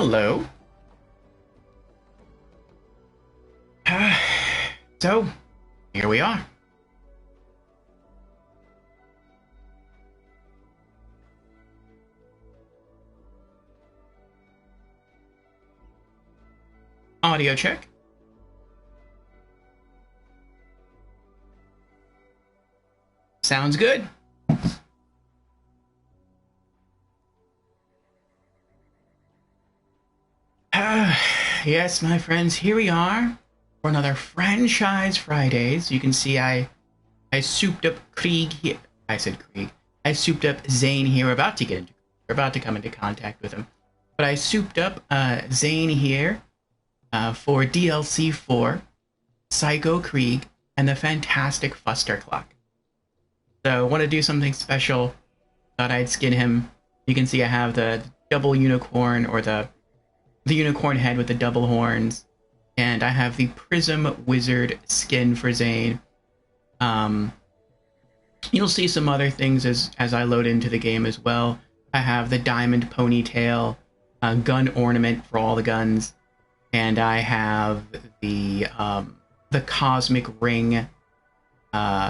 Hello. So, here we are. Audio check. Sounds good. Yes, my friends, here we are for another Franchise Fridays. You can see I souped up Krieg here. I said Krieg. I souped up Zane here. We're about to come into contact with him. But I souped up Zane here for DLC 4, Psycho Krieg, and the fantastic Fustercluck. So I want to do something special. Thought I'd skin him. You can see I have the double unicorn, or the unicorn head with the double horns, and I have the Prism Wizard skin for Zane. You'll see some other things as I load into the game as well. I have the diamond ponytail, gun ornament for all the guns, and I have the cosmic ring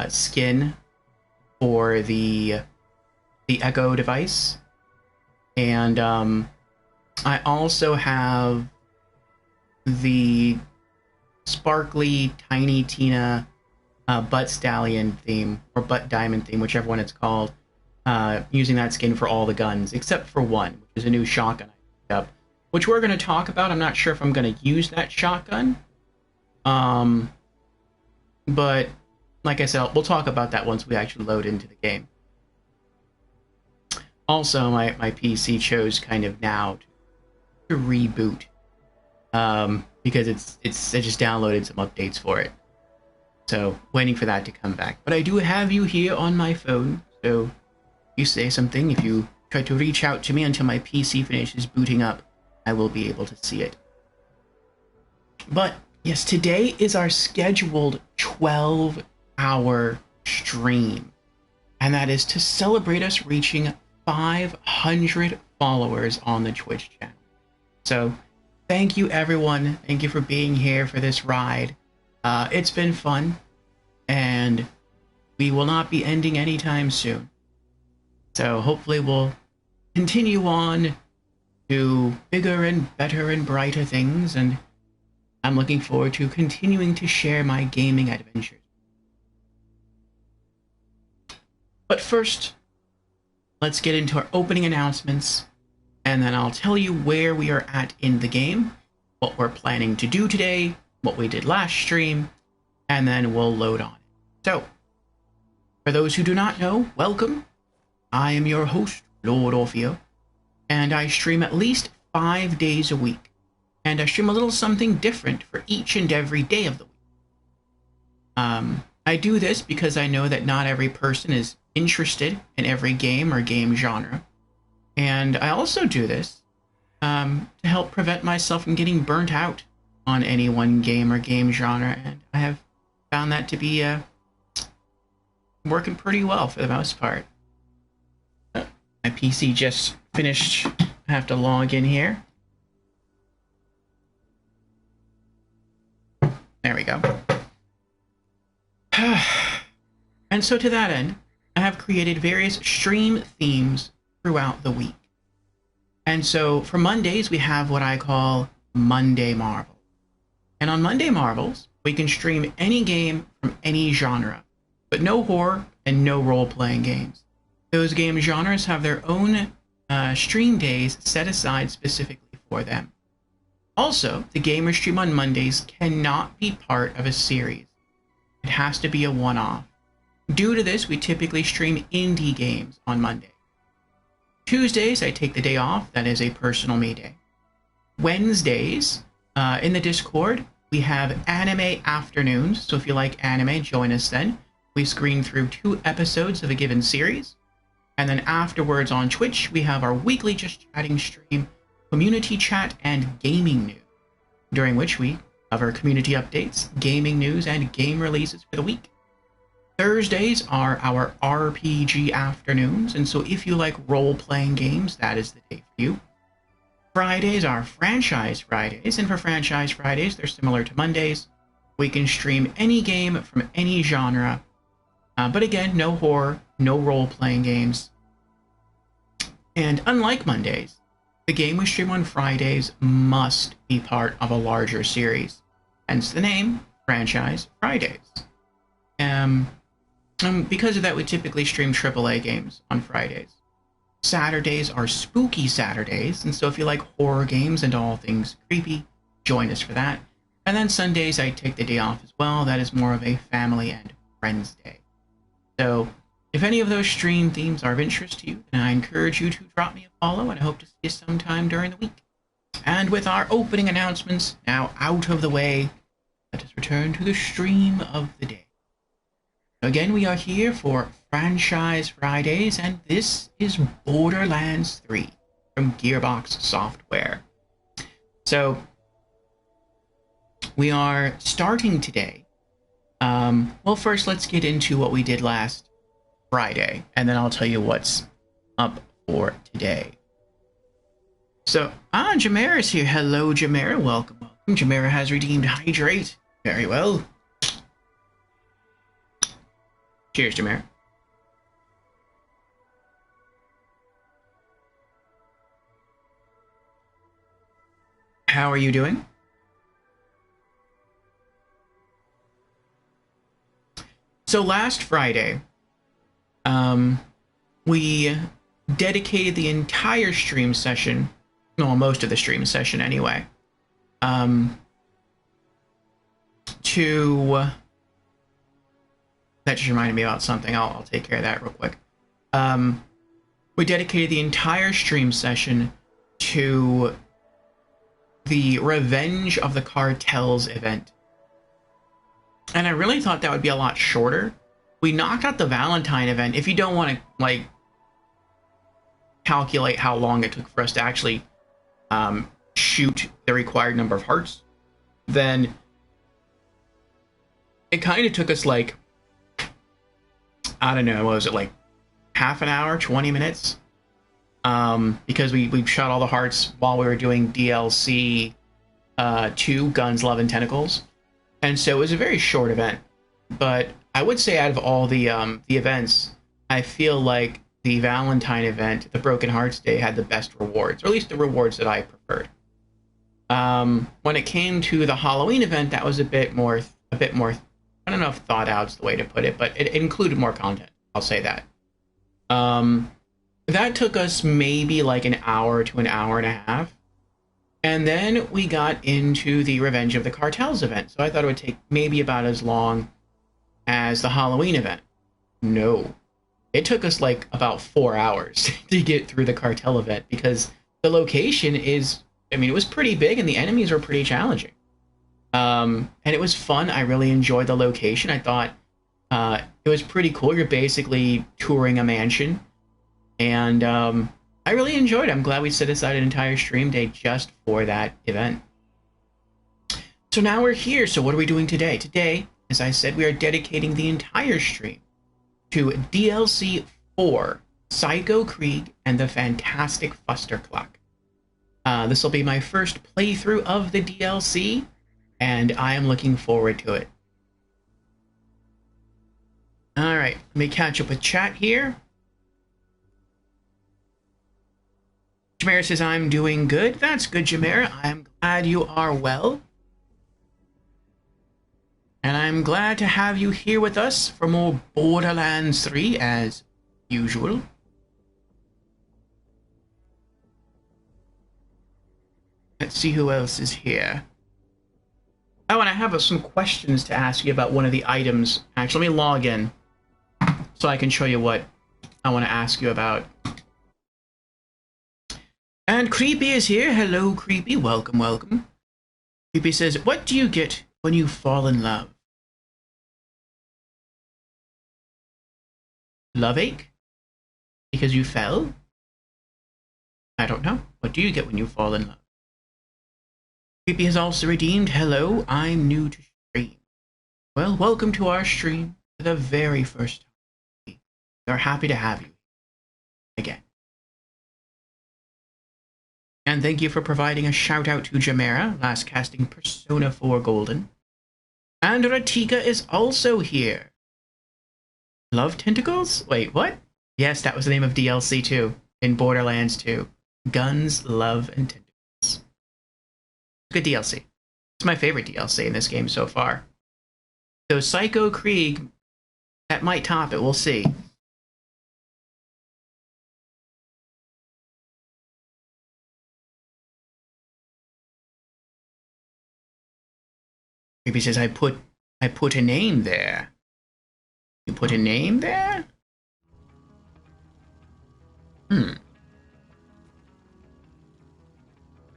skin for the Echo device, and I also have the sparkly Tiny Tina butt stallion theme, or butt diamond theme, whichever one it's called, using that skin for all the guns, except for one, which is a new shotgun I picked up, which we're going to talk about. I'm not sure if I'm going to use that shotgun, but like I said, we'll talk about that once we actually load into the game. Also, my PC chose kind of now to reboot, because I just downloaded some updates for it, so waiting for that to come back. But I do have you here on my phone, so if you say something, if you try to reach out to me until my PC finishes booting up, I will be able to see it. But yes, today is our scheduled 12-hour stream, and that is to celebrate us reaching 500 followers on the Twitch channel. So thank you, everyone. Thank you for being here for this ride. It's been fun, and we will not be ending anytime soon. So hopefully we'll continue on to bigger and better and brighter things, and I'm looking forward to continuing to share my gaming adventures. But first, let's get into our opening announcements, and then I'll tell you where we are at in the game, what we're planning to do today, what we did last stream, and then we'll load on it. So, for those who do not know, welcome. I am your host, Lord Orfeo, and I stream at least 5 days a week, and I stream a little something different for each and every day of the week. I do this because I know that not every person is interested in every game or game genre, and I also do this to help prevent myself from getting burnt out on any one game or game genre, and I have found that to be working pretty well for the most part. My PC just finished. I have to log in here. There we go. And so to that end, I have created various stream themes throughout the week. And so for Mondays, we have what I call Monday Marvel. And on Monday Marvels, we can stream any game from any genre, but no horror and no role-playing games. Those game genres have their own stream days set aside specifically for them. Also, the gamer stream on Mondays cannot be part of a series. It has to be a one-off. Due to this, we typically stream indie games on Monday. Tuesdays, I take the day off. That is a personal me day. Wednesdays, in the Discord, we have anime afternoons. So if you like anime, join us then. We screen through 2 episodes of a given series. And then afterwards on Twitch, we have our weekly Just Chatting stream, community chat, and gaming news, during which we cover community updates, gaming news, and game releases for the week. Thursdays are our RPG afternoons, and so if you like role-playing games, that is the day for you. Fridays are Franchise Fridays, and for Franchise Fridays, they're similar to Mondays. We can stream any game from any genre, but again, no horror, no role-playing games. And unlike Mondays, the game we stream on Fridays must be part of a larger series, hence the name, Franchise Fridays. Because of that, we typically stream AAA games on Fridays. Saturdays are Spooky Saturdays, and so if you like horror games and all things creepy, join us for that. And then Sundays, I take the day off as well. That is more of a family and friends day. So if any of those stream themes are of interest to you, then I encourage you to drop me a follow, and I hope to see you sometime during the week. And with our opening announcements now out of the way, let us return to the stream of the day. Again, we are here for Franchise Fridays, and this is Borderlands 3 from Gearbox Software. So, we are starting today. Well, first, let's get into what we did last Friday, and then I'll tell you what's up for today. So, Jamera is here. Hello, Jamera. Welcome, welcome. Jamera has redeemed Hydrate. Very well. Cheers, Jamera. How are you doing? So last Friday, we dedicated the entire stream session, well, most of the stream session anyway, to... That just reminded me about something. I'll take care of that real quick. We dedicated the entire stream session to the Revenge of the Cartels event. And I really thought that would be a lot shorter. We knocked out the Valentine event. If you don't want to, like, calculate how long it took for us to actually shoot the required number of hearts, then it kind of took us, like, I don't know, what was it, like half an hour, 20 minutes? Because we shot all the hearts while we were doing DLC 2, Guns, Love, and Tentacles. And so it was a very short event. But I would say out of all the events, I feel like the Valentine event, the Broken Hearts Day, had the best rewards, or at least the rewards that I preferred. When it came to the Halloween event, that was a bit more, I don't know if thought out's the way to put it, but it included more content. I'll say that. That took us maybe like an hour to an hour and a half. And then we got into the Revenge of the Cartels event. So I thought it would take maybe about as long as the Halloween event. No. It took us like about 4 hours to get through the Cartel event because the location is, I mean, it was pretty big and the enemies were pretty challenging. And it was fun. I really enjoyed the location. I thought it was pretty cool. You're basically touring a mansion. And I really enjoyed it. I'm glad we set aside an entire stream day just for that event. So now we're here. So what are we doing today? Today, as I said, we are dedicating the entire stream to DLC 4, Psycho Krieg and the Fantastic Fustercluck. This will be my first playthrough of the DLC. And I am looking forward to it. Alright, let me catch up with chat here. Jamera says, I'm doing good. That's good, Jamera. I'm glad you are well. And I'm glad to have you here with us for more Borderlands 3, as usual. Let's see who else is here. Oh, and I have some questions to ask you about one of the items. Actually, let me log in so I can show you what I want to ask you about. And Creepy is here. Hello, Creepy. Welcome, welcome. Creepy says, what do you get when you fall in love? Love ache? Because you fell? I don't know. What do you get when you fall in love? Creepy has also redeemed. Hello, I'm new to stream. Well, welcome to our stream for the very first time. We're happy to have you again. And And thank you for providing a shout out to Jamera, last casting Persona 4 Golden. And Ratika is also here. Love Tentacles? Wait, what? Yes, that was the name of DLC too, in Borderlands 2. Guns, Love, and Tentacles. Good DLC. It's my favorite DLC in this game so far. So Psycho Krieg, that might top it, we'll see. Maybe says I put a name there. You put a name there?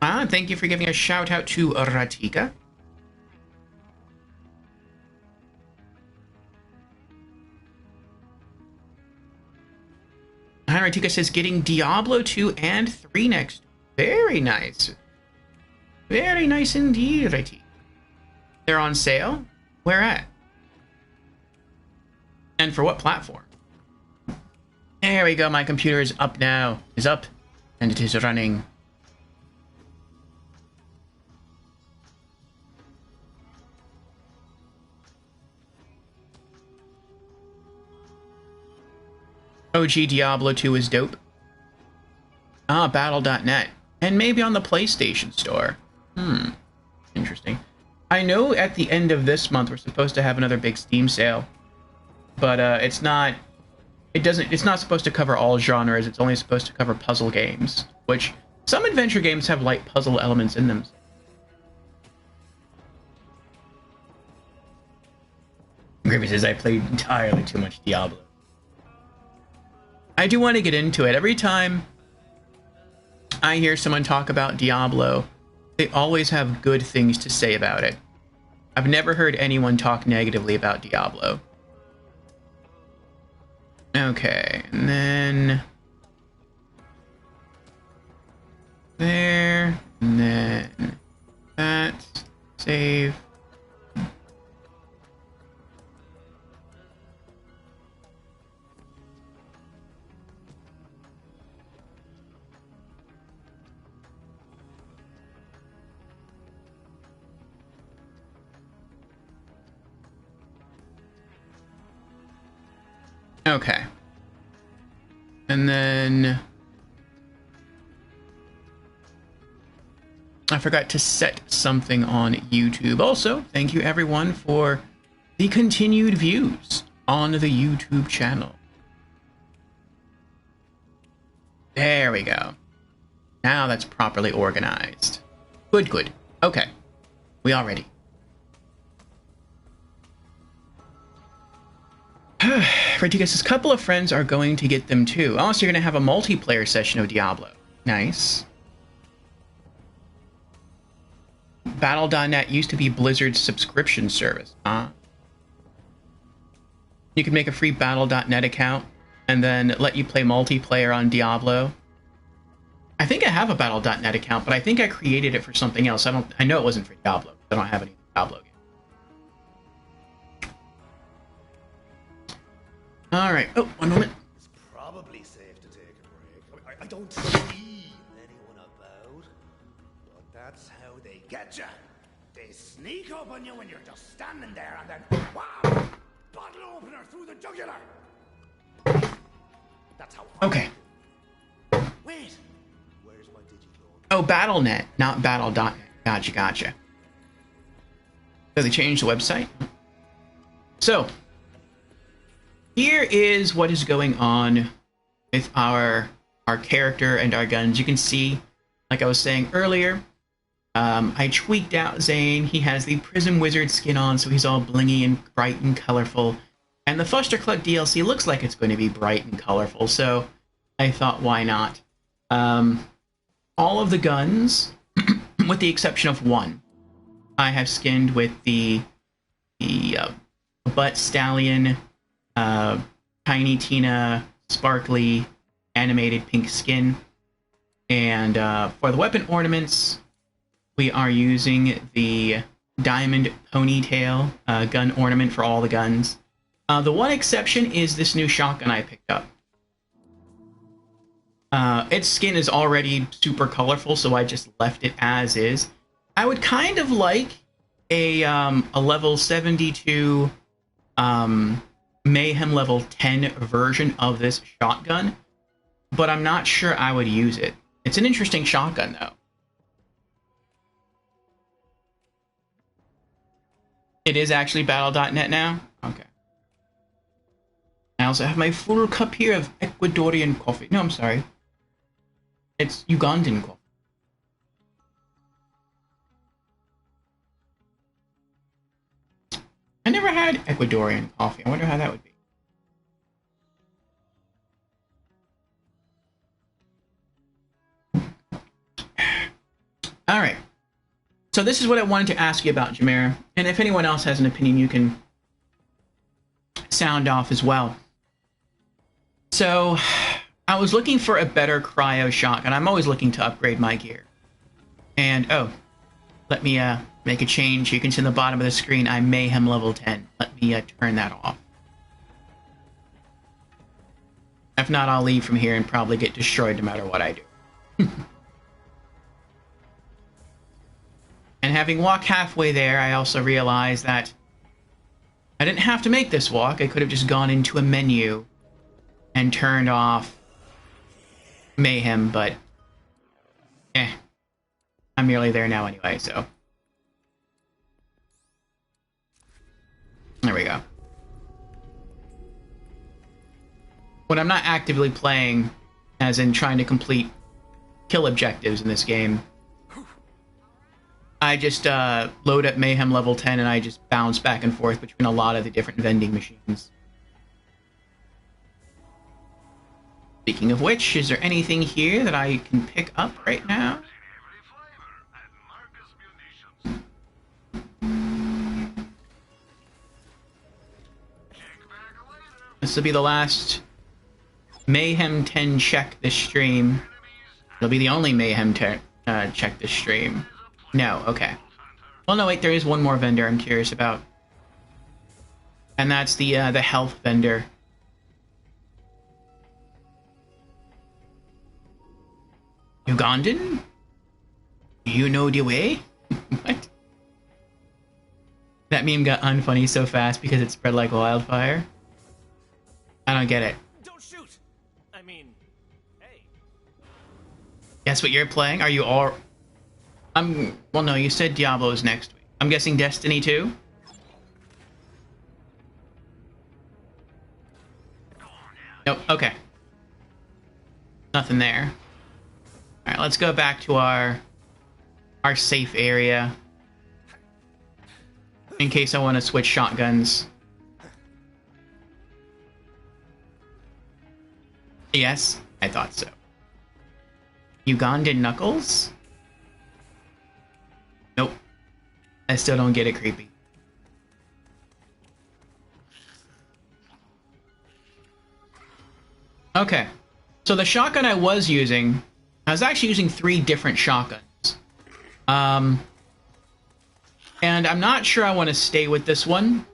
Thank you for giving a shout out to Ratika. Ratika says getting Diablo 2 and 3 next. Very nice. Very nice indeed, Ratika. They're on sale? Where at? And for what platform? There we go, my computer is up now. Is up, and it is running. OG Diablo 2 is dope. Battle.net. And maybe on the PlayStation Store. Interesting. I know at the end of this month we're supposed to have another big Steam sale. But it's not supposed to cover all genres. It's only supposed to cover puzzle games, which some adventure games have light puzzle elements in them. Gravy says I played entirely too much Diablo. I do want to get into it. Every time I hear someone talk about Diablo, they always have good things to say about it. I've never heard anyone talk negatively about Diablo. Okay, and then there, and then that, save. Okay. And then I forgot to set something on YouTube. Also, thank you everyone for the continued views on the YouTube channel. There we go. Now that's properly organized. Good, good. Okay. We all ready. Ratika says, a couple of friends are going to get them too. Oh, so you're going to have a multiplayer session of Diablo. Nice. Battle.net used to be Blizzard's subscription service. You can make a free Battle.net account and then let you play multiplayer on Diablo. I think I have a Battle.net account, but I think I created it for something else. I know it wasn't for Diablo. I don't have any Diablo games. All right. Oh, one moment. It's probably safe to take a break. I don't see anyone about, but that's how they get you. They sneak up on you when you're just standing there, and then wow, bottle opener through the jugular. That's how. Okay. Wait. Where's my digiclone? Oh, Battle.net, not Battle.net. Gotcha, gotcha. So they changed the website. So here is what is going on with our character and our guns. You can see, like I was saying earlier, I tweaked out Zane. He has the Prism Wizard skin on, so he's all blingy and bright and colorful. And the Fustercluck DLC looks like it's going to be bright and colorful, so I thought, why not? All of the guns, with the exception of one, I have skinned with the Butt Stallion, Tiny Tina, sparkly, animated pink skin. And for the weapon ornaments, we are using the Diamond Ponytail gun ornament for all the guns. The one exception is this new shotgun I picked up. Its skin is already super colorful, so I just left it as is. I would kind of like a level 72 Mayhem level 10 version of this shotgun, but I'm not sure I would use it. It's an interesting shotgun, though. It is actually battle.net now? Okay. I also have my full cup here of Ecuadorian coffee. No, I'm sorry. It's Ugandan coffee. I never had Ecuadorian coffee. I wonder how that would be. All right. So this is what I wanted to ask you about, Jamera. And if anyone else has an opinion, you can sound off as well. So I was looking for a better cryo shotgun. I'm always looking to upgrade my gear. And, oh, let me make a change. You can see in the bottom of the screen, I'm Mayhem level 10. Let me turn that off. If not, I'll leave from here and probably get destroyed no matter what I do. And having walked halfway there, I also realized that I didn't have to make this walk. I could have just gone into a menu and turned off Mayhem, but I'm nearly there now anyway, so. There we go. When I'm not actively playing, as in trying to complete kill objectives in this game, I just load up Mayhem level 10 and I just bounce back and forth between a lot of the different vending machines. Speaking of which, is there anything here that I can pick up right now? This will be the last Mayhem 10 check this stream. It'll be the only Mayhem check this stream. No, okay. Well, no, wait, there is one more vendor I'm curious about. And that's the health vendor. Ugandan? You know the way? What? That meme got unfunny so fast because it spread like wildfire. I don't get it. Don't shoot! I mean, hey. Guess what you're playing? Are you all... well, no, you said Diablo's next week. I'm guessing Destiny 2? Nope, okay. Nothing there. Alright, let's go back to our safe area. In case I want to switch shotguns. Yes, I thought so. Ugandan Knuckles? Nope. I still don't get it creepy. Okay. So the shotgun I was using, I was actually using 3 different shotguns. And I'm not sure I want to stay with this one.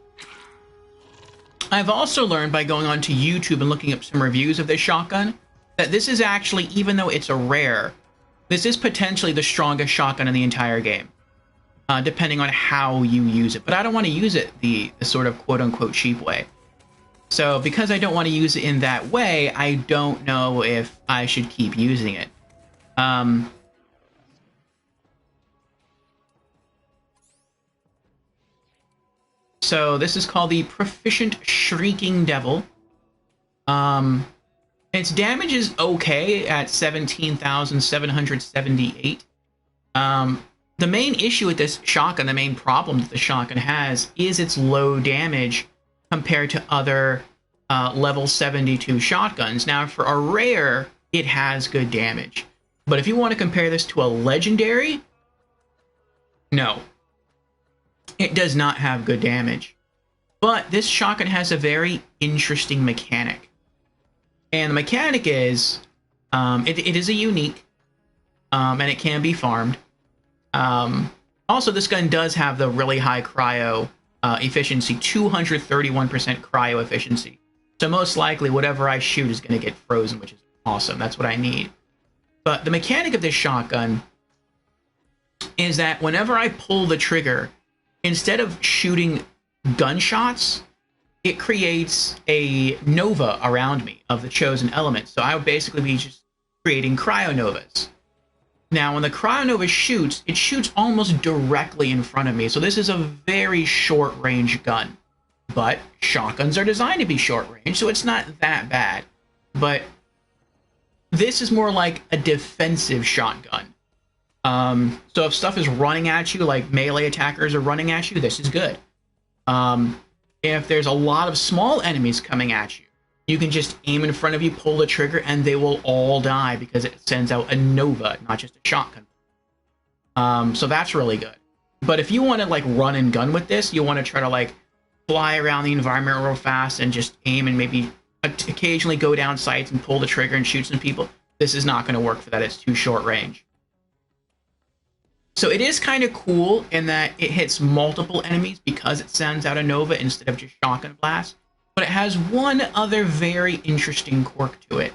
I've also learned by going onto YouTube and looking up some reviews of this shotgun that this is actually, even though it's a rare, this is potentially the strongest shotgun in the entire game. Depending on how you use it. But I don't want to use it the sort of quote-unquote cheap way. So because I don't want to use it in that way, I don't know if I should keep using it. So this is called the Proficient Shrieking Devil. Its damage is okay at 17,778. The main issue with this shotgun, the main problem that the shotgun has, is its low damage compared to other level 72 shotguns. Now, for a rare, it has good damage. But if you want to compare this to a legendary, no. It does not have good damage. But this shotgun has a very interesting mechanic. And the mechanic is, it is a unique, and it can be farmed. Also, this gun does have the really high cryo efficiency, 231% cryo efficiency. So most likely, whatever I shoot is going to get frozen, which is awesome. That's what I need. But the mechanic of this shotgun is that whenever I pull the trigger, instead of shooting gunshots, it creates a nova around me of the chosen element. So I would basically be just creating cryonovas. Now, when the cryonova shoots, it shoots almost directly in front of me. So this is a very short-range gun. But shotguns are designed to be short-range, so it's not that bad. But this is more like a defensive shotgun. So if stuff is running at you, like melee attackers are running at you, this is good. If there's a lot of small enemies coming at you, you can just aim in front of you, pull the trigger, and they will all die because it sends out a nova, not just a shotgun. So that's really good. But if you want to like run and gun with this, you want to try to like fly around the environment real fast and just aim and maybe occasionally go down sights and pull the trigger and shoot some people, this is not going to work for that. It's too short range. So it is kind of cool in that it hits multiple enemies because it sends out a nova instead of just shotgun blast. But it has one other very interesting quirk to it,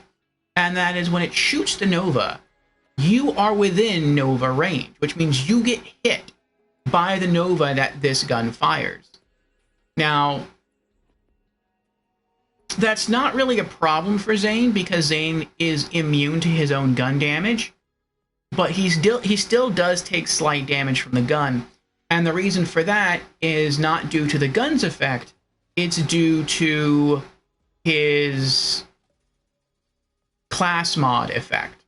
and that is when it shoots the nova, you are within nova range, which means you get hit by the nova that this gun fires. Now, that's not really a problem for Zane because Zane is immune to his own gun damage, but he still does take slight damage from the gun, and the reason for that is not due to the gun's effect. It's due to his class mod effect.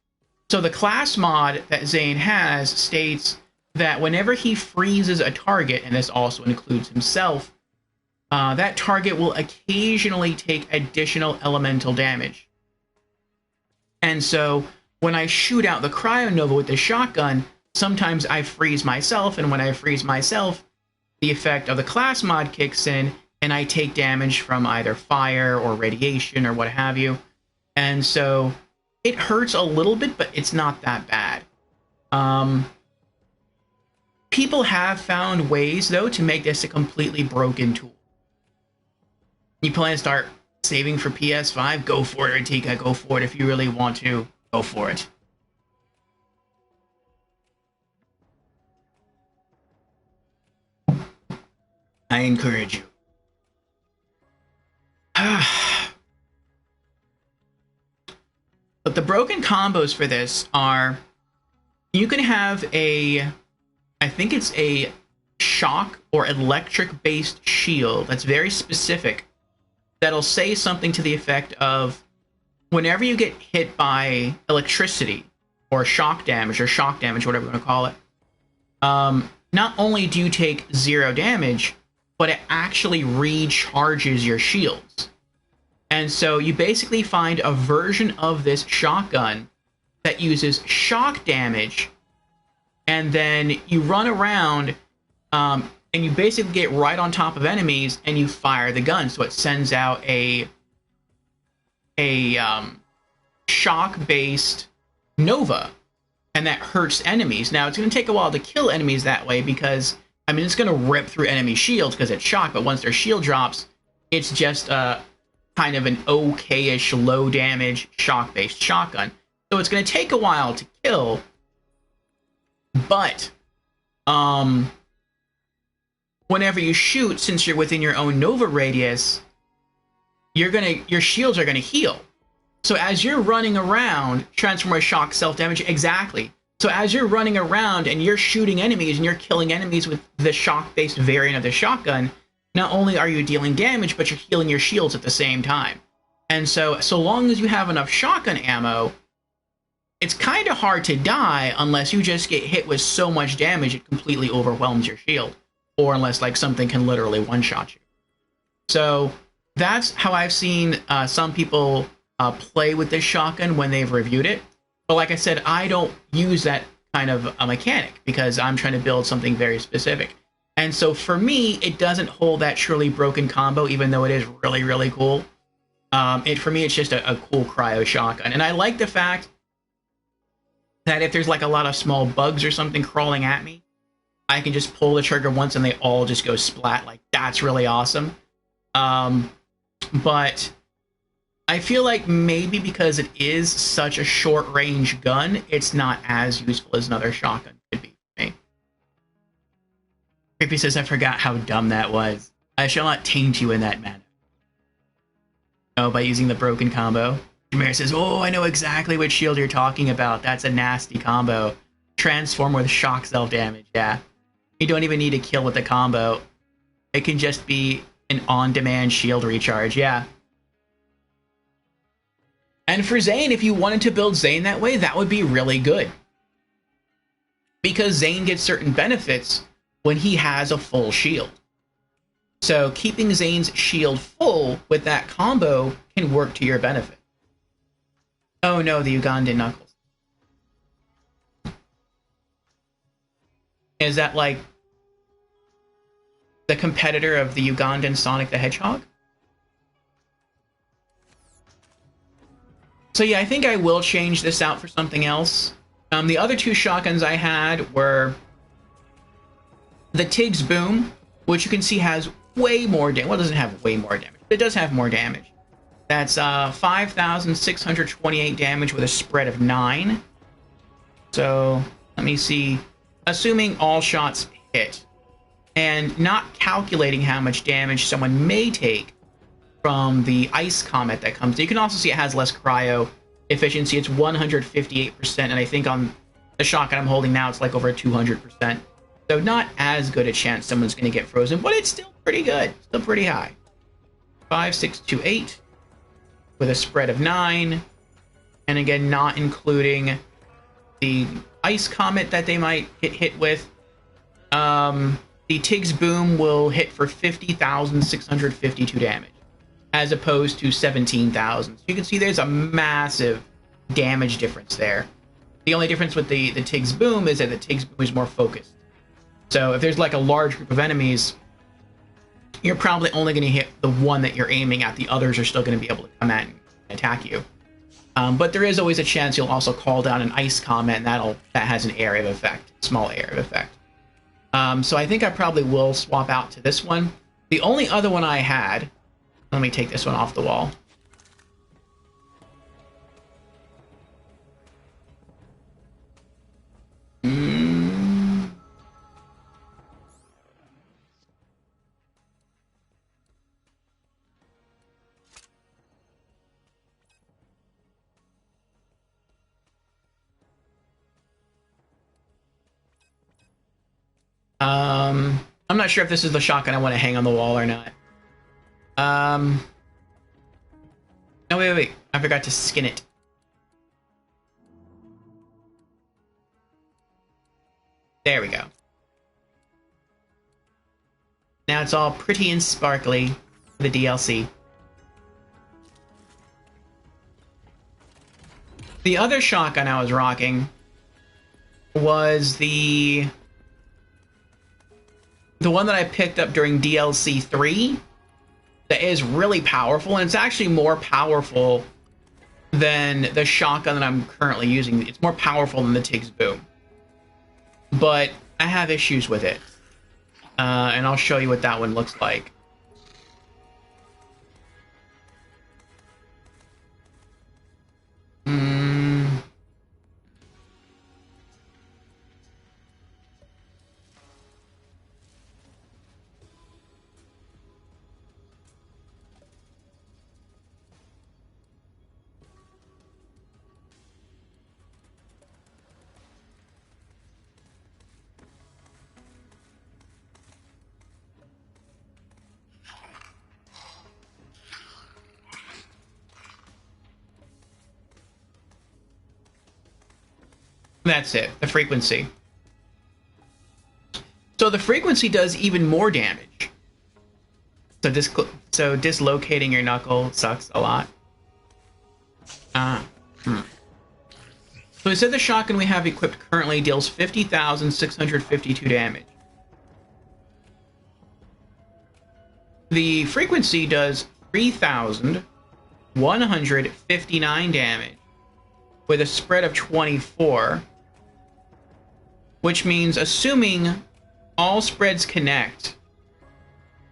So the class mod that Zane has states that whenever he freezes a target, and this also includes himself, that target will occasionally take additional elemental damage. And so when I shoot out the cryonova with the shotgun, sometimes I freeze myself, and when I freeze myself, the effect of the class mod kicks in, and I take damage from either fire or radiation or what have you. And so it hurts a little bit, but it's not that bad. People have found ways, though, to make this a completely broken tool. You plan to start saving for PS5? Go for it, Ratika. Go for it if you really want to. Go for it. I encourage you. But the broken combos for this are, you can have I think it's a shock or electric based shield that's very specific, that'll say something to the effect of, whenever you get hit by electricity or shock damage, whatever you want to call it, not only do you take 0 damage, but it actually recharges your shields. And so you basically find a version of this shotgun that uses shock damage, and then you run around, and you basically get right on top of enemies, and you fire the gun. So it sends out a shock-based nova, and that hurts enemies. Now, it's going to take a while to kill enemies that way because, I mean, it's going to rip through enemy shields because it's shock, but once their shield drops, it's just kind of an okay-ish low-damage shock-based shotgun. So it's going to take a while to kill, but whenever you shoot, since you're within your own nova radius, your shields are going to heal. So as you're running around, Transformer Shock self-damage, exactly. So as you're running around and you're shooting enemies and you're killing enemies with the shock-based variant of the shotgun, not only are you dealing damage, but you're healing your shields at the same time. And so long as you have enough shotgun ammo, it's kind of hard to die unless you just get hit with so much damage it completely overwhelms your shield. Or unless like something can literally one-shot you. So that's how I've seen some people play with this shotgun when they've reviewed it. But like I said, I don't use that kind of a mechanic because I'm trying to build something very specific. And so for me, it doesn't hold that truly broken combo, even though it is really, really cool. For me, it's just a cool cryo shotgun. And I like the fact that if there's like a lot of small bugs or something crawling at me, I can just pull the trigger once and they all just go splat. Like, that's really awesome. But I feel like maybe because it is such a short range gun, it's not as useful as another shotgun could be for me. Creepy says, I forgot how dumb that was. I shall not taint you in that manner. Oh, by using the broken combo. Jameer says, oh, I know exactly which shield you're talking about. That's a nasty combo. Transform with shock self damage, yeah. You don't even need to kill with the combo. It can just be an on-demand shield recharge, yeah. And for Zane, if you wanted to build Zane that way, that would be really good. Because Zane gets certain benefits when he has a full shield. So keeping Zane's shield full with that combo can work to your benefit. Oh no, the Ugandan Knuckles. Is that like the competitor of the Ugandan Sonic the Hedgehog? So yeah, I think I will change this out for something else. The other two shotguns I had were the Tig's Boom, which you can see has way more damage. Well, it doesn't have way more damage, but it does have more damage. That's 5,628 damage with a spread of 9. So, let me see. Assuming all shots hit, and not calculating how much damage someone may take from the ice comet that comes. You can also see it has less cryo efficiency. It's 158%, and I think on the shotgun I'm holding now, it's like over 200%. So not as good a chance someone's going to get frozen, but it's still pretty good. Still pretty high. 5,628 with a spread of 9. And again, not including the ice comet that they might get hit with. The Tig's Boom will hit for 50,652 damage, as opposed to 17,000. So you can see there's a massive damage difference there. The only difference with the Tig's Boom is that the Tig's Boom is more focused. So if there's like a large group of enemies, you're probably only going to hit the one that you're aiming at. The others are still going to be able to come at and attack you. But there is always a chance you'll also call down an ice comet, and that has an area of effect, small area of effect. So I think I probably will swap out to this one. The only other one I had, let me take this one off the wall. I'm not sure if this is the shotgun I want to hang on the wall or not. No, wait. I forgot to skin it. There we go. Now it's all pretty and sparkly for the DLC. The other shotgun I was rocking was the one that I picked up during DLC 3 that is really powerful, and it's actually more powerful than the shotgun that I'm currently using. It's more powerful than the Tig's Boom. But I have issues with it. And I'll show you what that one looks like. That's it, the frequency. So the frequency does even more damage. So dislocating your knuckle sucks a lot. So it said the shotgun we have equipped currently deals 50,652 damage. The frequency does 3,159 damage with a spread of 24. Which means, assuming all spreads connect,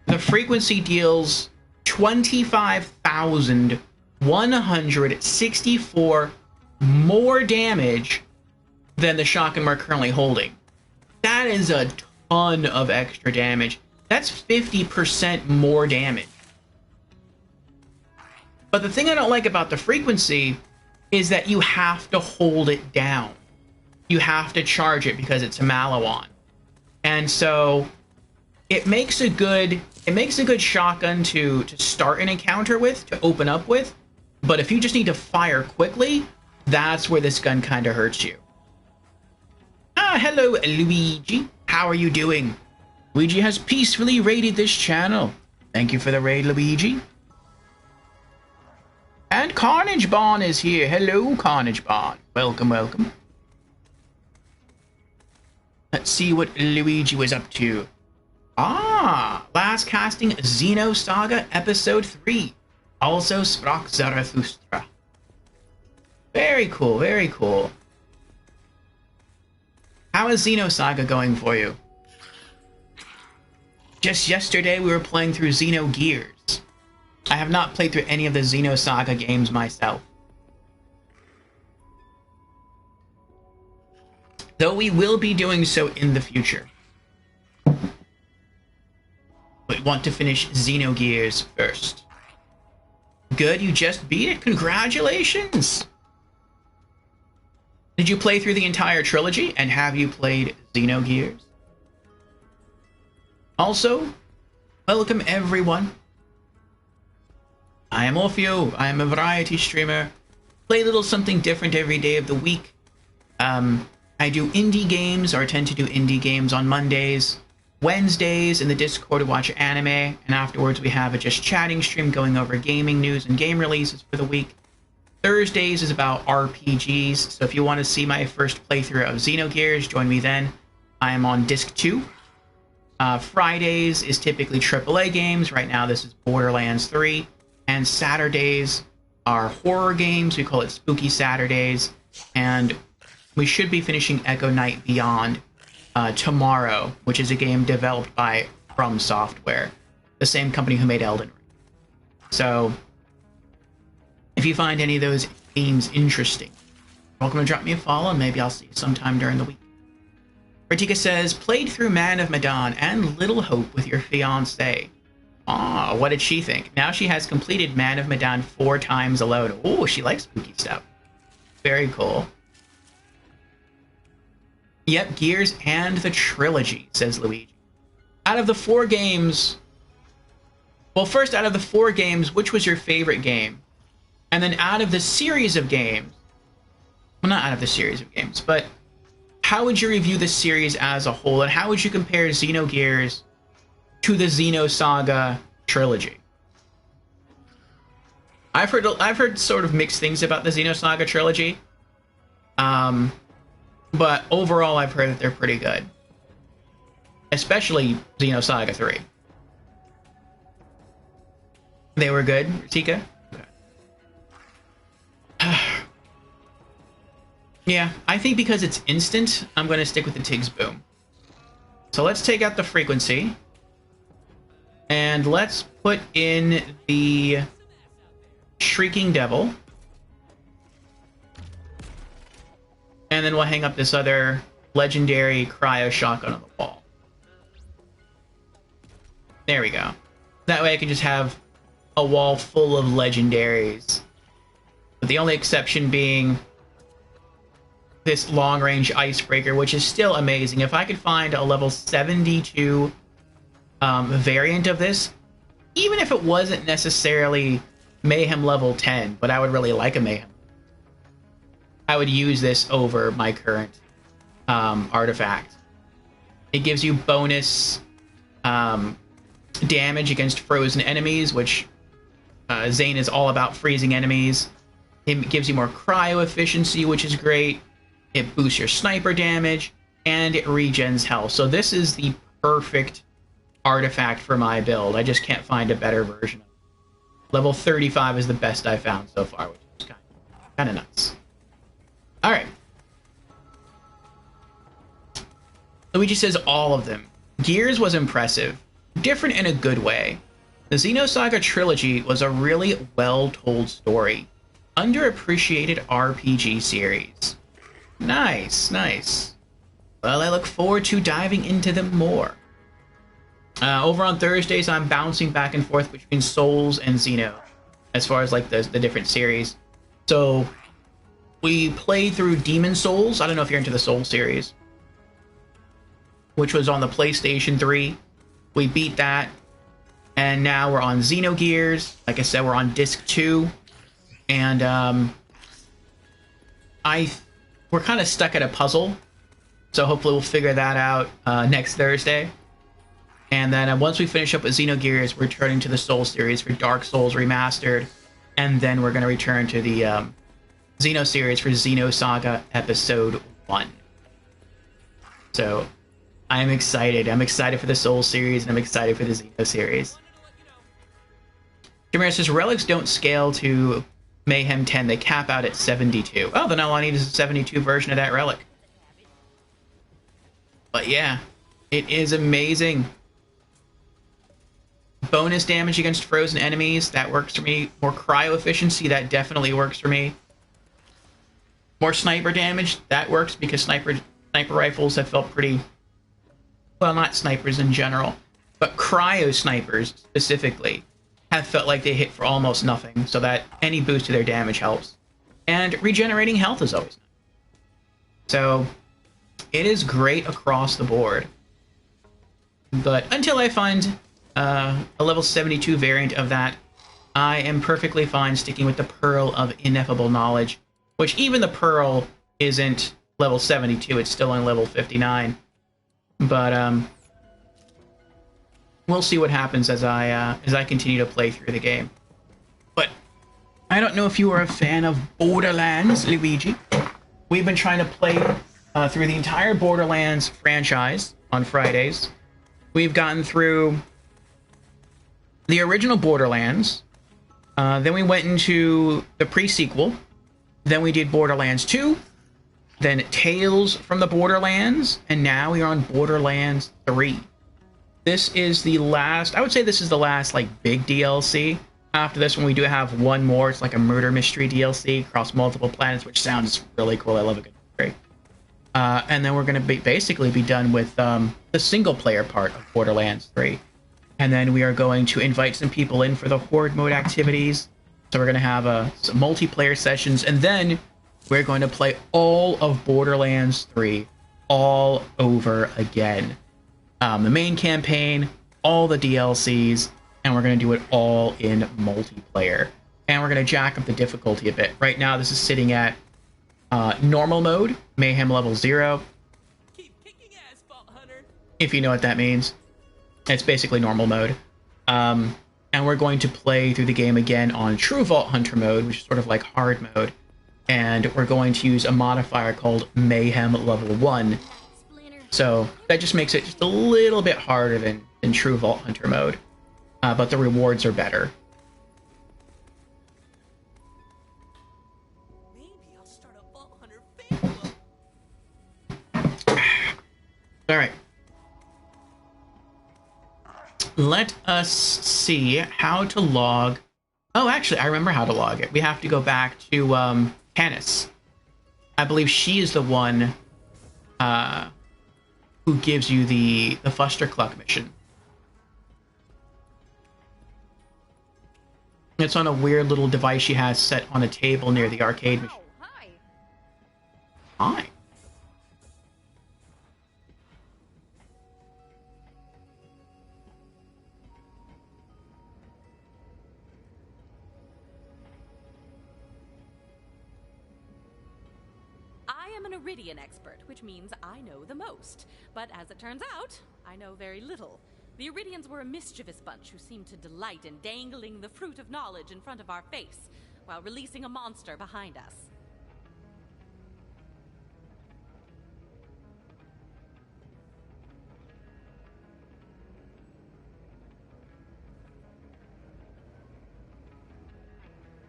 the frequency deals 25,000 164 more damage than the shotgun we're currently holding. That is a ton of extra damage. That's 50% more damage. But the thing I don't like about the frequency is that you have to hold it down. You have to charge it because it's a Malawan. And so it makes a good shotgun to start an encounter with, to open up with. But if you just need to fire quickly, that's where this gun kind of hurts you. Ah, hello, Luigi. How are you doing? Luigi has peacefully raided this channel. Thank you for the raid, Luigi. And Carnage Bond is here. Hello, Carnage Bond. Welcome, welcome. Let's see what Luigi was up to. Ah, last casting Xenosaga Episode 3. Also Sprach Zarathustra. Very cool, very cool. How is Xenosaga going for you? Just yesterday we were playing through Xenogears. I have not played through any of the Xenosaga games myself. Though we will be doing so in the future. But want to finish Xenogears first. Good, you just beat it? Congratulations! Did you play through the entire trilogy? And have you played Xenogears? Also, welcome everyone. I am Orfeo. I am a variety streamer. Play a little something different every day of the week. I do indie games, or tend to do indie games on Mondays. Wednesdays in the Discord to watch anime, and afterwards we have a just chatting stream going over gaming news and game releases for the week. Thursdays is about RPGs, so if you want to see my first playthrough of Xenogears, join me then. I am on Disc 2. Fridays is typically AAA games. Right now this is Borderlands 3. And Saturdays are horror games. We call it Spooky Saturdays. And we should be finishing Echo Knight Beyond tomorrow, which is a game developed by From Software, the same company who made Elden Ring. So, if you find any of those games interesting, welcome to drop me a follow, and maybe I'll see you sometime during the week. Ratika says, played through Man of Medan and Little Hope with your fiancé. Ah, what did she think? Now she has completed Man of Medan 4 times alone. Oh, she likes spooky stuff. Very cool. Yep, Gears and the trilogy, says Luigi. Out of the 4 games... Well, first, out of the 4 games, which was your favorite game? And then out of the series of games... Well, not out of the series of games, but... How would you review the series as a whole? And how would you compare Xenogears to the Xenosaga trilogy? I've heard sort of mixed things about the Xenosaga trilogy. But overall, I've heard that they're pretty good. Especially Xenosaga 3. They were good, Tika? Okay. Yeah, I think because it's instant, I'm going to stick with the Tig's Boom. So let's take out the frequency. And let's put in the Shrieking Devil. And then we'll hang up this other legendary cryo shotgun on the wall. There we go. That way I can just have a wall full of legendaries. But the only exception being this long-range icebreaker, which is still amazing. If I could find a level 72 variant of this, even if it wasn't necessarily Mayhem level 10, but I would really like a Mayhem, I would use this over my current artifact. It gives you bonus damage against frozen enemies, which Zane is all about freezing enemies. It gives you more cryo efficiency, which is great. It boosts your sniper damage, and it regens health. So this is the perfect artifact for my build. I just can't find a better version of it. Level 35 is the best I've found so far, which is kind of nuts. Alright. Luigi says all of them. Gears was impressive. Different in a good way. The Xenosaga trilogy was a really well-told story. Underappreciated RPG series. Nice, nice. Well, I look forward to diving into them more. Over on Thursdays, I'm bouncing back and forth between Souls and Xeno, as far as like the different series. So we played through Demon Souls. I don't know if you're into the Souls series, which was on the PlayStation 3. We beat that, and now we're on Xenogears. Like I said, we're on Disc 2, and we're kind of stuck at a puzzle. So hopefully we'll figure that out next Thursday. And then once we finish up with Xenogears, we're returning to the Souls series for Dark Souls Remastered. And then we're going to return to the Xeno series for Xenosaga Episode 1. So I'm excited. I'm excited for the Souls series, and I'm excited for the Xeno series. Jamir says, relics don't scale to Mayhem 10. They cap out at 72. Oh, then all I need is a 72 version of that relic. But yeah, it is amazing. Bonus damage against frozen enemies, that works for me. More cryo efficiency, that definitely works for me. More sniper damage, that works because sniper rifles have felt pretty... Well, not snipers in general, but cryo snipers specifically have felt like they hit for almost nothing, so that any boost to their damage helps. And regenerating health is always nice. So it is great across the board. But until I find a level 72 variant of that, I am perfectly fine sticking with the Pearl of Ineffable Knowledge, which even the Pearl isn't level 72, it's still on level 59. But we'll see what happens as I continue to play through the game. But I don't know if you are a fan of Borderlands, Luigi. We've been trying to play through the entire Borderlands franchise on Fridays. We've gotten through the original Borderlands, then we went into the pre-sequel, then we did Borderlands 2, then Tales from the Borderlands, and now we are on Borderlands 3. This is the last, I would say this is the last, like, big DLC. After this one, we do have one more. It's like a murder mystery DLC across multiple planets, which sounds really cool. I love a good mystery. And then we're going to basically be done with the single-player part of Borderlands 3. And then we are going to invite some people in for the Horde mode activities. So we're going to have some multiplayer sessions, and then we're going to play all of Borderlands 3 all over again. The main campaign, all the DLCs, and we're going to do it all in multiplayer. And we're going to jack up the difficulty a bit. Right now, this is sitting at normal mode, Mayhem level 0. Keep kicking ass, Vault Hunter. If you know what that means. It's basically normal mode. And we're going to play through the game again on True Vault Hunter mode, which is sort of like hard mode. And we're going to use a modifier called Mayhem level 1. So that just makes it just a little bit harder than True Vault Hunter mode. But the rewards are better. Maybe I'll start a Vault Hunter fan club. Alright. Let us see how to log... Oh, actually, I remember how to log it. We have to go back to Canis. I believe she is the one who gives you the Fustercluck mission. It's on a weird little device she has set on a table near the arcade machine. Oh, hi. Hi. I am an Iridian expert, which means I know the most. But as it turns out, I know very little. The Iridians were a mischievous bunch who seemed to delight in dangling the fruit of knowledge in front of our face, while releasing a monster behind us.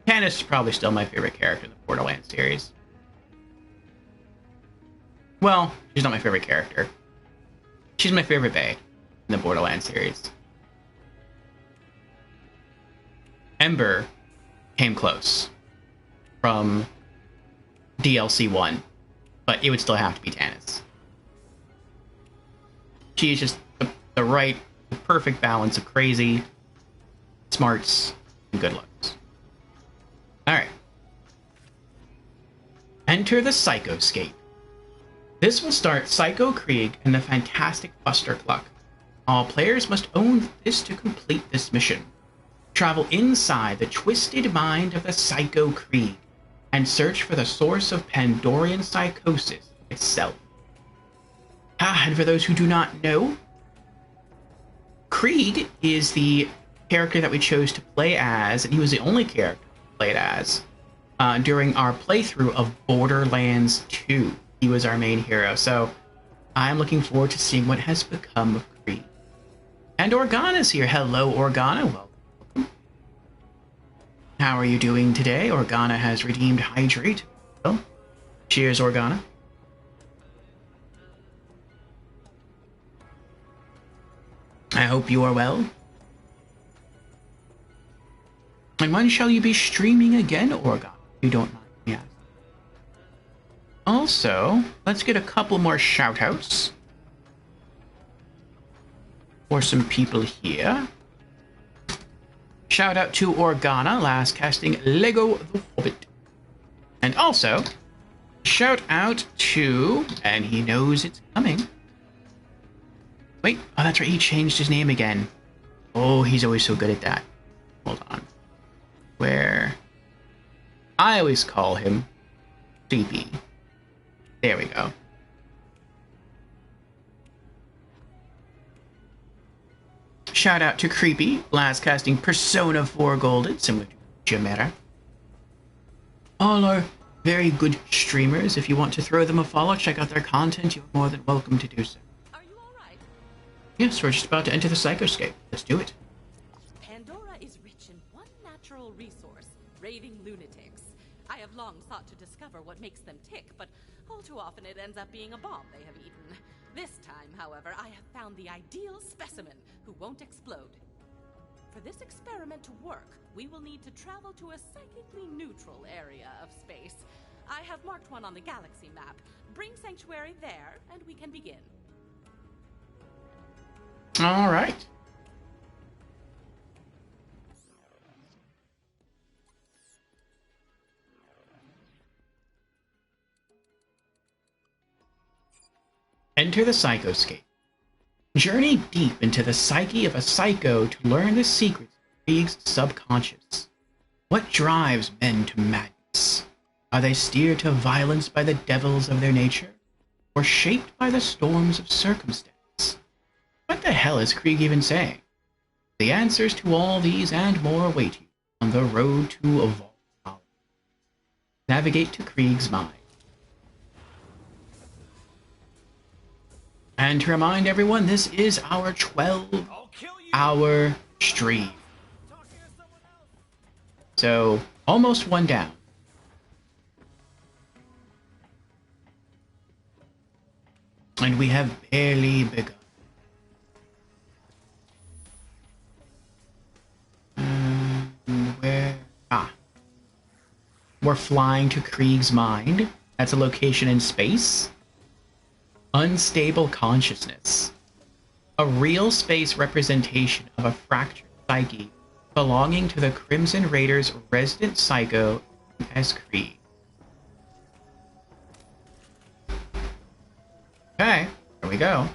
Canis is probably still my favorite character in the Borderlands series. Well, she's not my favorite character. She's my favorite Bae in the Borderlands series. Ember came close from DLC 1, but it would still have to be Tannis. She is just the perfect balance of crazy, smarts, and good looks. Alright. Enter the Psychoscape. This will start Psycho Krieg and the fantastic Fustercluck. All players must own this to complete this mission. Travel inside the twisted mind of the Psycho Krieg and search for the source of Pandorian psychosis itself. And for those who do not know, Krieg is the character that we chose to play as, and he was the only character we played as during our playthrough of Borderlands 2. He was our main hero, so I'm looking forward to seeing what has become of Krieg. And Organa's here. Hello, Organa. Welcome. How are you doing today? Organa has redeemed Hydrate. Well, cheers, Organa. I hope you are well. And when shall you be streaming again, Organa? You don't mind me asking. Also, let's get a couple more shoutouts for some people here. Shout out to Organa, last casting Lego the Hobbit. And also, shout out to, and he knows it's coming. Wait, oh, that's right, he changed his name again. Oh, he's always so good at that. Hold on. Where? I always call him Sleepy. There we go. Shout out to Creepy, last casting Persona 4 Golden, similar to Chimera. All are very good streamers. If you want to throw them a follow, check out their content, you're more than welcome to do so. Are you alright? Yes, we're just about to enter the Psychoscape. Let's do it. Pandora is rich in one natural resource, raving lunatics. I have long sought to discover what makes them tick, but all too often it ends up being a bomb they have eaten. This time, however, I have found the ideal specimen who won't explode. For this experiment to work, we will need to travel to a psychically neutral area of space. I have marked one on the galaxy map. Bring Sanctuary there, and we can begin. All right. Enter the Psychoscape. Journey deep into the psyche of a psycho to learn the secrets of Krieg's subconscious. What drives men to madness? Are they steered to violence by the devils of their nature, or shaped by the storms of circumstance? What the hell is Krieg even saying? The answers to all these and more await you on the road to evolved knowledge. Navigate to Krieg's mind. And to remind everyone, this is our 12-hour stream. So, almost one down. And we have barely begun. Where? We're flying to Krieg's mind. That's a location in space. Unstable consciousness. A real space representation of a fractured psyche belonging to the Crimson Raiders' resident psycho as Krieg. Okay, here we go.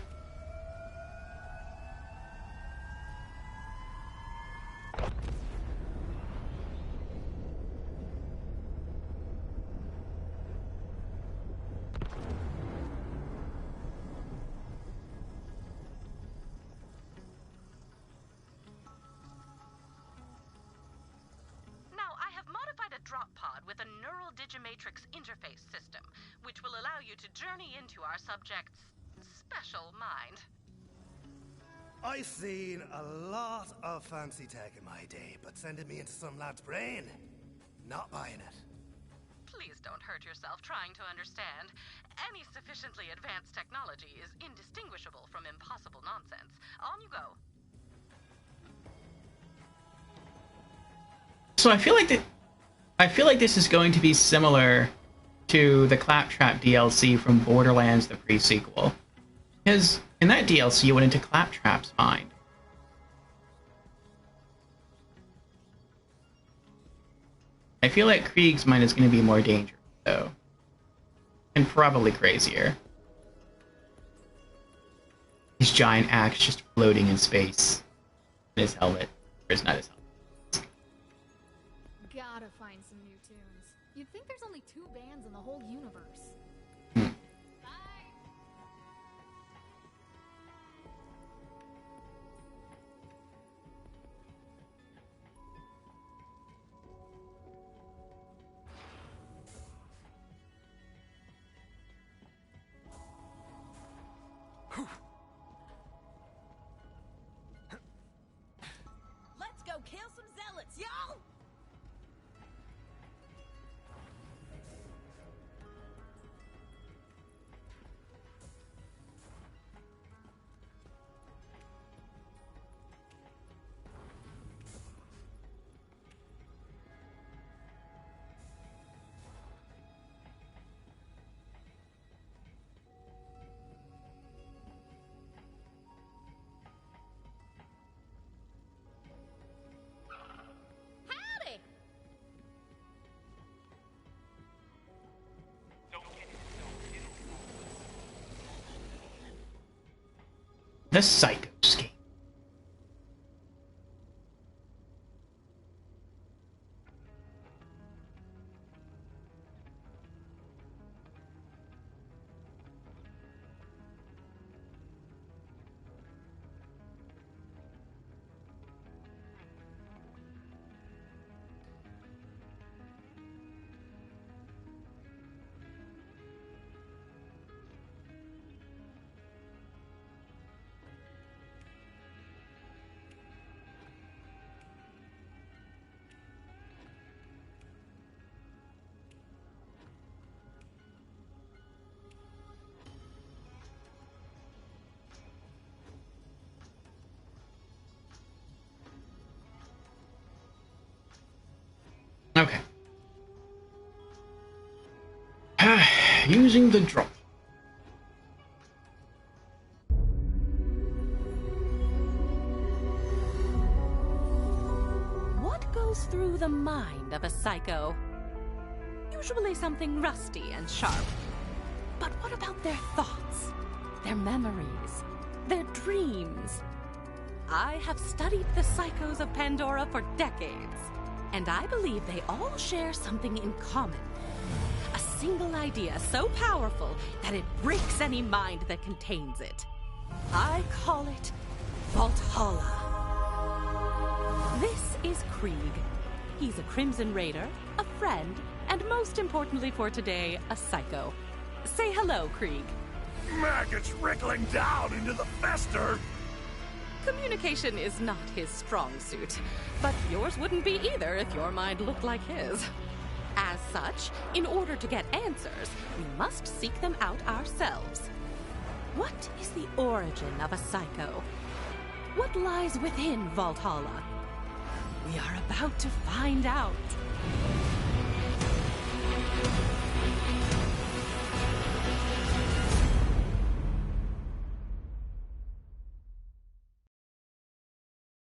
drop pod with a neural digimatrix interface system, which will allow you to journey into our subject's special mind. I've seen a lot of fancy tech in my day, but sending me into some lad's brain? Not buying it. Please don't hurt yourself trying to understand. Any sufficiently advanced technology is indistinguishable from impossible nonsense. On you go. So I feel like this is going to be similar to the Claptrap DLC from Borderlands, the pre-sequel. Because in that DLC, you went into Claptrap's mind. I feel like Krieg's mind is going to be more dangerous, though. And probably crazier. His giant axe just floating in space. In his helmet. Or it's not his helmet. Gotta find some new tunes. You'd think there's only 2 bands in the whole universe. Hmm. Let's go kill some zealots, y'all! Howdy! The Psychoscape. Okay. Using the drop. What goes through the mind of a psycho? Usually something rusty and sharp. But what about their thoughts, their memories, their dreams? I have studied the psychos of Pandora for decades, and I believe they all share something in common. A single idea so powerful that it breaks any mind that contains it. I call it Valhalla. This is Krieg. He's a Crimson Raider, a friend, and most importantly for today, a psycho. Say hello, Krieg. Maggots wriggling down into the fester! Communication is not his strong suit, but yours wouldn't be either if your mind looked like his. As such, in order to get answers, we must seek them out ourselves. What is the origin of a psycho? What lies within Valhalla? We are about to find out.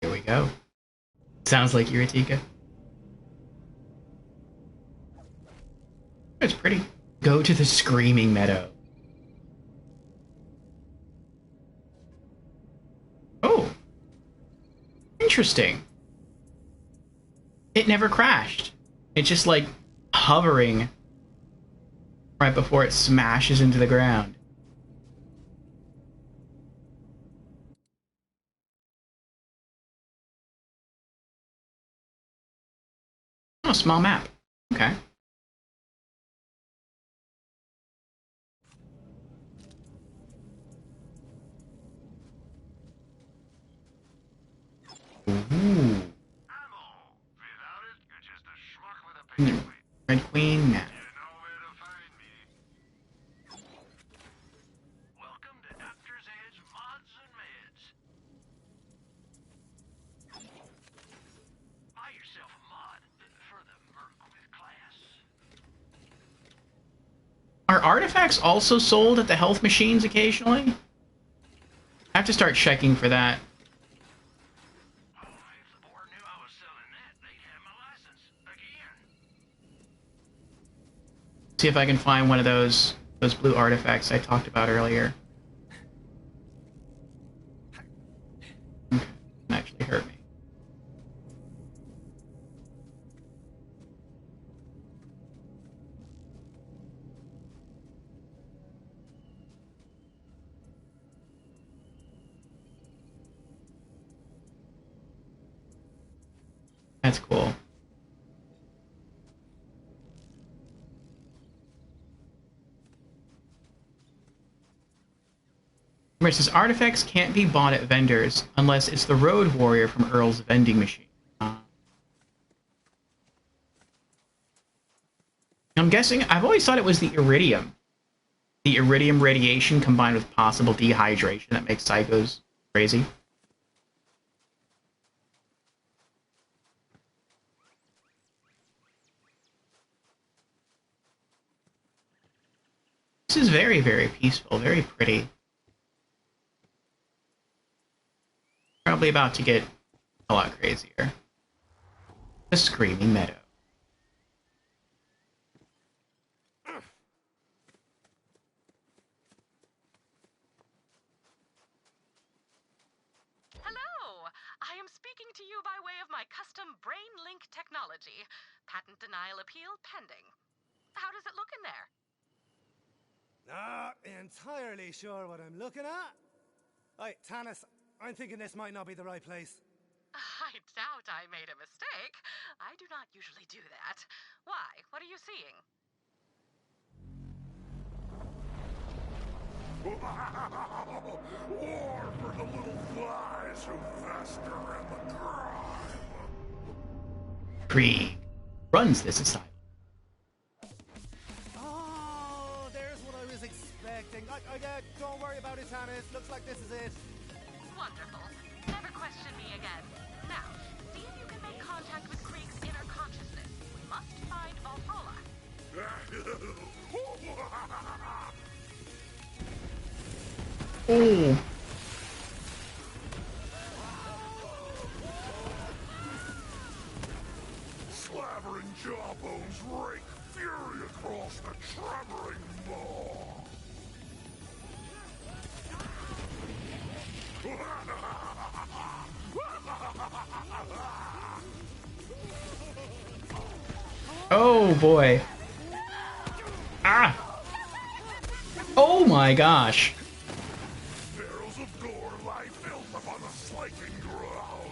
Here we go. Sounds like Iratika. It's pretty. Go to the Screaming Meadow. Oh. Interesting. It never crashed. It's just like hovering right before it smashes into the ground. Oh, small map. Okay. Ooh. Red Queen now. Welcome to Doctor's Edge Mods and Meds. Buy yourself a mod, then Are artifacts also sold at the health machines occasionally? I have to start checking for that. See if I can find one of those blue artifacts I talked about earlier. Okay, that actually hurt me. That's cool. Remember, it says artifacts can't be bought at vendors unless it's the Road Warrior from Earl's vending machine. I'm guessing, I've always thought it was the iridium. The iridium radiation combined with possible dehydration that makes psychos crazy. This is very, very peaceful, very pretty. Probably about to get a lot crazier. The Screaming Meadow. Hello! I am speaking to you by way of my custom brain link technology. Patent denial appeal pending. How does it look in there? Not entirely sure what I'm looking at. Hey, Tannis, I'm thinking this might not be the right place. I doubt I made a mistake. I do not usually do that. Why? What are you seeing? War for the little flies who fester in the grime. Krieg runs this asylum. Oh, there's what I was expecting. Don't worry about it, Tannis. Looks like this is it. Wonderful. Never question me again. Now, see if you can make contact with Krieg's inner consciousness. We must find Valhalla. Oh. Slavering jawbones rake fury across the trembling maw. Oh boy. Ah! Oh my gosh. Barrels of gore lie built upon the slaking ground.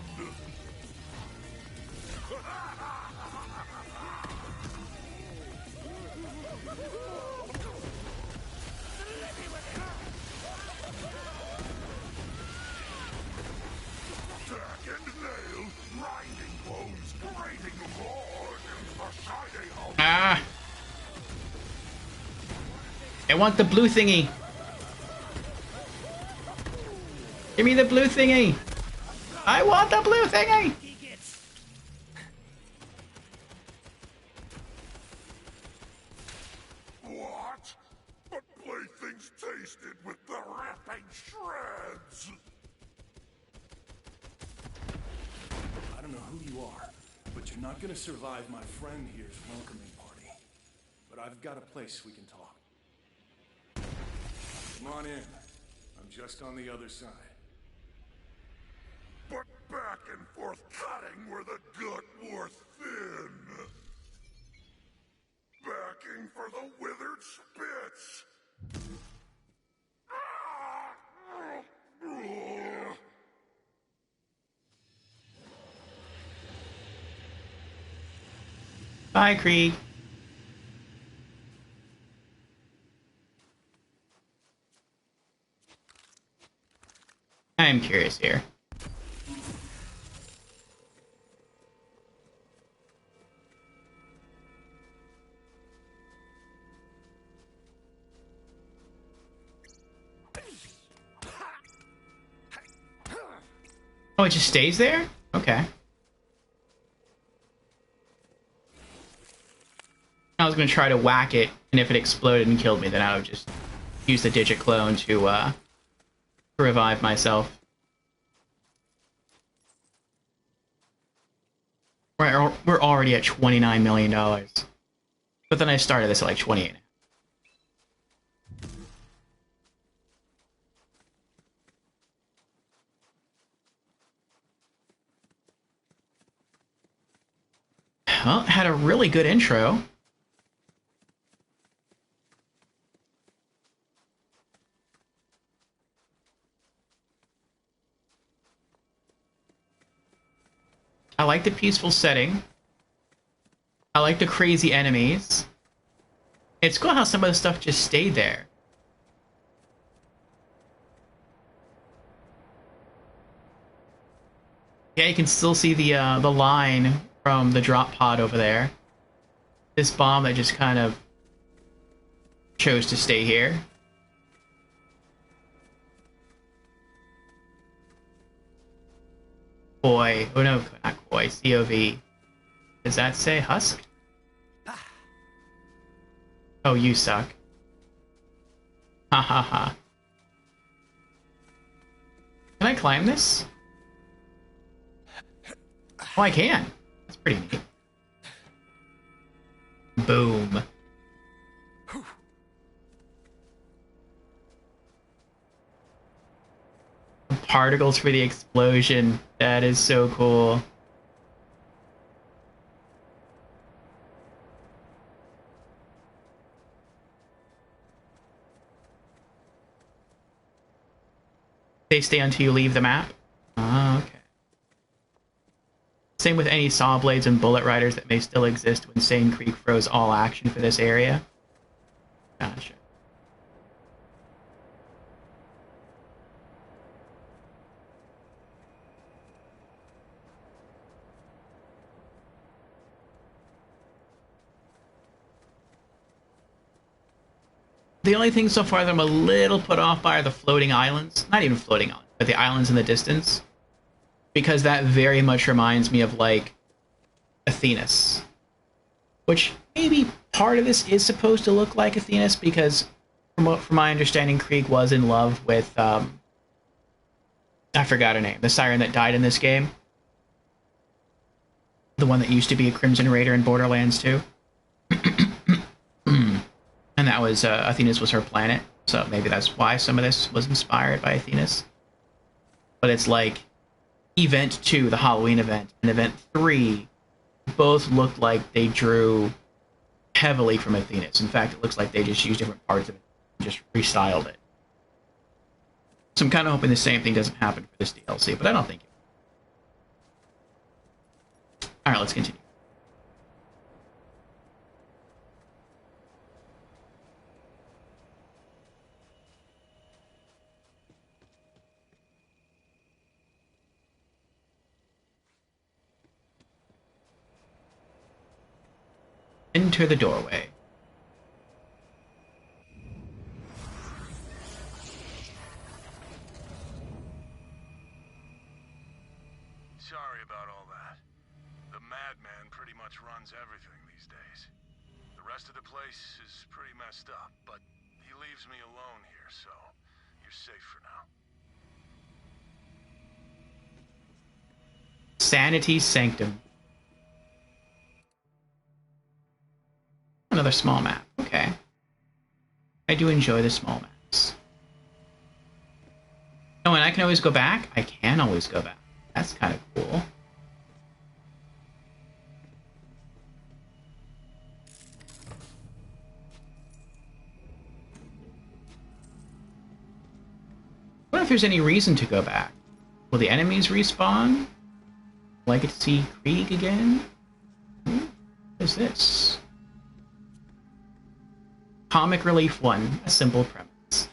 Tack and nail, grinding bones, grating roar into the shiny hole. Ah! I want the blue thingy. Give me the blue thingy. I want the blue thingy. What? But playthings tasted with the ripping shreds. I don't know who you are, but you're not gonna survive my friend here's welcoming party. But I've got a place we can talk. Come on in. I'm just on the other side. But back and forth cutting where the gut wore thin. Backing for the withered spits. Bye, Krieg. I'm curious here. Oh, it just stays there? Okay. Now, was going to try to whack it, and if it exploded and killed me, then I would just use the digit clone to revive myself. We're already at $29 million. But then I started this at like 28. Well, had a really good intro. I like the peaceful setting. I like the crazy enemies. It's cool how some of the stuff just stayed there. Yeah, you can still see the line from the drop pod over there. This bomb that just kind of chose to stay here. Koi. Oh no, not Koi. COV. Does that say Husk? Oh, you suck. Ha ha ha. Can I climb this? Oh, I can. That's pretty neat. Boom. Particles for the explosion. That is so cool. They stay until you leave the map? Oh, okay. Same with any saw blades and bullet riders that may still exist when Sane Creek froze all action for this area. Gotcha. The only thing so far that I'm a little put off by are the floating islands. Not even floating islands, but the islands in the distance. Because that very much reminds me of, like, Athenas. Which, maybe part of this is supposed to look like Athenas, because from my understanding, Krieg was in love with, I forgot her name. The siren that died in this game. The one that used to be a Crimson Raider in Borderlands 2. And that was, Athenas was her planet. So maybe that's why some of this was inspired by Athenas. But it's like, Event 2, the Halloween event, and Event 3 both looked like they drew heavily from Athenas. In fact, it looks like they just used different parts of it and just restyled it. So I'm kind of hoping the same thing doesn't happen for this DLC, but I don't think it will. Alright, let's continue. Enter the doorway. Sorry about all that. The madman pretty much runs everything these days. The rest of the place is pretty messed up, but he leaves me alone here, so you're safe for now. Sanity Sanctum. Another small map. Okay. I do enjoy the small maps. Oh, and I can always go back? I can always go back. That's kind of cool. I wonder if there's any reason to go back. Will the enemies respawn? Will I get to see Krieg again? What is this? Comic Relief 1, a simple premise.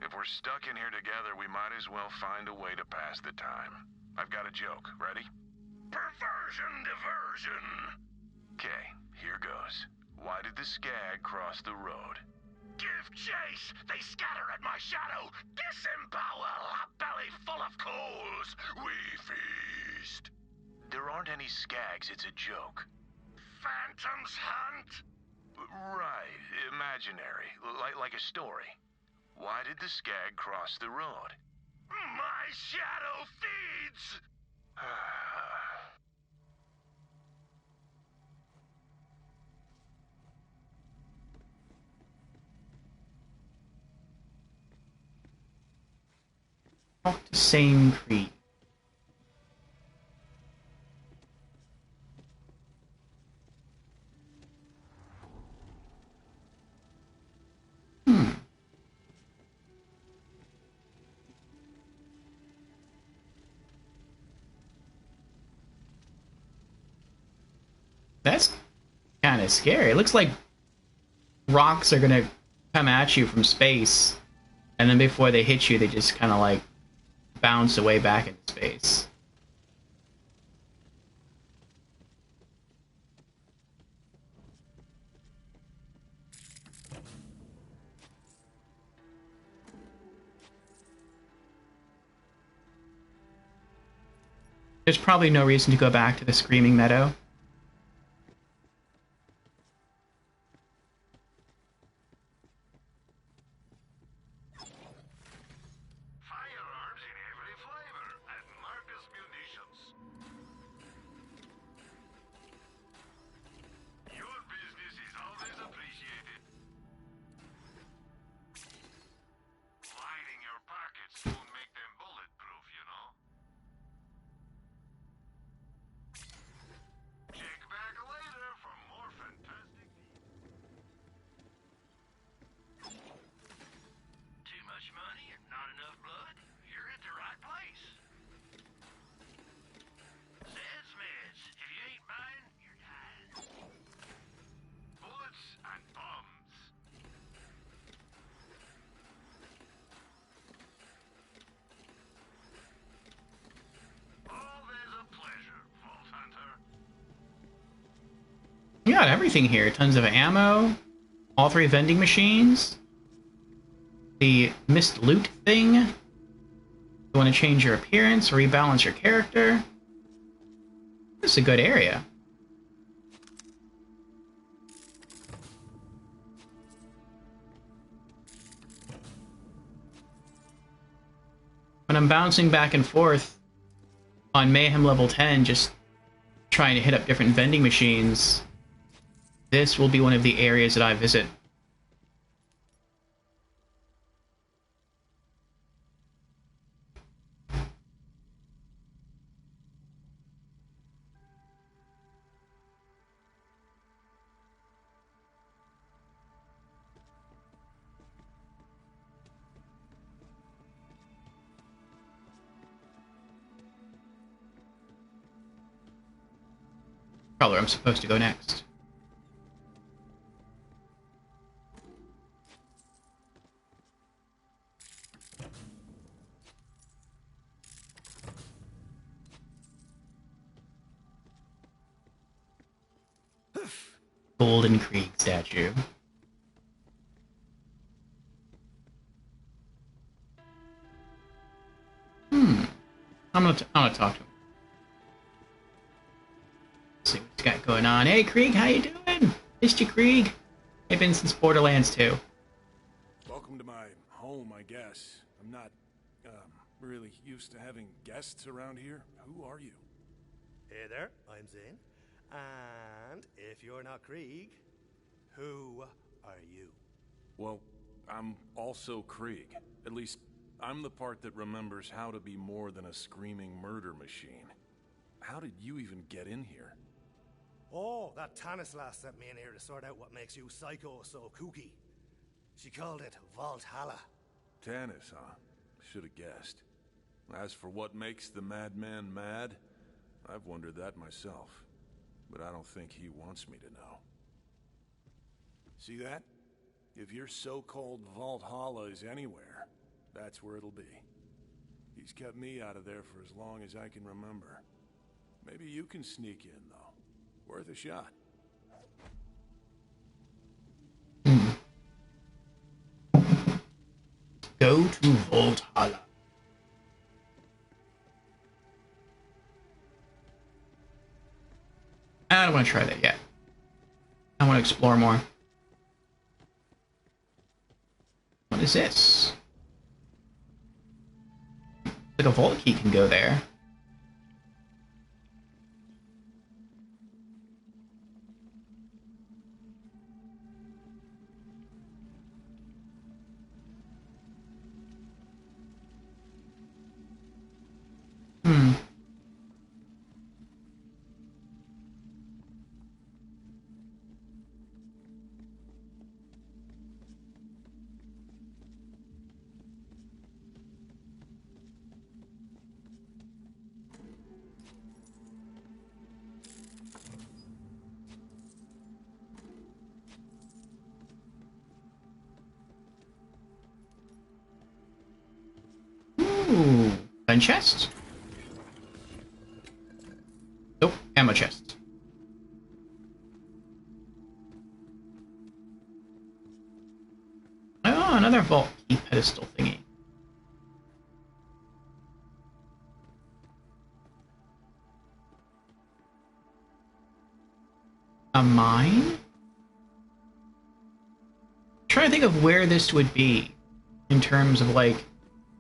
If we're stuck in here together, we might as well find a way to pass the time. I've got a joke. Ready? Perversion diversion! Okay, here goes. Why did the skag cross the road? Give chase! They scatter at my shadow! Disembowel! A belly full of coals! We feast! There aren't any skags, it's a joke. Phantom's Hunt? Right, imaginary, like a story. Why did the skag cross the road? My shadow feeds! Talk to same Creed. That's kind of scary. It looks like rocks are gonna come at you from space, and then before they hit you, they just kind of like bounce away back into space. There's probably no reason to go back to the Screaming Meadow. Firearms in every flavor at Marcus Munitions. Your business is always appreciated. Lining your pockets won't make them bulletproof, you know. Check back later for more fantastic deals. Too much money and not enough blood? You're at the right place. Zed's meds. If you ain't buying, you're dying. Bullets and bombs. Always a pleasure, Vault Hunter. You got everything here. Tons of ammo. All 3 vending machines. The missed loot thing. You want to change your appearance, rebalance your character. This is a good area. When I'm bouncing back and forth on Mayhem level 10, just trying to hit up different vending machines, this will be one of the areas that I visit. Probably where I'm supposed to go next. Golden Krieg statue. I'm gonna talk to him. See what he's got going on. Hey, Krieg, how you doing? Missed you, Krieg. I've been since Borderlands 2. Welcome to my home, I guess. I'm not, really used to having guests around here. Who are you? Hey there, I'm Zane. And if you're not Krieg, who are you? Well, I'm also Krieg. At least, I'm the part that remembers how to be more than a screaming murder machine. How did you even get in here? Oh, that Tannis lass sent me in here to sort out what makes you psycho so kooky. She called it Valhalla. Tannis, huh? Should have guessed. As for what makes the madman mad, I've wondered that myself. But I don't think he wants me to know. See that? If your so-called Valhalla is anywhere, that's where it'll be. He's kept me out of there for as long as I can remember. Maybe you can sneak in, though. Worth a shot. Go to Valhalla. I don't want to try that yet. I want to explore more. What is this? Like a vault key can go there. Hmm. Ooh. Gun chest? Nope. Ammo chest. Oh, another vault key pedestal thingy. A mine? I'm trying to think of where this would be in terms of, like,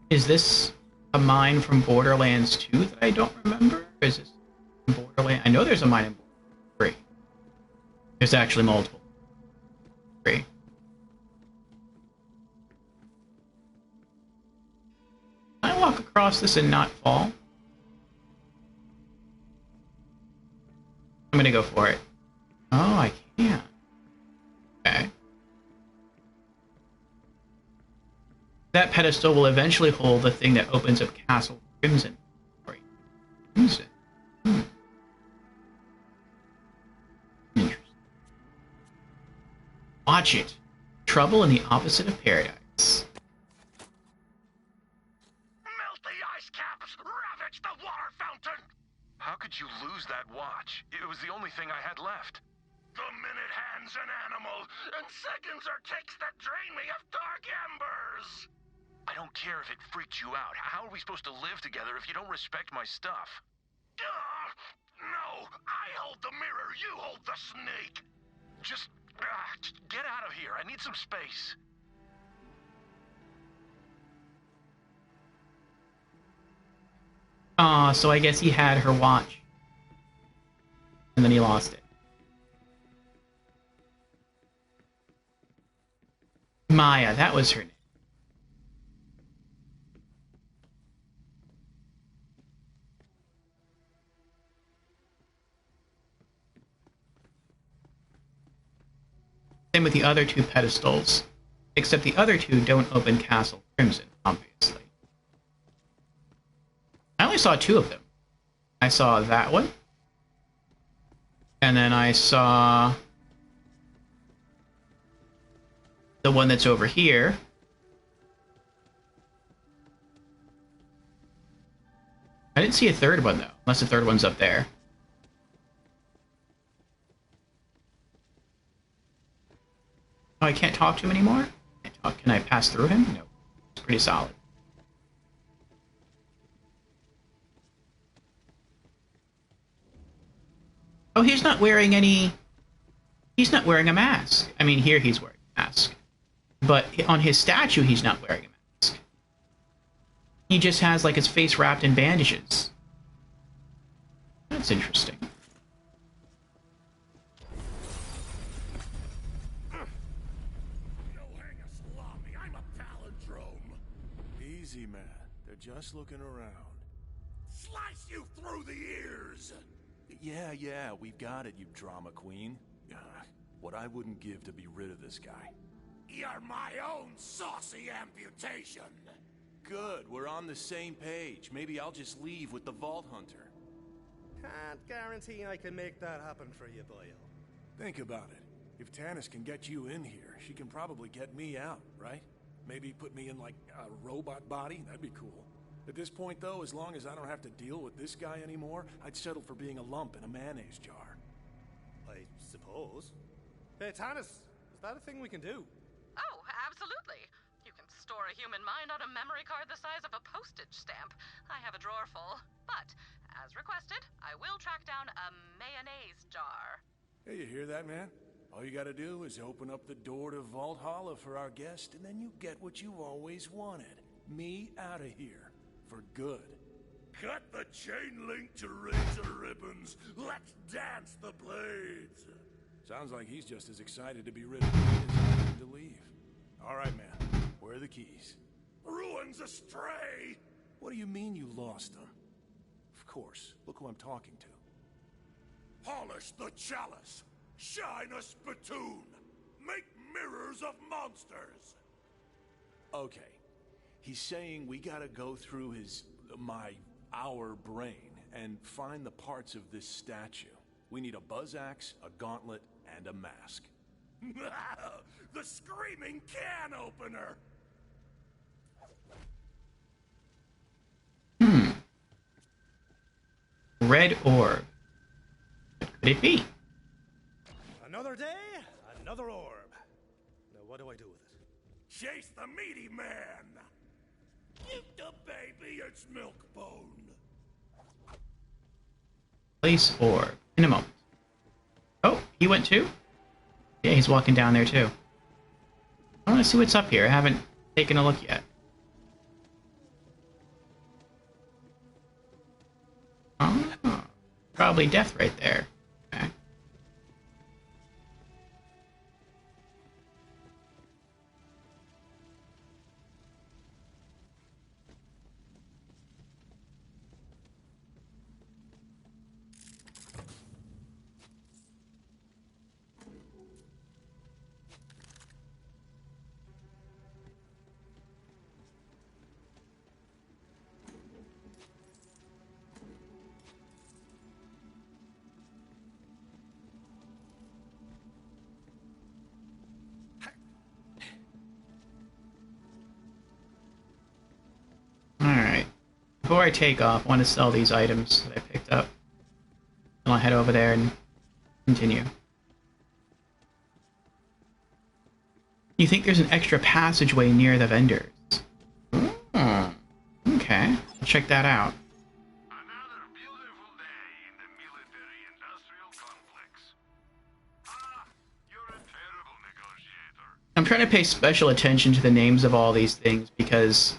is this a mine from Borderlands 2 that I don't remember? Or is this Borderlands? I know there's a mine in Borderlands 3. There's actually multiple. 3. Can I walk across this and not fall? I'm gonna go for it. Oh, I can't. Okay. That pedestal will eventually hold the thing that opens up Castle Crimson. Crimson. Interesting. Watch it. Trouble in the opposite of paradise. Melt the ice caps! Ravage the water fountain! How could you lose that watch? It was the only thing I had left. The minute hand's an animal, and seconds are ticks that drain me of dark embers! I don't care if it freaked you out. How are we supposed to live together if you don't respect my stuff? No! I hold the mirror, you hold the snake! Just get out of here. I need some space. Aw, so I guess he had her watch. And then he lost it. Maya, that was her name. Same with the other two pedestals. Except the other two don't open Castle Crimson, obviously. I only saw 2 of them. I saw that one. And then I saw the one that's over here. I didn't see a third one, though. Unless the third one's up there. Oh, I can't talk to him anymore? Can't talk. Can I pass through him? No. It's pretty solid. Oh, he's not wearing any... He's not wearing a mask. I mean, here he's wearing a mask. But on his statue, he's not wearing a mask. He just has, like, his face wrapped in bandages. That's interesting. Easy, man. They're just looking around. Slice you through the ears! Yeah, we've got it, you drama queen. What I wouldn't give to be rid of this guy. You're my own saucy amputation! Good, we're on the same page. Maybe I'll just leave with the Vault Hunter. Can't guarantee I can make that happen for you, Boyle. Think about it. If Tannis can get you in here, she can probably get me out, right? Maybe put me in, like, a robot body? That'd be cool. At this point, though, as long as I don't have to deal with this guy anymore, I'd settle for being a lump in a mayonnaise jar. I suppose. Hey, Tannis, is that a thing we can do? Oh, absolutely. You can store a human mind on a memory card the size of a postage stamp. I have a drawer full. But, as requested, I will track down a mayonnaise jar. Hey, you hear that, man? All you gotta do is open up the door to Vault Hollow for our guest, and then you get what you've always wanted. Me out of here. For good. Cut the chain link to razor ribbons. Let's dance the blades. Sounds like he's just as excited to be rid of me as I am to leave. All right, man. Where are the keys? Ruins astray. What do you mean you lost them? Of course. Look who I'm talking to. Polish the chalice. Shine a spittoon. Make mirrors of monsters. Okay. He's saying we gotta go through our brain and find the parts of this statue. We need a buzz axe, a gauntlet, and a mask. The screaming can opener. Red orb. What could it be? Another day, another orb. Now what do I do with it? Chase the meaty man. Give the baby its milk bone. Place orb. In a moment. Oh, he went too? Yeah, he's walking down there too. I want to see what's up here. I haven't taken a look yet. Oh, probably death right there. Okay. Alright. Before I take off, I want to sell these items that I picked up. And I'll head over there and continue. You think there's an extra passageway near the vendors? Okay. I'll check that out. Another beautiful day in the military-industrial complex. Ah, you're a terrible negotiator. I'm trying to pay special attention to the names of all these things because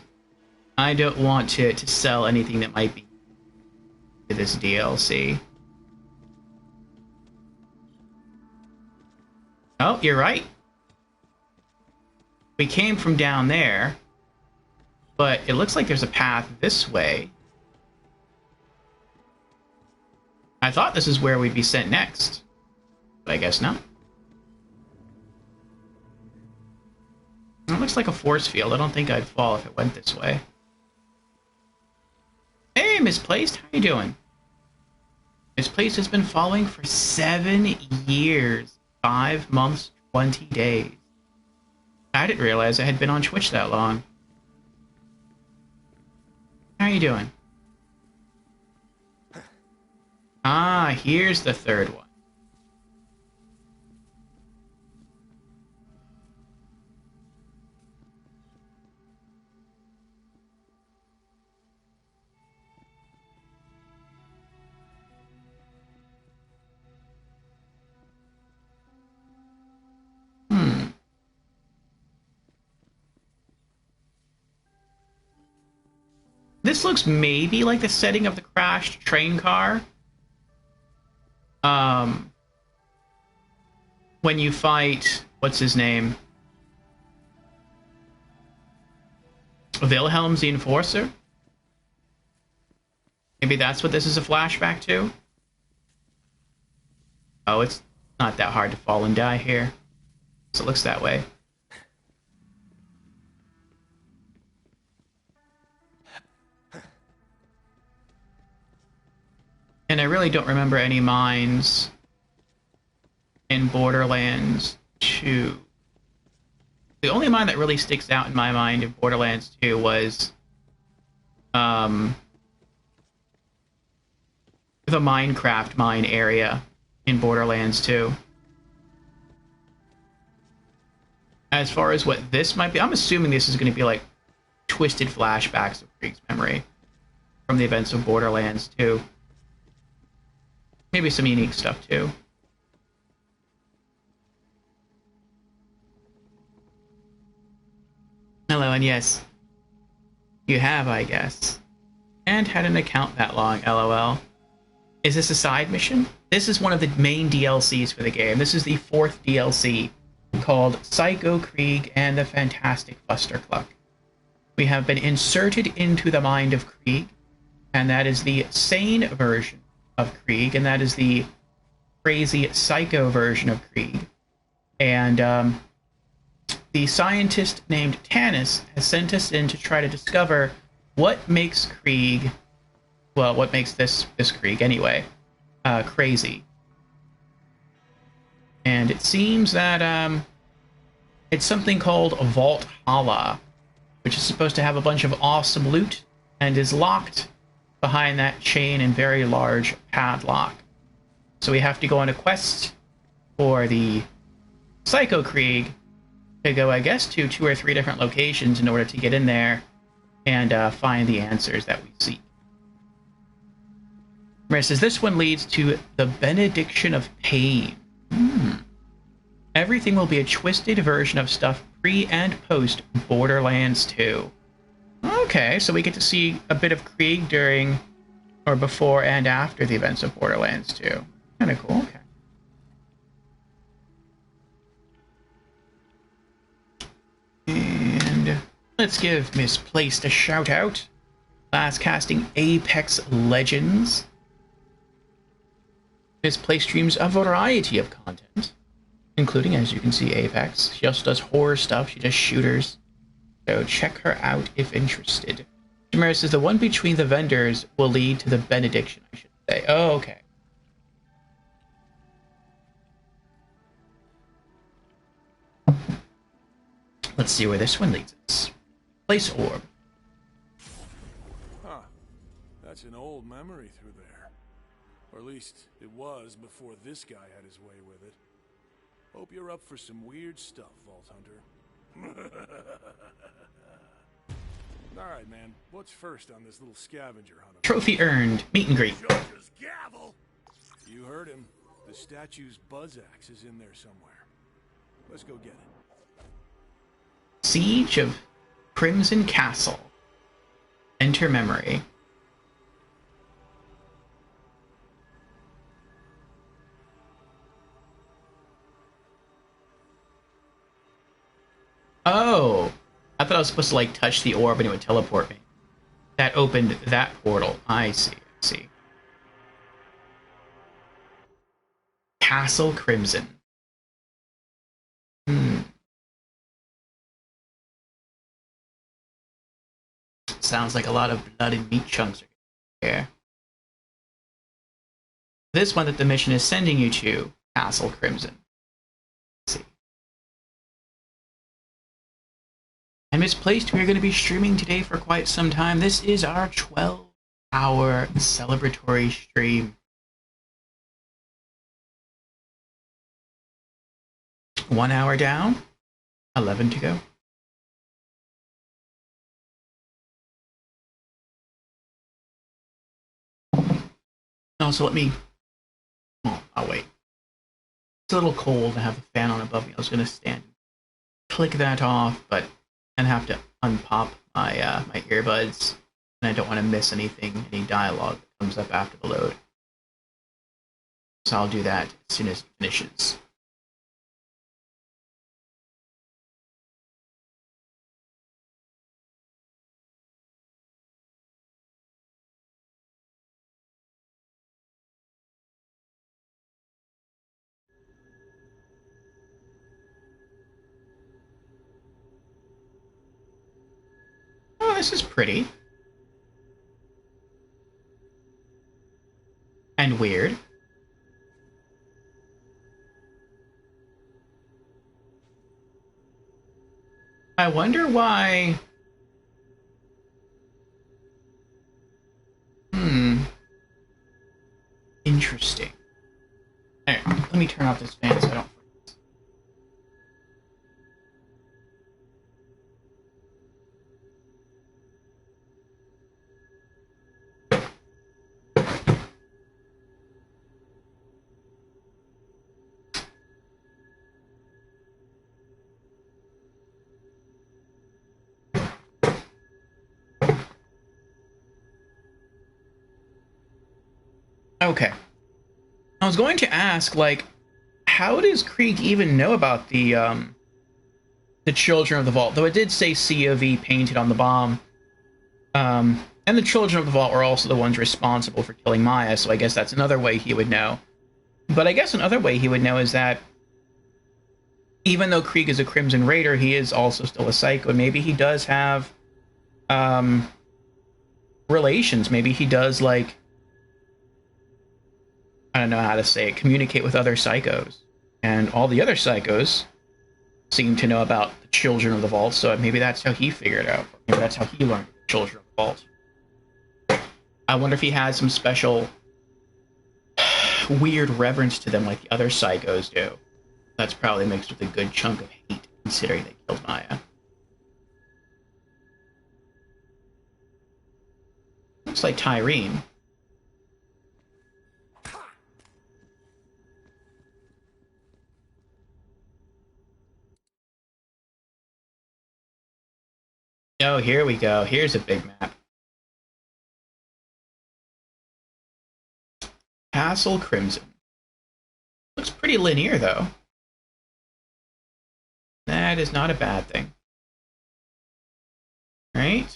I don't want to sell anything that might be to this DLC. Oh, you're right. We came from down there, but it looks like there's a path this way. I thought this is where we'd be sent next, but I guess not. It looks like a force field. I don't think I'd fall if it went this way. Hey, Misplaced, how you doing? Misplaced has been following for 7 years, 5 months, 20 days. I didn't realize I had been on Twitch that long. How you doing? Ah, here's the third one. This looks maybe like the setting of the crashed train car. When you fight, what's his name? Wilhelm's the Enforcer? Maybe that's what this is a flashback to? Oh, it's not that hard to fall and die here. So it looks that way. And I really don't remember any mines in Borderlands 2. The only mine that really sticks out in my mind in Borderlands 2 was the Minecraft mine area in Borderlands 2. As far as what this might be, I'm assuming this is going to be like twisted flashbacks of Krieg's memory from the events of Borderlands 2. Maybe some unique stuff too. Hello, and yes, you have, I guess. And had an account that long, lol. Is this a side mission? This is one of the main DLCs for the game. This is the 4th DLC, called Psycho Krieg and the Fantastic Fustercluck. We have been inserted into the mind of Krieg, and that is the sane version of Krieg, and that is the crazy psycho version of Krieg. And the scientist named Tanis has sent us in to try to discover what makes Krieg, well, what makes this Krieg anyway, crazy. And it seems that it's something called Valhalla, which is supposed to have a bunch of awesome loot and is locked behind that chain and very large padlock. So we have to go on a quest for the Psycho Krieg to go, I guess, to 2 or 3 different locations in order to get in there and find the answers that we seek. Maria says, this one leads to the Benediction of Pain. Everything will be a twisted version of stuff pre- and post Borderlands 2. Okay, so we get to see a bit of Krieg during, or before and after the events of Borderlands 2. Kind of cool, okay. And let's give Misplaced a shout out. Last casting Apex Legends. Misplaced streams a variety of content, including, as you can see, Apex. She also does horror stuff. She does shooters. So check her out if interested. Jamira says the one between the vendors will lead to the benediction, I should say. Oh, okay. Let's see where this one leads us. Place orb. Huh. That's an old memory through there. Or at least it was before this guy had his way with it. Hope you're up for some weird stuff, Vault Hunter. Alright, man. What's first on this little scavenger hunt? Trophy earned. Meet and greet. Judge's gavel! You heard him. The statue's buzz axe is in there somewhere. Let's go get it. Siege of Crimson Castle. Enter memory. Oh! I thought I was supposed to, like, touch the orb and it would teleport me. That opened that portal. I see, I see. Castle Crimson. Sounds like a lot of blood and meat chunks are here. This one that the mission is sending you to, Castle Crimson. Let's see. And Misplaced, we're going to be streaming today for quite some time. This is our 12-hour celebratory stream. 1 hour down, 11 to go. Also, let me... Oh, I'll wait. It's a little cold to have the fan on above me. I was going to stand, click that off, but then have to unpop my my earbuds, and I don't want to miss anything, any dialogue that comes up after the load. So I'll do that as soon as it finishes. Oh, this is pretty. And weird. I wonder why... Interesting. Alright, let me turn off this fan so I don't... Okay. I was going to ask, like, how does Krieg even know about the Children of the Vault? Though it did say COV painted on the bomb. And the Children of the Vault were also the ones responsible for killing Maya, so I guess that's another way he would know. But I guess another way he would know is that even though Krieg is a Crimson Raider, he is also still a Psycho, and maybe he does have relations. Maybe he does, like, I don't know how to say it, communicate with other Psychos. And all the other Psychos seem to know about the Children of the Vault, so maybe that's how he figured out. Maybe that's how he learned the Children of the Vault. I wonder if he has some special weird reverence to them like the other Psychos do. That's probably mixed with a good chunk of hate, considering they killed Maya. Looks like Tyreen. Oh, here we go. Here's a big map. Castle Crimson. Looks pretty linear, though. That is not a bad thing. Right?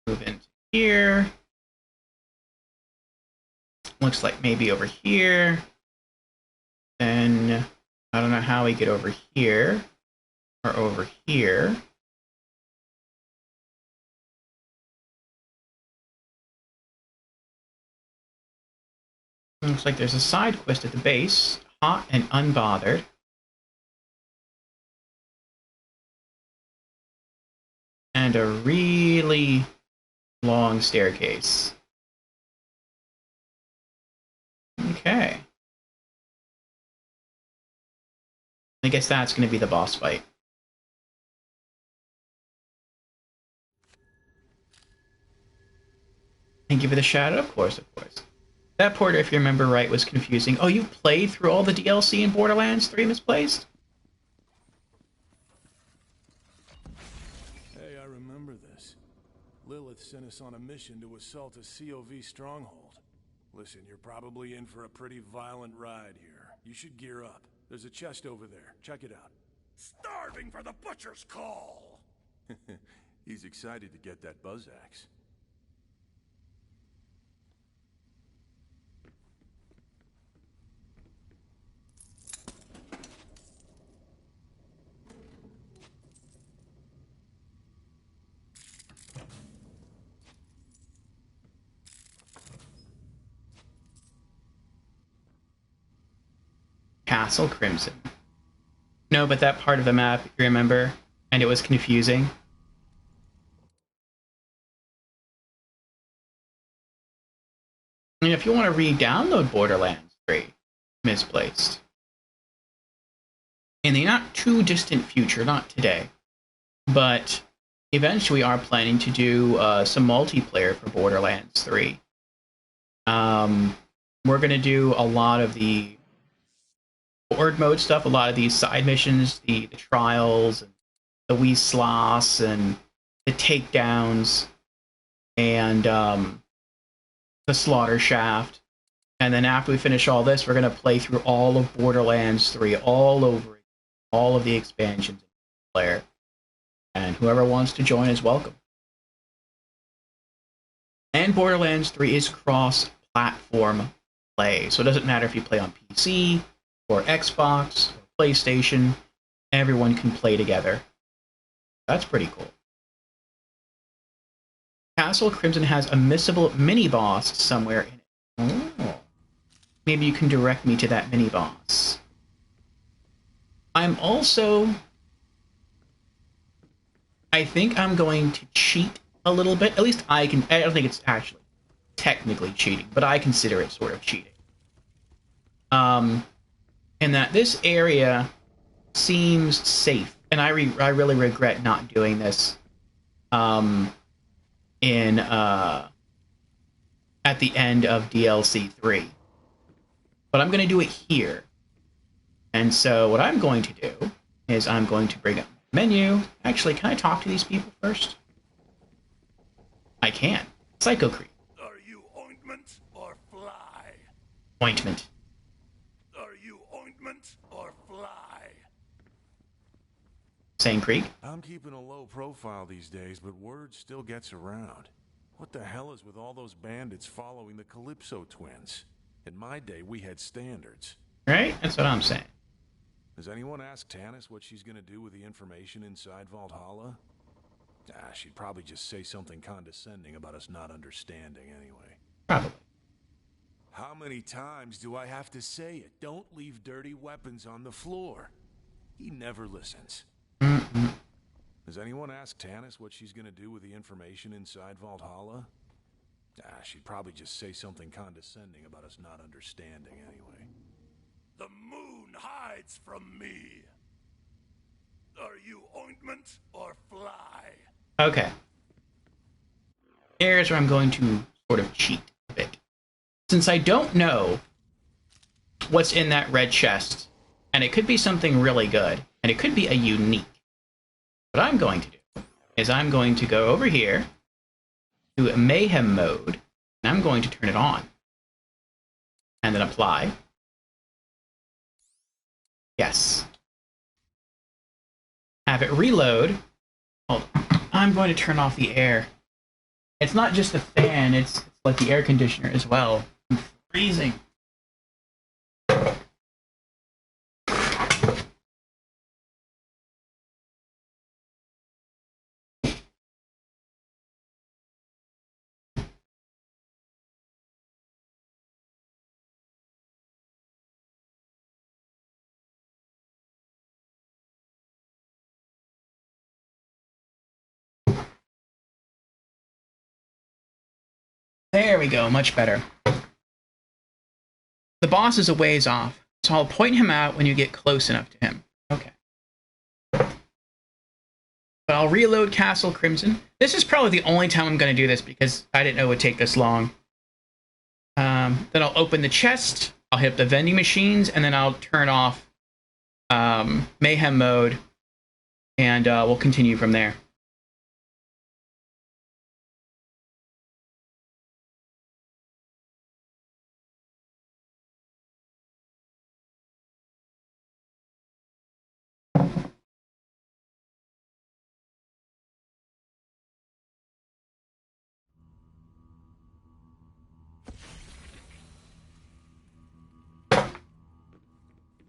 Move into here. Looks like maybe over here. Then, I don't know how we get over here. Or over here. Looks like there's a side quest at the base. Hot and Unbothered. And a really long staircase. Okay. I guess that's going to be the boss fight. Thank you for the shout out. Of course, of course. That porter, if you remember right, was confusing. Oh, you played through all the DLC in Borderlands 3 Misplaced? Hey, I remember this. Lilith sent us on a mission to assault a COV stronghold. Listen, you're probably in for a pretty violent ride here. You should gear up. There's a chest over there. Check it out. Starving for the butcher's call! He's excited to get that buzz axe. Castle Crimson. No, but that part of the map, you remember? And it was confusing. And if you want to re-download Borderlands 3 Misplaced, in the not too distant future, not today, but eventually we are planning to do some multiplayer for Borderlands 3. We're going to do a lot of the horde mode stuff, a lot of these side missions, the trials, and the Weaslas, and the takedowns, and the slaughter shaft. And then after we finish all this, we're going to play through all of Borderlands 3 all over again, all of the expansions in player. And whoever wants to join is welcome. And Borderlands 3 is cross-platform play, so it doesn't matter if you play on PC, or Xbox, or PlayStation, everyone can play together. That's pretty cool. Castle Crimson has a missable mini-boss somewhere in it. Oh. Maybe you can direct me to that mini-boss. I'm also... I think I'm going to cheat a little bit. At least I can... I don't think it's actually technically cheating, but I consider it sort of cheating. In that this area seems safe, and I really regret not doing this at the end of DLC 3. But I'm going to do it here. And so what I'm going to do is I'm going to bring up my menu. Actually, can I talk to these people first? I can. Psycho Creep. Are you ointment or fly? Ointment. Are you ointment or fly? Same Creek. I'm keeping a low profile these days, but word still gets around. What the hell is with all those bandits following the Calypso twins? In my day, we had standards. Right? That's what I'm saying. Has anyone asked Tanis what she's gonna do with the information inside Valhalla? She'd probably just say something condescending about us not understanding anyway. Probably. How many times do I have to say it? Don't leave dirty weapons on the floor. He never listens. Has anyone asked Tanis what she's gonna do with the information inside Valhalla? She'd probably just say something condescending about us not understanding anyway. The moon hides from me. Are you ointment or fly? Okay. Here's where I'm going to sort of cheat a bit. Since I don't know what's in that red chest, and it could be something really good, and it could be a unique, what I'm going to do is I'm going to go over here to Mayhem mode, and I'm going to turn it on. And then apply. Yes. Have it reload. Hold on. I'm going to turn off the air. It's not just the fan, it's like the air conditioner as well. I'm freezing. There we go, much better. The boss is a ways off, so I'll point him out when you get close enough to him. Okay. But I'll reload Castle Crimson. This is probably the only time I'm going to do this because I didn't know it would take this long. Then I'll open the chest, I'll hit up the vending machines, and then I'll turn off Mayhem mode, and we'll continue from there.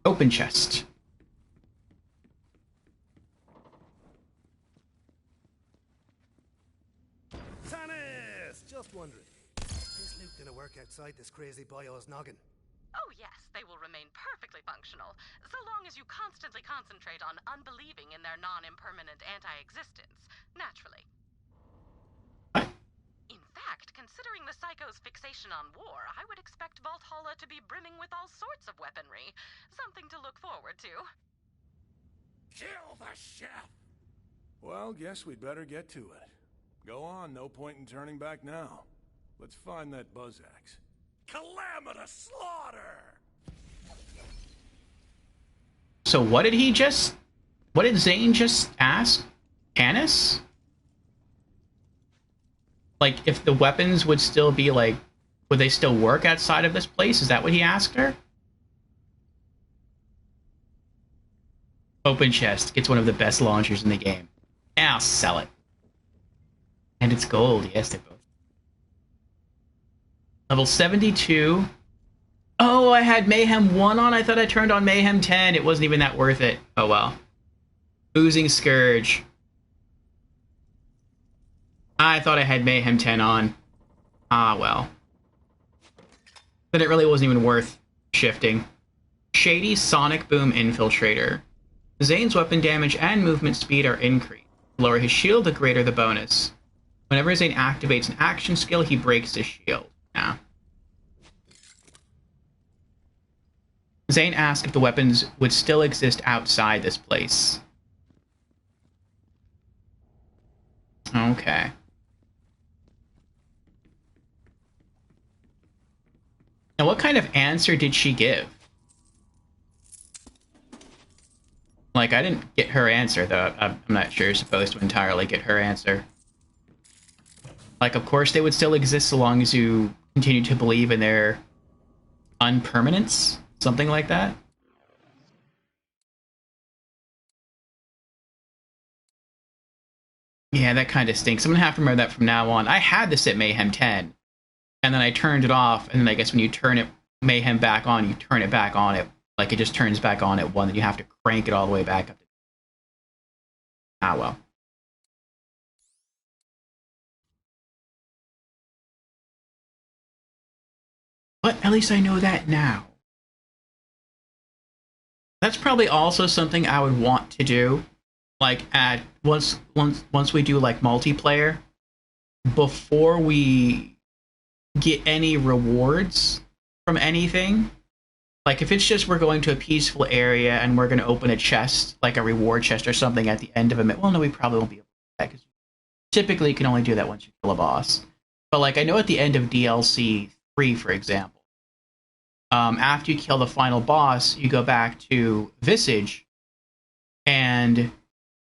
Open chest. Tanis! Just wondering. Is Luke gonna work outside this crazy boyo's noggin? Oh yes, they will remain perfectly functional, so long as you constantly concentrate on unbelieving in their non-impermanent anti-existence, naturally. In fact, considering the Psycho's fixation on war, I would expect Valhalla to be brimming with all sorts of weaponry. Something to look forward to. Kill the chef! Well, guess we'd better get to it. Go on, no point in turning back now. Let's find that buzz axe. Calamitous slaughter! So what did Zane just ask? Tanis? Like, if the weapons would still be, like, would they still work outside of this place? Is that what he asked her? Open chest. Gets one of the best launchers in the game. Yeah, I'll sell it. And it's gold. Yes, they both. Level 72. Oh, I had Mayhem 1 on? I thought I turned on Mayhem 10. It wasn't even that worth it. Oh, well. Oozing Scourge. I thought I had Mayhem 10 on. Ah, well. But it really wasn't even worth shifting. Shady Sonic Boom Infiltrator. Zane's weapon damage and movement speed are increased. The lower his shield, the greater the bonus. Whenever Zane activates an action skill, he breaks his shield. Yeah. Zane asked if the weapons would still exist outside this place. Okay. Now, what kind of answer did she give? Like, I didn't get her answer, though. I'm not sure you're supposed to entirely get her answer. Like, of course they would still exist so long as you continue to believe in their unpermanence, something like that. Yeah, that kind of stinks. I'm gonna have to remember that from now on. I had this at Mayhem 10, and then I turned it off, and then I guess when you turn it Mayhem back on, you turn it back on. It like it just turns back on at 1, then you have to crank it all the way back up. Ah, well. But at least I know that now. That's probably also something I would want to do, like at once we do like multiplayer, before we get any rewards from anything. Like if it's just we're going to a peaceful area and we're going to open a chest, like a reward chest or something at the end of a well, no, we probably won't be able to do that because typically you can only do that once you kill a boss. But like I know at the end of DLC 3, for example, after you kill the final boss, you go back to Visage, and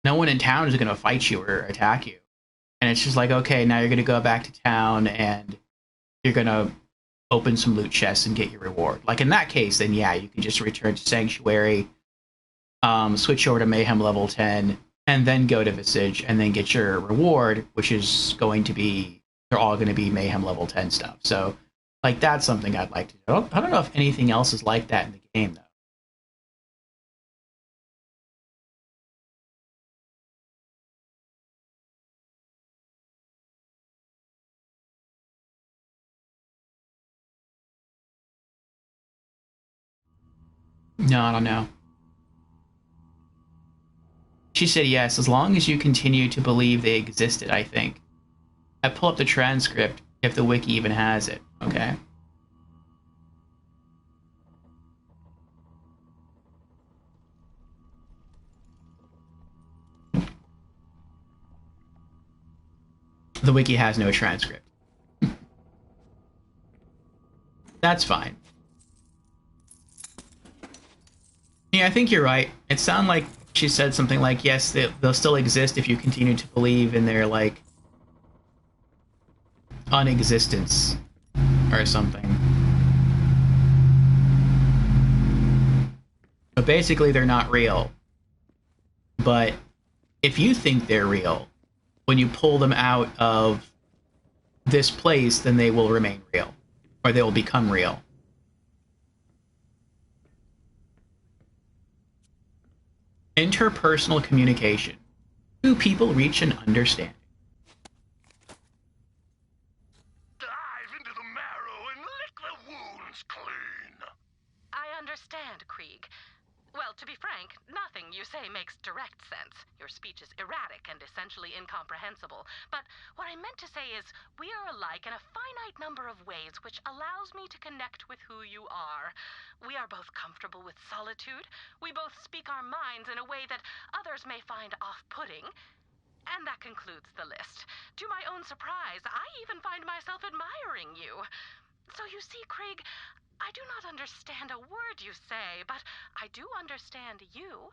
no one in town is going to fight you or attack you. And it's just like, okay, now you're going to go back to town and you're going to open some loot chests and get your reward. Like in that case, then yeah, you can just return to Sanctuary, switch over to Mayhem level 10, and then go to Visage and then get your reward, which is going to be, they're all going to be Mayhem level 10 stuff. So like that's something I'd like to do. I don't know if anything else is like that in the game, though. No, I don't know. She said yes, as long as you continue to believe they existed, I think. I pull up the transcript if the wiki even has it. Okay. The wiki has no transcript. That's fine. Yeah, I think you're right. It sounded like she said something like, yes, they'll still exist if you continue to believe in their, like, unexistence or something. But basically, they're not real. But if you think they're real, when you pull them out of this place, then they will remain real. Or they will become real. Interpersonal communication. Two people reach an understanding. Dive into the marrow and lick the wounds clean. I understand, Krieg. Well, to be frank, nothing you say makes direct sense. Your speech is erratic and essentially incomprehensible. But what I meant to say is, we are alike in a finite number of ways, which allows me to connect with who you are. We are both comfortable with solitude. We both speak our minds in a way that others may find off-putting. And that concludes the list. To my own surprise, I even find myself admiring you. So you see, Krieg, I do not understand a word you say, but I do understand you.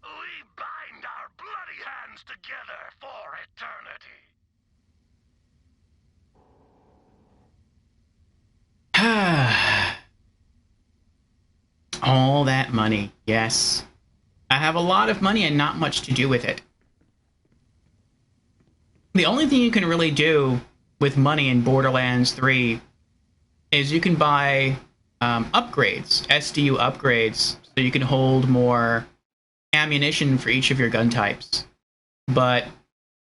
We bind our bloody hands together for eternity. All that money, yes. I have a lot of money and not much to do with it. The only thing you can really do with money in Borderlands 3 is you can buy upgrades, SDU upgrades, so you can hold more ammunition for each of your gun types. But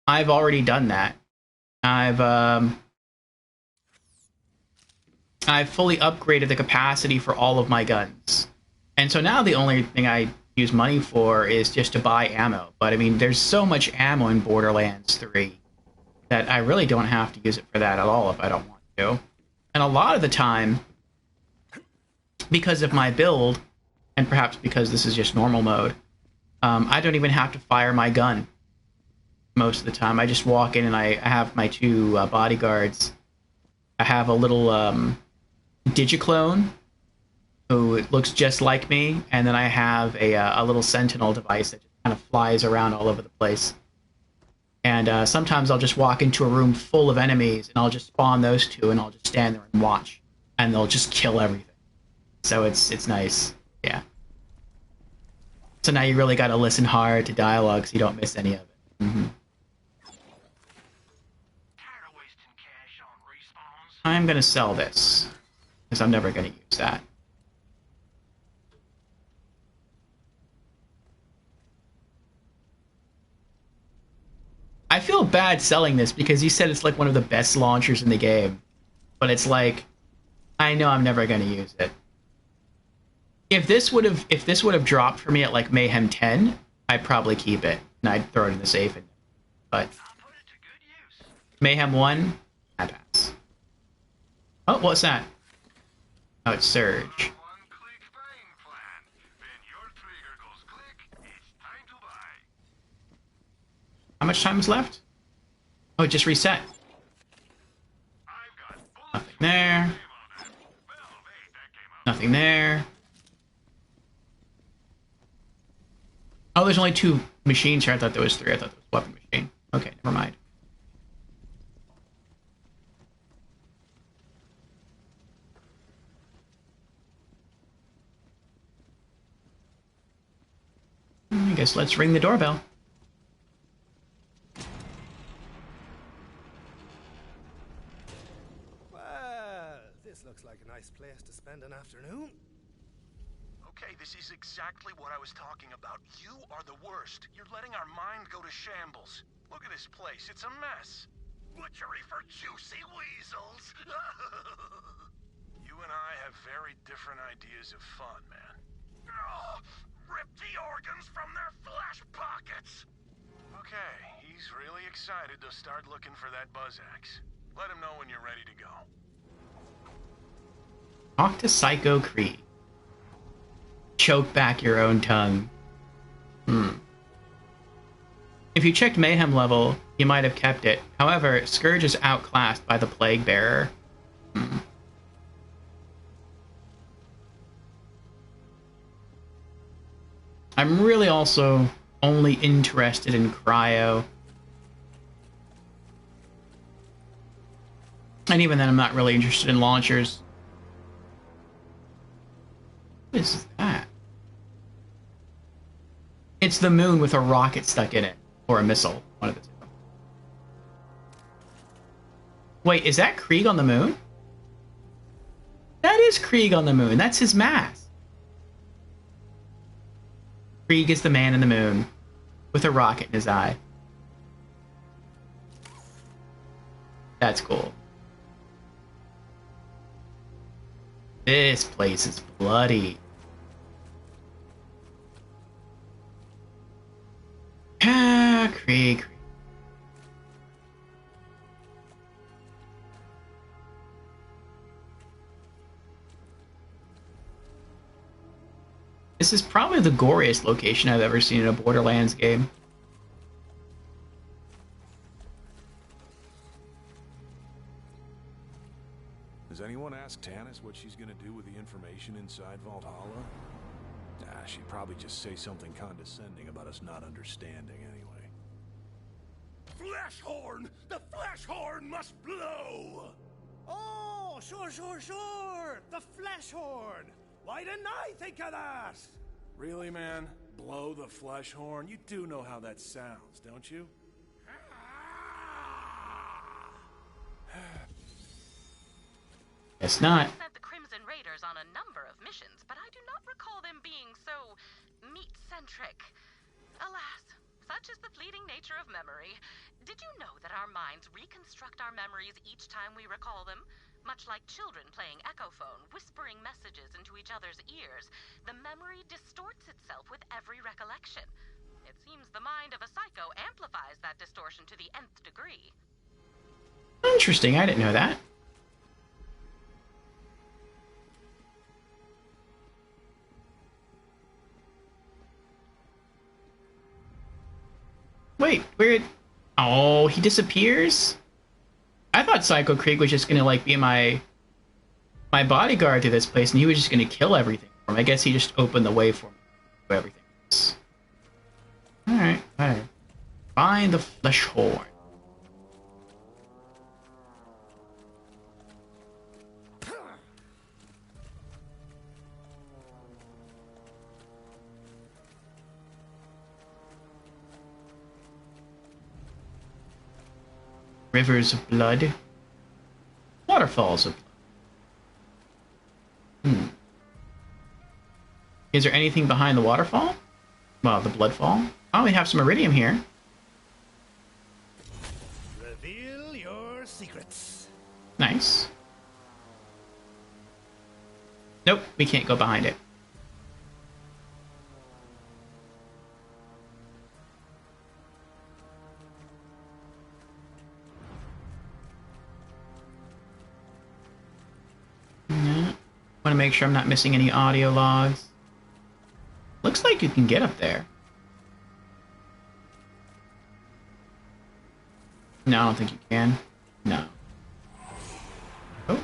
I've already done that. I've fully upgraded the capacity for all of my guns. And so now the only thing I use money for is just to buy ammo. But I mean, there's so much ammo in Borderlands 3 that I really don't have to use it for that at all if I don't want to. And a lot of the time, because of my build, and perhaps because this is just normal mode, I don't even have to fire my gun most of the time. I just walk in and I have my two bodyguards. I have a little digiclone who looks just like me, and then I have a little sentinel device that just kind of flies around all over the place. And sometimes I'll just walk into a room full of enemies, and I'll just spawn those two, and I'll just stand there and watch, and they'll just kill everything. So it's nice. Yeah. So now you really got to listen hard to dialogue so you don't miss any of it. I'm gonna sell this because I'm never gonna use that. I feel bad selling this because you said it's like one of the best launchers in the game, but it's like I know I'm never gonna use it. If this would have dropped for me at like Mayhem 10, I'd probably keep it and I'd throw it in the safe. But Mayhem 1, I pass. Oh, what's that? Oh, it's Surge. How much time is left? Oh, it just reset. Nothing there. Nothing there. Oh, there's only 2 machines here. I thought there was 3. I thought there was a weapon machine. Okay, never mind. I guess let's ring the doorbell. Well, this looks like a nice place to spend an afternoon. Okay, this is exactly what I was talking about. You are the worst. You're letting our mind go to shambles. Look at this place. It's a mess. Butchery for juicy weasels. You and I have very different ideas of fun, man. Oh, rip the organs from their flesh pockets. Okay, he's really excited to start looking for that buzz axe. Let him know when you're ready to go. Talk to Psycho Creed. Choke back your own tongue. If you checked Mayhem level, you might have kept it. However, Scourge is outclassed by the Plague Bearer. I'm really also only interested in Cryo. And even then, I'm not really interested in launchers. What is that? It's the moon with a rocket stuck in it. Or a missile. One of the two. Wait, is that Krieg on the moon? That is Krieg on the moon. That's his mask. Krieg is the man in the moon. With a rocket in his eye. That's cool. This place is bloody. Ah, Krieg. This is probably the goriest location I've ever seen in a Borderlands game. Has anyone asked Tannis what she's gonna do with the information inside Valhalla? Nah, she'd probably just say something condescending about us not understanding anyway. Fleshhorn! The Fleshhorn must blow! Oh, sure. The Fleshhorn! Why didn't I think of that? Really, man? Blow the flesh horn? You do know how that sounds, don't you? It's not. Sent the Crimson Raiders on a number of missions, but I do not recall them being so meat-centric. Alas, such is the fleeting nature of memory. Did you know that our minds reconstruct our memories each time we recall them? Much like children playing Echophone, whispering messages into each other's ears, the memory distorts itself with every recollection. It seems the mind of a psycho amplifies that distortion to the nth degree. Interesting, I didn't know that. Wait, where? Oh, he disappears? I thought Psycho Krieg was just gonna like be my bodyguard through this place, and he was just gonna kill everything for me. I guess he just opened the way for me to everything else. Alright. Find the flesh horn. Rivers of blood. Waterfalls of blood. Is there anything behind the waterfall? Well, the bloodfall. Oh, we have some iridium here. Reveal your secrets. Nice. Nope, we can't go behind it. Want to make sure I'm not missing any audio logs. Looks like you can get up there. No, I don't think you can. No. Oh.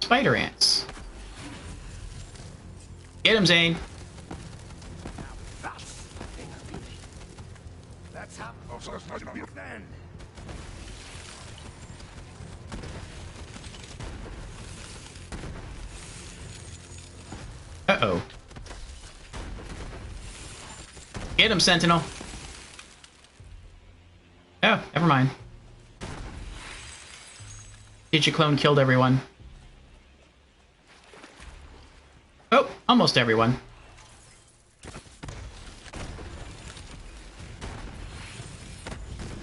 Spider ants. Get him, Zane. That's the thing of beauty. Let's have then. Uh-oh. Get him, Sentinel. Oh, never mind. Digiclone killed everyone. Oh, almost everyone.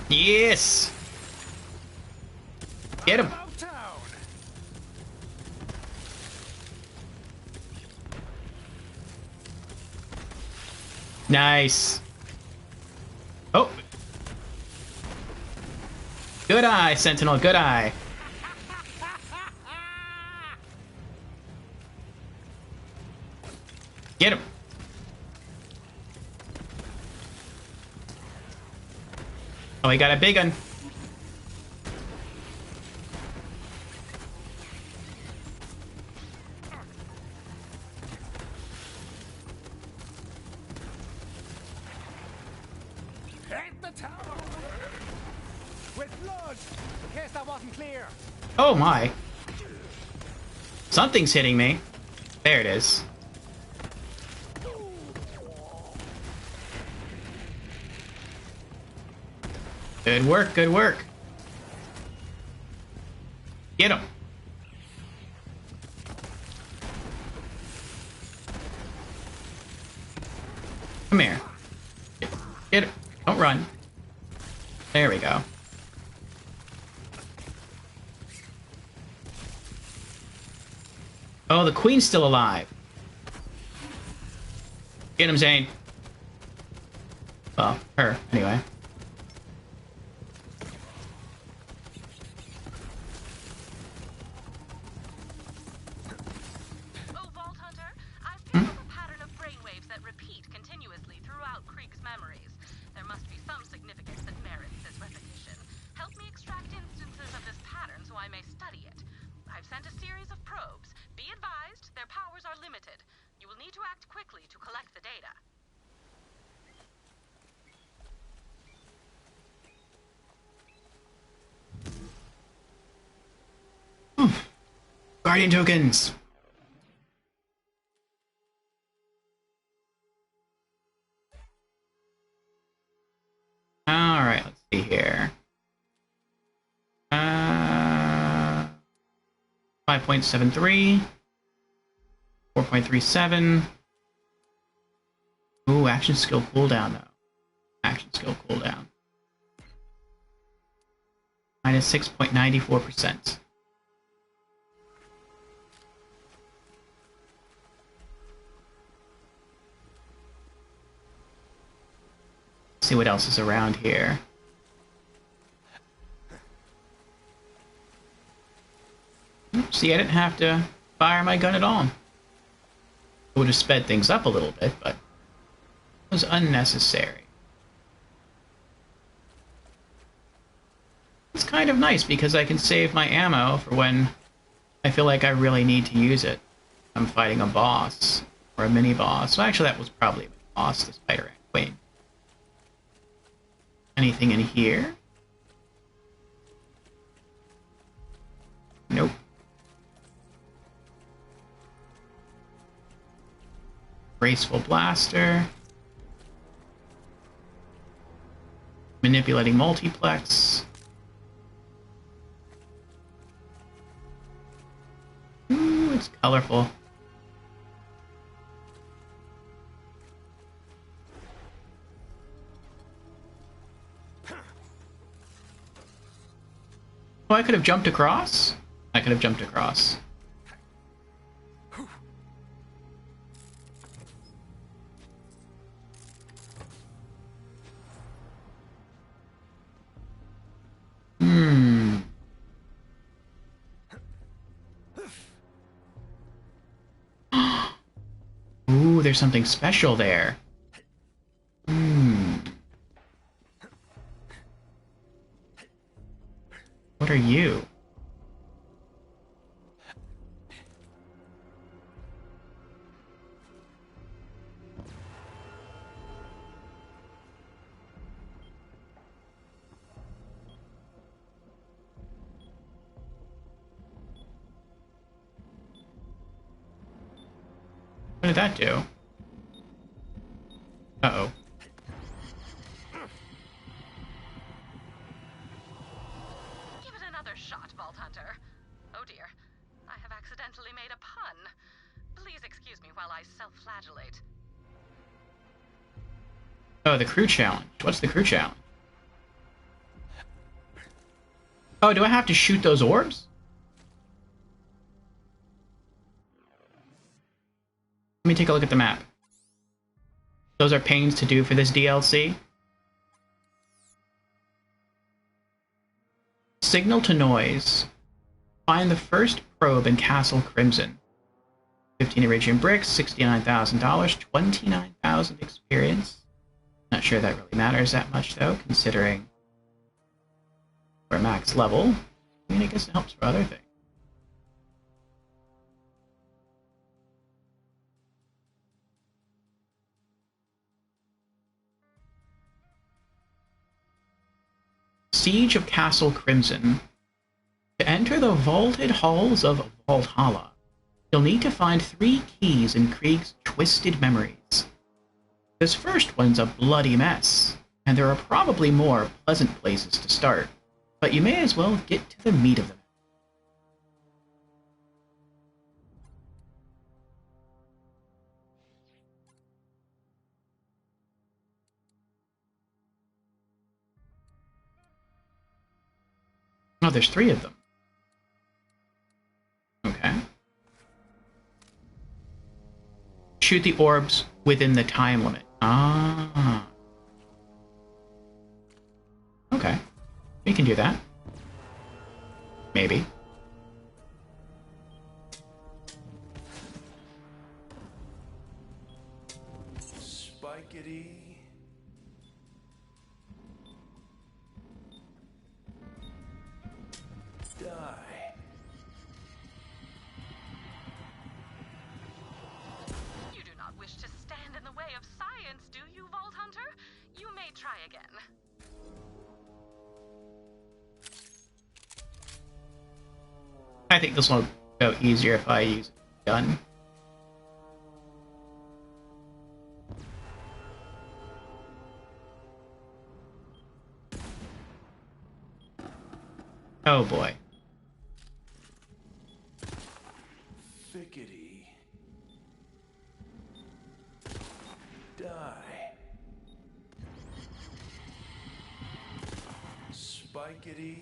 Yes! Get him! About town. Nice. Oh. Good eye, Sentinel, good eye. Get him. Oh, he got a big one. Hit the tower with blood. In case that wasn't clear. Oh my. Something's hitting me. There it is. Good work, good work. Get him. Come here. Get it. Don't run. There we go. Oh, the queen's still alive. Get him, Zane. Well, her, anyway. Oh, Vault Hunter, I've picked up a pattern of brainwaves that repeat continuously throughout Krieg's memories. There must be some significance that merits this repetition. Help me extract instances of this pattern so I may study it. I've sent a series of probes. Be advised, their powers are limited. You will need to act quickly to collect the data. Guardian tokens. All right, let's see here. 5.73, 4.37. Ooh, action skill cooldown though. Action skill cooldown. Minus 6.94%. See what else is around here. See, I didn't have to fire my gun at all. It would have sped things up a little bit, but it was unnecessary. It's kind of nice because I can save my ammo for when I feel like I really need to use it. I'm fighting a boss or a mini boss. Well, actually, that was probably a mini boss, the Spider Ant Queen. Anything in here? Nope. Graceful Blaster. Manipulating Multiplex. colorful. Oh, I could have jumped across? I could have jumped across. Ooh, there's something special there. What are you? What did that do? Uh-oh. Give it another shot, Vault Hunter. Oh dear, I have accidentally made a pun. Please excuse me while I self-flagellate. Oh, the crew challenge. What's the crew challenge? Oh, do I have to shoot those orbs? Let me take a look at the map. Those are pains to do for this DLC. Signal to noise. Find the first probe in Castle Crimson. 15 Iridium bricks, $69,000, 29,000 experience. Not sure that really matters that much, though, considering we're max level. I mean, I guess it helps for other things. Siege of Castle Crimson. To enter the vaulted halls of Valhalla, you'll need to find 3 keys in Krieg's twisted memories. This first one's a bloody mess, and there are probably more pleasant places to start, but you may as well get to the meat of them. Oh, there's 3 of them. Okay. Shoot the orbs within the time limit. Ah. Okay. We can do that. Maybe. Spikety. Die. You do not wish to stand in the way of science, do you, Vault Hunter? You may try again. I think this will go easier if I use a gun. Oh boy. Fickety. Die. Spikety.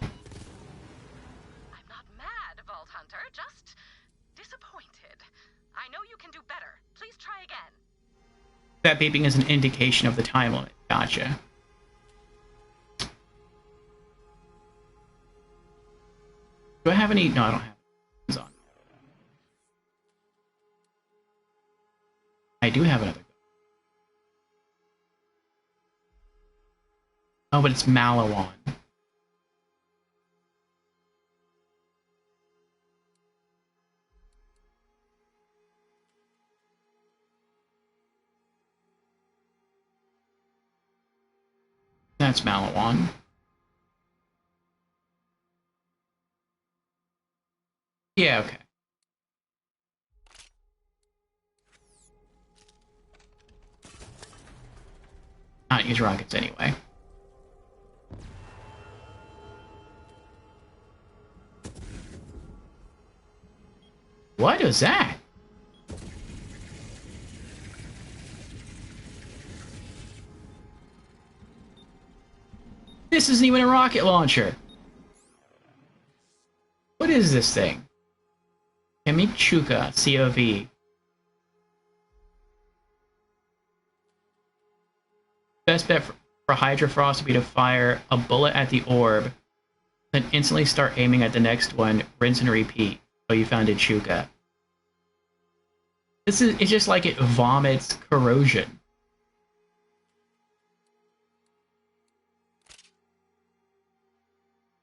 I'm not mad, Vault Hunter, just disappointed. I know you can do better. Please try again. That beeping is an indication of the time limit. Gotcha. Do I have any? No, I don't have guns on. I do have another gun. Oh, but it's Malawan. That's Malawan. Yeah, okay. I don't use rockets anyway. What was that? This isn't even a rocket launcher. What is this thing? Kamichuka, COV. Best bet for Hydra Frost would be to fire a bullet at the orb, then instantly start aiming at the next one, rinse and repeat. Oh, you found Ichuka. It's just like it vomits corrosion.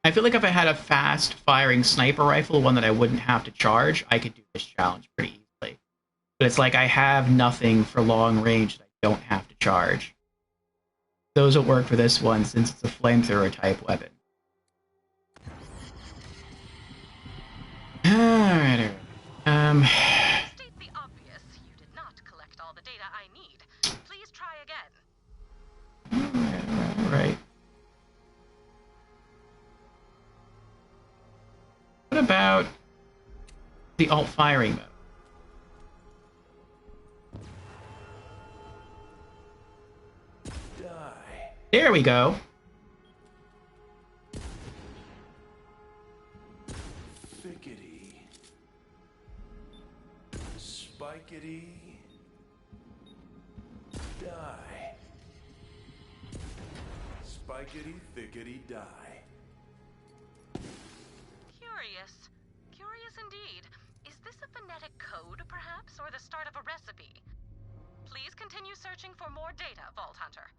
I feel like if I had a fast-firing sniper rifle, one that I wouldn't have to charge, I could do this challenge pretty easily. But it's like I have nothing for long range that I don't have to charge. Those will work for this one since it's a flamethrower type weapon. Alright. State the obvious. You did not collect all the data I need. Please try again. Right. What about the alt firing mode? There we go. Thickety. Spikety. Die. Spikety, thickety, die. Curious. Curious indeed. Is this a phonetic code, perhaps, or the start of a recipe? Please continue searching for more data, Vault Hunter.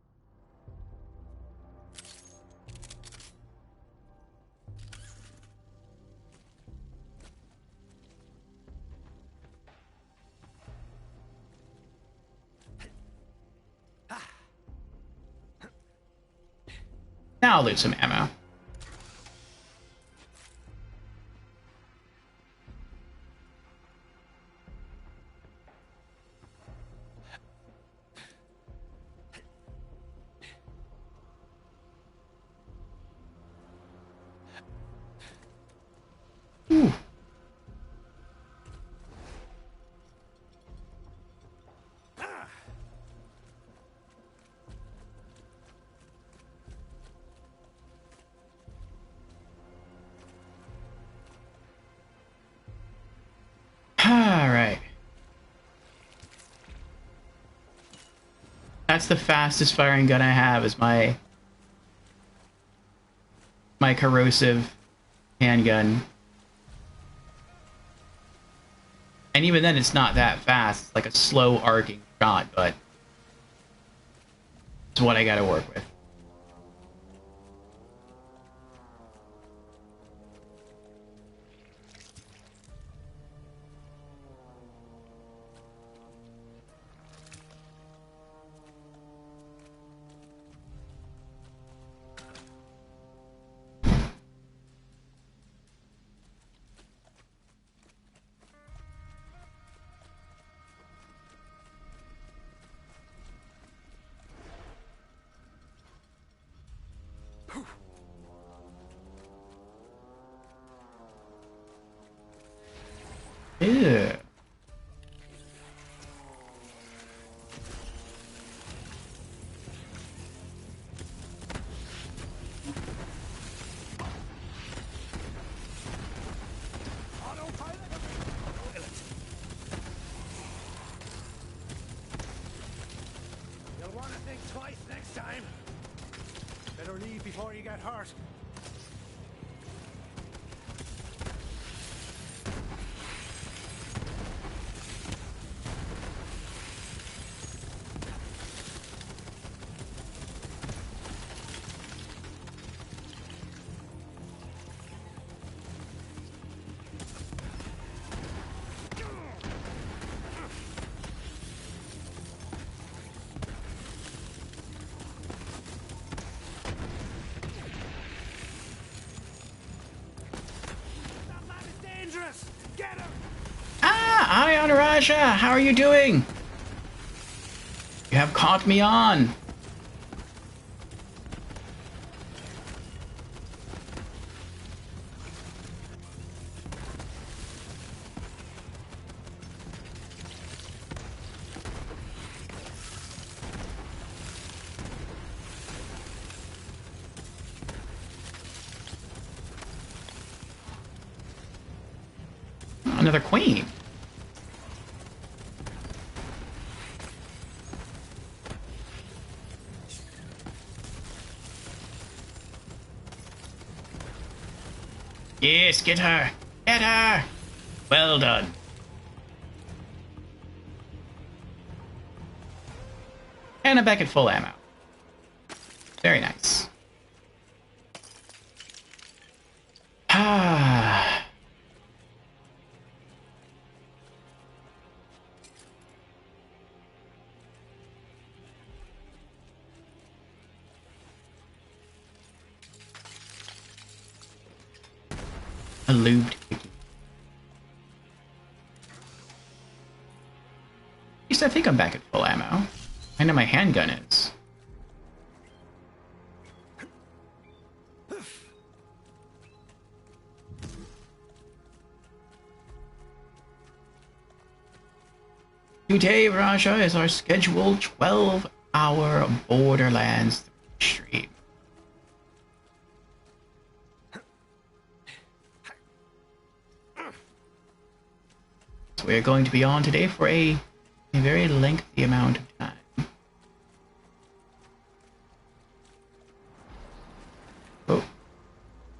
Now I'll loot some ammo. Ooh. Alright. That's the fastest firing gun I have, is my corrosive handgun. And even then it's not that fast. It's like a slow arcing shot, but it's what I gotta work with. Ew. You'll want to think twice next time. Better leave before you get hurt. Get him! Ah, Ion Raja, how are you doing? You have caught me on. another queen. Yes, get her! Get her! Well done. And I'm back at full ammo. Very nice. Ah. A lubed cookie. At least I think I'm back at full ammo. I know my handgun is. Today, Raja, is our scheduled 12-hour Borderlands stream. So we are going to be on today for a very lengthy amount of time. Oh,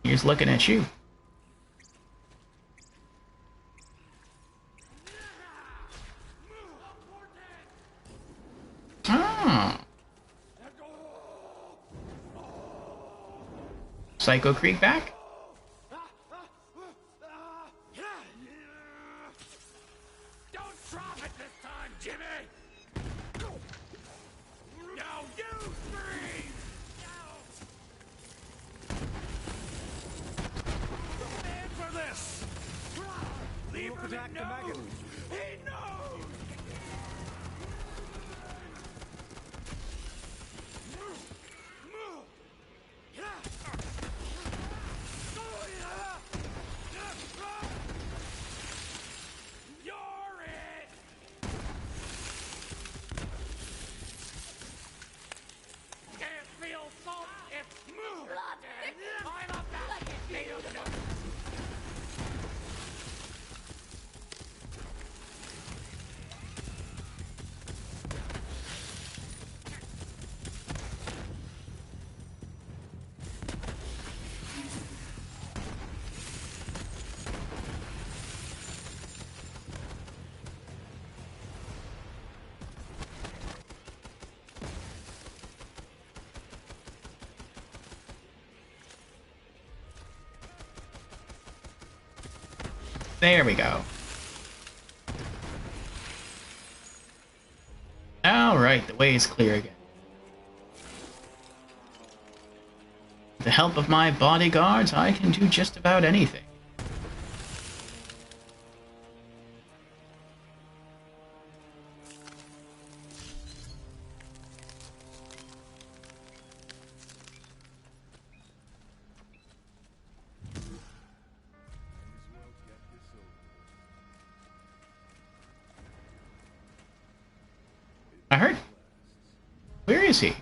here's looking at you. Oh. Psycho Creek back? Don't drop it this time, Jimmy! Now you scream! Stand for this! Leave him knows! He knows! You're it! Can't feel salt, it's blood! I'm about to feel it! There we go. Alright, the way is clear again. With the help of my bodyguards, I can do just about anything. I heard. Where is he?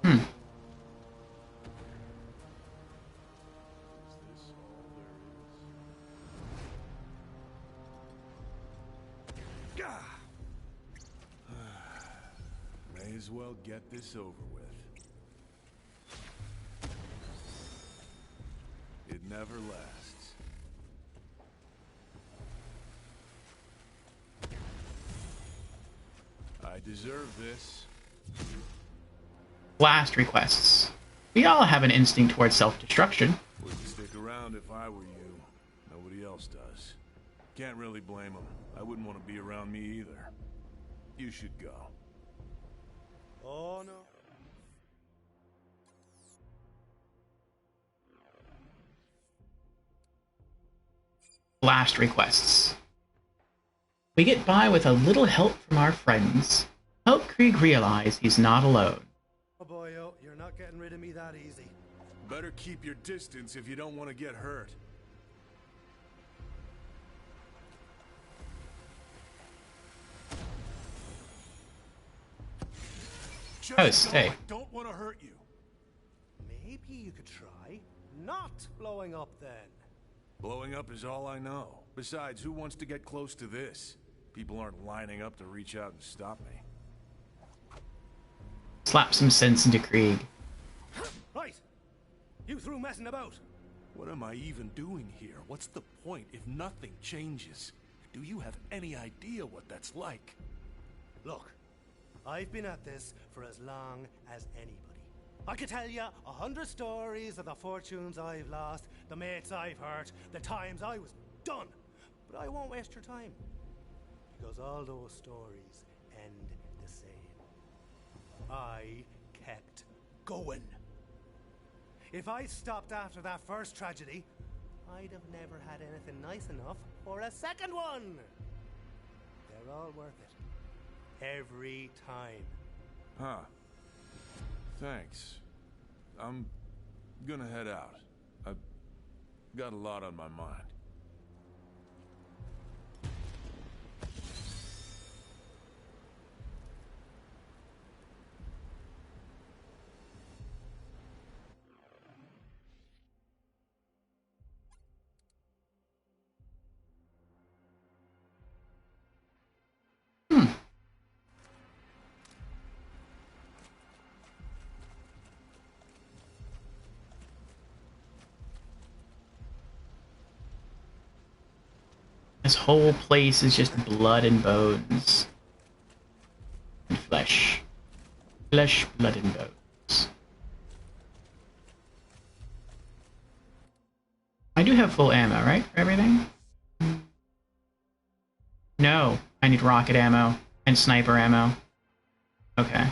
Hmm. May as well get this over with. It never lasts. I deserve this. Blast requests. We all have an instinct towards self-destruction. Wouldn't stick around if I were you. Nobody else does. Can't really blame them. I wouldn't want to be around me either. You should go. Oh no. Blast requests. We get by with a little help from our friends. Help Krieg realize he's not alone. Oh boy, you're not getting rid of me that easy. Better keep your distance if you don't want to get hurt. Oh, stay. Don't you could try not blowing up then. Blowing up is all I know. Besides, who wants to get close to this? People aren't lining up to reach out and stop me. Slap some sense into Krieg. Right! You through messing about? What am I even doing here? What's the point if nothing changes? Do you have any idea what that's like? Look, I've been at this for as long as anybody. I could tell you 100 stories of the fortunes I've lost, the mates I've hurt, the times I was done. But I won't waste your time. Because all those stories end the same. I kept going. If I stopped after that first tragedy, I'd have never had anything nice enough for a second one. They're all worth it. Every time. Huh. Thanks. I'm gonna head out. I've got a lot on my mind. This whole place is just blood and bones. And flesh. Flesh, blood, and bones. I do have full ammo, right? For everything? No. I need rocket ammo and sniper ammo. Okay.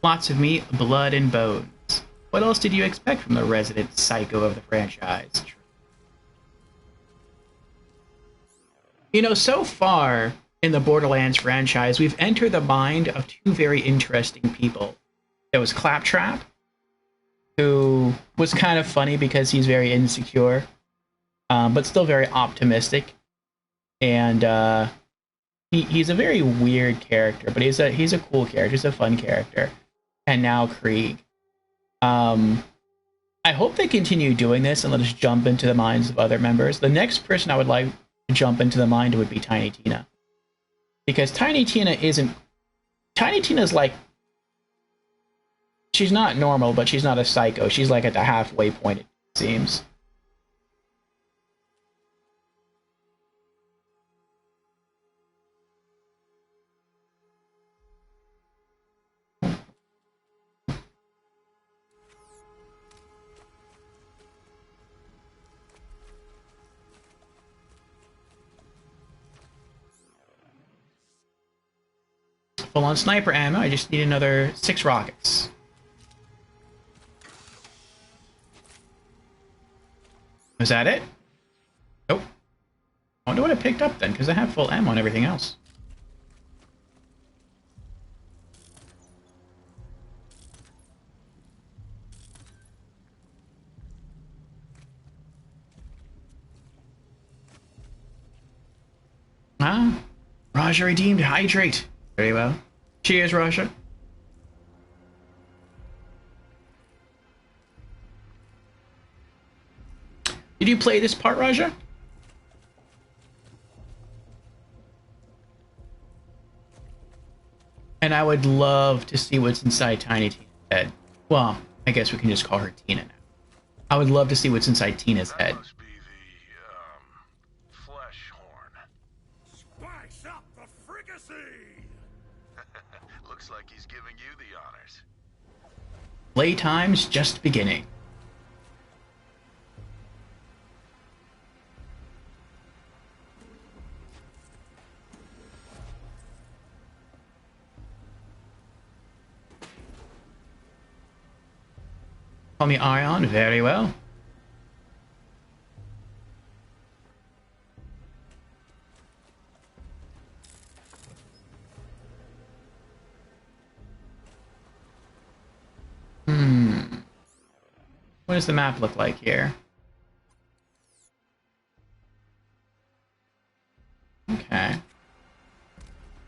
Lots of meat, blood, and bones. What else did you expect from the resident psycho of the franchise? You know, so far in the Borderlands franchise, we've entered the mind of two very interesting people. There was Claptrap, who was kind of funny because he's very insecure, but still very optimistic. And he's a very weird character, but he's a cool character. He's a fun character. And now Krieg. I hope they continue doing this and let us jump into the minds of other members. The next person I would like to jump into the mind would be Tiny Tina. Because Tiny Tina's like, she's not normal, but she's not a psycho. She's like at the halfway point, it seems. Full on sniper ammo. I just need another 6 rockets. Was that it? Nope. I wonder what I picked up then, because I have full ammo and everything else. Ah, Raja redeemed hydrate. Very well. Cheers, Raja. Did you play this part, Raja? And I would love to see what's inside Tiny Tina's head. Well, I guess we can just call her Tina now. I would love to see what's inside Tina's head. That must be the, flesh horn. Spice up the fricassee! Looks like he's giving you the honors. Playtime's just beginning. Call me Ion, very well. What does the map look like here? Okay.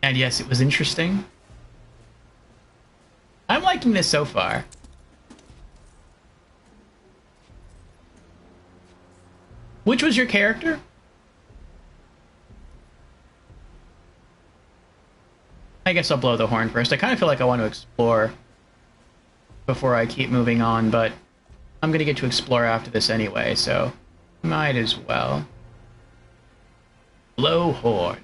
And yes, it was interesting. I'm liking this so far. Which was your character? I guess I'll blow the horn first. I kind of feel like I want to explore before I keep moving on, but I'm going to get to explore after this anyway, so might as well. Blow horn.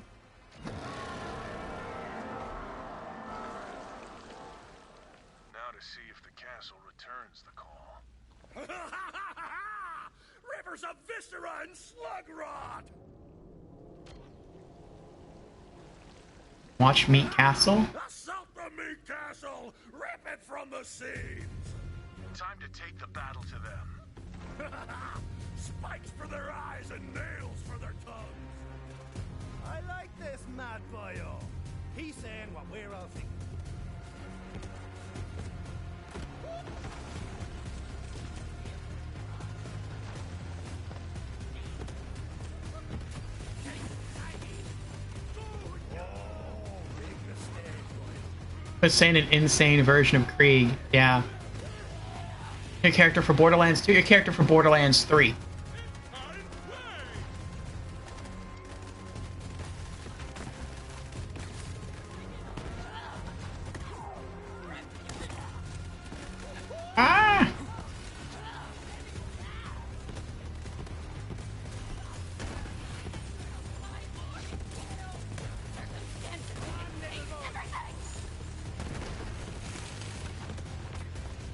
Now to see if the castle returns the call. Rivers of viscera and slug rot! Watch Meat Castle. Assault the meat castle! Rip it from the seams! Time to take the battle to them. Spikes for their eyes and nails for their tongues! I like this mad boyo. He's saying what we're all thinking. It's saying an insane version of Krieg. Yeah. Your character for Borderlands 2, your character for Borderlands 3. Ah!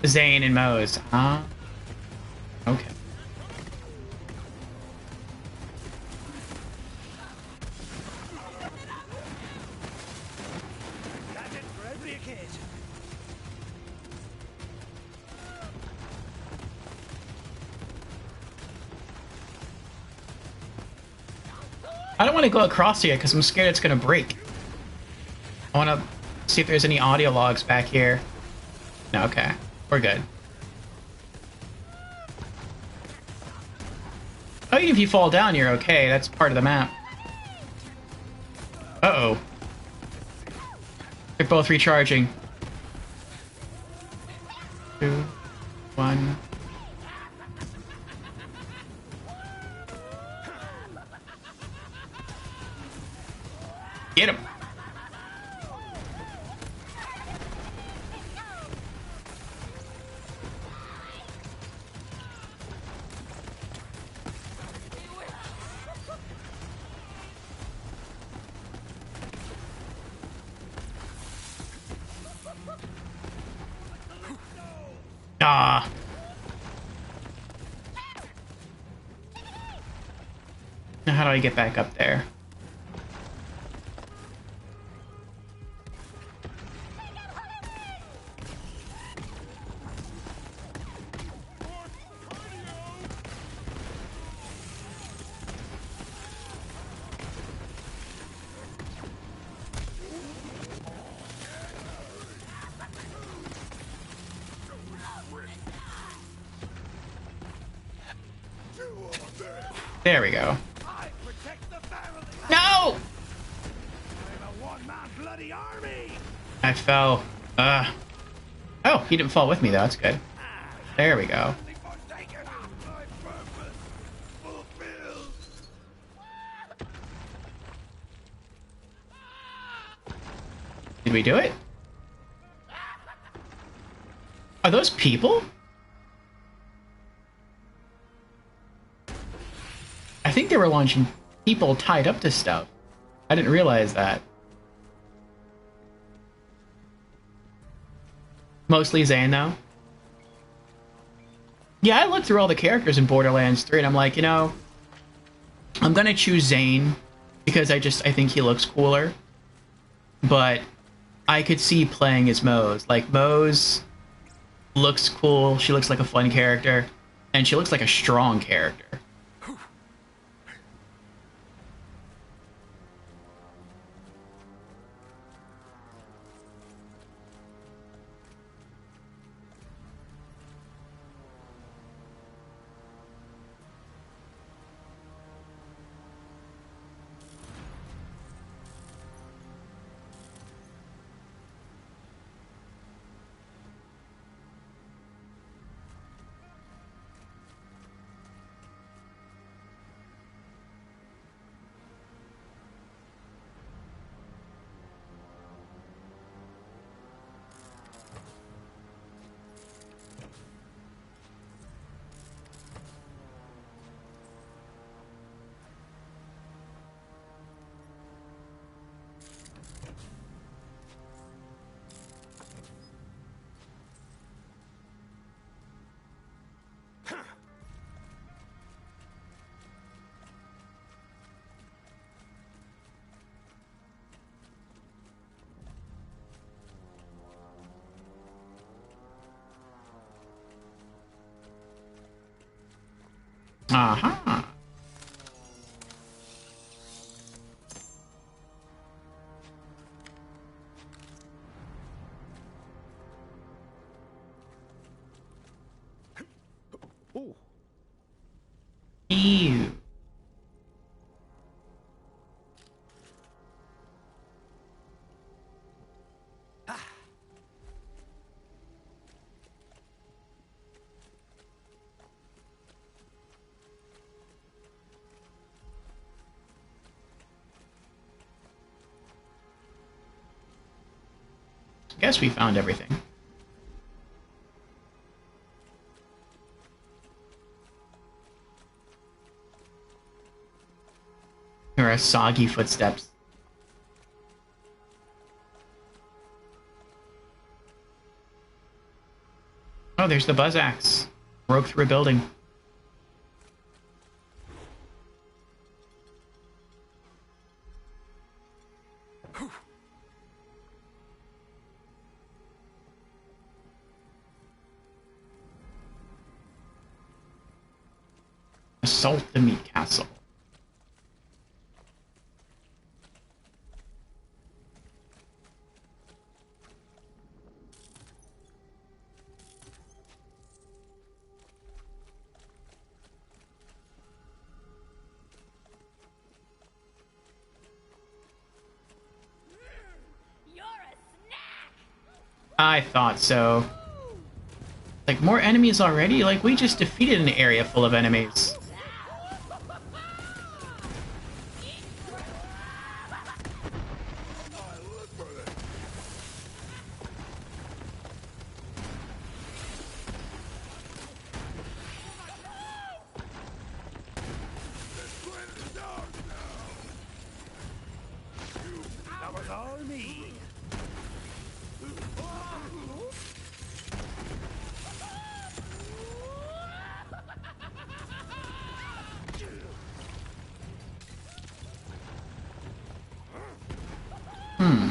Zane and Moe's. Ah. Okay. That's it for every occasion. I don't want to go across here because I'm scared it's going to break. I want to see if there's any audio logs back here. No, okay. We're good. Oh, even if you fall down, you're okay. That's part of the map. Uh-oh. They're both recharging. 2, 1. Get him. Ah. Now how do I get back up there? There we go. I protect the family. No! I'm a one-man bloody army. I fell. Oh, he didn't fall with me though. That's good. There we go. Forsaken, my purpose fulfilled. Did we do it? Are those people? I think they were launching people tied up to stuff. I didn't realize that. Mostly Zane, though. Yeah, I looked through all the characters in Borderlands 3, and I'm like, you know, I'm gonna choose Zane because I think he looks cooler. But I could see playing as Mose. Like, Mose looks cool. She looks like a fun character, and she looks like a strong character. Aha. Oh. Ew. Guess we found everything. There are soggy footsteps. Oh, there's the buzz axe. Broke through a building. Assault the meat castle. You're a snack! I thought so. Like, more enemies already? Like, we just defeated an area full of enemies. That was all me. Hmm.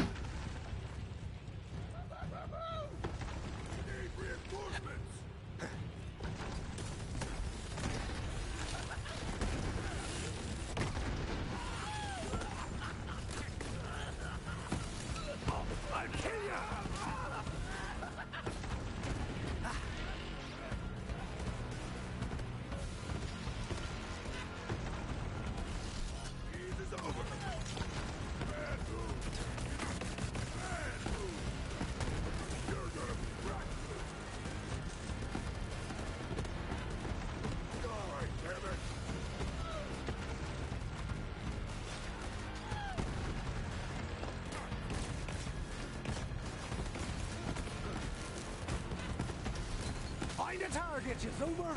I'll kill ya! This is over. Bad move. Bad move. You're gonna crack. Die, damn it. Find a target, you zoomer!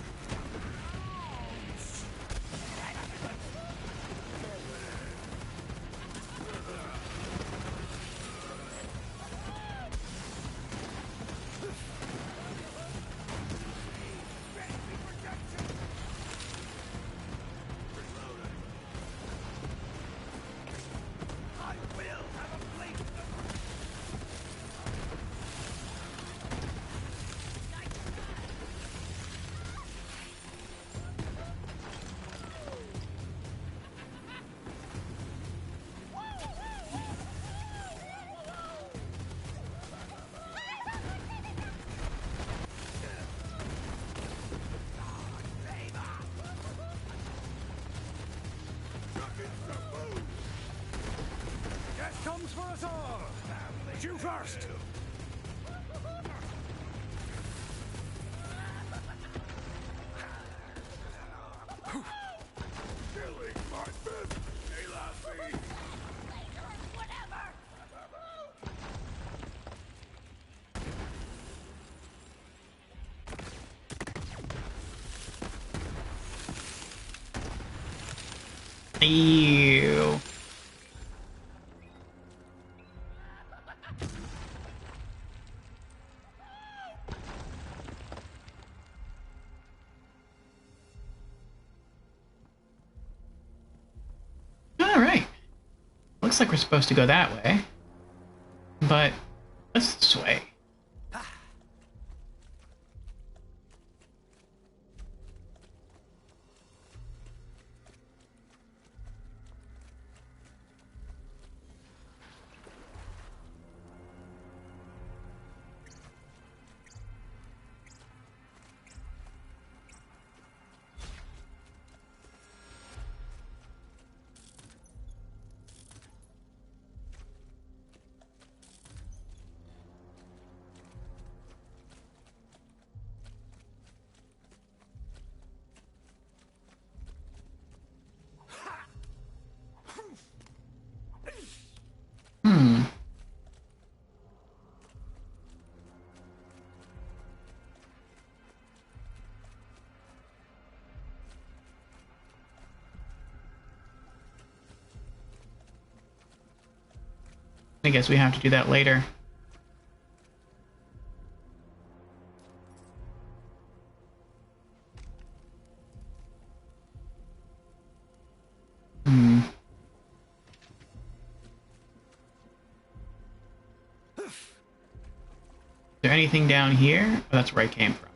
Death comes for us all! You first! Killing my fist! Elafi! Whatever! Ew. Alright. Looks like we're supposed to go that way. But let's this way. Hmm. I guess we have to do that later. Hmm. Is there anything down here? Oh, that's where I came from.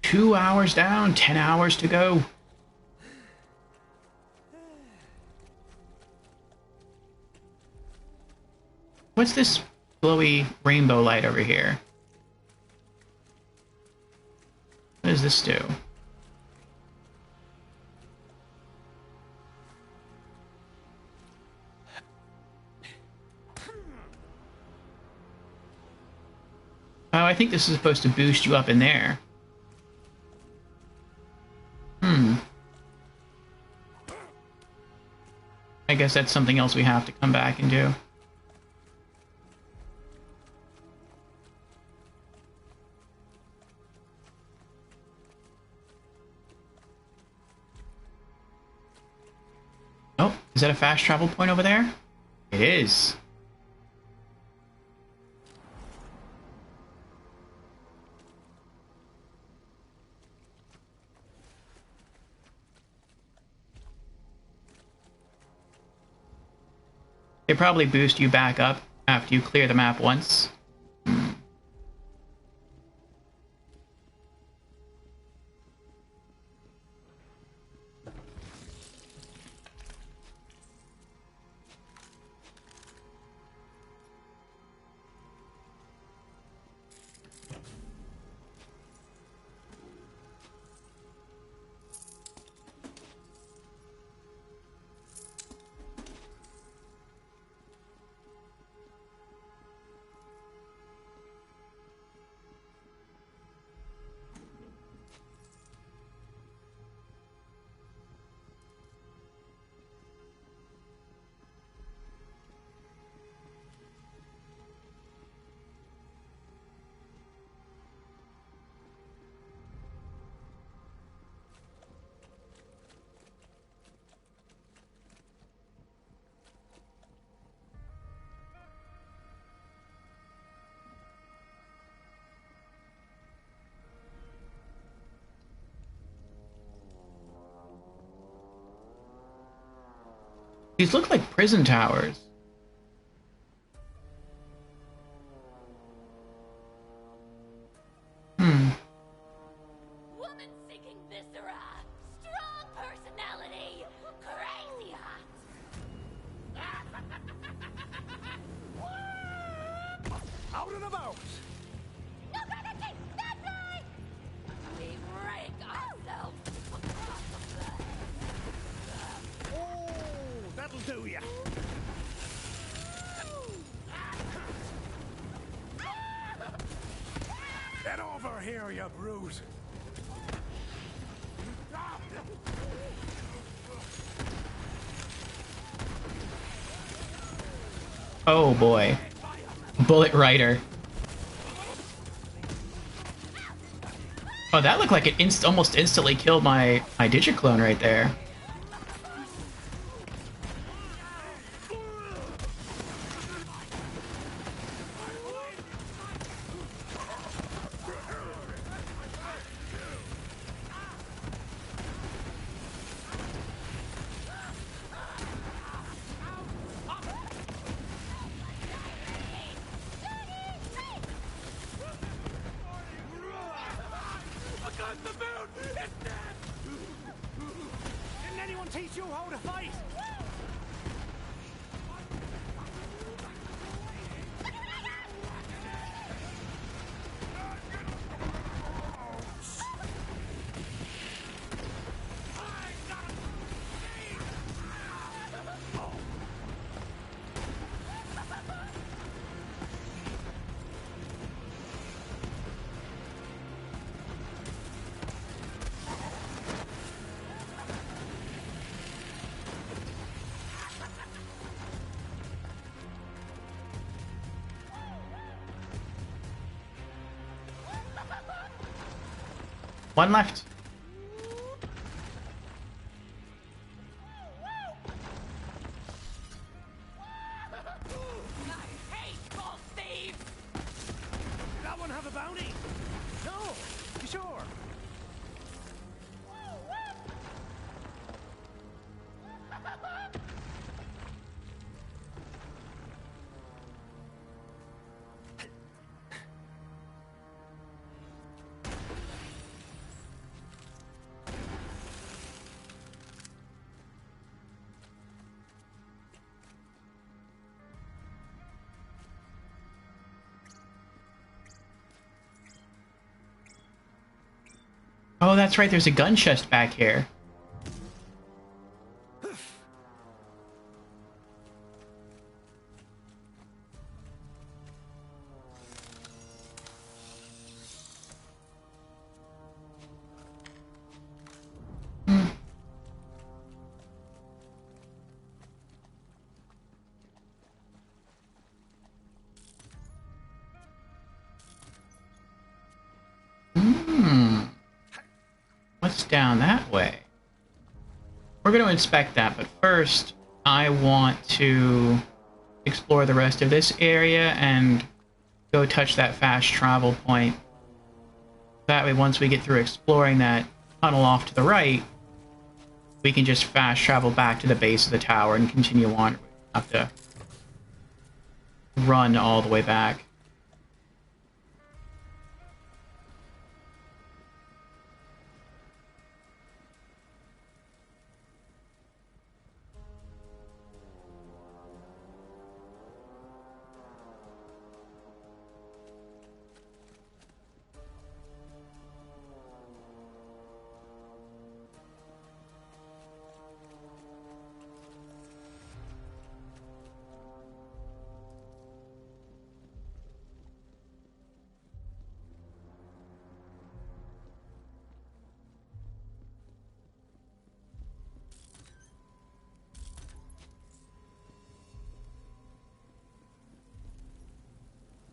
Two hours down, 10 hours to go. What's this glowy rainbow light over here? What does this do? Oh, I think this is supposed to boost you up in there. Hmm. I guess that's something else we have to come back and do. Oh, is that a fast travel point over there? It is. They probably boost you back up after you clear the map once. These look like prison towers. Woman seeking viscera! Strong personality. Crazy hot. Out and about! No gravity! That way! We break ourselves across the floor. Oh, that'll do ya. Get over here, you brute. Oh boy. Bullet Rider. Oh, that looked like it almost instantly killed my Digiclone right there. Didn't anyone teach you how to fight? One left. I hate false thieves. Did that one have a bounty? No. You sure? Oh, that's right. There's a gun chest back here. What's down that way? We're going to inspect that, but first I want to explore the rest of this area and go touch that fast travel point. That way, once we get through exploring that tunnel off to the right, we can just fast travel back to the base of the tower and continue on. We don't have to run all the way back.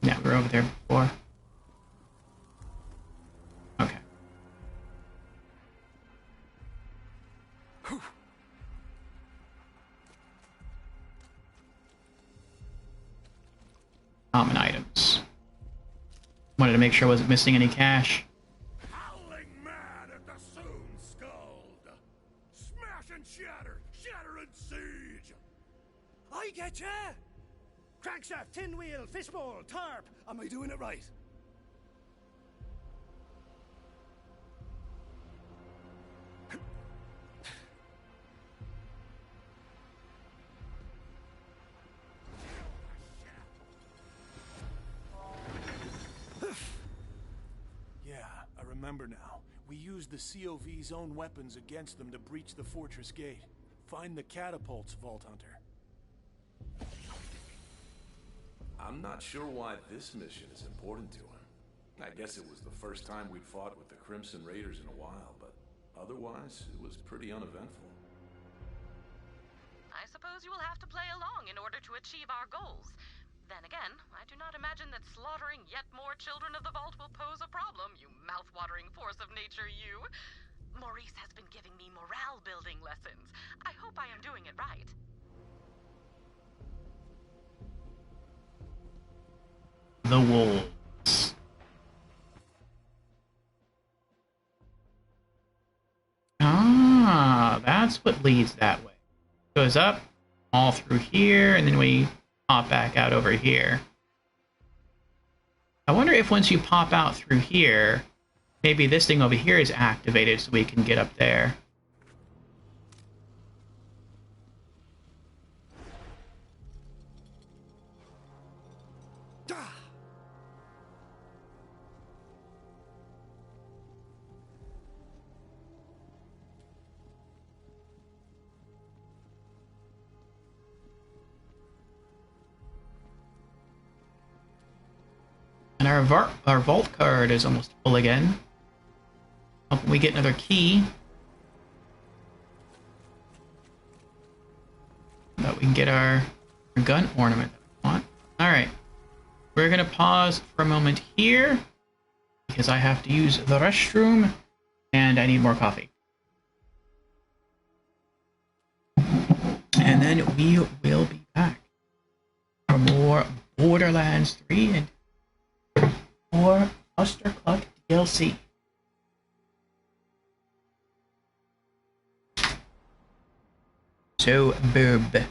Yeah, we were over there before. Okay. Common items. Wanted to make sure I wasn't missing any cash. Howling mad at the Soon Scald. Smash and shatter, shatter and siege. I get ya. Crankshaft, tin wheel, fishbowl, tarp. Am I doing it right? remember now. We used the COV's own weapons against them to breach the fortress gate. Find the catapults, Vault Hunter. I'm not sure why this mission is important to him. I guess it was the first time we'd fought with the Crimson Raiders in a while, but otherwise, it was pretty uneventful. I suppose you will have to play along in order to achieve our goals. Then again, I do not imagine that slaughtering yet more children of the Vault will pose a problem, you mouth-watering force of nature, you. Maurice has been giving me morale-building lessons. I hope I am doing it right. The wolves. Ah, that's what leads that way. Goes up, all through here, and then we pop back out over here. I wonder if once you pop out through here, maybe this thing over here is activated so we can get up there. And our vault card is almost full again. Hoping we get another key. That we can get our gun ornament that we want. Alright. We're going to pause for a moment here. Because I have to use the restroom. And I need more coffee. And then we will be back. For more Borderlands 3 and or Fustercluck DLC. So, boob.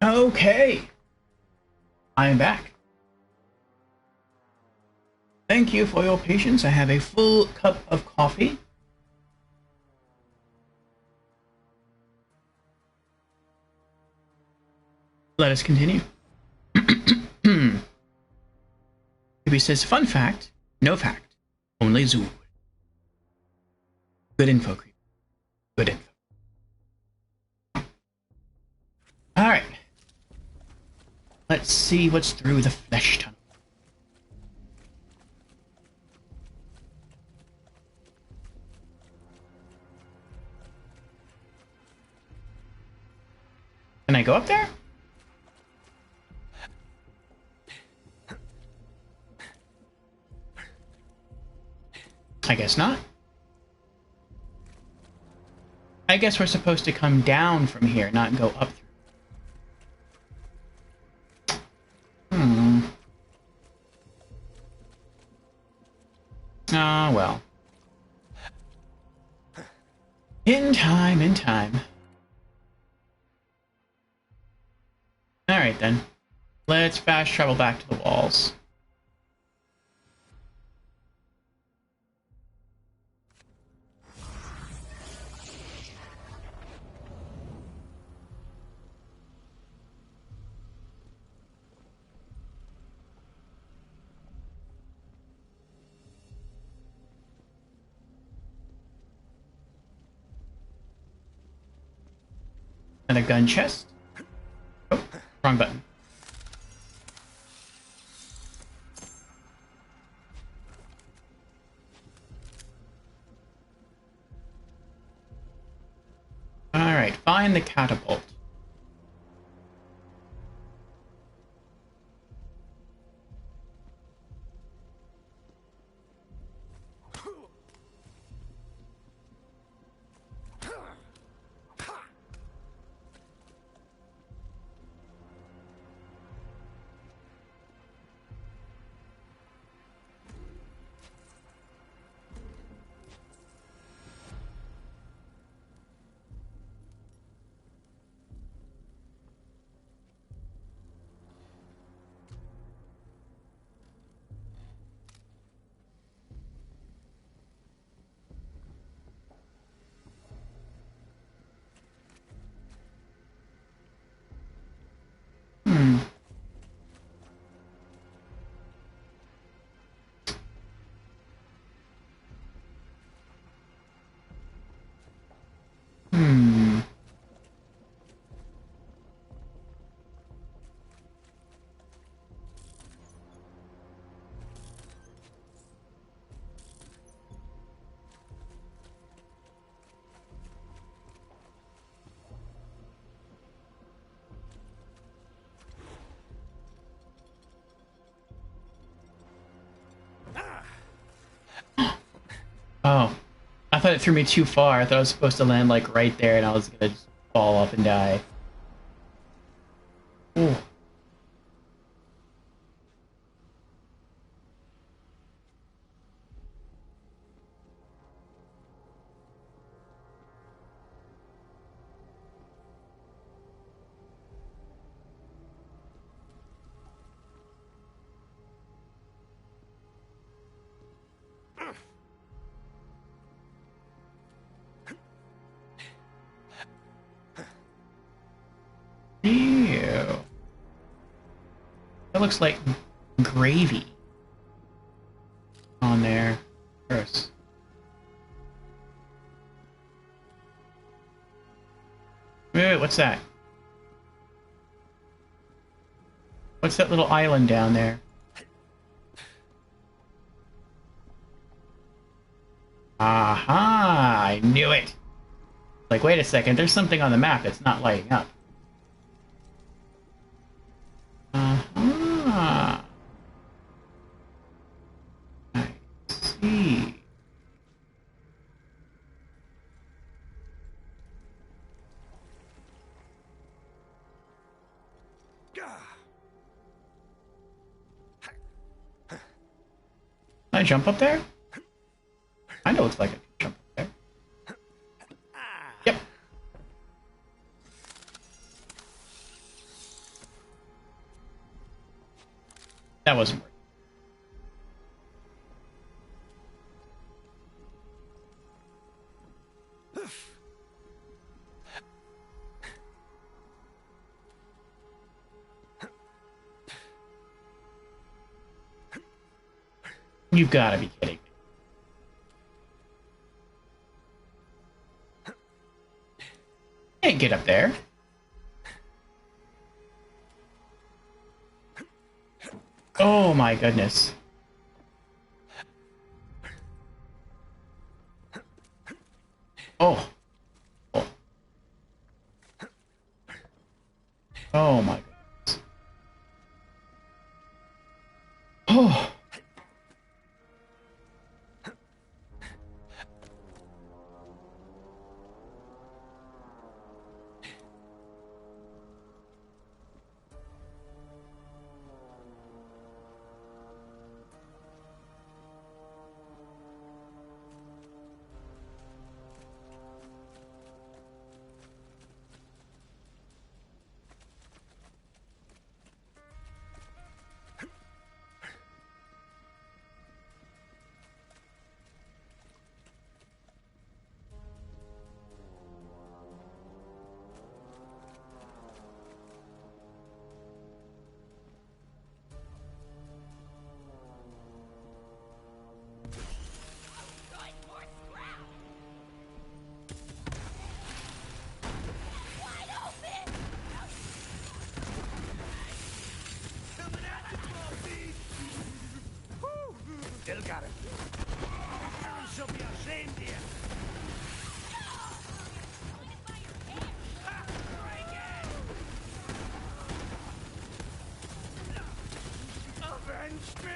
Okay. I am back. Thank you for your patience. I have a full cup of coffee. Let us continue. He says, fun fact, no fact, only zoo. Good info, creep. Good info. Alright. Let's see what's through the flesh tunnel. Can I go up there? I guess not. I guess we're supposed to come down from here, not go up through. Ah, well. In time, in time. Alright then. Let's fast travel back to the walls. And a gun chest. Oh, wrong button. Alright, find the catapult. Oh. I thought it threw me too far. I thought I was supposed to land, like, right there, and I was gonna just fall up and die. Ooh. Ew. That looks like gravy on there. Gross. Wait, what's that? What's that little island down there? Aha! I knew it! Like, wait a second, there's something on the map that's not lighting up. Aha! I see. Can I jump up there? Kinda looks like I can jump up there. Yep. That wasn't worth it. You've got to be kidding me. Can't get up there. Oh my goodness. Oh. Oh. Oh my goodness. Oh. Good for scrap. Wide open. Still got it. You should be ashamed of you. Avenge me!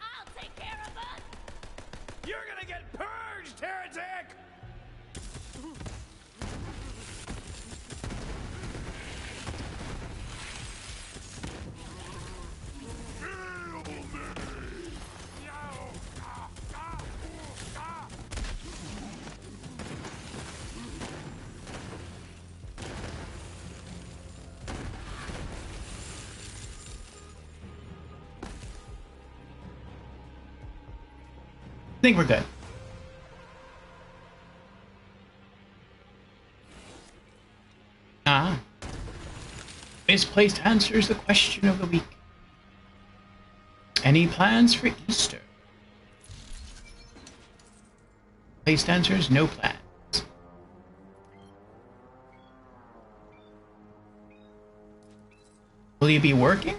I'll take care of us. You're gonna get purged, heretic! I think we're good. Ah. Misplaced answers the question of the week. Any plans for Easter? Placed answers, no plans. Will you be working?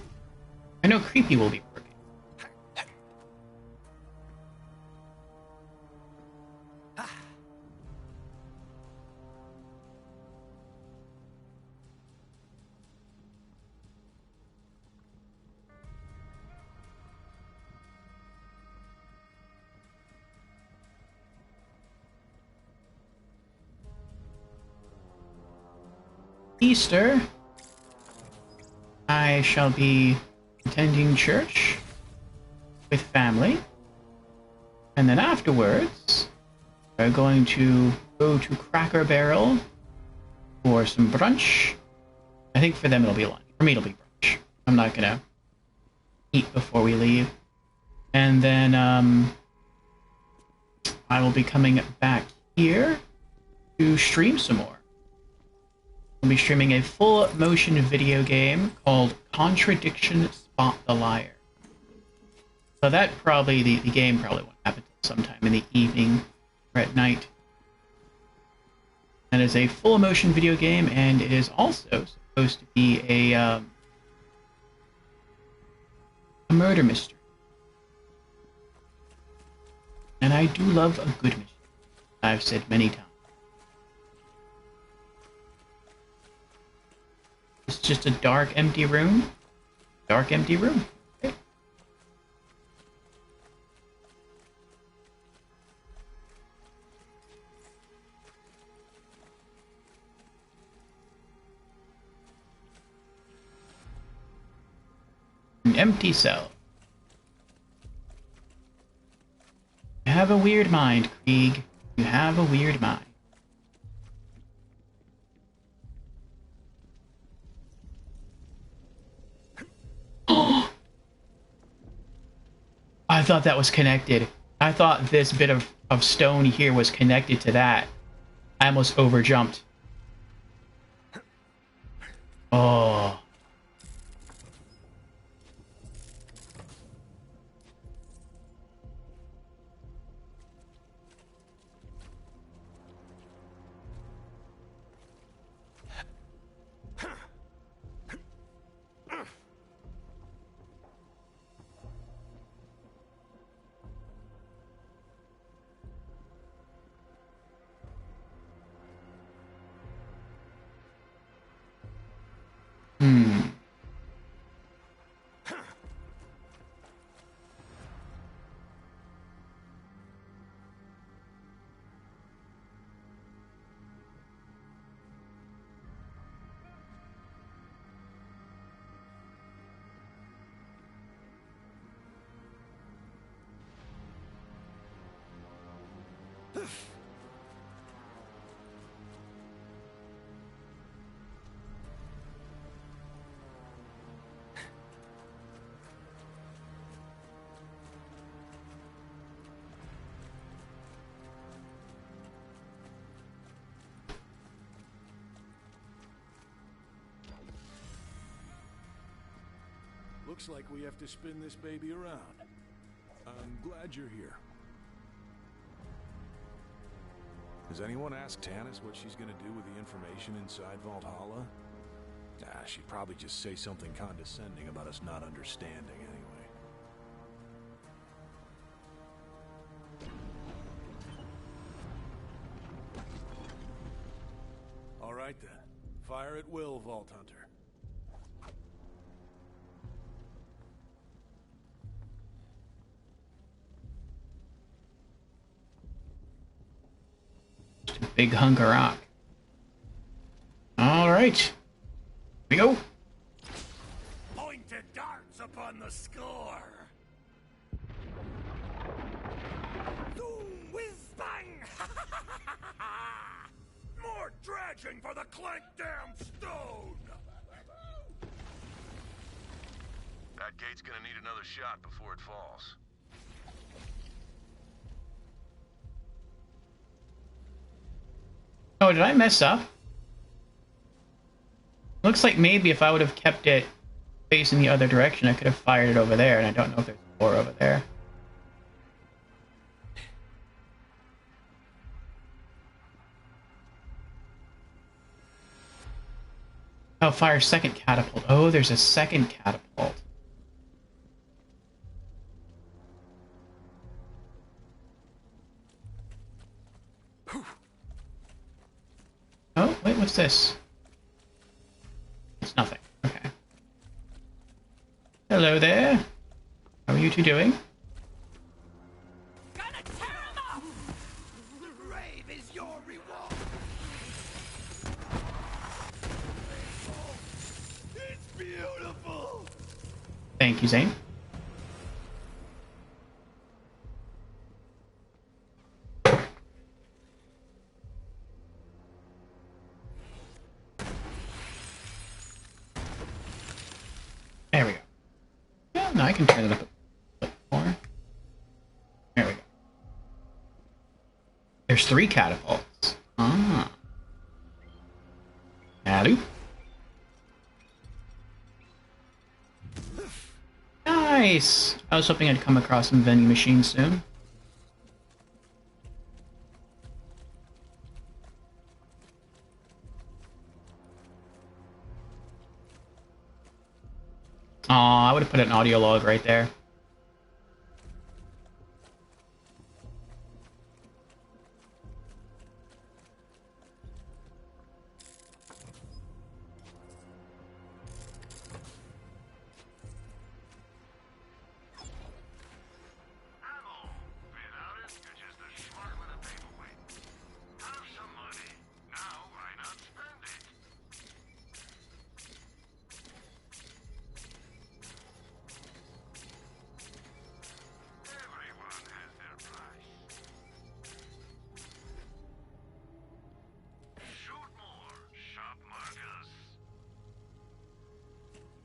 I know Creepy will be working. Easter, I shall be attending church with family, and then afterwards, we're going to go to Cracker Barrel for some brunch. I think for them it'll be lunch. For me it'll be brunch. I'm not gonna eat before we leave. And then I will be coming back here to stream some more. I'll be streaming a full motion video game called Contradiction Spot the Liar. So that probably, the game probably won't happen until sometime in the evening or at night. That is a full motion video game, and it is also supposed to be a murder mystery. And I do love a good mystery. I've said many times. It's just a dark, empty room. Dark, empty room. Okay. An empty cell. You have a weird mind, Krieg. You have a weird mind. I thought that was connected. I thought this bit of stone here was connected to that. I almost overjumped. Oh. Looks like we have to spin this baby around. I'm glad you're here. Has anyone asked Tannis what she's gonna do with the information inside Valhalla? She'd probably just say something condescending about us not understanding anyway. All right then. Fire at will, Vault Hunter. Big hunk of rock. Alright. Here we go. Pointed darts upon the score. Boom, whiz, bang. More dredging for the clank damn stone. That gate's gonna need another shot before it falls. Oh, did I mess up? Looks like maybe if I would have kept it facing the other direction, I could have fired it over there, and I don't know if there's more over there. Oh, fire second catapult. Oh, there's a second catapult. Oh, wait, what's this? It's nothing. Okay. Hello there. How are you two doing? Gonna tear him up! The grave is your reward. It's beautiful. Thank you, Zane. There we go. Yeah, no, I can turn it up a bit more. There we go. There's 3 catapults. Ah. Alley. Nice! I was hoping I'd come across some vending machines soon. Aw, I would have put an audio log right there.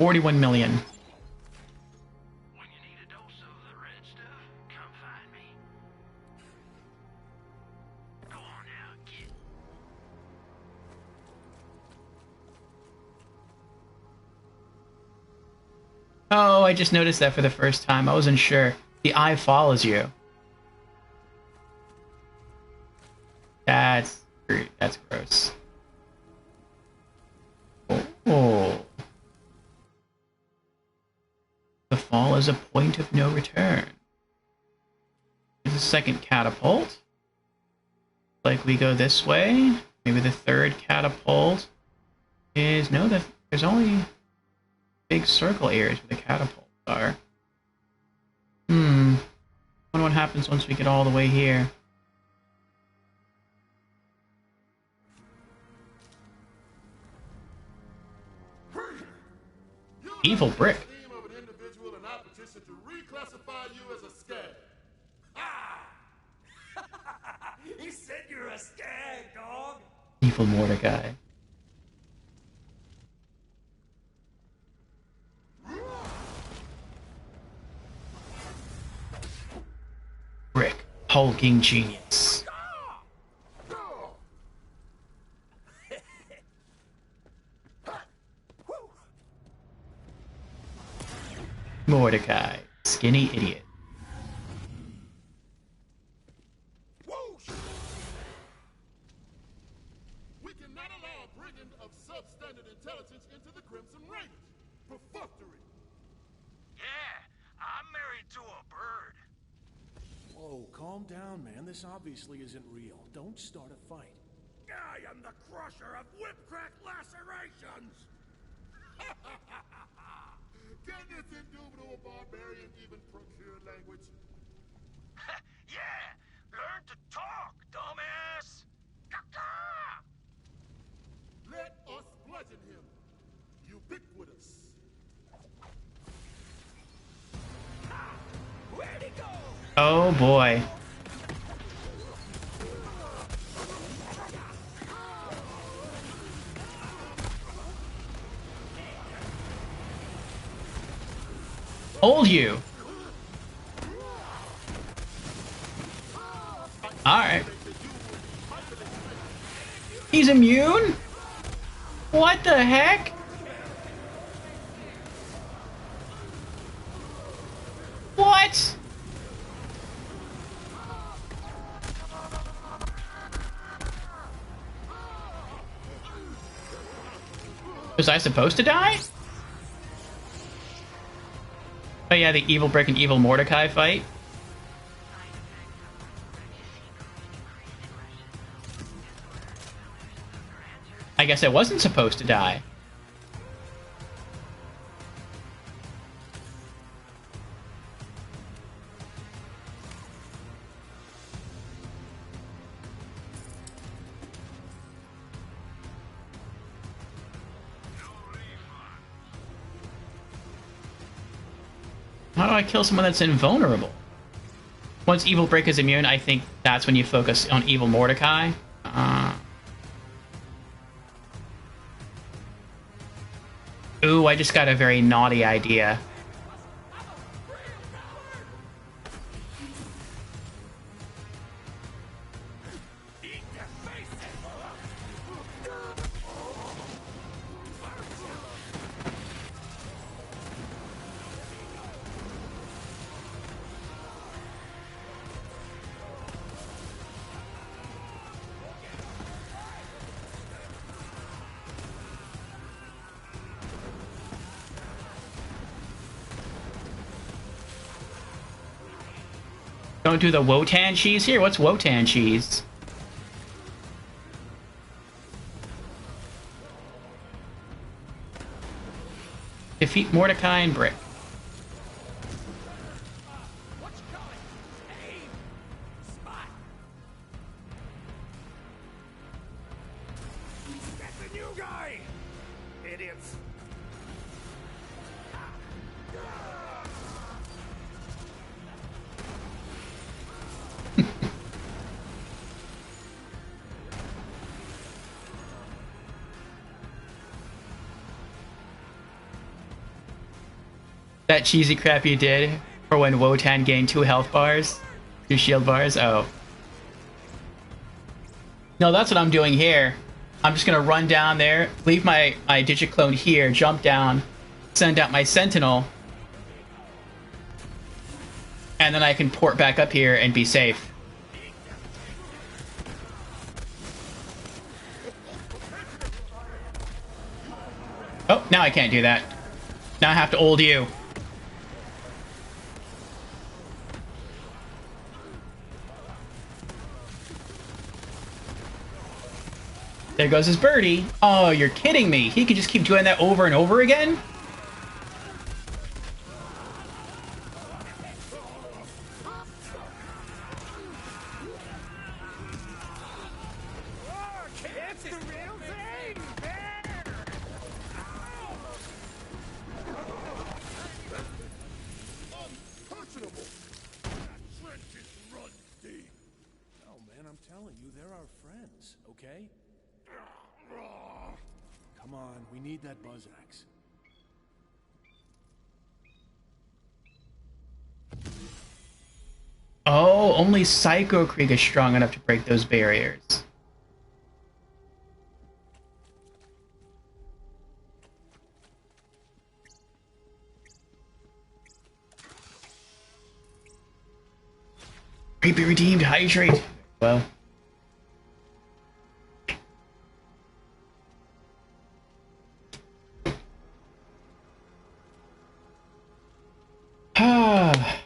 $41 million. When you need a dose of the red stuff, come find me. Go on now, kid. Oh, I just noticed that for the first time. I wasn't sure. The eye follows you. That's gross. Oh. The fall is a point of no return. There's a second catapult. Like we go this way. Maybe the third catapult is... No, there's only big circle areas where the catapults are. Wonder what happens once we get all the way here. Evil brick. He said you're a skag, dog. Evil Mordecai. Brick, hulking genius. Mordecai, skinny idiot. We cannot allow a brigand of substandard intelligence into the Crimson Raiders. Perfunctory. Yeah, I'm married to a bird. Whoa, calm down, man. This obviously isn't real. Don't start a fight. I am the crusher of whip-crack lacerations. Can this indubitable barbarian even procure language? Yeah, learn to talk, dumbass. Caca! Let us bludgeon him. Ubiquitous. Where'd he go? Oh boy. Hold you. Alright. He's immune? What the heck? What? Was I supposed to die? Oh yeah, the evil brick and evil Mordecai fight. I guess I wasn't supposed to die. How do I kill someone that's invulnerable? Once Evil Brick is immune, I think that's when you focus on Evil Mordecai. Ooh, I just got a very naughty idea. Don't do the Wotan cheese here? What's Wotan cheese? Defeat Mordecai and Brick. That's the new guy! Idiots. That cheesy crap you did for when Wotan gained 2 health bars? 2 shield bars? Oh. No, that's what I'm doing here. I'm just gonna run down there, leave my Digiclone here, jump down, send out my Sentinel, and then I can port back up here and be safe. Oh, now I can't do that. Now I have to ult you. There goes his birdie. Oh, you're kidding me. He could just keep doing that over and over again? It's the real thing! Untouchable! That trench is run deep. Oh, man, I'm telling you, they're our friends, okay? Come on, we need that buzz axe. Oh, only Psycho Krieg is strong enough to break those barriers. Be redeemed, hydrate. Well. Ah.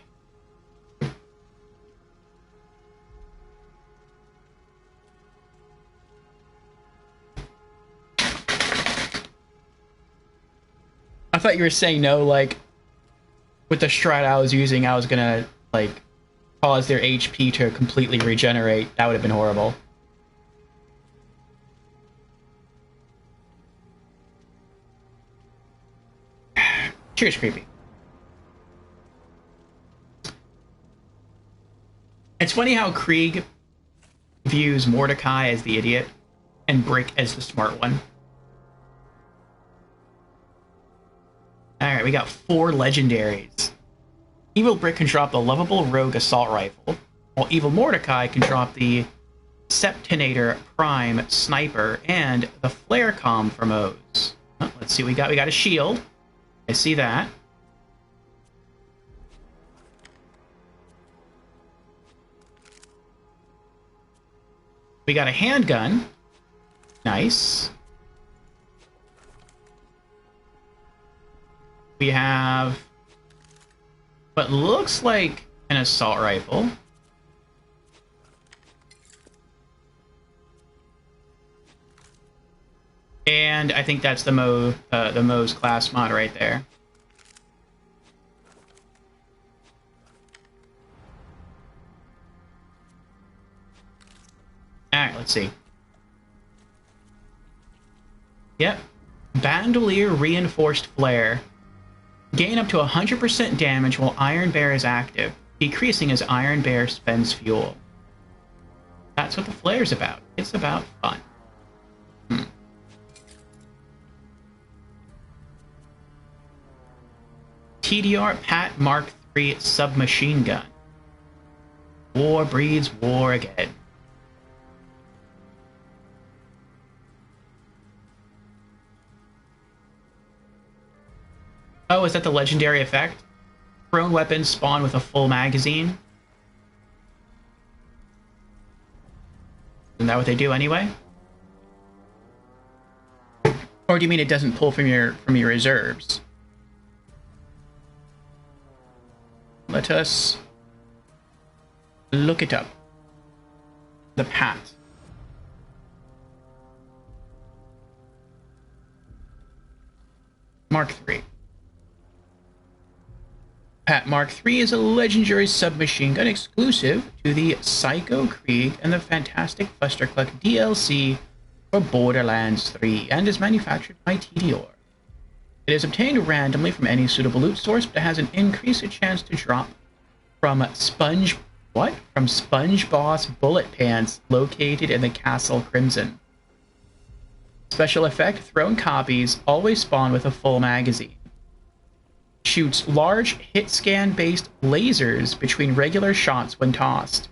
I thought you were saying no, like, with the strat I was using, I was gonna, like, cause their HP to completely regenerate. That would have been horrible. Cheers, creepy. It's funny how Krieg views Mordecai as the idiot and Brick as the smart one. Alright, we got 4 legendaries. Evil Brick can drop the lovable rogue assault rifle, while Evil Mordecai can drop the Septinator Prime sniper and the flare comm from O's. Oh, let's see what we got. We got a shield. I see that. We got a handgun. Nice. We have what looks like an assault rifle. And I think that's the Mo's class mod right there. Alright, let's see. Yep. Bandolier Reinforced Flare. Gain up to 100% damage while Iron Bear is active, decreasing as Iron Bear spends fuel. That's what the flare's about. It's about fun. TDR Pat Mark III submachine gun. War breeds war again. Oh, is that the legendary effect? Thrown weapons spawn with a full magazine? Isn't that what they do anyway? Or do you mean it doesn't pull from your reserves? Let us Look it up. The Pat. Mark III. Pat Mark III is a legendary submachine gun exclusive to the Psycho Krieg and the Fantastic Fustercluck DLC for Borderlands 3 and is manufactured by TDR. It is obtained randomly from any suitable loot source, but it has an increased chance to drop from Sponge Boss bullet pants located in the Castle Crimson. Special effect, thrown copies always spawn with a full magazine. Shoots large hit scan based lasers between regular shots when tossed.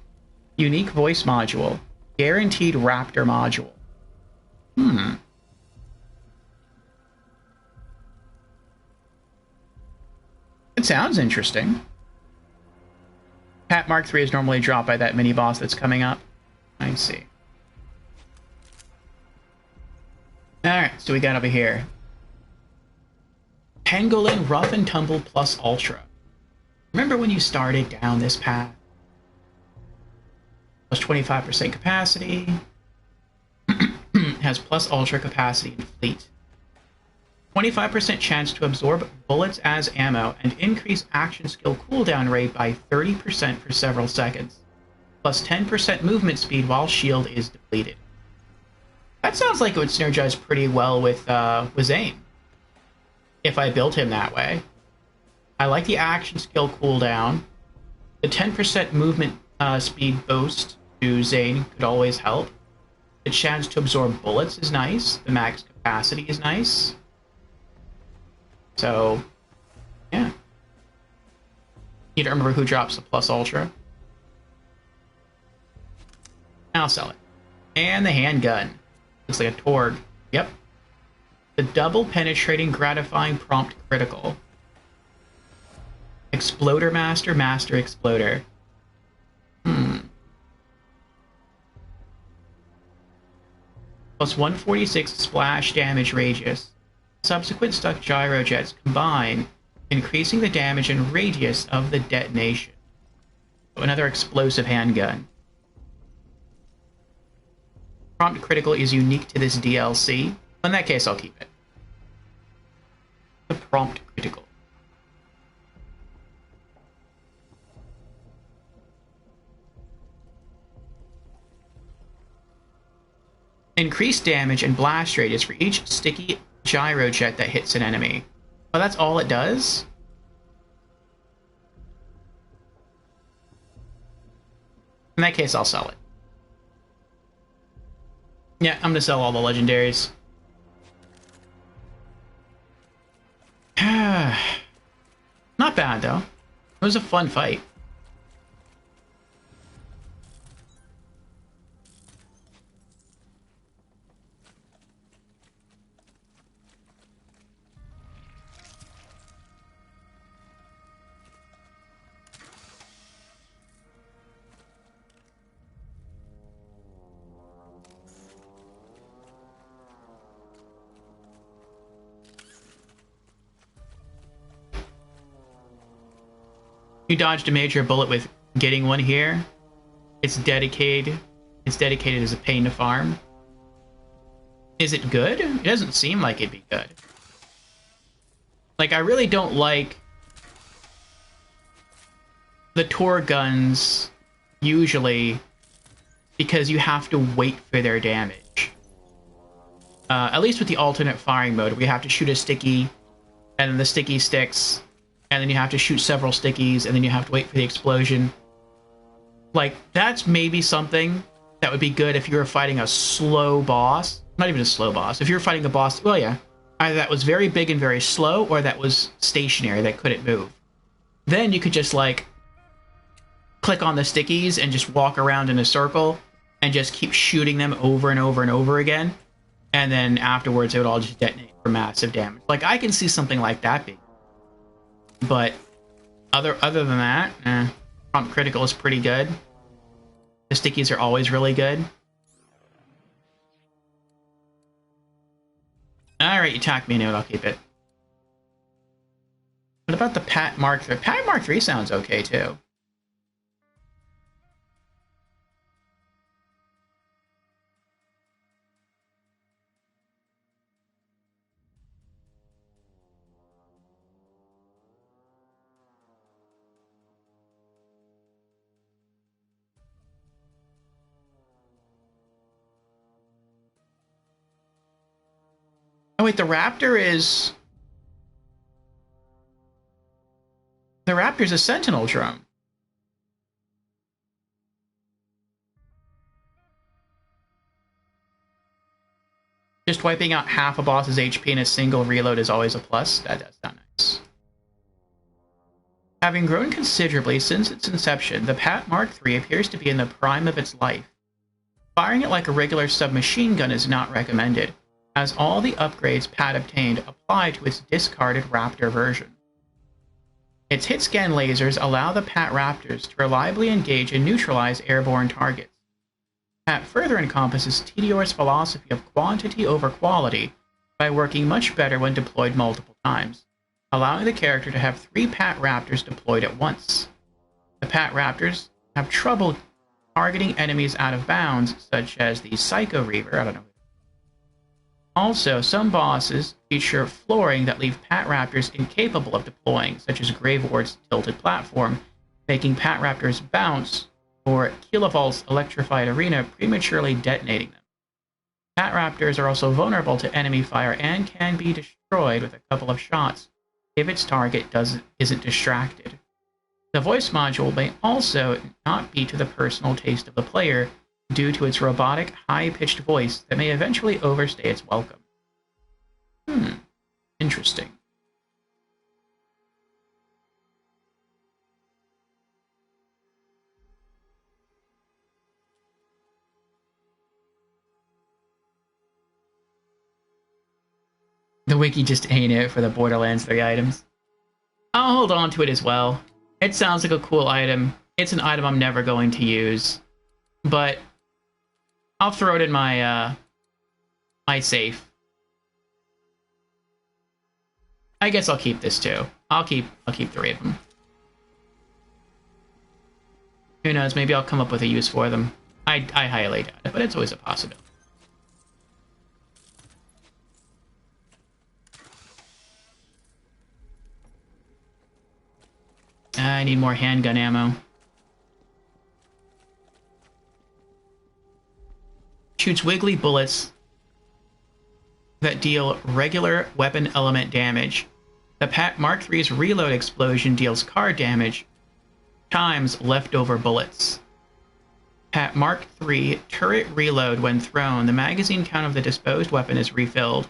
Unique voice module. Guaranteed Raptor module. It sounds interesting. Pat Mark III is normally dropped by that mini boss that's coming up. I see. Alright, so we got over here. Pangolin Rough and Tumble Plus Ultra. Remember when you started down this path? Plus 25% capacity. Has plus ultra capacity in fleet. 25% chance to absorb bullets as ammo and increase action skill cooldown rate by 30% for several seconds. Plus 10% movement speed while shield is depleted. That sounds like it would synergize pretty well with Zane. If I built him that way. I like the action skill cooldown. The 10% movement speed boost to Zane could always help. The chance to absorb bullets is nice. The max capacity is nice. So, yeah. You don't remember who drops the plus ultra? I'll sell it. And the handgun. Looks like a Torg. Yep. The double penetrating gratifying prompt critical. Exploder Master, Master Exploder. Plus 146 splash damage radius. Subsequent stuck gyro jets combine, increasing the damage and radius of the detonation. So another explosive handgun. Prompt critical is unique to this DLC. In that case, I'll keep it. The prompt critical. Increased damage and blast radius for each sticky gyro jet that hits an enemy. Oh, that's all it does? In that case, I'll sell it. Yeah, I'm gonna sell all the legendaries. Not bad, though. It was a fun fight. You dodged a major bullet with getting one here. It's dedicated. It's dedicated as a pain to farm. Is it good? It doesn't seem like it'd be good. Like, I really don't like the Tor guns usually because you have to wait for their damage. At least with the alternate firing mode, we have to shoot a sticky, and then the sticky sticks, and then you have to shoot several stickies, and then you have to wait for the explosion. Like, that's maybe something that would be good if you were fighting a slow boss. Not even a slow boss. If you were fighting a boss, well, yeah. Either that was very big and very slow, or that was stationary, that couldn't move. Then you could just, like, click on the stickies and just walk around in a circle and just keep shooting them over and over and over again. And then afterwards, it would all just detonate for massive damage. Like, I can see something like that being. But other than that, prompt critical is pretty good. The stickies are always really good. Alright, you talked me into it, I'll keep it. What about the Pat Mark III? Pat Mark III sounds okay, too. Oh wait, the raptor's a sentinel drone. Just wiping out half a boss's HP in a single reload is always a plus. That does sound nice. Having grown considerably since its inception, the Pat Mark III appears to be in the prime of its life. Firing it like a regular submachine gun is not recommended, as all the upgrades Pat obtained apply to its discarded Raptor version. Its hit-scan lasers allow the Pat Raptors to reliably engage and neutralize airborne targets. Pat further encompasses Tedior's philosophy of quantity over quality by working much better when deployed multiple times, allowing the character to have 3 Pat Raptors deployed at once. The Pat Raptors have trouble targeting enemies out of bounds, such as the Psycho Reaver. I don't know. Also, some bosses feature flooring that leave Pat Raptors incapable of deploying, such as Grave Ward's tilted platform, making Pat Raptors bounce, or Kilovolt's electrified arena prematurely detonating them. Pat Raptors are also vulnerable to enemy fire and can be destroyed with a couple of shots if its target isn't distracted. The voice module may also not be to the personal taste of the player due to its robotic, high-pitched voice that may eventually overstay its welcome. Interesting. The wiki just ain't it for the Borderlands 3 items. I'll hold on to it as well. It sounds like a cool item. It's an item I'm never going to use. But I'll throw it in my my safe. I guess I'll keep this too. I'll keep 3 of them. Who knows, maybe I'll come up with a use for them. I highly doubt it, but it's always a possibility. I need more handgun ammo. Shoots wiggly bullets that deal regular weapon element damage. The Pat Mark III's reload explosion deals card damage times leftover bullets. Pat Mark III turret reload when thrown. The magazine count of the disposed weapon is refilled.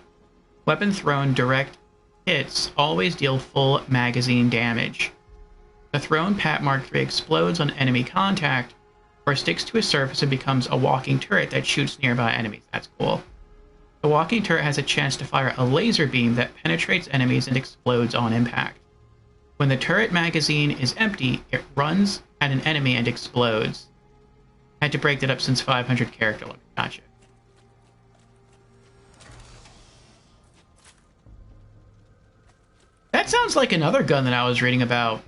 Weapon thrown direct hits always deal full magazine damage. The thrown Pat Mark III explodes on enemy contact or sticks to a surface and becomes a walking turret that shoots nearby enemies. That's cool. The walking turret has a chance to fire a laser beam that penetrates enemies and explodes on impact. When the turret magazine is empty, it runs at an enemy and explodes. Had to break that up since 500 character limit. Gotcha. That sounds like another gun that I was reading about.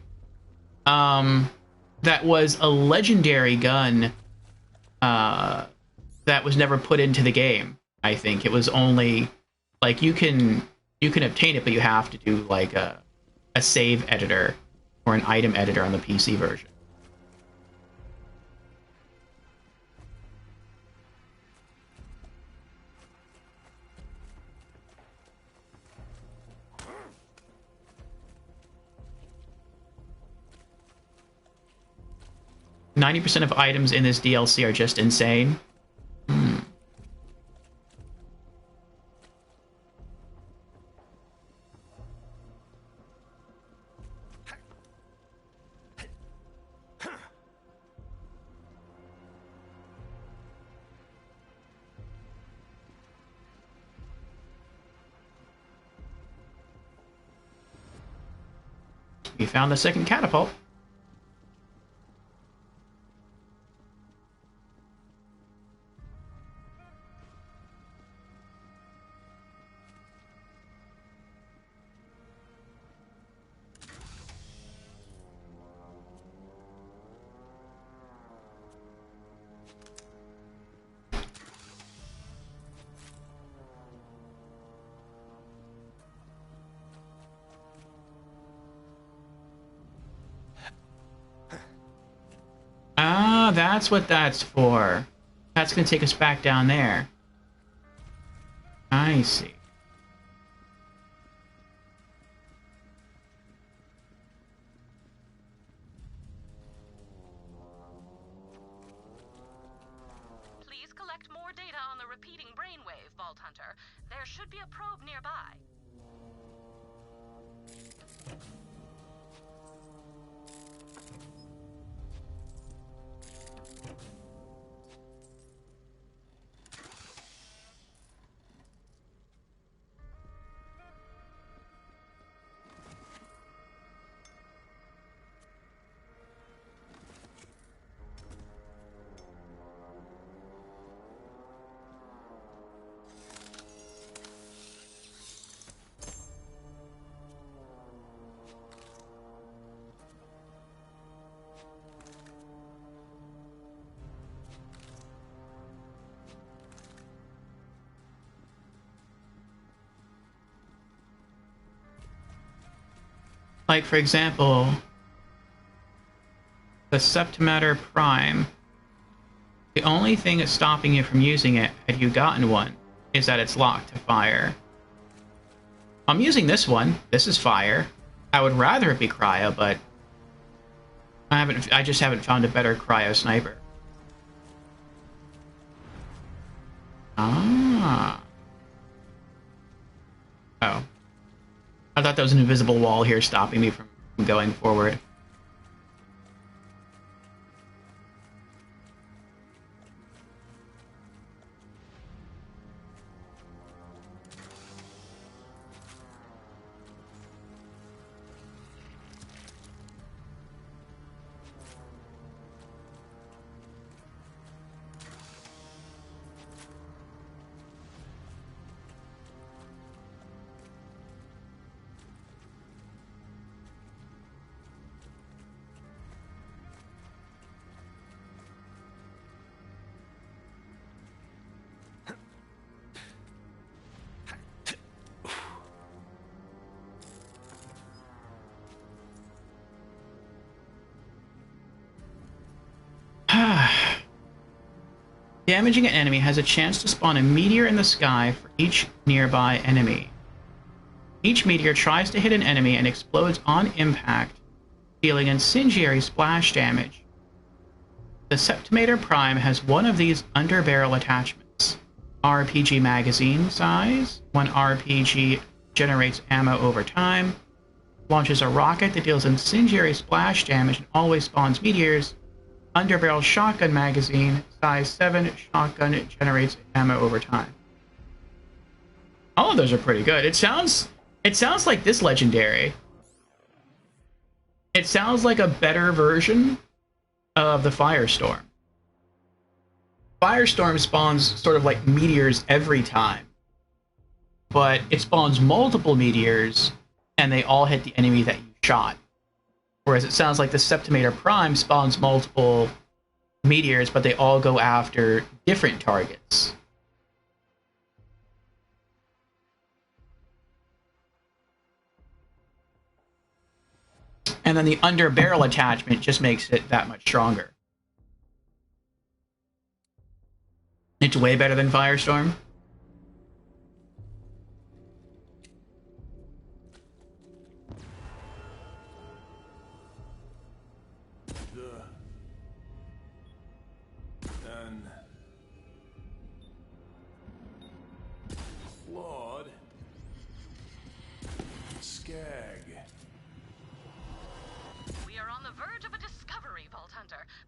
That was a legendary gun that was never put into the game. I think it was only like you can obtain it, but you have to do like a save editor or an item editor on the PC version. %90 of items in this DLC are just insane. We found the second catapult. Ah, that's what that's for. That's going to take us back down there. I see. Vault Hunter. There should be a probe nearby. Like, for example, the Septimatter Prime. The only thing that's stopping you from using it, had you gotten one, is that it's locked to fire. I'm using this one. This is fire. I would rather it be cryo, but I just haven't found a better cryo sniper. Ah. Oh. I thought there was an invisible wall here stopping me from going forward. Damaging an enemy has a chance to spawn a meteor in the sky for each nearby enemy. Each meteor tries to hit an enemy and explodes on impact, dealing incendiary splash damage. The Septimatter Prime has one of these underbarrel attachments. RPG magazine size. One RPG generates ammo over time. Launches a rocket that deals incendiary splash damage and always spawns meteors. Underbarrel shotgun magazine, size 7, shotgun generates ammo over time. All of those are pretty good. It sounds like this legendary. It sounds like a better version of the Firestorm. Firestorm spawns sort of like meteors every time, but it spawns multiple meteors and they all hit the enemy that you shot. Whereas it sounds like the Septimatter Prime spawns multiple meteors, but they all go after different targets. And then the underbarrel attachment just makes it that much stronger. It's way better than Firestorm.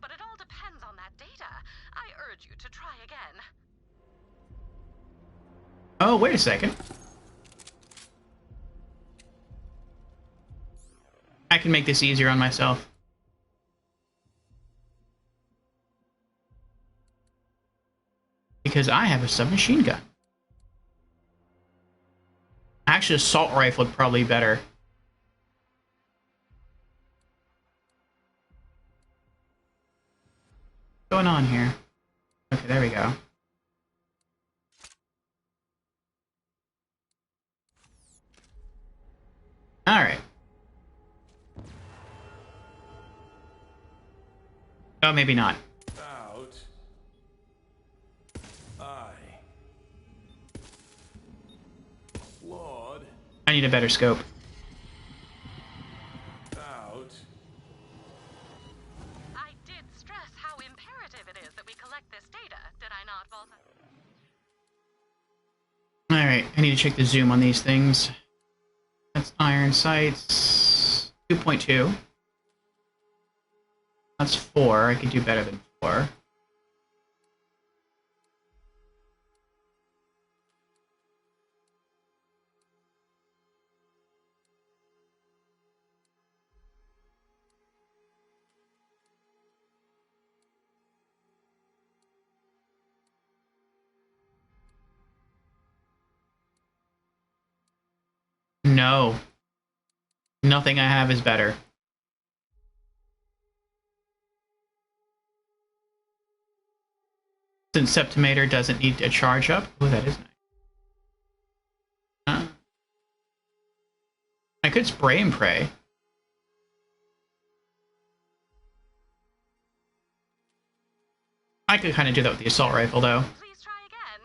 But it all depends on that data. I urge you to try again. Oh, wait a second. I can make this easier on myself. Because I have a submachine gun. Actually, assault rifle would probably be better. What's going on here? Okay, there we go. Alright. Oh, maybe not. Out. Flawed. I need a better scope. Out. I did stress how imperative it is that we collect this data, did I not, Volta? I need to check the zoom on these things. That's iron sights. 2.2. That's 4. I could do better than 4. No. Nothing I have is better. Since Septimator doesn't need a charge up. Oh, that is nice. I could spray and pray. I could kind of do that with the assault rifle, though. Please try again.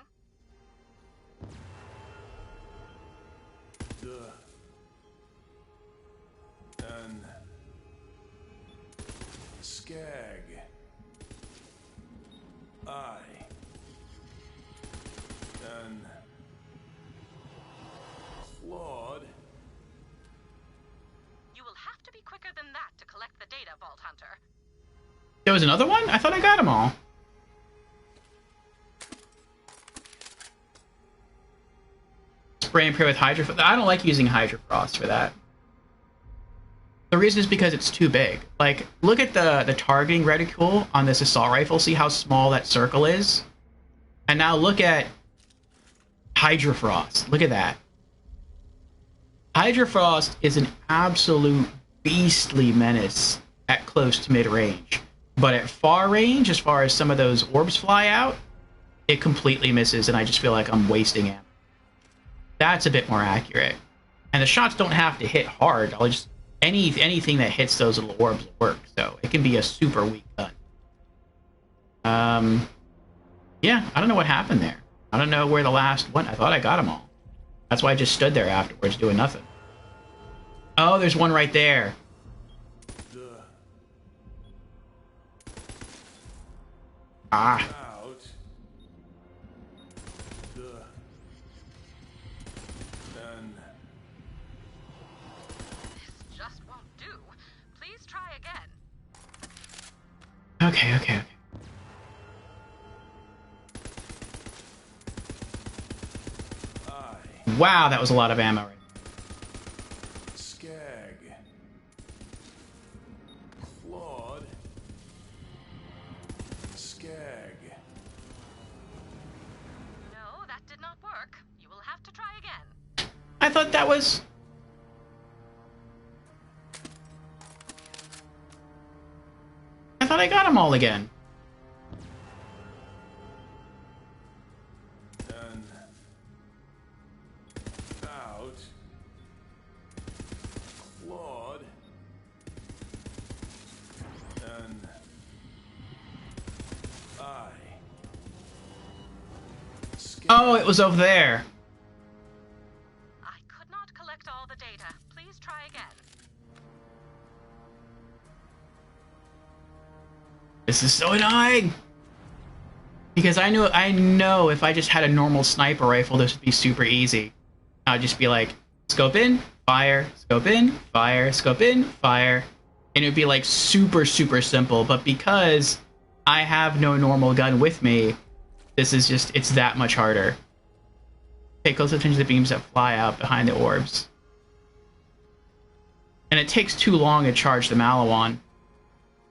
And Skag. I. And Claude. You will have to be quicker than that to collect the data, Vault Hunter. There was another one? I thought I got them all. Spray and pray with Hydra. I don't like using Hydra Frost for that. The reason is because it's too big. Like, look at the targeting reticule on this assault rifle. See how small that circle is? And now look at Hydra Frost. Look at that. Hydra Frost is an absolute beastly menace at close to mid-range. But at far range, as far as some of those orbs fly out, it completely misses, and I just feel like I'm wasting ammo. That's a bit more accurate. And the shots don't have to hit hard. I'll just anything that hits those little orbs will work. So it can be a super weak gun. Yeah, I don't know what happened there. I don't know where the last one. I thought I got them all. That's why I just stood there afterwards doing nothing. Oh, there's one right there. Ah. This just won't do. Please try again. Okay. Wow, that was a lot of ammo. Skag. Claude. Skag. No, that did not work. You will have to try again. I thought that was... I thought I got them all again. And out. Claude. And I. Skag. Oh, it was over there. I could not collect all the data. Please try again. This is so annoying. Because I know if I just had a normal sniper rifle, this would be super easy. I'd just be like, scope in, fire, scope in, fire, scope in, fire. And it would be like super, super simple. But because I have no normal gun with me, this is just, it's that much harder. Pay close attention to the beams that fly out behind the orbs. And it takes too long to charge the Malawan.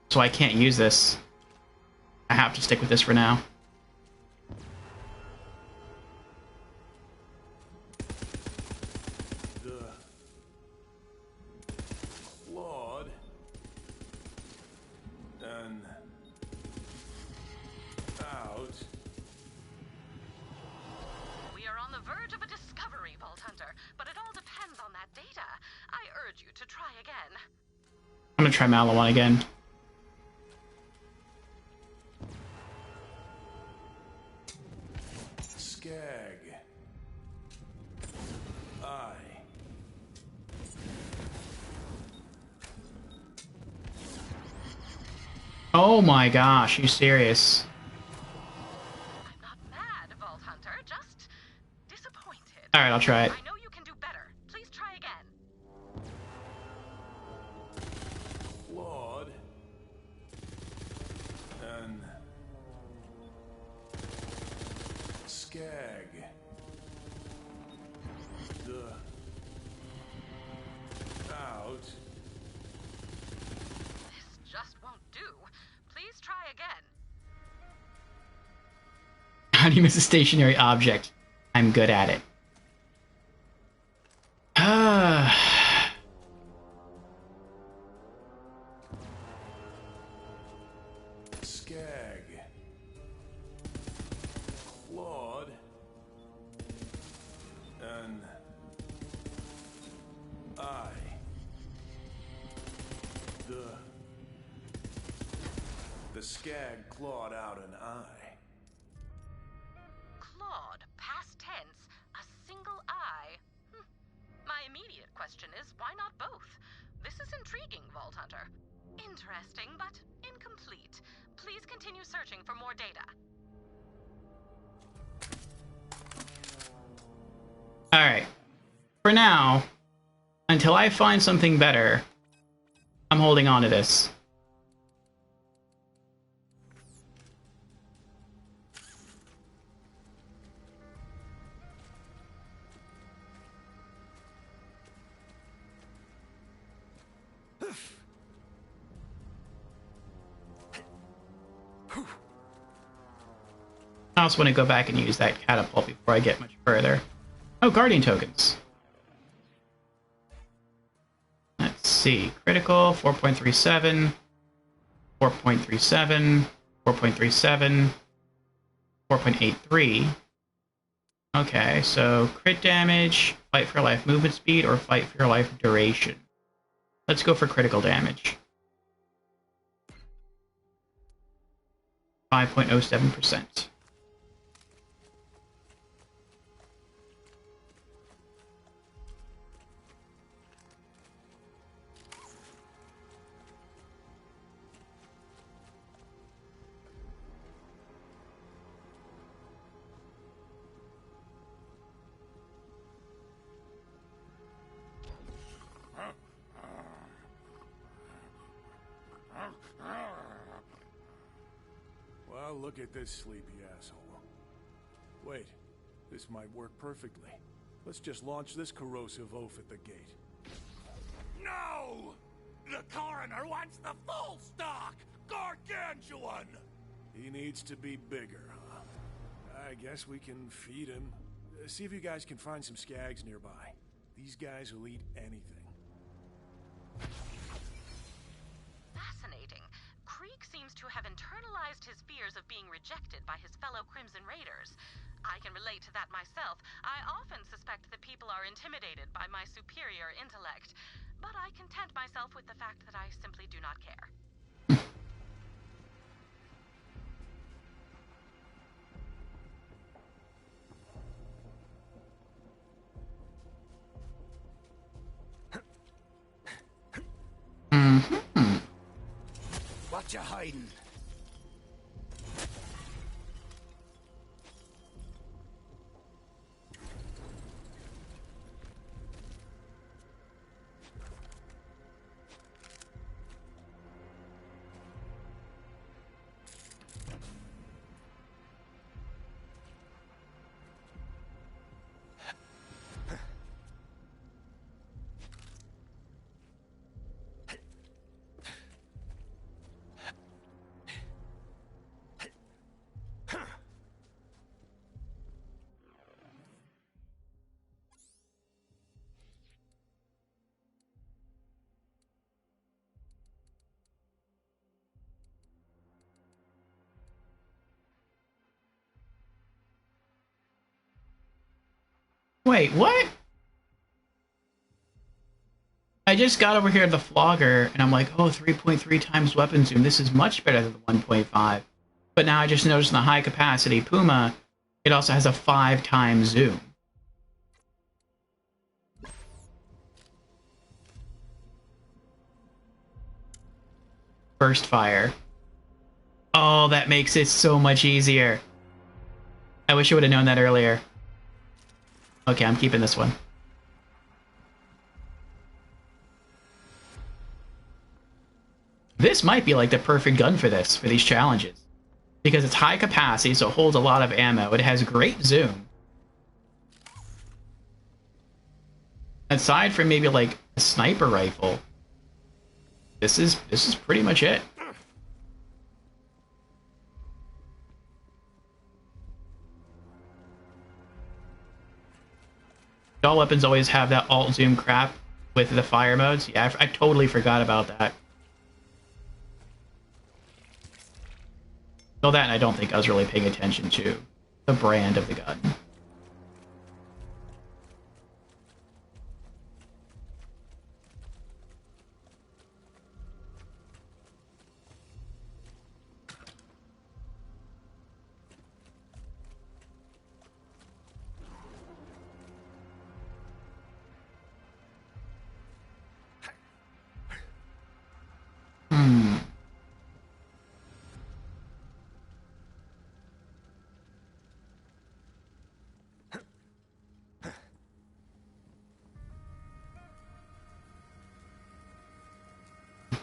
So I can't use this. I have to stick with this for now. Claude. And out. We are on the verge of a discovery, Vault Hunter, but it all depends on that data. I urge you to try again. I'm gonna try Malawan again. Skag. I. Oh my gosh, you serious? I'm not mad, Vault Hunter, just disappointed. Alright, I'll try it. I know you can do better. Please try again. Claude. And... Skag. The... Out. This just won't do. Please try again. How do you miss a stationary object? I'm good at it. Skag. Claude. And... I. The skag clawed out an eye. Claude, past tense, a single eye. My immediate question is, why not both? This is intriguing, Vault Hunter. Interesting, but incomplete. Please continue searching for more data. Alright. For now, until I find something better, I'm holding on to this. I also want to go back and use that catapult before I get much further. Oh, guardian tokens. Let's see. Critical, 4.37, 4.37, 4.37, 4.83. Okay, so crit damage, fight for your life movement speed, or fight for your life duration. Let's go for critical damage. 5.07%. Well, look at this sleepy asshole. Wait, this might work perfectly. Let's just launch this corrosive oaf at the gate. No! The coroner wants the full stock! Gargantuan! He needs to be bigger, huh? I guess we can feed him. See if you guys can find some skags nearby. These guys will eat anything. Fascinating. Krieg seems to have internalized his fears of being rejected by his fellow Crimson Raiders. I can relate to that myself. I often suspect that people are intimidated by my superior intellect, but I content myself with the fact that I simply do not care. What you hiding? Wait, what? I just got over here to the flogger, and I'm like, oh, 3.3 times weapon zoom. This is much better than the 1.5. But now I just noticed in the high-capacity Puma, it also has a 5 times zoom. Burst fire. Oh, that makes it so much easier. I wish I would have known that earlier. Okay, I'm keeping this one. This might be like the perfect gun for this, for these challenges. Because it's high capacity, so it holds a lot of ammo. It has great zoom. Aside from maybe like a sniper rifle, this is pretty much it. All weapons always have that alt zoom crap with the fire modes. Yeah, I totally forgot about that. So that I don't think I was really paying attention to the brand of the gun.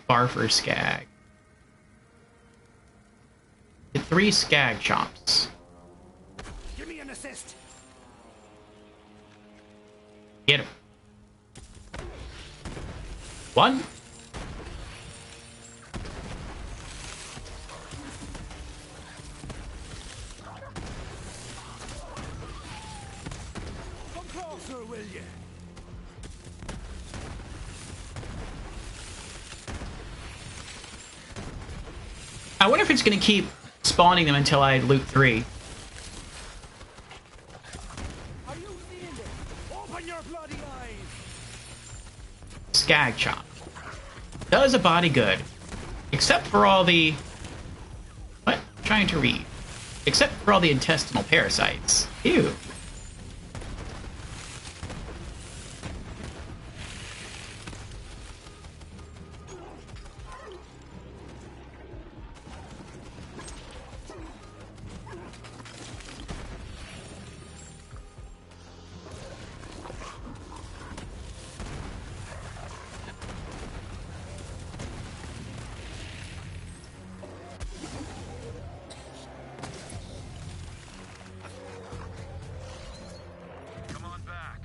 Barfer Skag. Get 3 Skag chomps. Give me an assist. Get him. 1. Come closer, will you? I wonder if it's going to keep spawning them until I loot 3. Are you seeing it? Open your bloody eyes. Skag chomp. Does a body good. Except for all the... What? I'm trying to read. Except for all the intestinal parasites. Ew. Come on back.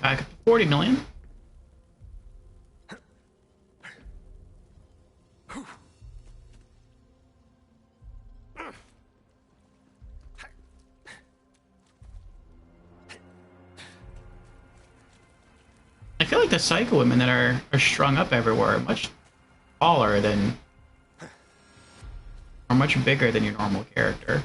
Back up to 40 million. I feel like the psycho women that are strung up everywhere are much taller than, or much bigger than your normal character.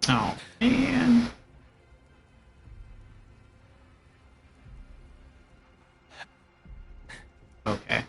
Oh, man. Okay.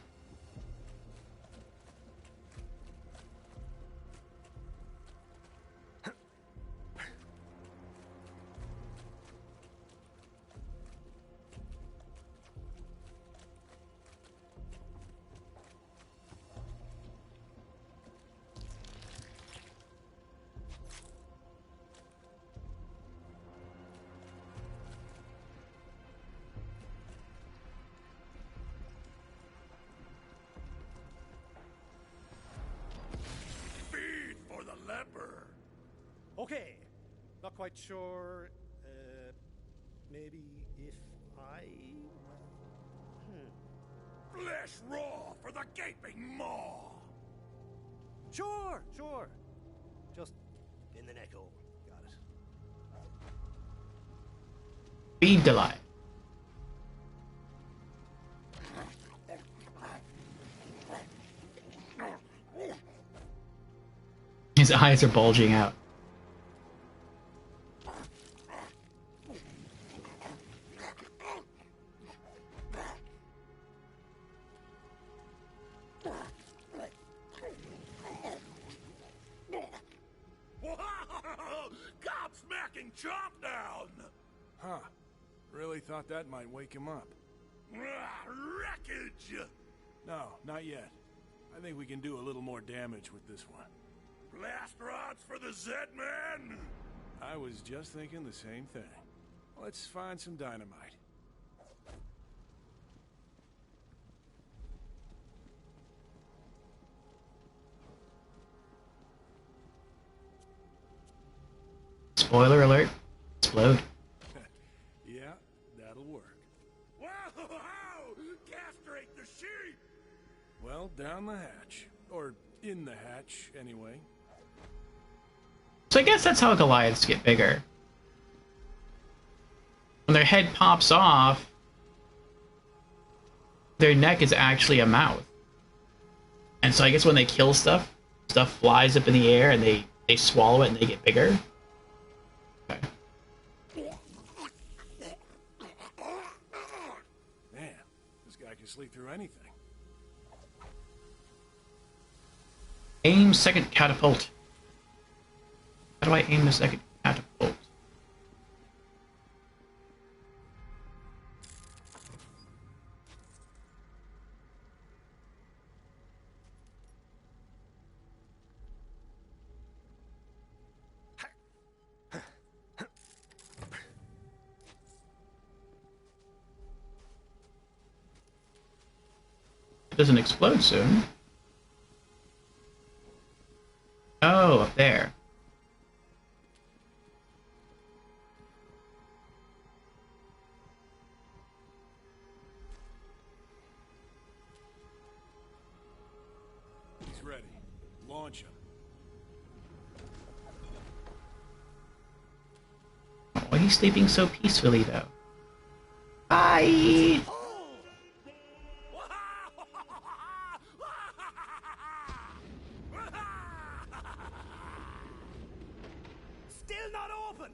Feed for the leper. Okay, not quite sure. Maybe if I. Flesh raw for the gaping maw. Sure. Just in the neck hole. Got it. Feed Delight. His eyes are bulging out. Gobsmacking chop down! Huh. Really thought that might wake him up. Wreckage! No, not yet. I think we can do a little more damage with this one. Blast rods for the Z-Man? I was just thinking the same thing. Let's find some dynamite. Spoiler alert. Explode. Yeah, that'll work. Wow! Castrate the sheep! Well, down the hatch. Or in the hatch, anyway. So I guess that's how Goliaths get bigger. When their head pops off, their neck is actually a mouth. And so I guess when they kill stuff, stuff flies up in the air and they swallow it and they get bigger. Okay. Man, this guy can sleep through anything. Aim second catapult. How do I aim the second catapult? It doesn't explode soon. Oh, up there. He's ready. Launch him. Oh, he's sleeping so peacefully, though. Bye! Still not open!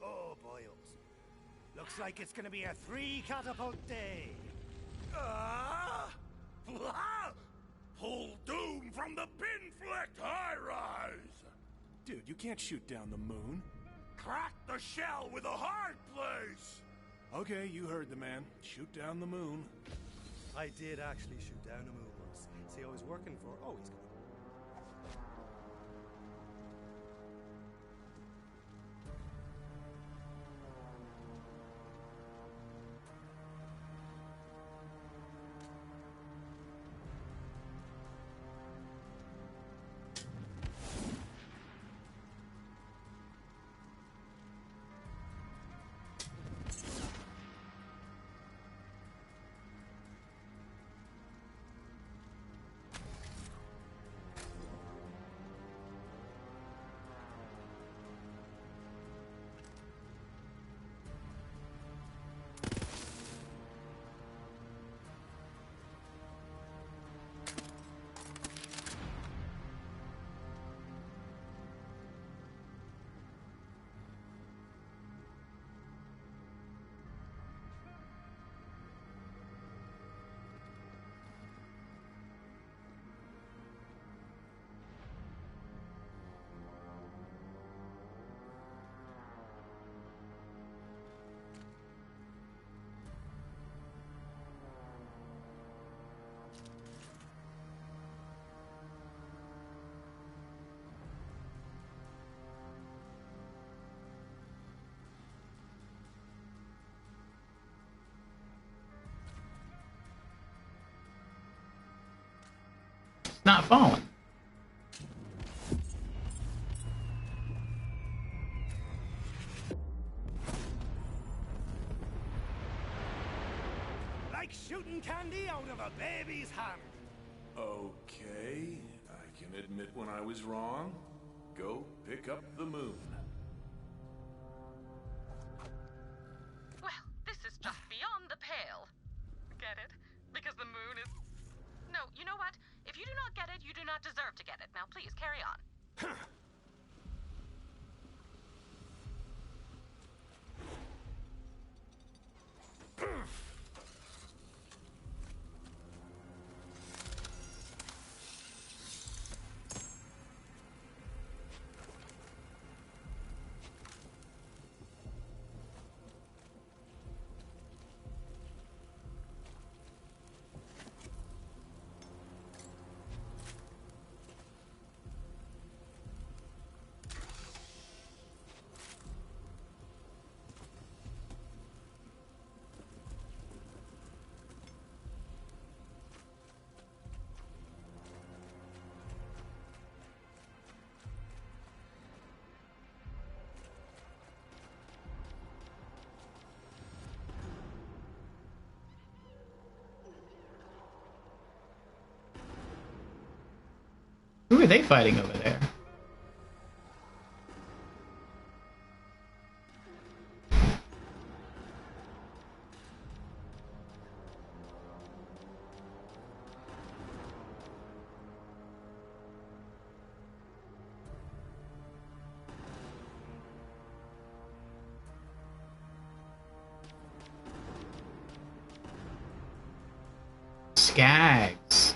Oh, boyos. Looks like it's gonna be a 3-catapult day. Pull doom from the pin-flecked high-rise! Dude, you can't shoot down the moon. Crack the shell with a hard place! Okay, you heard the man. Shoot down the moon. I did actually shoot down a moon once. See, I was working for... Oh, he's gone. not falling. Like shooting candy out of a baby's hand. Okay, I can admit when I was wrong. Go pick up the moon. Well, this is just beyond the pale. Get it? Because the moon is... No, you know what? If you do not get it, you do not deserve to get it. Now, please, carry on. Who are they fighting over there? Skags.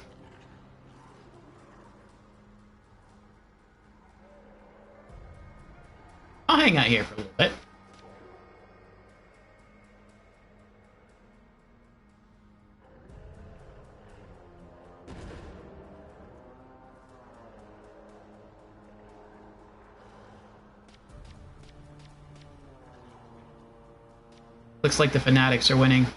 I'll hang out here for a little bit. Looks like the Fanatics are winning.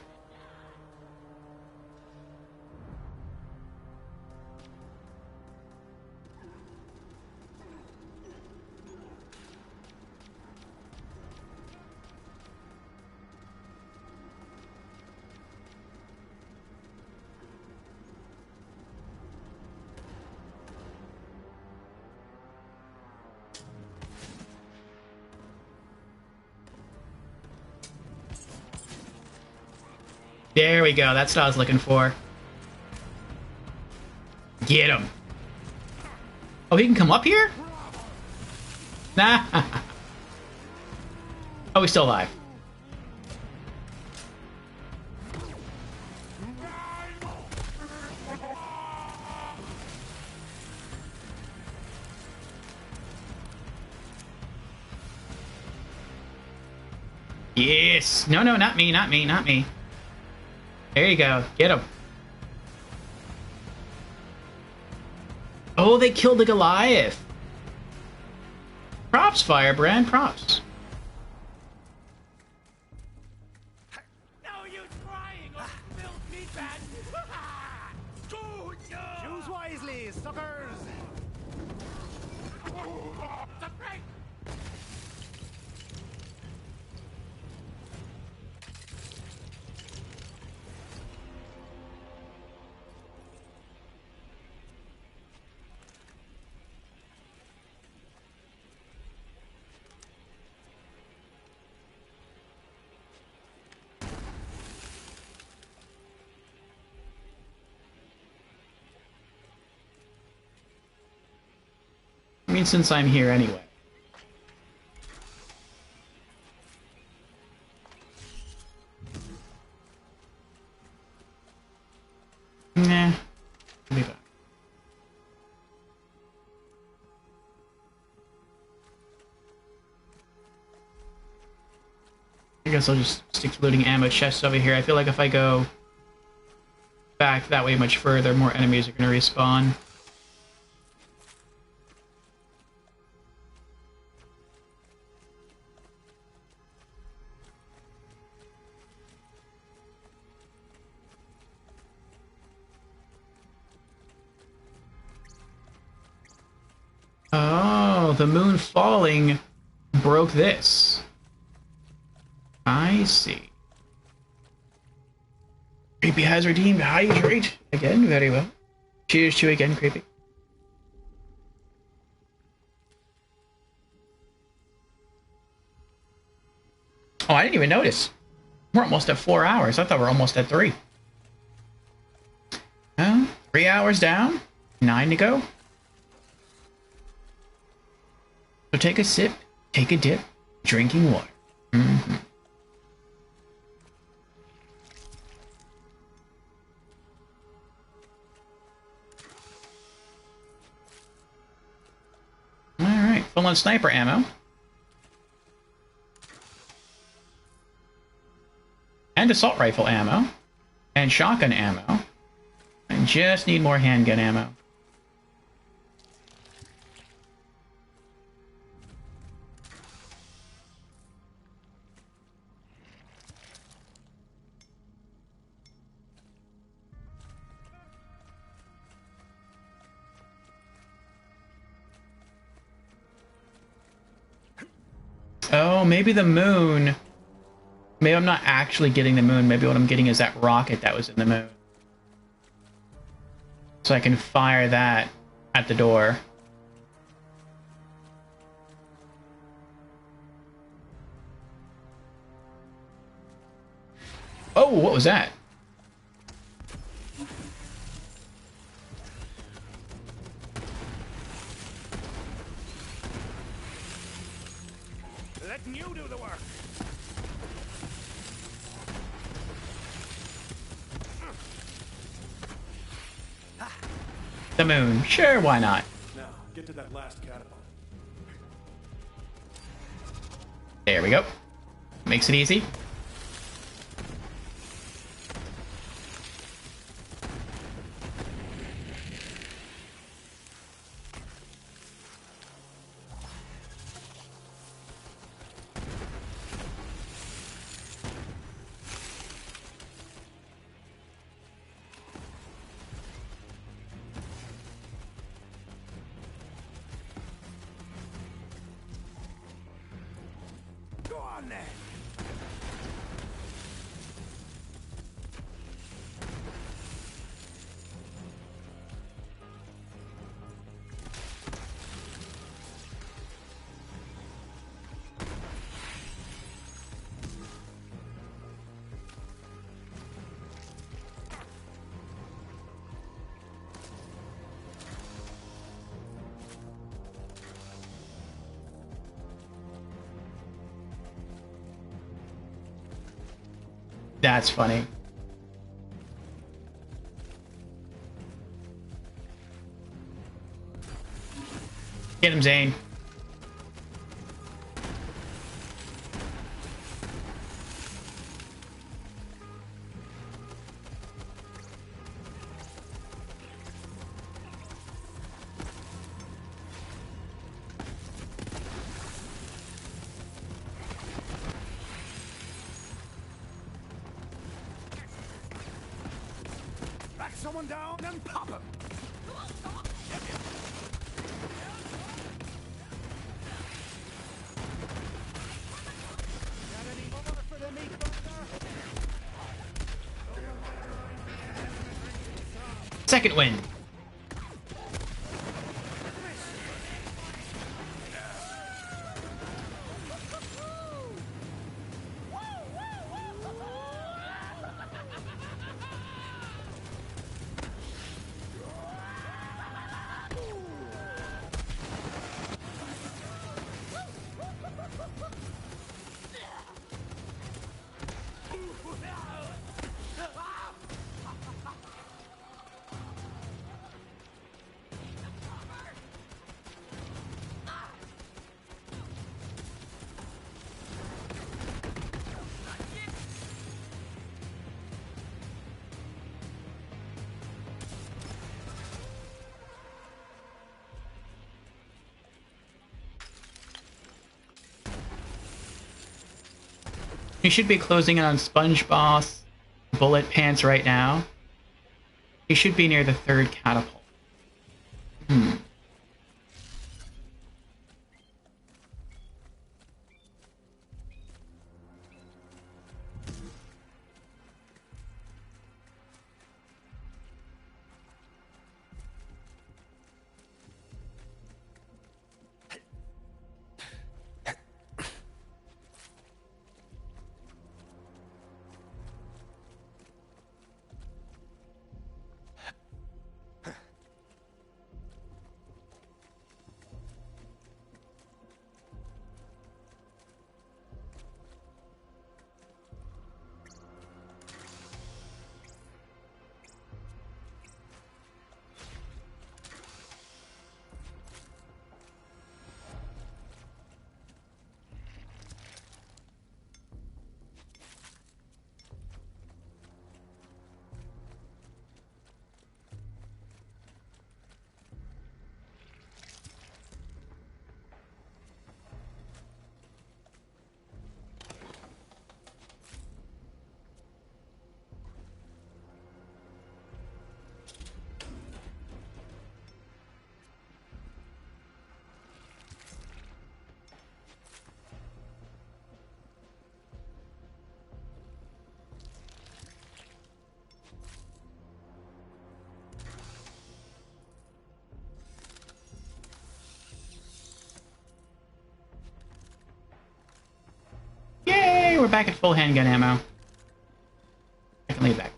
There we go. That's what I was looking for. Get him. Oh, he can come up here? Nah. Oh, he's still alive. Yes. No, no, not me, not me, not me. There you go. Get him. Oh, they killed the Goliath. Props, Firebrand. Props. No use crying or spilled meat bag. Choose wisely, suckers. I mean, since I'm here anyway. Nah. I'll be back. I guess I'll just stick to looting ammo chests over here. I feel like if I go back that way much further, more enemies are going to respawn. Oh, the moon falling broke this. I see. Creepy has redeemed hydrate. Again, very well. Cheers to you again, Creepy. Oh, I didn't even notice. We're almost at 4 hours. I thought we were almost at 3. Oh, 3 hours down. 9 to go. So take a sip, take a dip, drinking water. Mm-hmm. Alright, full on sniper ammo. And assault rifle ammo. And shotgun ammo. I just need more handgun ammo. Oh, maybe the moon. Maybe I'm not actually getting the moon. Maybe what I'm getting is that rocket that was in the moon. So I can fire that at the door. Oh, what was that? Letting you do the work. The moon. Sure, why not? Now, get to that last catapult. There we go. Makes it easy. Go on then. That's funny. Get him, Zane. Back someone down and pop him. Got any more for the meat burger? Second win. You should be closing in on Sponge Boss, Bullet Pants right now. You should be near the third catapult. we're back at full handgun ammo. I can leave back.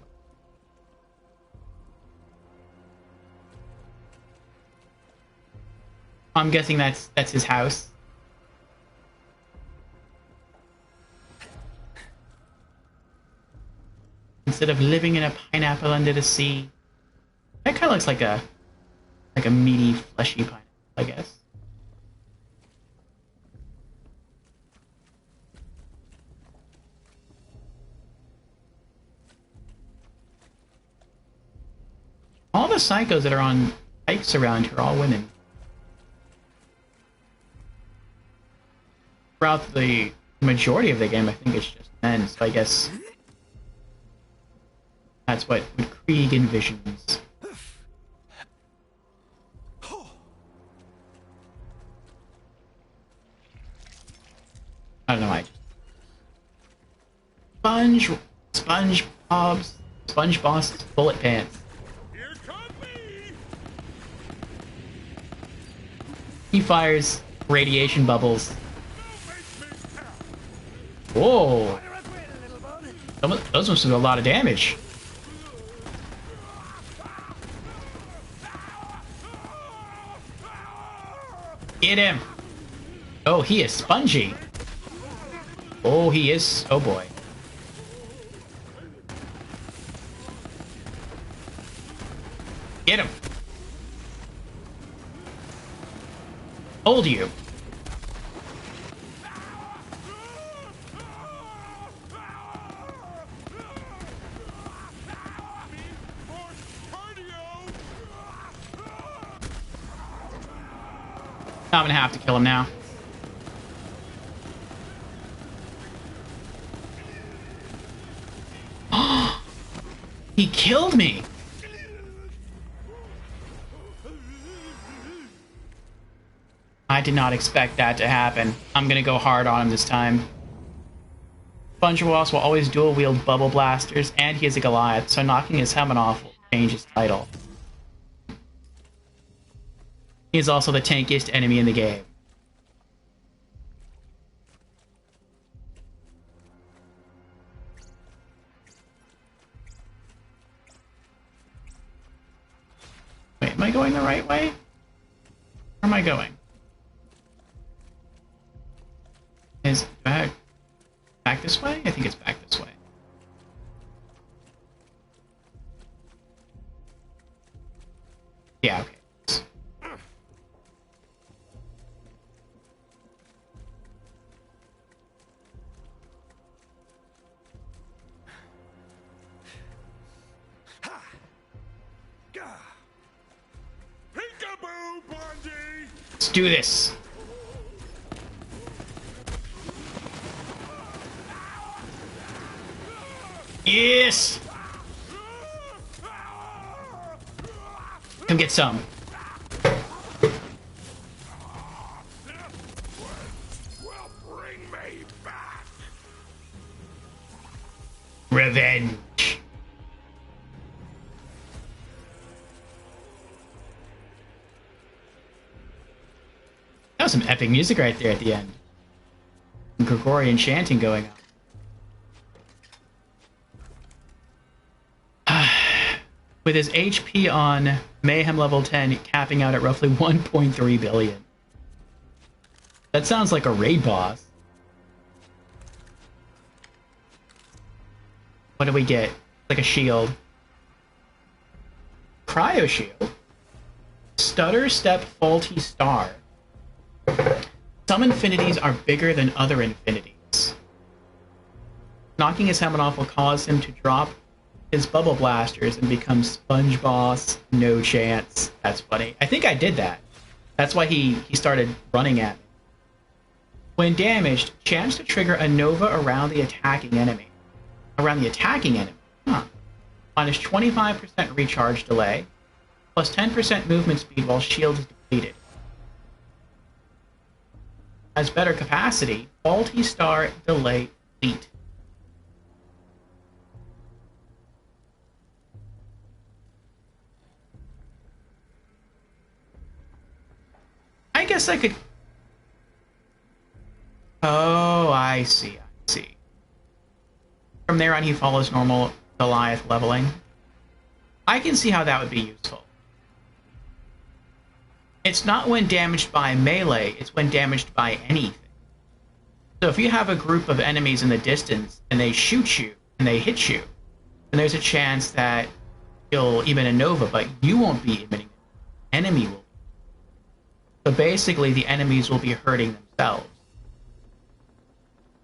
I'm guessing that's his house. Instead of living in a pineapple under the sea. That kind of looks like a meaty, fleshy pineapple, I guess. All the psychos that are on bikes around here are all women. Throughout the majority of the game, I think it's just men, so I guess that's what Krieg envisions. I don't know, Sponge Boss bullet pants. Here come me! He fires radiation bubbles. Whoa! Those must do a lot of damage. Get him! Oh, he is spongy. Oh, he is. Oh boy. Get him! Hold you! I'm gonna have to kill him now. He killed me! I did not expect that to happen. I'm gonna go hard on him this time. SpongeBoss will always dual-wield bubble blasters, and he is a Goliath, so knocking his helmet off will change his title. He is also the tankiest enemy in the game. Wait, am I going the right way? Where am I going? Is back this way? I think it's back this way. Yeah, okay. Peekaboo, Bundy! Let's do this. Yes! Come get some. Well, bring me back! Revenge. That was some epic music right there at the end. Some Gregorian chanting going on. With his HP on Mayhem level 10 capping out at roughly 1.3 billion. That sounds like a raid boss. What do we get? Like a shield. Cryo shield. Stutter Step Faulty Star. Some infinities are bigger than other infinities. Knocking his helmet off will cause him to drop his bubble blasters and become Sponge Boss. No chance. That's funny. I think I did that. That's why he started running at me. When damaged, chance to trigger a Nova around the attacking enemy. Huh. Minus 25% recharge delay. Plus 10% movement speed while shield is depleted. Has better capacity. Faulty Star Delay Fleet. I guess I could... Oh, I see. from there on he follows normal Goliath leveling. I can see how that would be useful. It's not when damaged by melee, it's when damaged by anything. So if you have a group of enemies in the distance and they shoot you and they hit you, then there's a chance that you'll emit a Nova, but you won't be emitting it. Enemy will. So basically the enemies will be hurting themselves.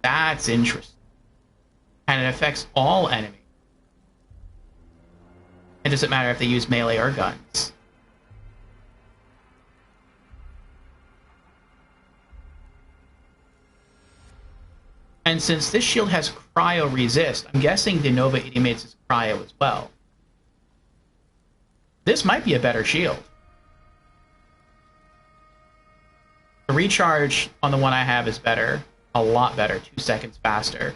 That's interesting. And it affects all enemies. It doesn't matter if they use melee or guns. And since this shield has cryo resist, I'm guessing the Nova it emits is cryo as well. This might be a better shield. The recharge on the one I have is better. A lot better. 2 seconds faster.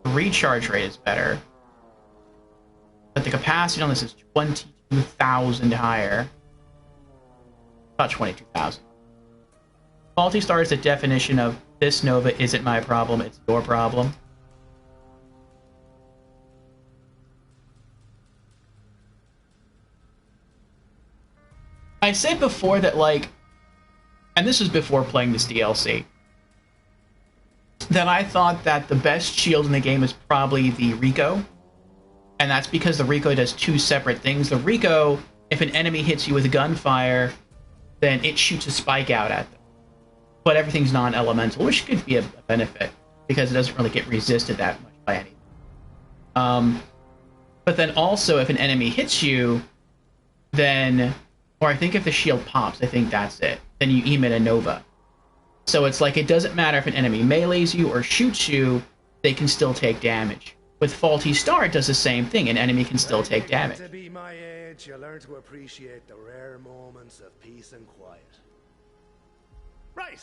The recharge rate is better. But the capacity on this is 22,000 higher. About 22,000. Faulty Star is the definition of this Nova isn't my problem, it's your problem. I said before that, like, and this was before playing this DLC, that I thought that the best shield in the game is probably the Rico. And that's because the Rico does 2 separate things. The Rico, if an enemy hits you with gunfire, then it shoots a spike out at them. But everything's non-elemental, which could be a benefit, because it doesn't really get resisted that much by anything. But then also, if an enemy hits you, then, or I think if the shield pops, I think that's it, then you emit a Nova. So it's like, it doesn't matter if an enemy melees you or shoots you, they can still take damage. With Faulty Star, it does the same thing. An enemy can still take damage. To be my age, you learn to appreciate the rare moments of peace and quiet. Right.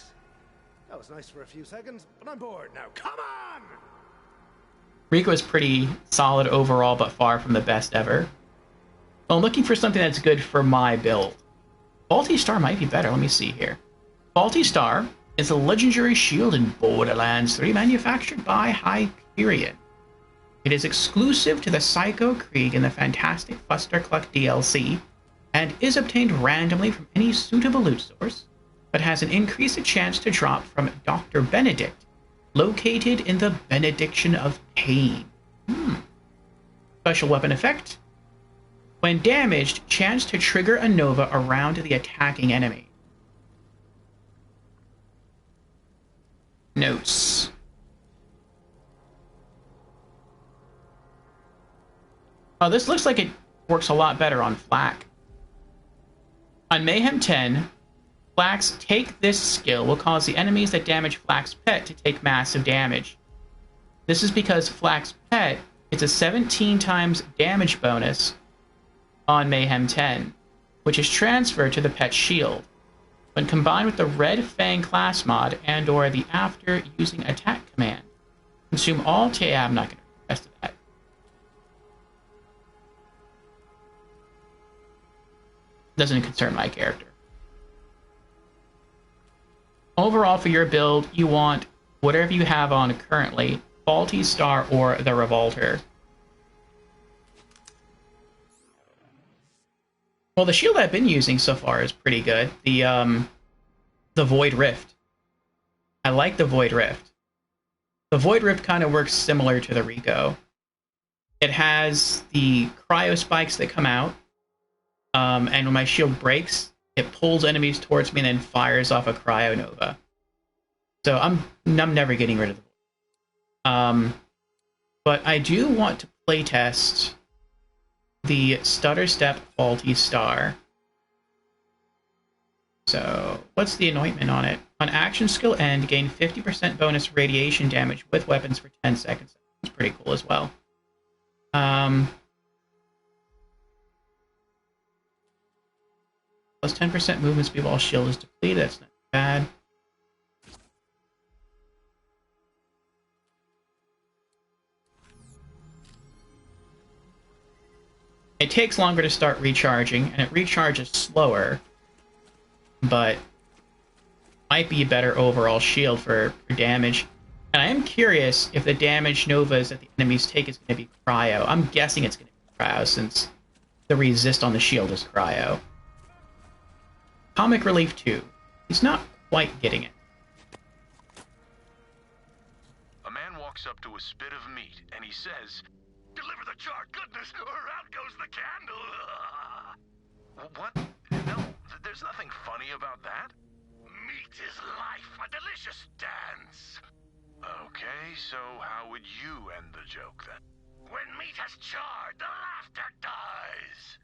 That was nice for a few seconds, but I'm bored now. Come on! Rico is pretty solid overall, but far from the best ever. Well, I'm looking for something that's good for my build. Faulty Star might be better. Let me see here. Faulty Star is a legendary shield in Borderlands 3 manufactured by Hyperion. It is exclusive to the Psycho Krieg in the fantastic Fustercluck DLC, and is obtained randomly from any suitable loot source, but has an increased chance to drop from Dr. Benedict, located in the Benediction of Pain. Special weapon effect. When damaged, chance to trigger a Nova around the attacking enemy. Notes. Oh, this looks like it works a lot better on Flak. On Mayhem 10, Flak's Take This skill will cause the enemies that damage Flak's pet to take massive damage. This is because Flak's pet is a 17 times damage bonus on Mayhem 10, which is transferred to the pet's shield. When combined with the Red Fang class mod and or the after using attack command, consume all yeah, I'm not going to do the rest of that. Doesn't concern my character. Overall, for your build, you want whatever you have on currently, Faulty Star or the Revolter. Well, the shield I've been using so far is pretty good. The Void Rift. I like the Void Rift. The Void Rift kind of works similar to the Rico. It has the cryo spikes that come out, and when my shield breaks, it pulls enemies towards me and then fires off a cryo nova. So I'm never getting rid of the but I do want to playtest the Stutter Step Faulty Star. So, what's the anointment on it? On action skill end, gain 50% bonus radiation damage with weapons for 10 seconds. That's pretty cool as well. Plus 10% movement speed while shield is depleted. That's not bad. It takes longer to start recharging, and it recharges slower, but might be a better overall shield for damage. And I am curious if the damage novas that the enemies take is going to be cryo. I'm guessing it's going to be cryo since the resist on the shield is cryo. Comic Relief 2. He's not quite getting it. A man walks up to a spit of meat and he says, "Deliver the charred goodness, or out goes the candle." What? No, there's nothing funny about that. Meat is life, a delicious dance. Okay, so how would you end the joke then? When meat has charred, the laughter dies.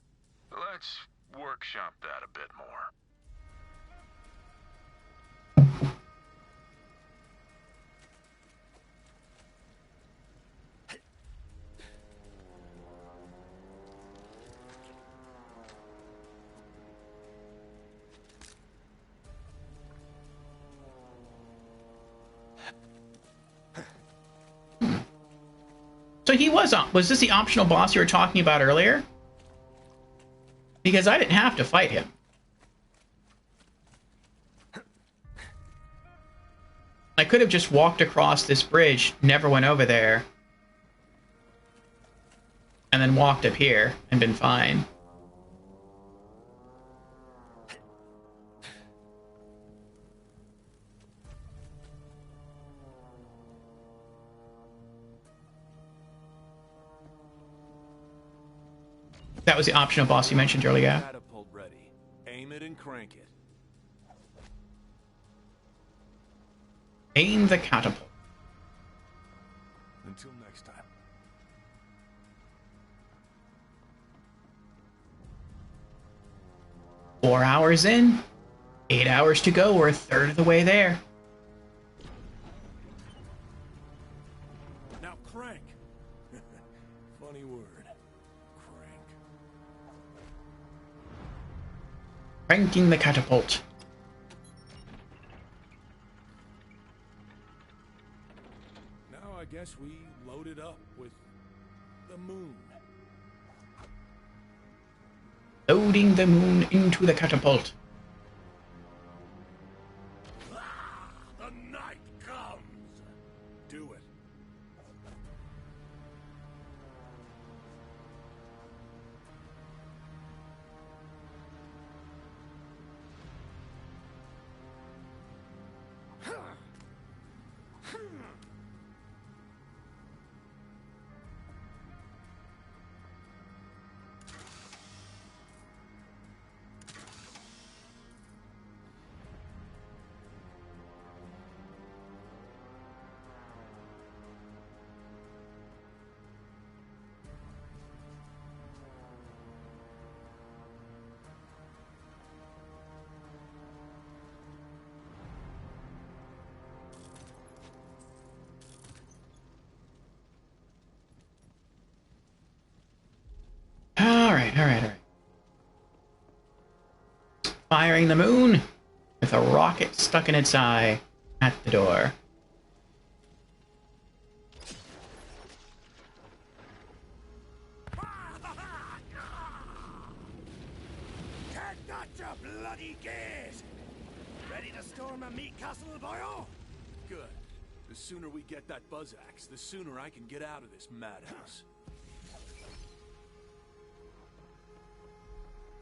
Let's workshop that a bit more. So he was this the optional boss you were talking about earlier? Because I didn't have to fight him. I could have just walked across this bridge, never went over there, and then walked up here and been fine. That was the optional boss you mentioned earlier. Catapult ready. Aim it and crank it. Aim the catapult. Until next time. Four hours in, 8 hours to go. We're a third of the way there. Now crank. Funny word. Crank. Cranking the catapult. Now I guess we load it up with the moon. Loading the moon into the catapult. The night comes. Do it. Alright. Firing the moon with a rocket stuck in its eye at the door. Take that, you bloody gaze! Ready to storm a meat castle, boyo? Good. The sooner we get that buzz axe, the sooner I can get out of this madhouse.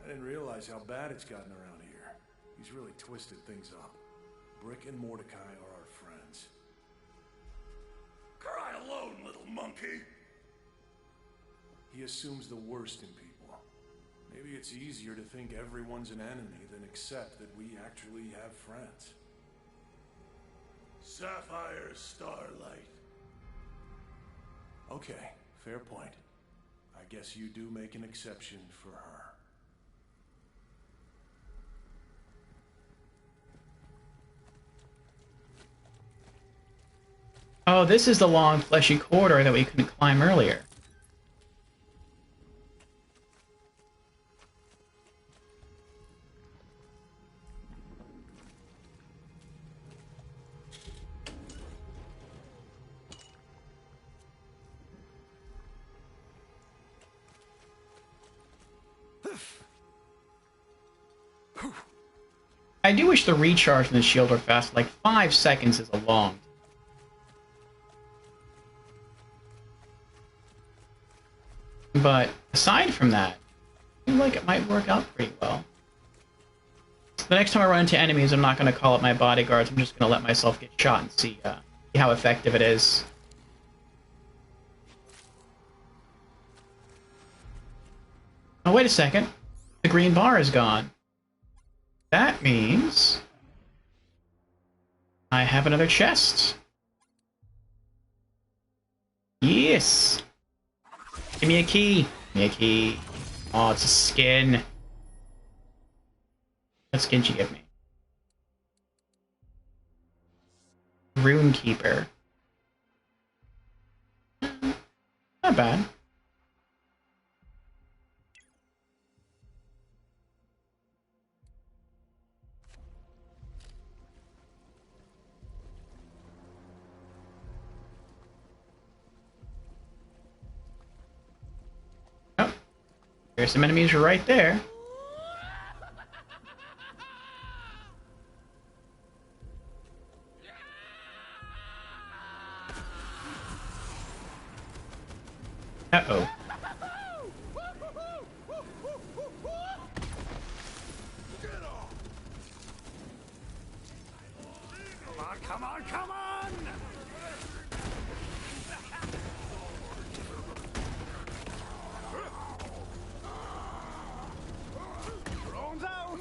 I didn't realize how bad it's gotten around here. He's really twisted things up. Brick and Mordecai are our friends. Cry alone, little monkey. He assumes the worst in people. Maybe it's easier to think everyone's an enemy than accept that we actually have friends. Sapphire Starlight. Okay, fair point. I guess you do make an exception for her. Oh, this is the long, fleshy corridor that we couldn't climb earlier. I do wish the recharge in the shield were fast. Like 5 seconds is a long. But aside from that, I feel like it might work out pretty well. The next time I run into enemies, I'm not going to call up my bodyguards. I'm just going to let myself get shot and see how effective it is. Oh, wait a second. The green bar is gone. That means I have another chest. Yes! Give me a key. Give me a key. Oh, it's a skin. What skin did you give me? Runekeeper. Not bad. Oh, there's some enemies right there. Uh-oh. Come on, come on! Drones out!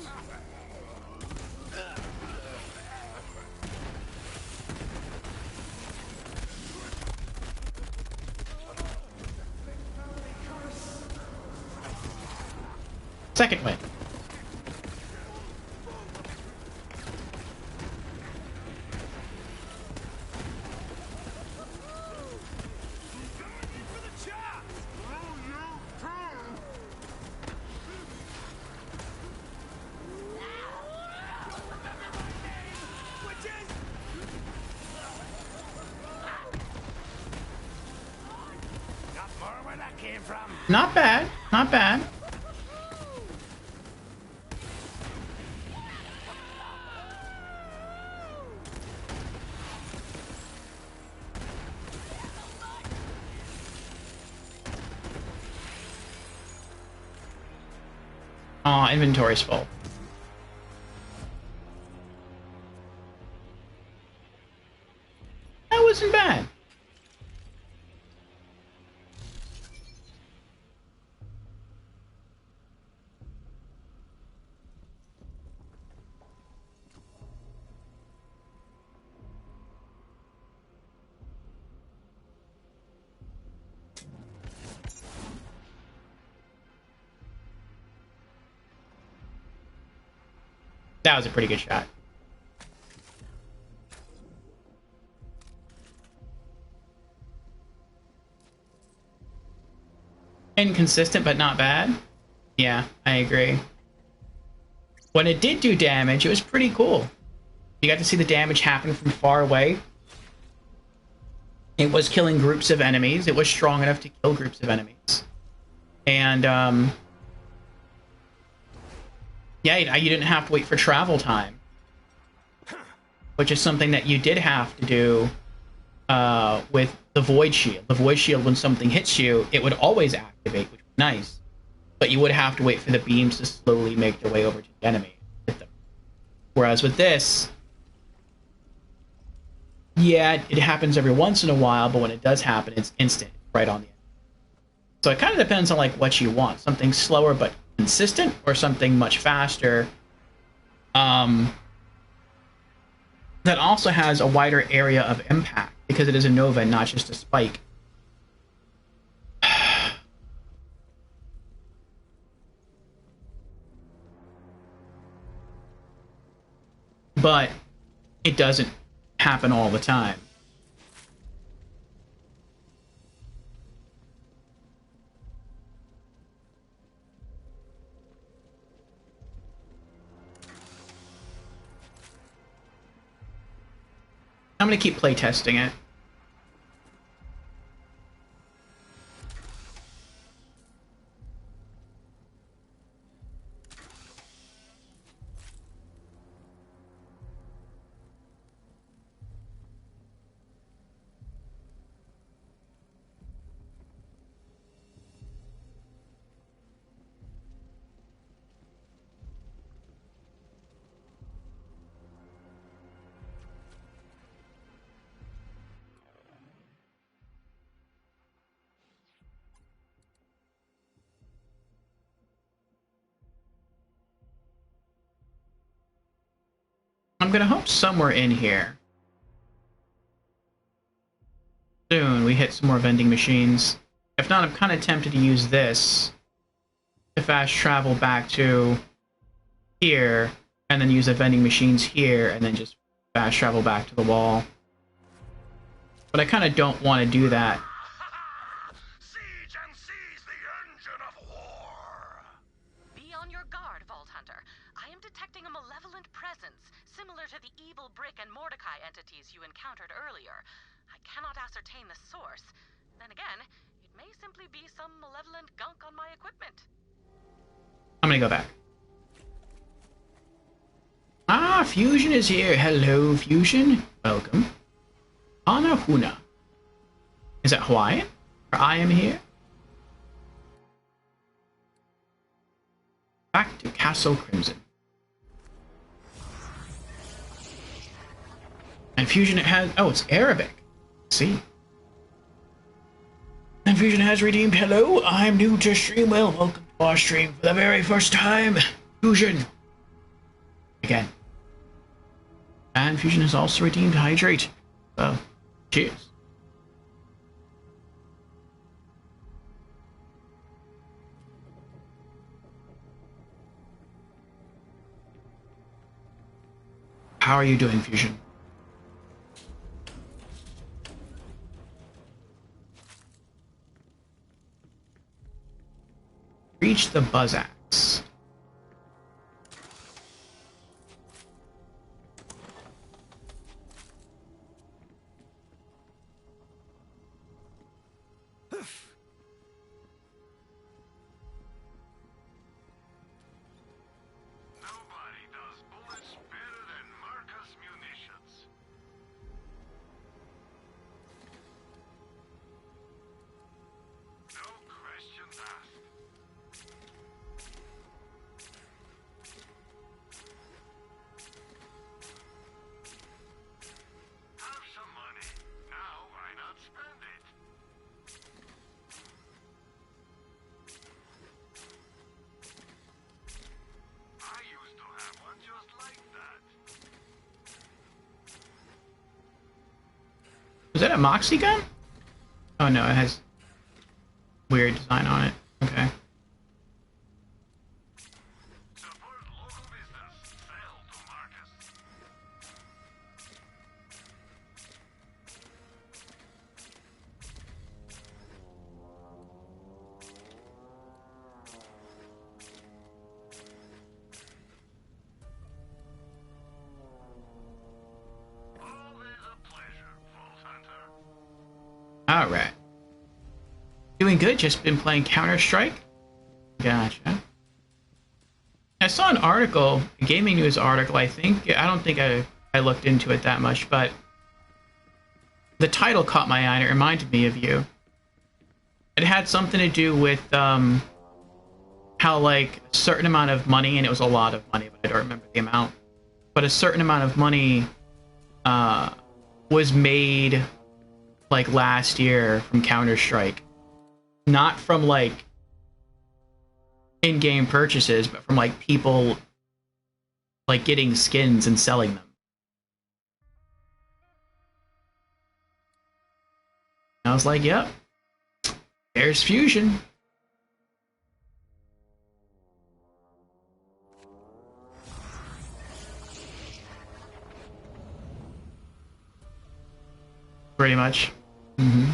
Second win. Not bad. Not bad. Aw, inventory's full. That wasn't bad. That was a pretty good shot. Inconsistent, but not bad. Yeah, I agree. When it did do damage, it was pretty cool. You got to see the damage happen from far away. It was killing groups of enemies. It was strong enough to kill groups of enemies. And, yeah, you didn't have to wait for travel time. Which is something that you did have to do with the Void Shield. The Void Shield, when something hits you, it would always activate, which was nice. But you would have to wait for the beams to slowly make their way over to the enemy and hit them. Whereas with this, yeah, it happens every once in a while, but when it does happen, it's instant, right on the end. So it kind of depends on like what you want. Something slower but consistent, or something much faster. That also has a wider area of impact, because it is a Nova and not just a spike. But it doesn't happen all the time. I'm going to keep playtesting it. I'm gonna hope somewhere in here soon we hit some more vending machines. If not, I'm kind of tempted to use this to fast travel back to here, and then use the vending machines here, and then just fast travel back to the wall. But I kind of don't want to do that. Siege and seize the engine of war! Be on your guard, Vault Hunter. I am detecting a malevolent presence, similar to the evil Brick and Mordecai entities you encountered earlier. I cannot ascertain the source. Then again, it may simply be some malevolent gunk on my equipment. I'm gonna go back. Ah, Fusion is here. Hello, Fusion. Welcome. Anahuna. Is that Hawaiian? Or I am here? Back to Castle Crimson. And Fusion has... Oh, it's Arabic. Let's see. And Fusion has redeemed. Hello, I'm new to stream. Well, welcome to our stream for the very first time. Fusion. Again. And Fusion has also redeemed Hydrate. Well, cheers. How are you doing, Fusion? Reach the Buzz Axe. Nobody does bullets better than Marcus Munitions. No questions asked. Have some money. Now why not spend it? I used to have one just like that. Is that a Moxie gun? Oh no, it has weird design on it. Okay. Support local business. Sell to Marcus. Always a pleasure, Vault Hunter. Alright. Doing good, just been playing Counter-Strike. Gotcha. I saw an article, a gaming news article, I don't think I looked into it that much, but the title caught my eye and it reminded me of you. It had something to do with how like a certain amount of money, and it was a lot of money, but I don't remember the amount, but a certain amount of money was made like last year from Counter-Strike. Not from like in-game purchases, but from like people like getting skins and selling them. And I was like, yep, there's Fusion. Pretty much. Mm-hmm.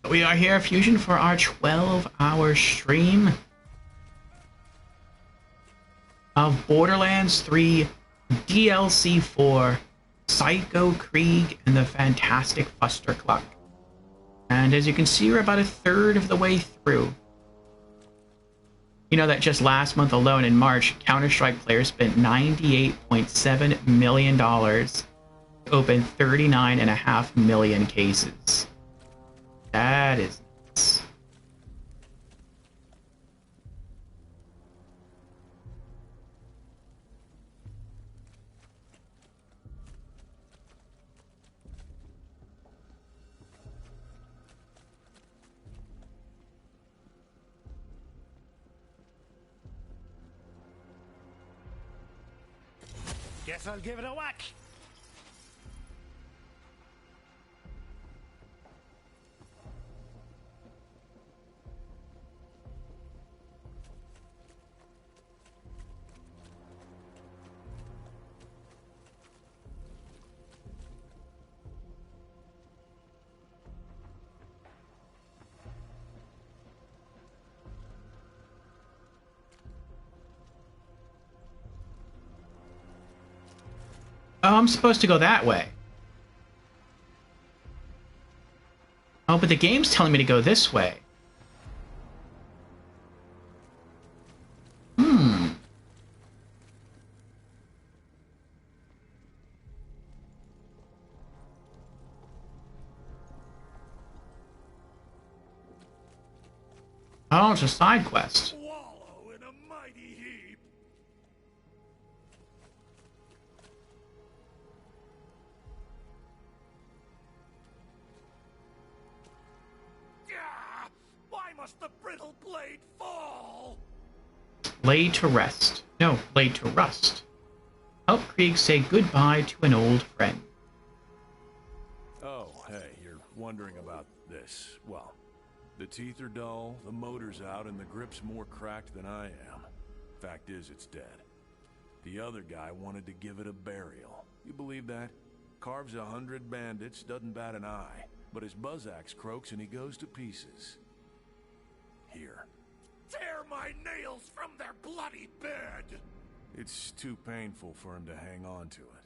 We are here, Fusion, for our 12-hour stream of Borderlands 3 DLC 4, Psycho Krieg, and the fantastic Fustercluck. And as you can see, we're about a third of the way through. You know that just last month alone in March, Counter-Strike players spent $98.7 million to open 39.5 million cases. That is nuts. Guess I'll give it a whack. Oh, I'm supposed to go that way. Oh, but the game's telling me to go this way. Hmm. Oh, it's a side quest. Wallow in a mighty heap. Ah, why must the brittle blade fall? Lay to rest. No, lay to rust. Help Krieg say goodbye to an old friend. Oh, hey, you're wondering about this. Well, the teeth are dull, the motor's out, and the grip's more cracked than I am. Fact is, it's dead. The other guy wanted to give it a burial. You believe that? Carves 100 bandits, doesn't bat an eye. But his buzz axe croaks and he goes to pieces. Here. Tear my nails from their bloody bed! It's too painful for him to hang on to it.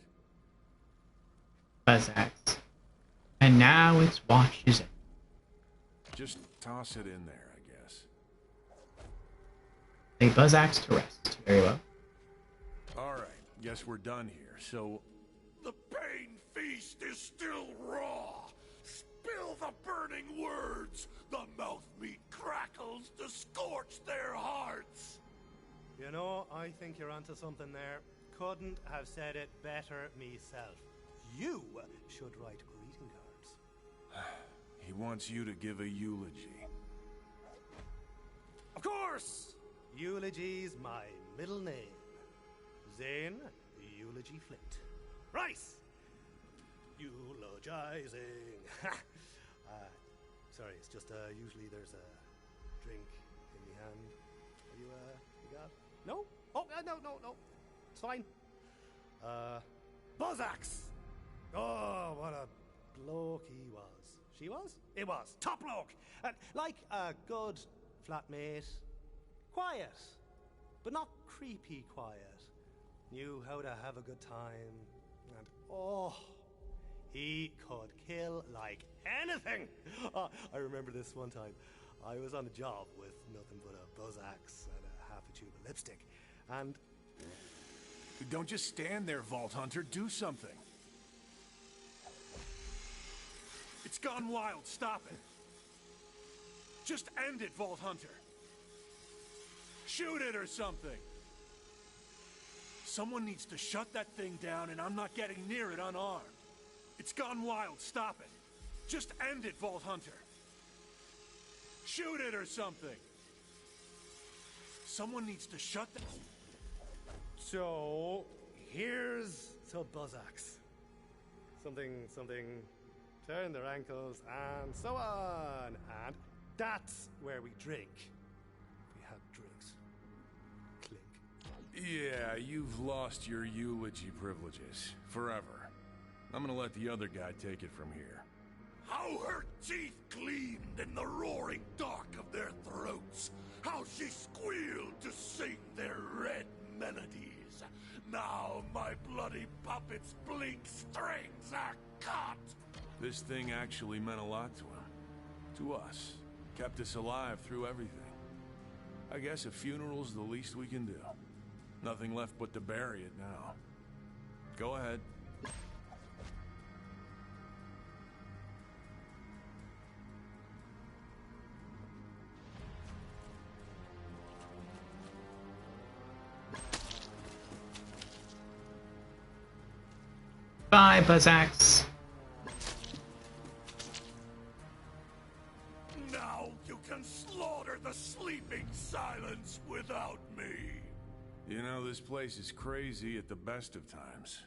Buzz axe. And now its watch is ended. Just toss it in there, I guess. Lay buzz axe to rest. Very well. Alright, guess we're done here, so... The pain feast is still raw! Spill the burning words! The mouth meat crackles to scorch their hearts! You know, I think you're onto something there. Couldn't have said it better myself. You should write greeting cards. He wants you to give a eulogy. Of course! Eulogy's my middle name. Zane Eulogy Flint. Rice! Eulogizing. Sorry, it's just usually there's a drink in the hand. Are you got? No? Oh, no. It's fine. Buzz axe! Oh, what a bloke he was. She was? It was. Top bloke! Like a good flatmate. Quiet, but not creepy quiet. Knew how to have a good time. And oh, he could kill like anything. I remember this one time. I was on a job with nothing but a buzz axe and a half a tube of lipstick. And Don't just stand there, Vault Hunter. Do something. It's gone wild. Stop it. Just end it, Vault Hunter. Shoot it or something. Someone needs to shut that thing down, and I'm not getting near it unarmed. It's gone wild. Stop it. Just end it, Vault Hunter. Shoot it or something. Someone needs to shut the... so here's to buzz axe. Something, turn their ankles and so on. And that's where we drink. We have drinks. Clink. Yeah, you've lost your eulogy privileges. Forever. I'm gonna let the other guy take it from here. How her teeth gleamed in the roaring dark of their throats. How she squealed to sing their red melodies. Now my bloody puppet's blink strings are cut. This thing actually meant a lot to him. To us. Kept us alive through everything. I guess a funeral's the least we can do. Nothing left but to bury it now. Go ahead. Bye, buzz axe. Now you can slaughter the sleeping silence without me. You know, this place is crazy at the best of times.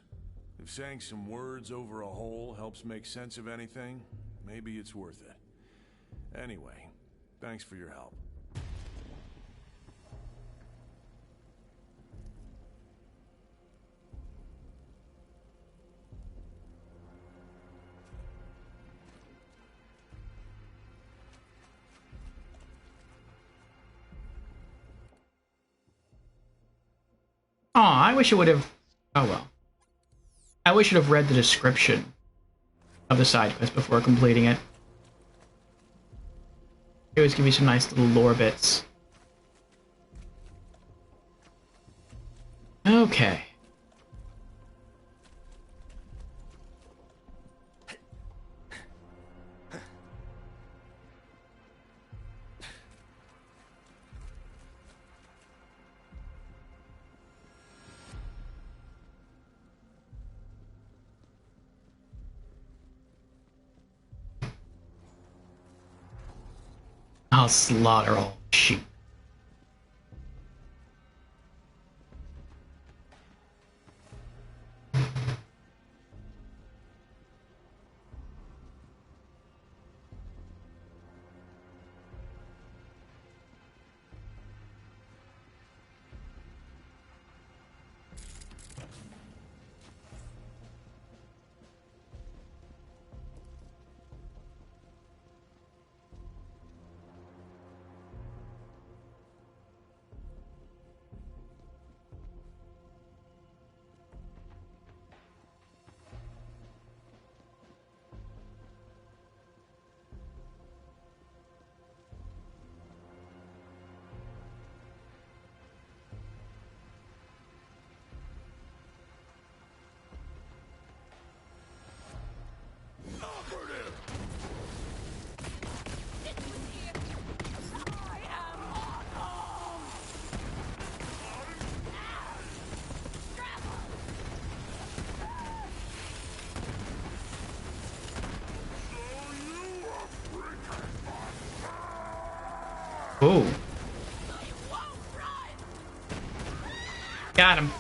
If saying some words over a hole helps make sense of anything, maybe it's worth it. Anyway, thanks for your help. Oh, I wish it would have... Oh, well. I wish it would have read the description of the side quest before completing it. It always give me some nice little lore bits. Okay. I'll slaughter all sheep. Oh. Got him.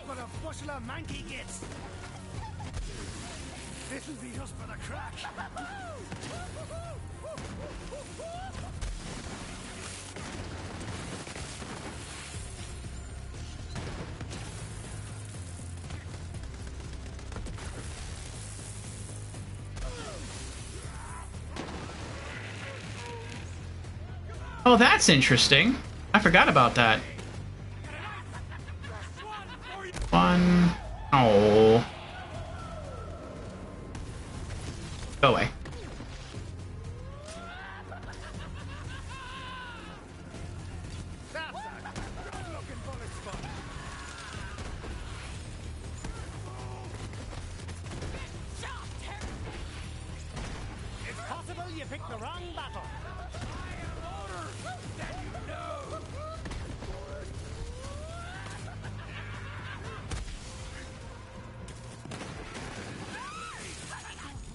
But a bushel of manky gets. This'll be just for the crack. Oh, that's interesting. I forgot about that. One. Oh. Go away. That's a good-looking bullet spot. It's possible you picked the wrong battle.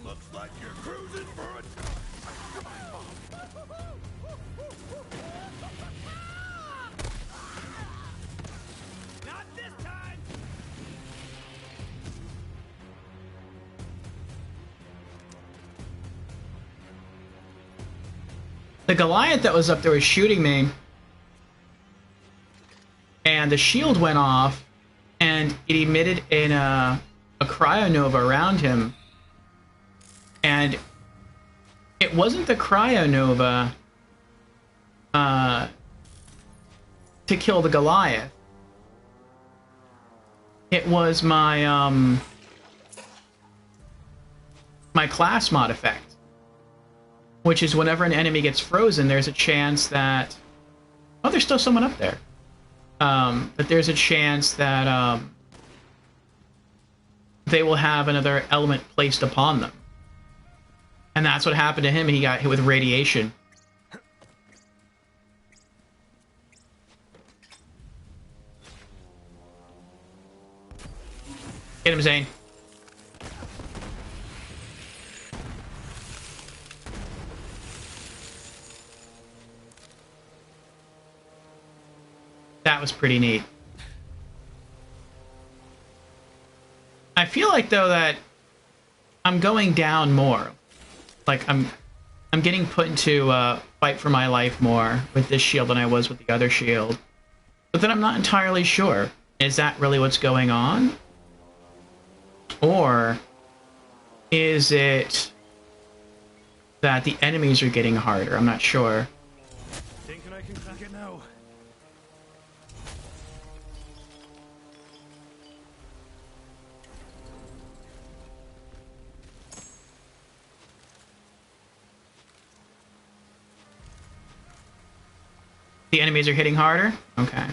Looks like you're cruising for a... Not this time. The Goliath that was up there was shooting me, and the shield went off, and it emitted in a cryonova around him. And it wasn't the cryonova to kill the Goliath. It was my my class mod effect, which is whenever an enemy gets frozen, there's a chance that... Oh, there's still someone up there. But there's a chance that they will have another element placed upon them. And that's what happened to him. He got hit with radiation. This will be just for the crack. Get him, Zane. That was pretty neat. I feel like, though, that I'm going down more. Like, I'm getting put into fight for my life more with this shield than I was with the other shield. But then I'm not entirely sure. Is that really what's going on? Or is it that the enemies are getting harder? I'm not sure. Thinking I can crack it now. The enemies are hitting harder? Okay.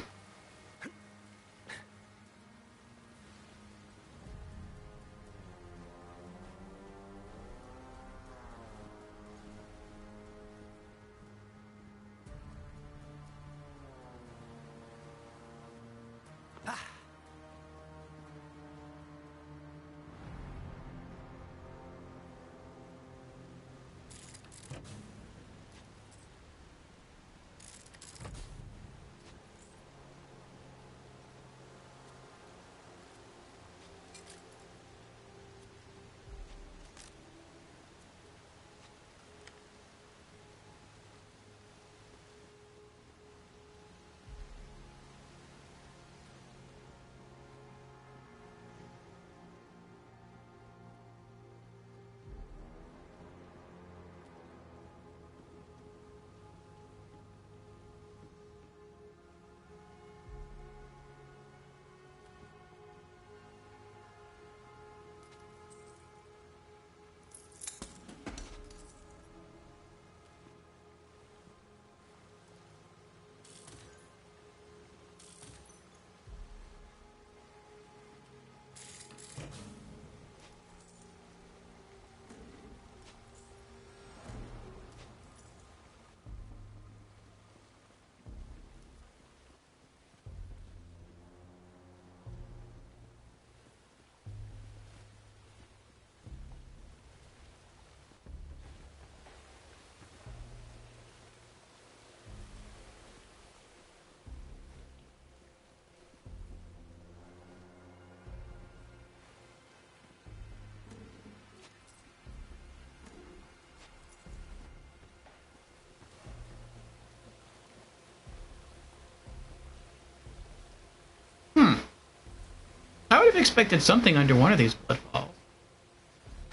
I would have expected something under one of these blood falls.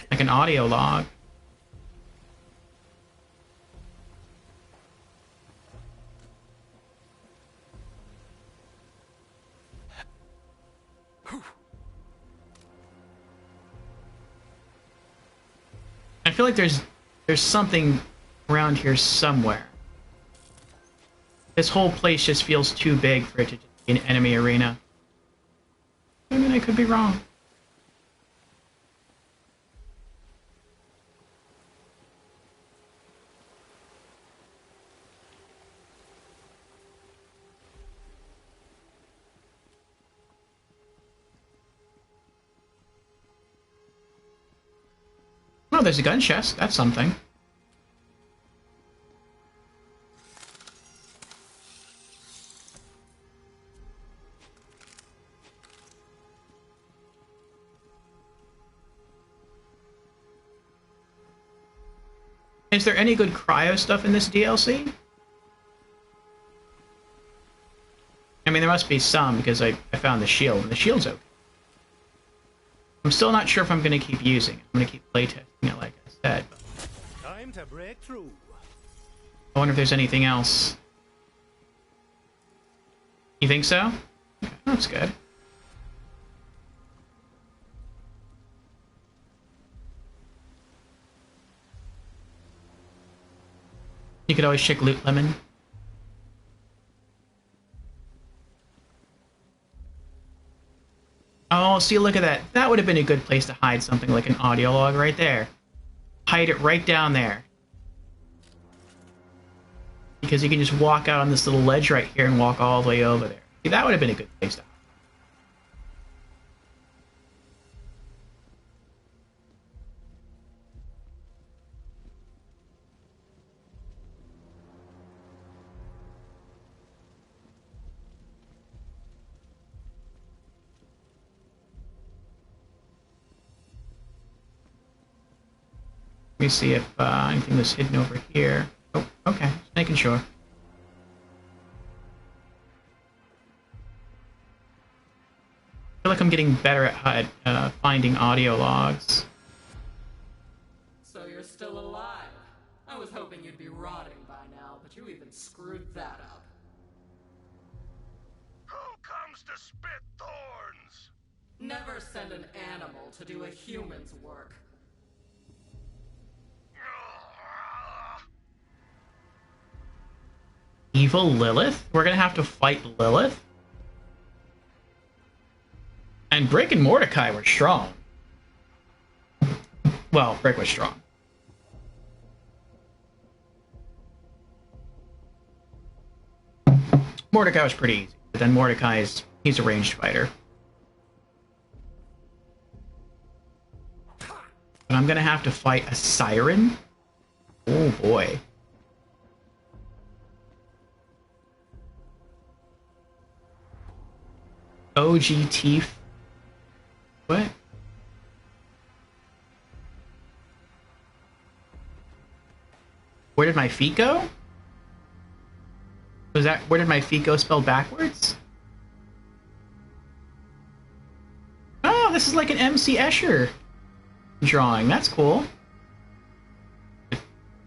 Like an audio log. I feel like there's something around here somewhere. This whole place just feels too big for it to just be an enemy arena. I mean, I could be wrong. Oh, there's a gun chest. That's something. Is there any good cryo stuff in this DLC? I mean, there must be some, because I found the shield, and the shield's okay. I'm still not sure if I'm going to keep using it. I'm going to keep playtesting it, like I said. But Time to break through. I wonder if there's anything else. You think so? Okay, that's good. You could always check Loot Lemon. Oh, see, look at that. That would have been a good place to hide something like an audio log right there. Hide it right down there. Because you can just walk out on this little ledge right here and walk all the way over there. See, that would have been a good place to hide. me see if anything was hidden over here. Oh, okay. Just making sure. I feel like I'm getting better at finding audio logs. So you're still alive. I was hoping you'd be rotting by now, but you even screwed that up. Who comes to spit thorns? Never send an animal to do a human's work. Evil Lilith? We're gonna have to fight Lilith? And Brick and Mordecai were strong. Well, Brick was strong. Mordecai was pretty easy, but then he's a ranged fighter. But I'm gonna have to fight a siren? Oh boy. OG Teeth. What? Where did my feet go? Was that where did my feet go spelled backwards? Oh, this is like an MC Escher drawing. That's cool.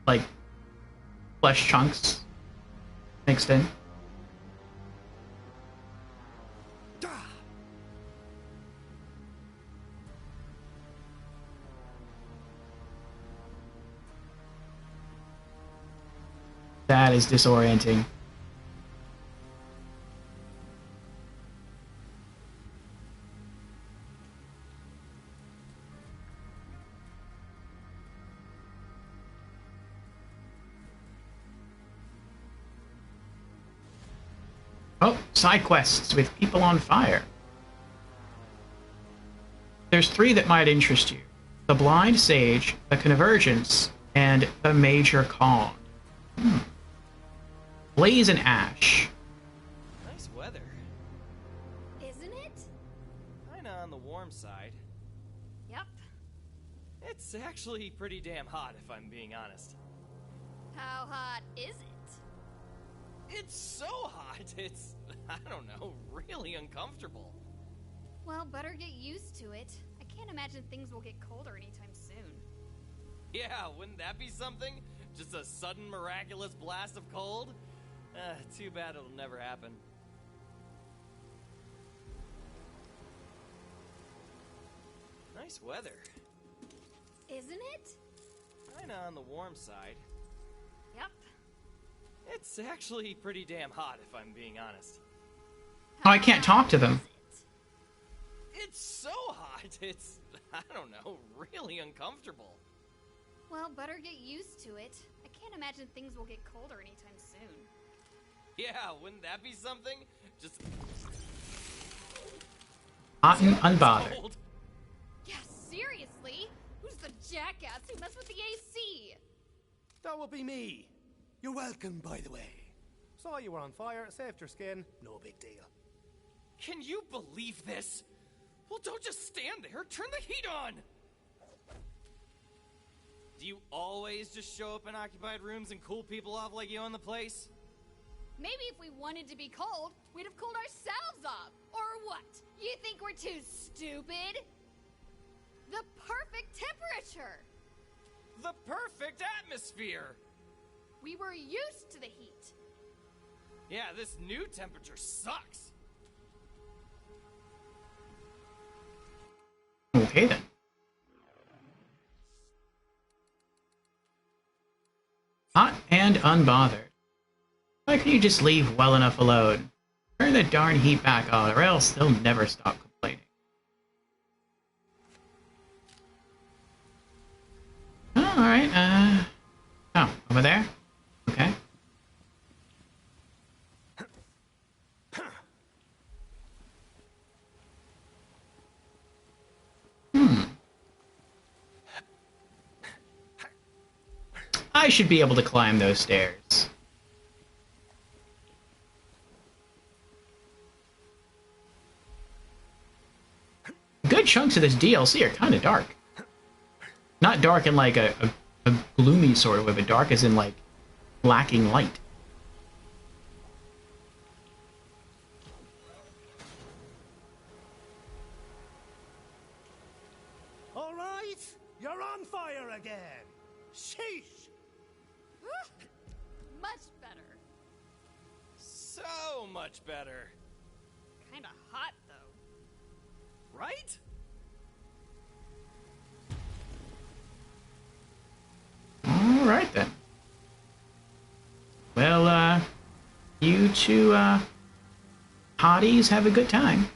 Like flesh chunks mixed in. That is disorienting. Oh, side quests with people on fire. There's 3 that might interest you. The Blind Sage, the Convergence, and the Major Calm. Blaze and Ash. Nice weather. Isn't it? Kinda on the warm side. Yep. It's actually pretty damn hot, if I'm being honest. How hot is it? It's so hot, it's, I don't know, really uncomfortable. Well, better get used to it. I can't imagine things will get colder anytime soon. Yeah, wouldn't that be something? Just a sudden miraculous blast of cold? Too bad it'll never happen. Nice weather. Isn't it? Kinda on the warm side. Yep. It's actually pretty damn hot, if I'm being honest. Oh, I can't talk to them. It's so hot, it's, I don't know, really uncomfortable. Well, better get used to it. I can't imagine things will get colder anytime soon. Yeah, wouldn't that be something? Just Hot and unbothered. cold. Yeah, seriously? Who's the jackass who messed with the AC? That would be me. You're welcome, by the way. Saw you were on fire, saved your skin, no big deal. Can you believe this? Well, don't just stand there. Turn the heat on. Do you always just show up in occupied rooms and cool people off like you own the place? Maybe if we wanted to be cold, we'd have cooled ourselves off. Or what? You think we're too stupid? The perfect temperature! The perfect atmosphere! We were used to the heat. Yeah, this new temperature sucks. Okay then. Hot and unbothered. Why can't you just leave well enough alone? Turn the darn heat back on, or else they'll never stop complaining. Oh, alright, oh, over there? Okay. I should be able to climb those stairs. Good chunks of this DLC are kind of dark. Not dark in like a a gloomy sort of way, but dark as in like lacking light. All right, you're on fire again. Sheesh. Much better. So much better. Kinda hot, though. Right? All right then. Well, you two hotties have a good time.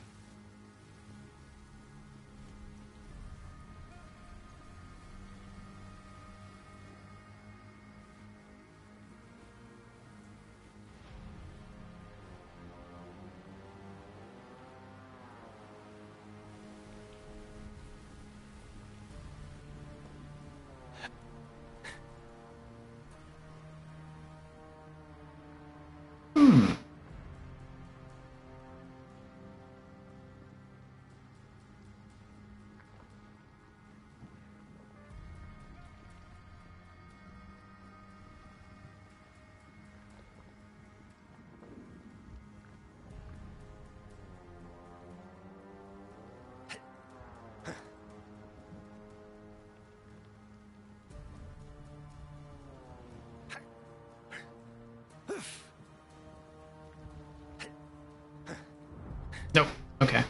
Nope. Okay.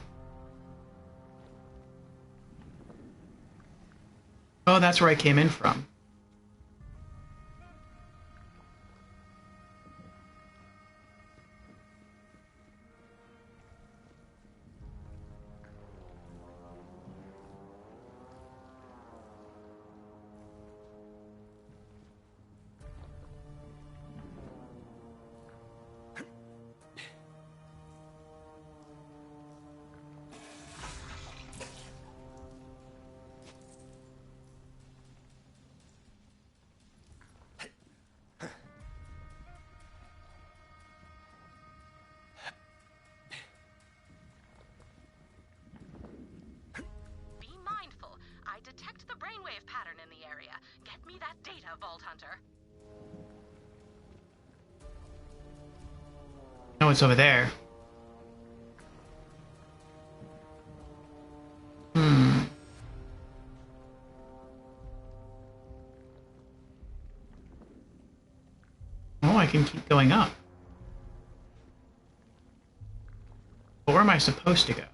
Oh, that's where I came in from. Be mindful. I detect the brainwave pattern in the area. Get me that data, Vault Hunter. No, it's over there. Oh, I can keep going up. But where am I supposed to go?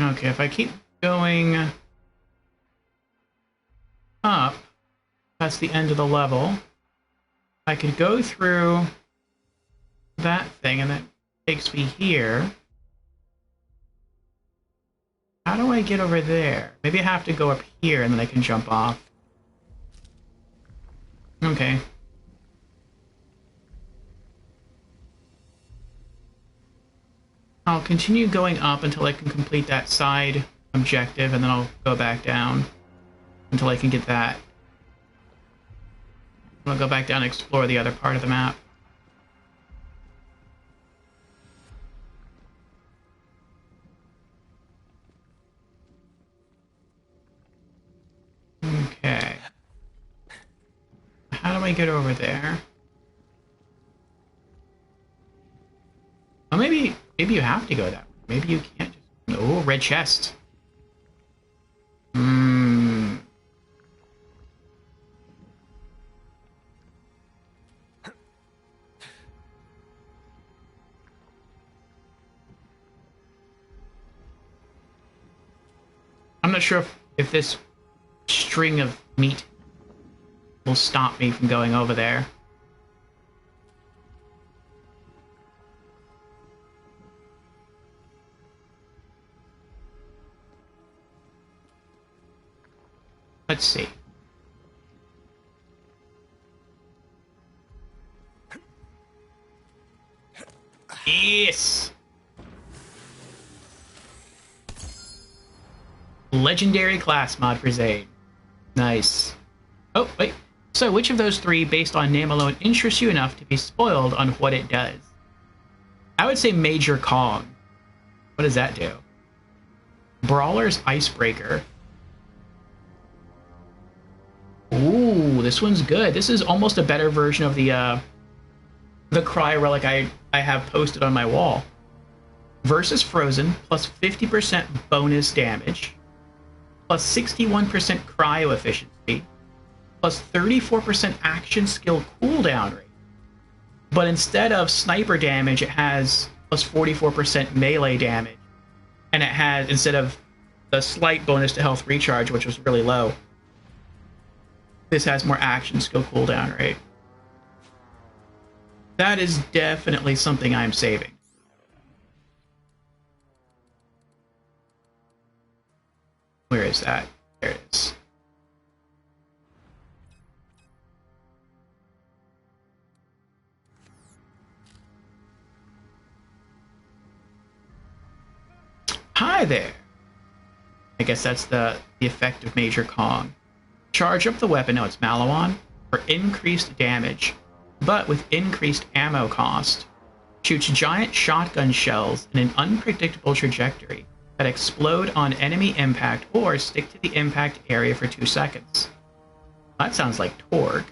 Okay, if I keep going up, that's the end of the level. I could go through that thing, and that takes me here. How do I get over there? Maybe I have to go up here, and then I can jump off. Okay. I'll continue going up until I can complete that side objective, and then I'll go back down until I can get that. I'll go back down and explore the other part of the map. Okay. How do I get over there? Oh, maybe you have to go that way. Maybe you can't just... Oh, red chest. I'm not sure if this string of meat will stop me from going over there. Let's see. Yes! Legendary class mod for Zane. Nice. Oh, wait. So, which of those three, based on name alone, interests you enough to be spoiled on what it does? I would say Major Kong. What does that do? Brawler's Icebreaker. Ooh, this one's good. This is almost a better version of the Cry Relic I have posted on my wall. Versus Frozen, plus 50% bonus damage, plus 61% cryo efficiency, plus 34% action skill cooldown rate. But instead of sniper damage, it has plus 44% melee damage. And it has, instead of the slight bonus to health recharge, which was really low, this has more action skill cooldown rate. That is definitely something I'm saving. Where is that? There it is. Hi there. I guess that's the effect of Major Kong. Charge up the weapon, no, it's Malawan, for increased damage, but with increased ammo cost. Shoots giant shotgun shells in an unpredictable trajectory that explode on enemy impact or stick to the impact area for 2 seconds. That sounds like Torg.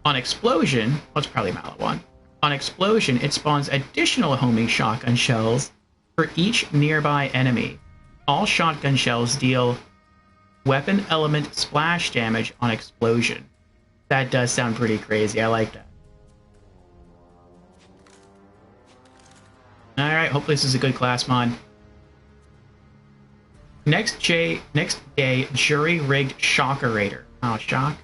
On explosion, well, it's probably Malawan. On explosion, it spawns additional homing shotgun shells for each nearby enemy. All shotgun shells deal weapon element splash damage on explosion. That does sound pretty crazy. I like that. Alright, hopefully this is a good class mod. Next day, jury-rigged Shockerator. Oh, shock.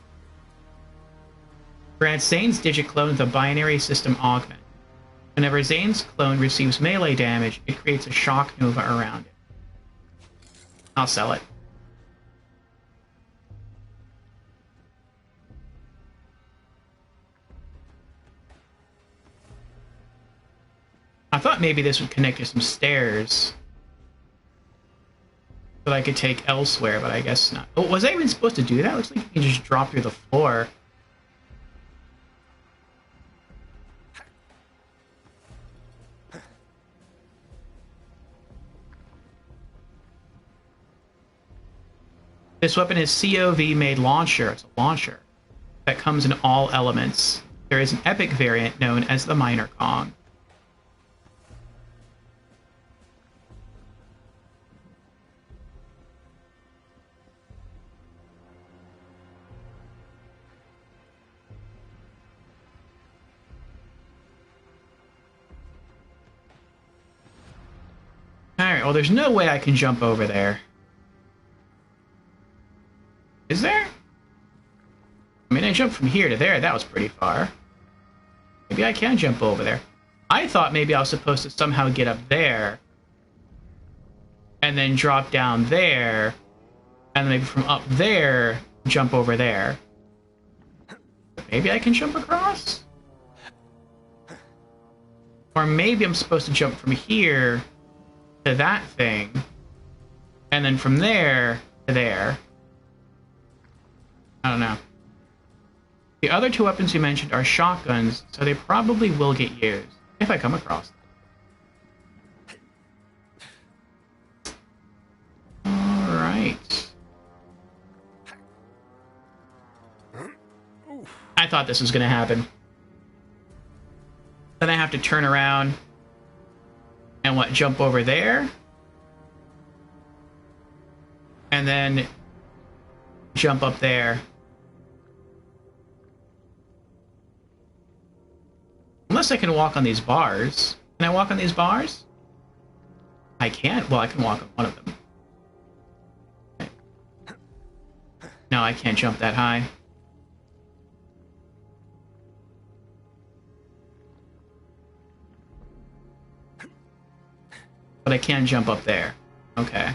Grants Zane's digit clone with a binary system augment. Whenever Zane's clone receives melee damage, it creates a shock nova around it. I'll sell it. I thought maybe this would connect to some stairs that I could take elsewhere, but I guess not. Oh, was I even supposed to do that? Looks like you can just drop through the floor. This weapon is COV made launcher. It's a launcher that comes in all elements. There is an epic variant known as the Minor Kong. Alright, well there's no way I can jump over there. Is there? I mean, I jumped from here to there. That was pretty far. Maybe I can jump over there. I thought maybe I was supposed to somehow get up there and then drop down there and then maybe from up there jump over there. Maybe I can jump across? Or maybe I'm supposed to jump from here to that thing and then from there to there. I don't know. The other two weapons you mentioned are shotguns, so they probably will get used, if I come across them. Alright. I thought this was going to happen. Then I have to turn around and what, jump over there? And then jump up there. Unless I can walk on these bars. Can I walk on these bars? I can't. Well, I can walk on one of them. Okay. No, I can't jump that high. But I can jump up there. Okay.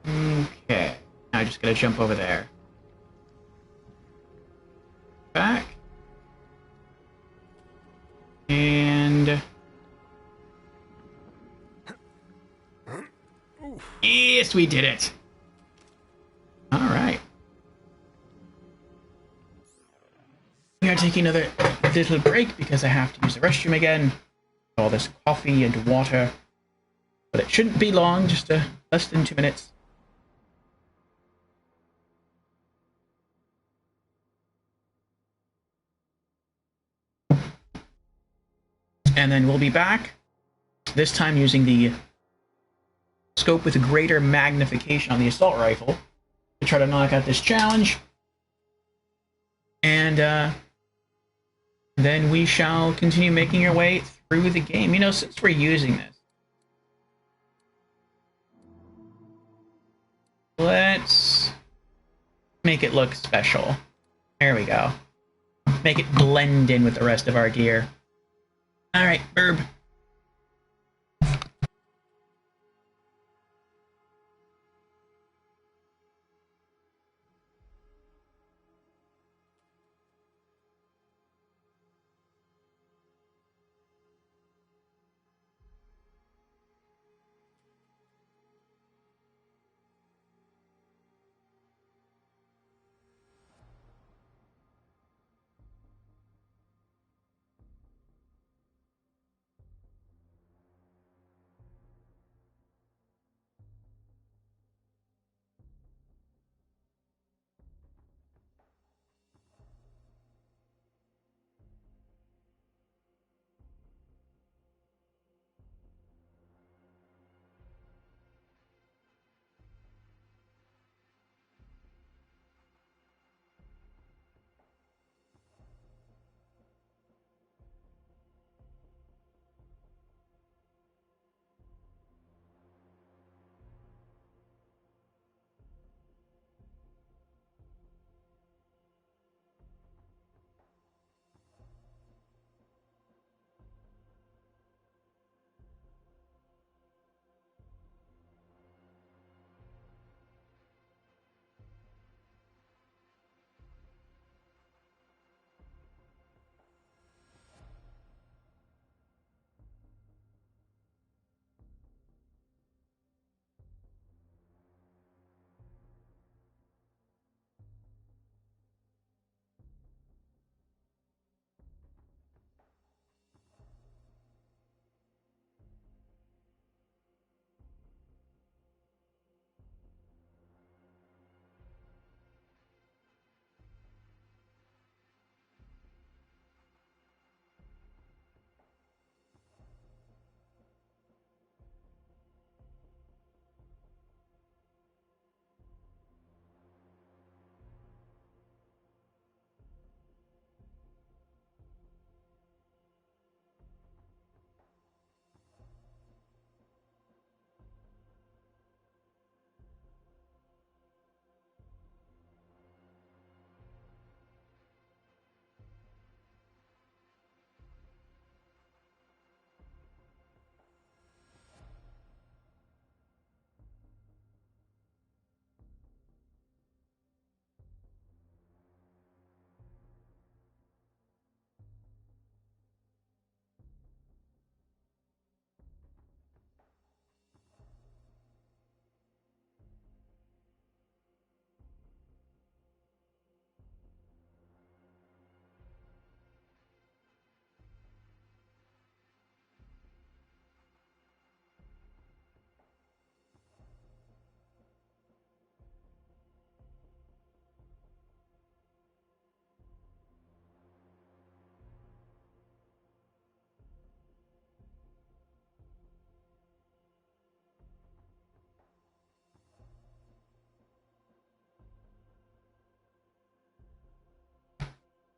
Okay. Now I just gotta jump over there. Back. And... yes, we did it! Alright. We are taking another little break because I have to use the restroom again. All this coffee and water. But it shouldn't be long, just less than 2 minutes. And then we'll be back, this time using the scope with a greater magnification on the assault rifle to try to knock out this challenge. And then we shall continue making our way through the game. You know, since we're using this, let's make it look special. There we go. Make it blend in with the rest of our gear. Alright, Burb.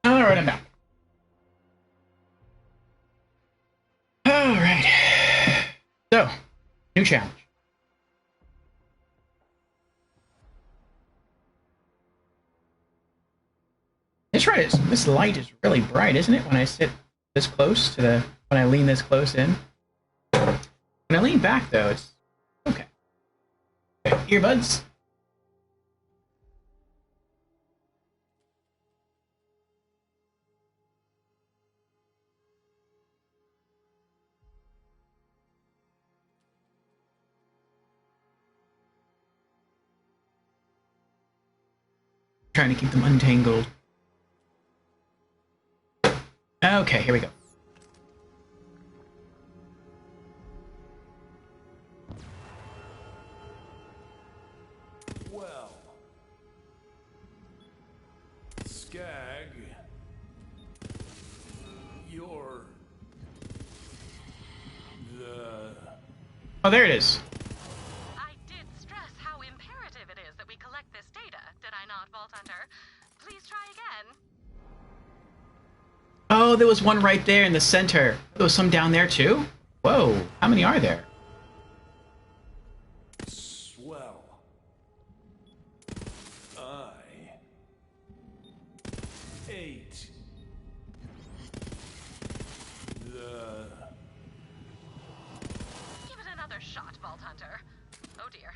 Alright, I'm back. Alright. So, new challenge. This light is really bright, isn't it? When I sit this close to when I lean this close in. When I lean back, though, it's okay. Earbuds. Trying to keep them untangled. Okay, here we go. Well, Skag, you're the... Oh, there it is. I did stress how imperative it is that we collect this data, did I not, Vault Hunter? Please try again. Oh, there was one right there in the center. There was some down there too? Whoa, how many are there? Swell. I ate the... Give it another shot, Vault Hunter. Oh dear,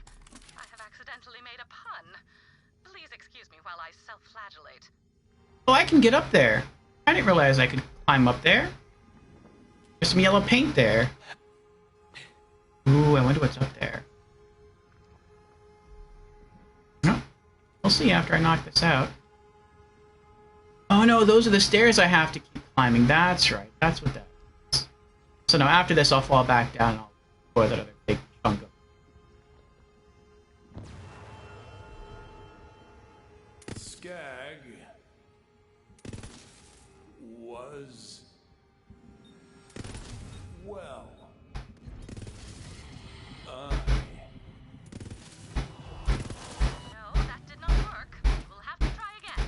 I have accidentally made a pun. Please excuse me while I self-flagellate. Oh, I can get up there. I didn't realize I could climb up there. There's some yellow paint there. Ooh, I wonder what's up there. Oh, we'll see after I knock this out. Oh no, those are the stairs I have to keep climbing. That's right. That's what that is. So now after this, I'll fall back down and I'll pour that other big chunk of... Skag was... well... No, that did not work. We'll have to try again.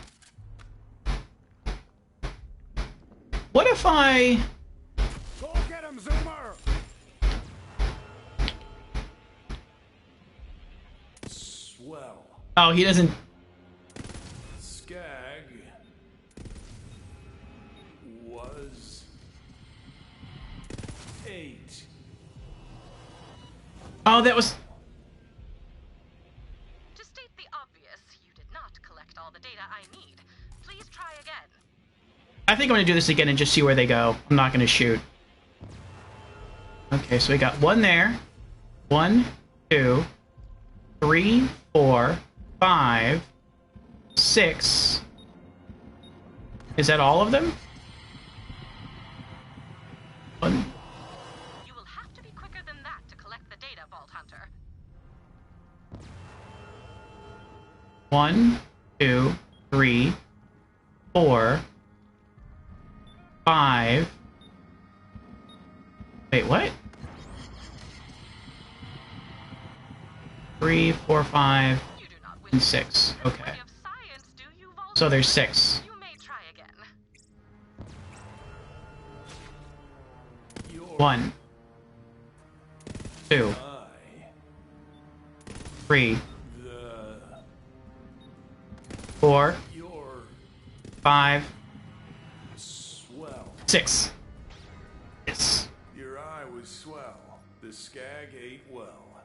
What if I... Go get him, Zoomer! Swell. Oh, he doesn't... Skag was 8. Oh, that was... To state the obvious, you did not collect all the data I need. Please try again. I think I'm going to do this again and just see where they go. I'm not going to shoot. Okay, so we got one there. 1, 2, 3, 4, 5, 6. Is that all of them? One. You will have to be quicker than that to collect the data, Vault Hunter. 1, 2, 3, 4, 5. Wait, what? 3, 4, 5, and 6. Okay. Of science, do you, Vault? So there's 6. You may try again. 1, 2, 3, 4, 5, Swell. 6. Yes. Your eye was swell. The Skag ate well.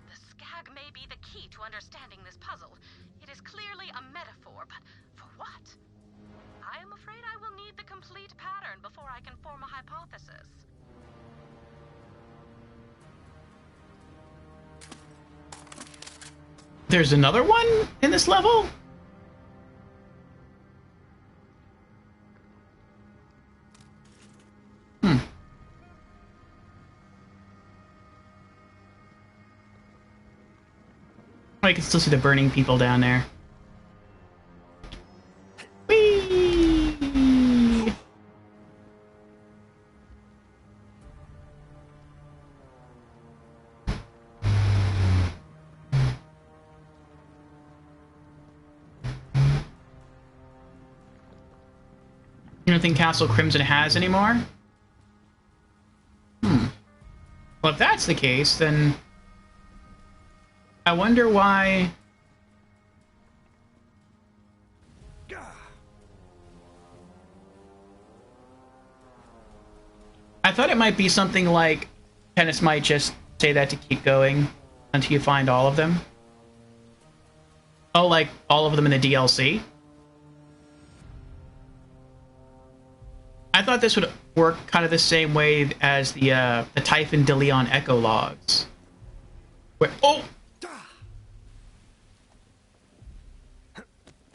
The skag may be the key to understanding this puzzle. It is clearly a metaphor, but for what? I am afraid I will need the complete pattern before I can form a hypothesis. There's another one in this level? I can still see the burning people down there. Whee! You don't think Castle Crimson has anymore? Well, if that's the case, then... I wonder why... I thought it might be something like Tennis might just say that to keep going until you find all of them. Oh, like all of them in the DLC? I thought this would work kind of the same way as the Typhon de Leon Echo logs. Where, oh!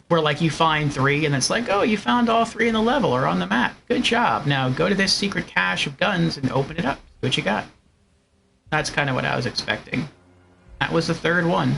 where like you find 3 and it's like, oh, you found all 3 in the level or on the map. Good job. Now go to this secret cache of guns and open it up. See what you got. That's kind of what I was expecting. That was the 3rd one.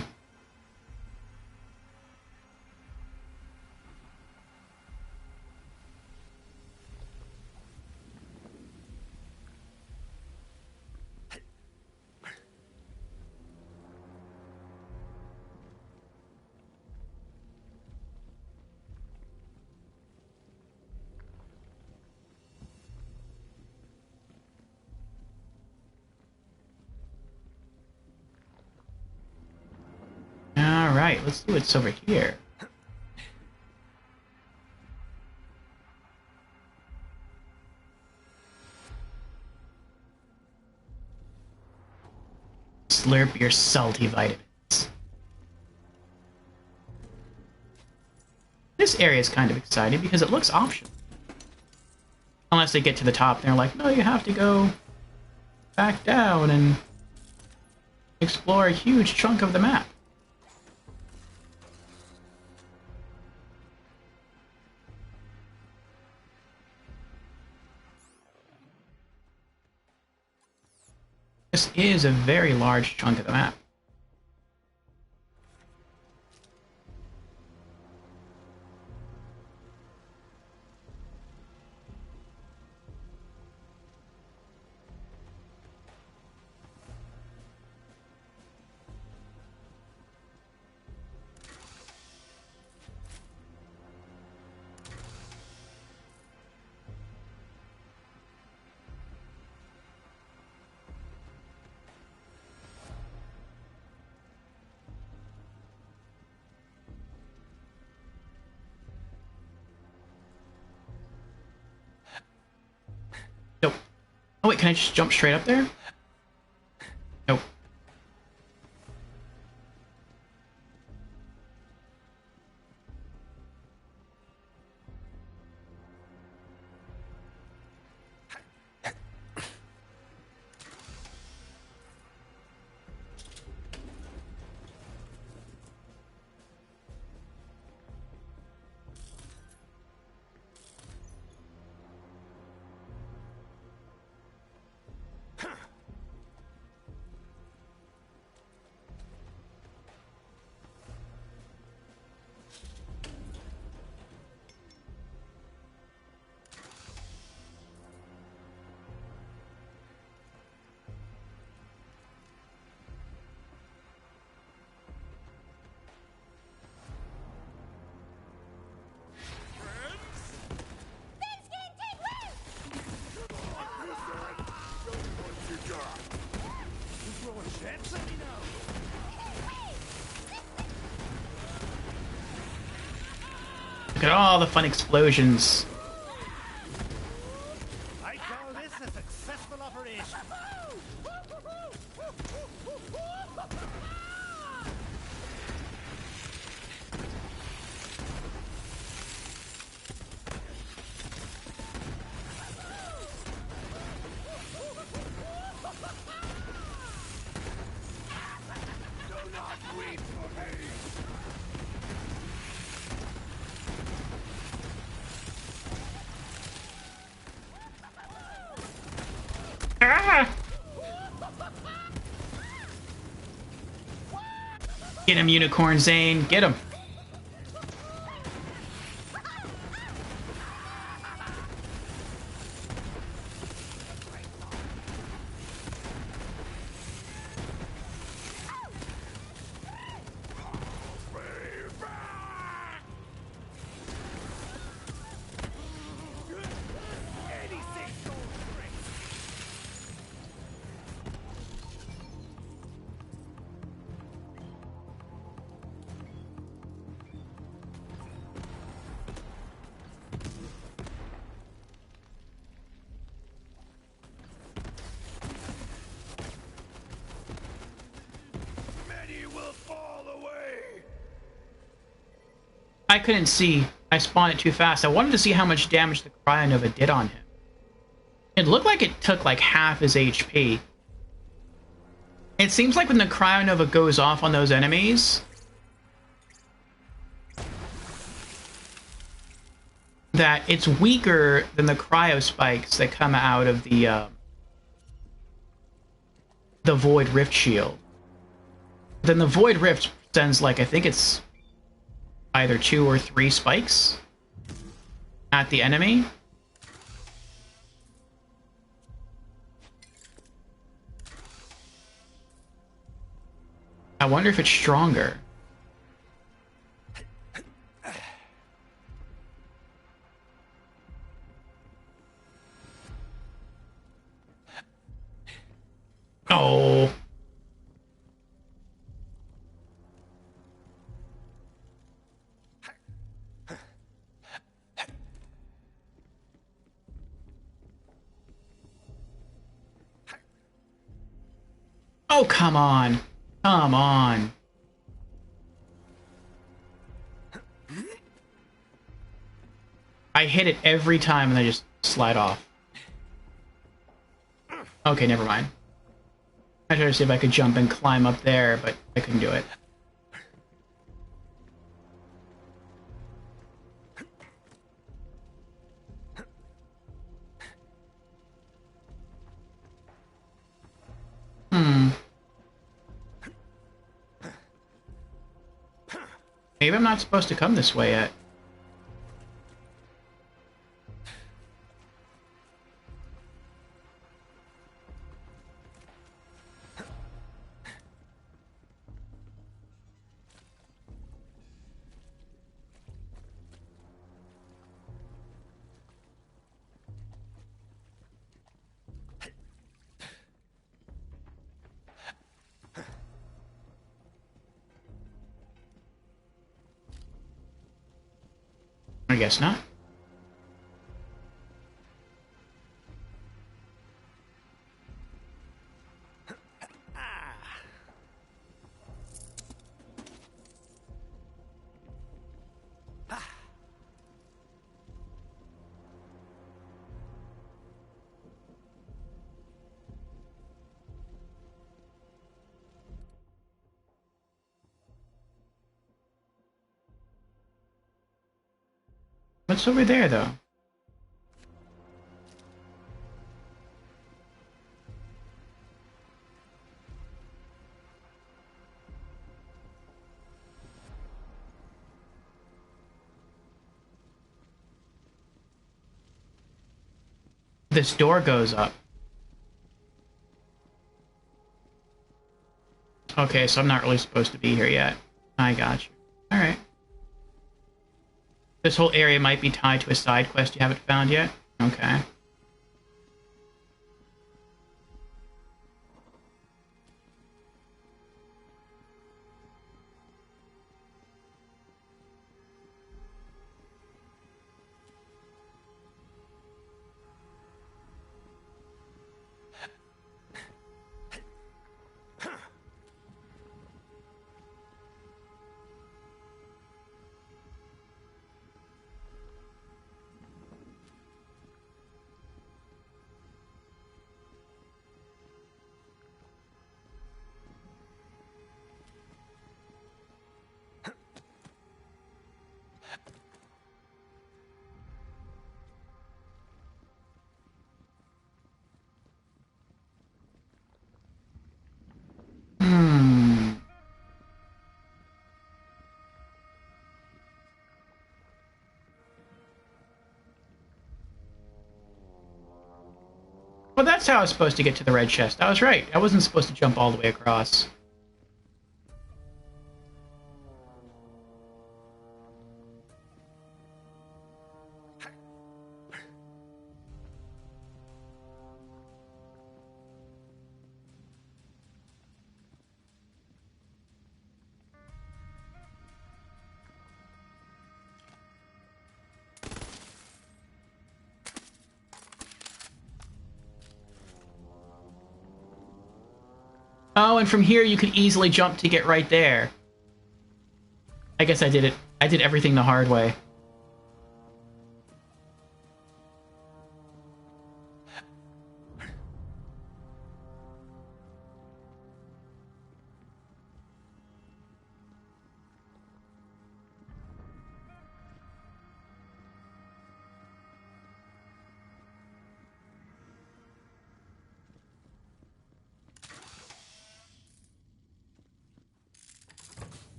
Alright, let's see what's over here. Slurp your salty vitamins. This area is kind of exciting because it looks optional. Unless they get to the top and they're like, no, you have to go back down and explore a huge chunk of the map. This is a very large chunk of the map. Nope. Oh wait, can I just jump straight up there? Nope. Look at all the fun explosions. I call this a successful operation. Do not wait for me. Ah! Get him, Unicorn Zane. Get him. I couldn't see. I spawned it too fast. I wanted to see how much damage the Cryonova did on him. It looked like it took like half his HP. It seems like when the Cryonova goes off on those enemies, that it's weaker than the cryo spikes that come out of the Void Rift shield. Then the Void Rift sends, like, I think it's either 2 or 3 spikes at the enemy. I wonder if it's stronger. Oh. Oh, come on. Come on. I hit it every time and I just slide off. Okay, never mind. I tried to see if I could jump and climb up there, but I couldn't do it. Maybe I'm not supposed to come this way yet. I guess not. What's over there, though? This door goes up. Okay, so I'm not really supposed to be here yet. I got you. Alright. This whole area might be tied to a side quest you haven't found yet? Okay. Well, that's how I was supposed to get to the red chest. I was right. I wasn't supposed to jump all the way across. Oh, and from here you could easily jump to get right there. I guess I did it. I did everything the hard way.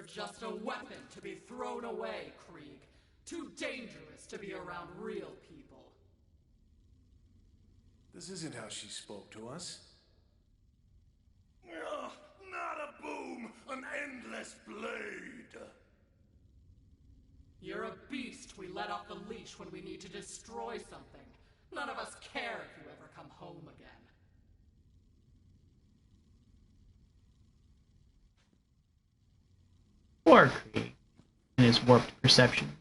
You're just a weapon to be thrown away, Krieg. Too dangerous to be around real people. This isn't how she spoke to us. Ugh, not a boom, an endless blade. You're a beast we let off the leash when we need to destroy something. None of us care if you ever come home again. Poor Krieg and his warped perception.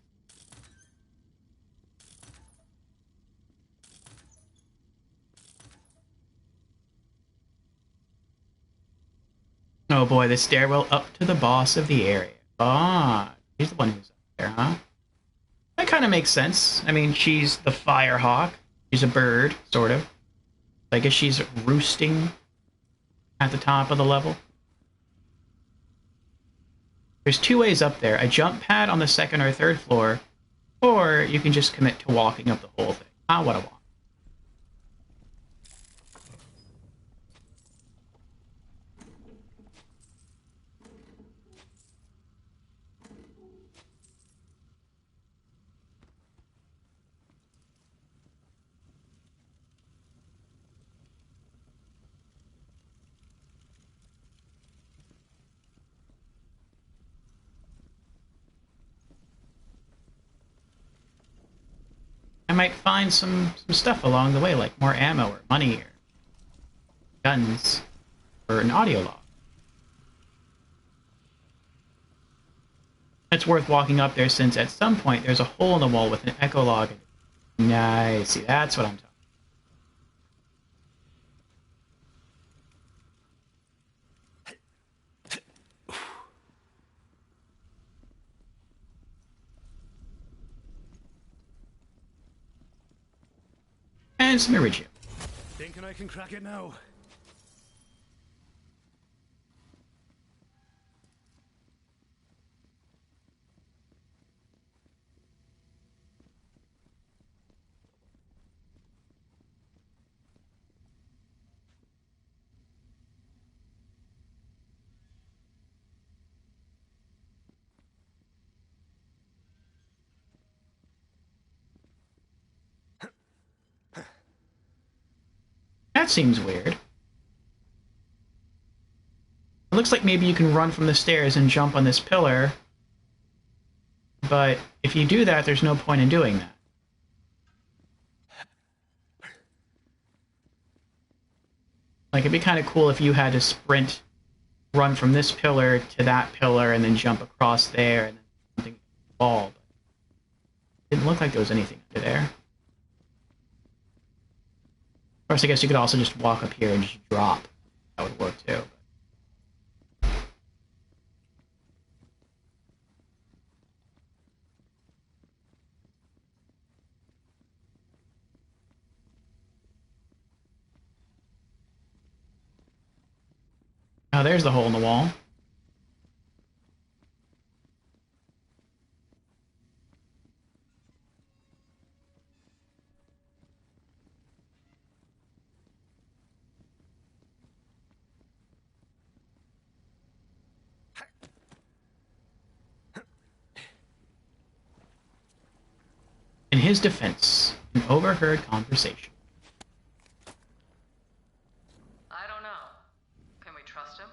Oh boy, the stairwell up to the boss of the area. Ah, she's the one who's up there, huh? That kind of makes sense. I mean, she's the Firehawk. She's a bird, sort of. I guess she's roosting at the top of the level. There's two ways up there. A jump pad on the second or third floor, or you can just commit to walking up the whole thing. Not what I want. I might find some stuff along the way, like more ammo or money or guns or an audio log. It's worth walking up there since at some point there's a hole in the wall with an echo log. Nice. See, that's what I'm talking about. And some iridium. Thinking I can crack it now. That seems weird. It looks like maybe you can run from the stairs and jump on this pillar, but if you do that, there's no point in doing that. Like, it'd be kind of cool if you had to sprint, run from this pillar to that pillar, and then jump across there, and then something fall. But it didn't look like there was anything under there. Of course, I guess you could also just walk up here and just drop. That would work too. Oh, there's the hole in the wall. In his defense, an overheard conversation. I don't know. Can we trust him?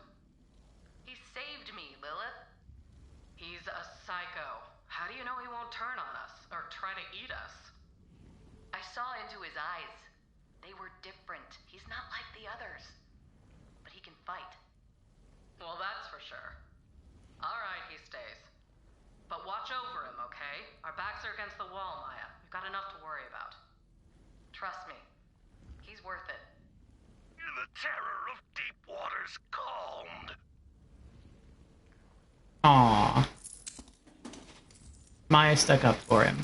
He saved me, Lilith. He's a psycho. How do you know he won't turn on us or try to eat us? I saw into his eyes. They were different. He's not like the others. But he can fight. Well, that's for sure. All right, he stays. But watch over him, okay? Our backs are against the wall, Maya. We've got enough to worry about. Trust me. He's worth it. The terror of deep waters calmed. Aww. Maya stuck up for him.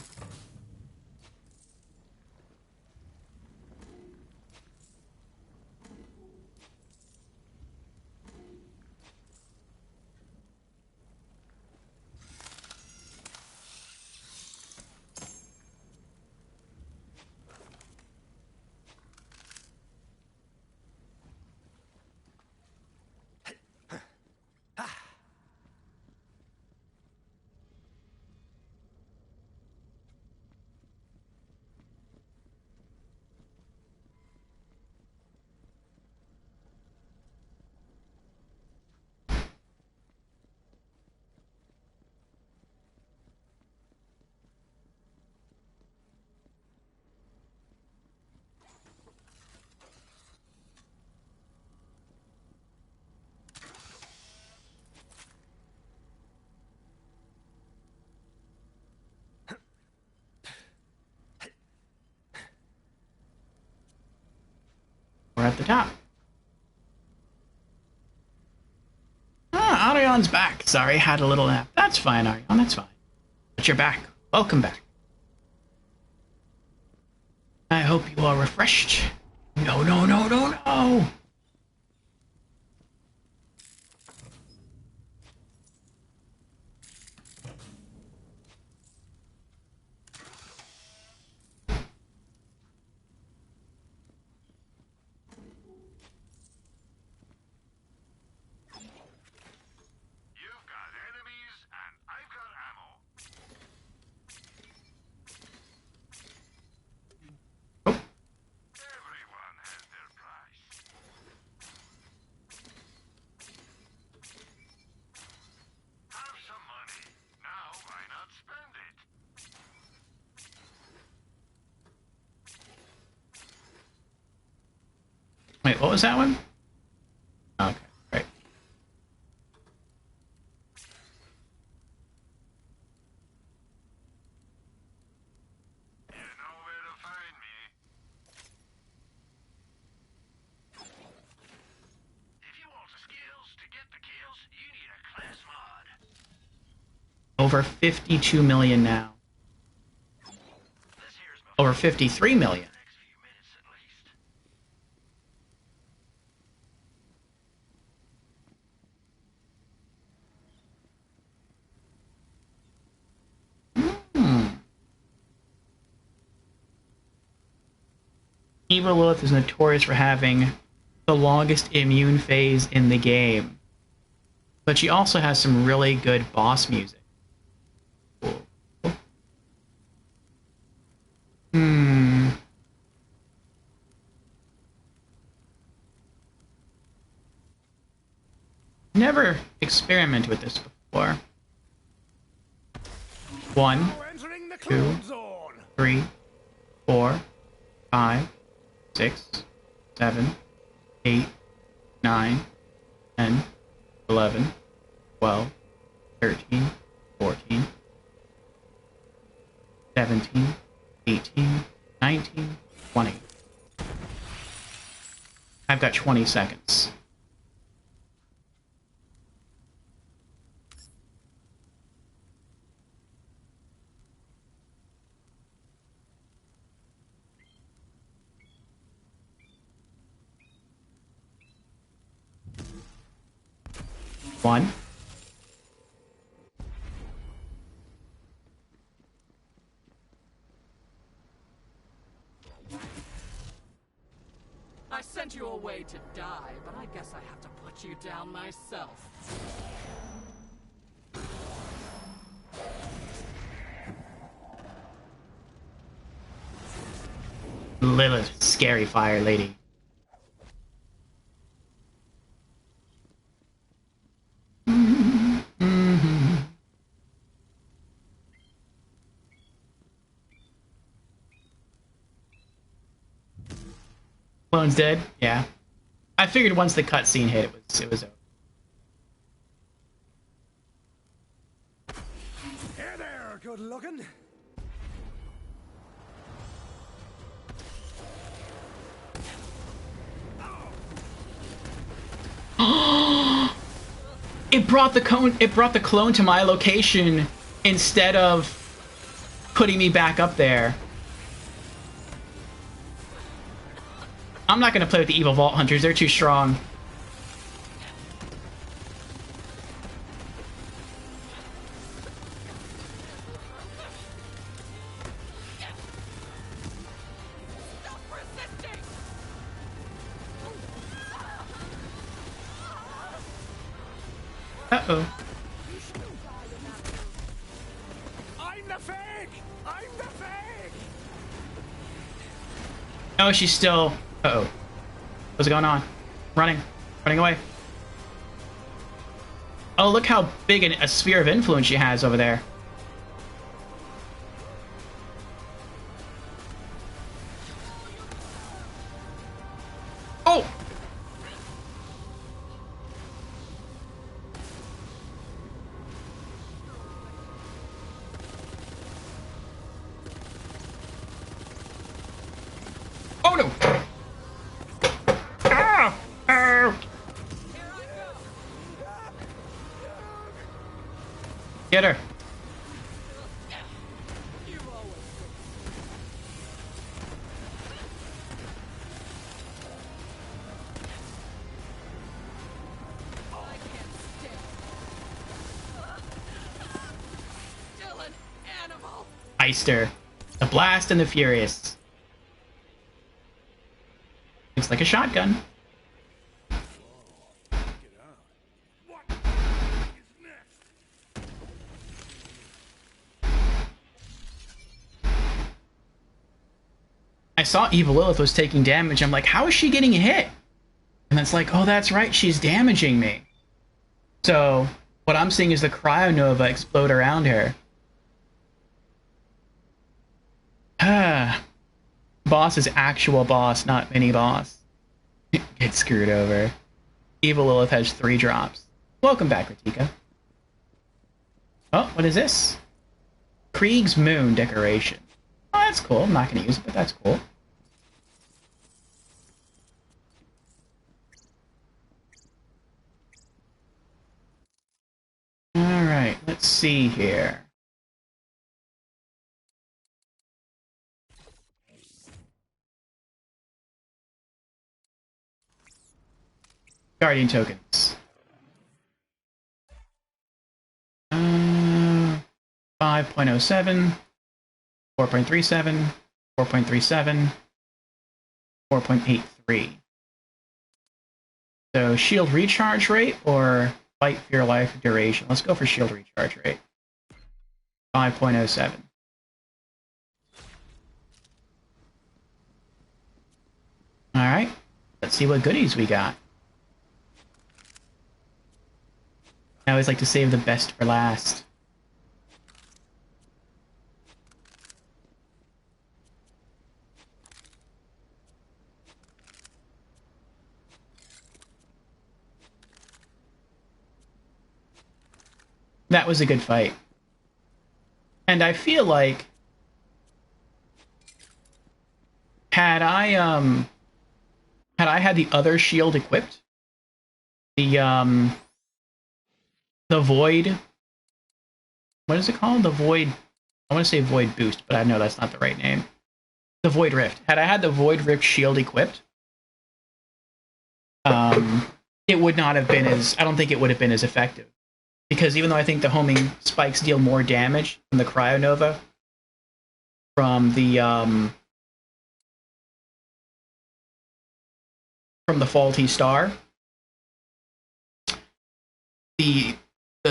we're at the top. Ah, Arion's back. Sorry, had a little nap. That's fine, Arion, that's fine. But you're back. Welcome back. I hope you are refreshed. No, no, no, no, no! Wait, what was that one? Okay, right. You know where to find me. If you want the skills to get the kills, you need a class mod. Over 52 million now. Over 53 million. Evil Lilith is notorious for having the longest immune phase in the game. But she also has some really good boss music. Never experimented with this before. 1, 2, 3, 4, 5, 6, 7, 8, 9, 10, 11, 12, 13, 14, 17, 18, 19, 20. I've got 20 seconds. One. I sent you away to die, but I guess I have to put you down myself. Lilith, scary fire lady. Clone's dead? Yeah. I figured once the cutscene hit, it was over. Hey there, good looking. It brought the clone to my location instead of putting me back up there. I'm not gonna play with the evil Vault Hunters, they're too strong. Uh-oh. I'm the fake! I'm the fake! Oh, she's still... Uh-oh. What's going on? Running. Running away. Oh, look how big a sphere of influence she has over there. Oh! Oh no! Heister. The Blast and the Furious. Looks like a shotgun. I saw Evil Lilith was taking damage. I'm like, how is she getting hit? And it's like, oh, that's right, she's damaging me. So, what I'm seeing is the Cryonova explode around her. Boss is actual boss, not mini boss. Get screwed over. Evil Lilith has 3 drops. Welcome back, Ratika. Oh, what is this? Krieg's Moon decoration. Oh, that's cool. I'm not going to use it, but that's cool. Alright, let's see here. Guardian tokens. 5.07, 4.37, 4.37, 4.83. So shield recharge rate or fight for your life duration? Let's go for shield recharge rate. 5.07. Alright, let's see what goodies we got. I always like to save the best for last. That was a good fight. And I feel like had I had the other shield equipped, the Void, what is it called? The Void, I want to say Void Boost, but I know that's not the right name. The Void Rift. Had I had the Void Rift shield equipped, it would not have been as, I don't think it would have been as effective. Because even though I think the homing spikes deal more damage than the Cryonova from the faulty star, the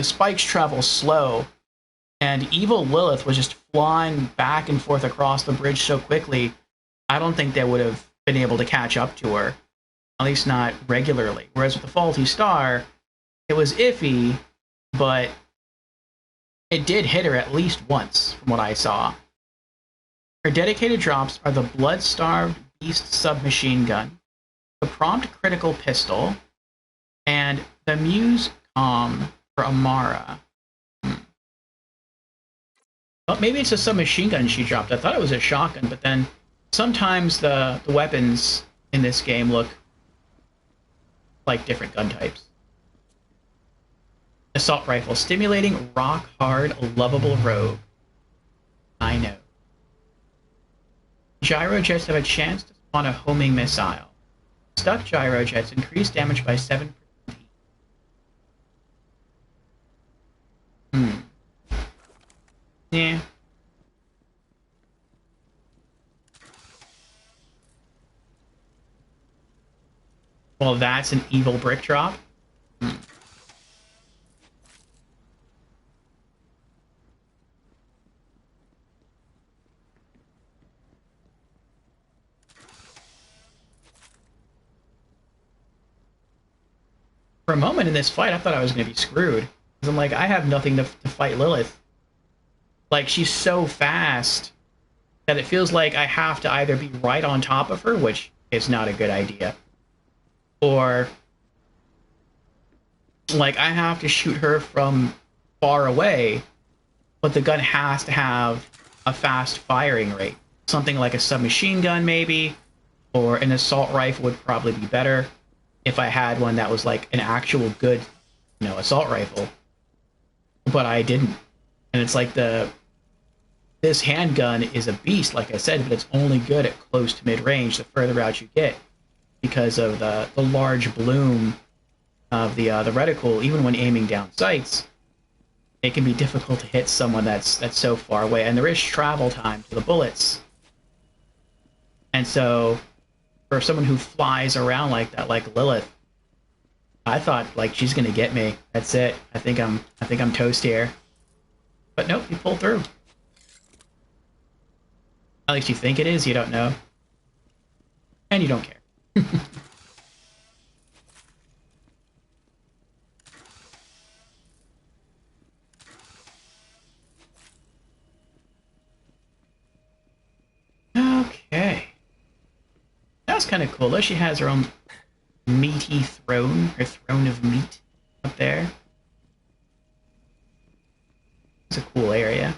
spikes travel slow, and Evil Lilith was just flying back and forth across the bridge so quickly, I don't think they would have been able to catch up to her, at least not regularly. Whereas with the faulty star, it was iffy, but it did hit her at least once, from what I saw. Her dedicated drops are the Blood-Starved Beast Submachine Gun, the Prompt Critical Pistol, and the Muse Calm for Amara. Well, maybe it's a submachine gun she dropped. I thought it was a shotgun, but then sometimes the weapons in this game look like different gun types. Assault rifle, stimulating, rock hard, lovable rogue. I know. Gyro jets have a chance to spawn a homing missile. Stuck gyro jets increase damage by 7%. Yeah. Well, that's an evil brick drop. For a moment in this fight, I thought I was going to be screwed. Because I'm like, I have nothing to fight Lilith. Like, she's so fast that it feels like I have to either be right on top of her, which is not a good idea, or like I have to shoot her from far away, but the gun has to have a fast firing rate. Something like a submachine gun, maybe, or an assault rifle would probably be better if I had one that was like an actual good, assault rifle. But I didn't. And it's like this handgun is a beast, like I said, but it's only good at close to mid-range the further out you get, because of the large bloom of the reticle. Even when aiming down sights, it can be difficult to hit someone that's so far away, and there is travel time to the bullets. And so, for someone who flies around like that, like Lilith, I thought like she's gonna get me. That's it. I think I'm toast here. But nope, you pulled through. At least you think it is. You don't know, and you don't care. Okay. That was kind of cool, though. She has her own meaty throne, her throne of meat up there. It's a cool area.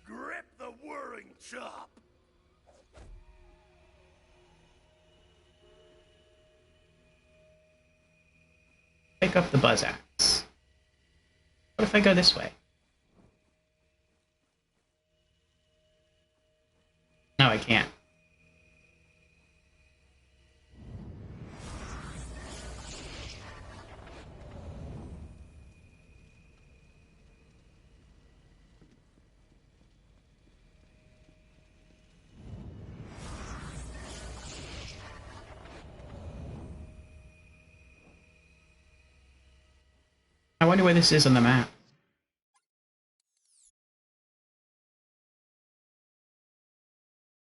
Grip the whirring chop. Pick up the buzz axe. What if I go this way? No, I can't. I wonder where this is on the map.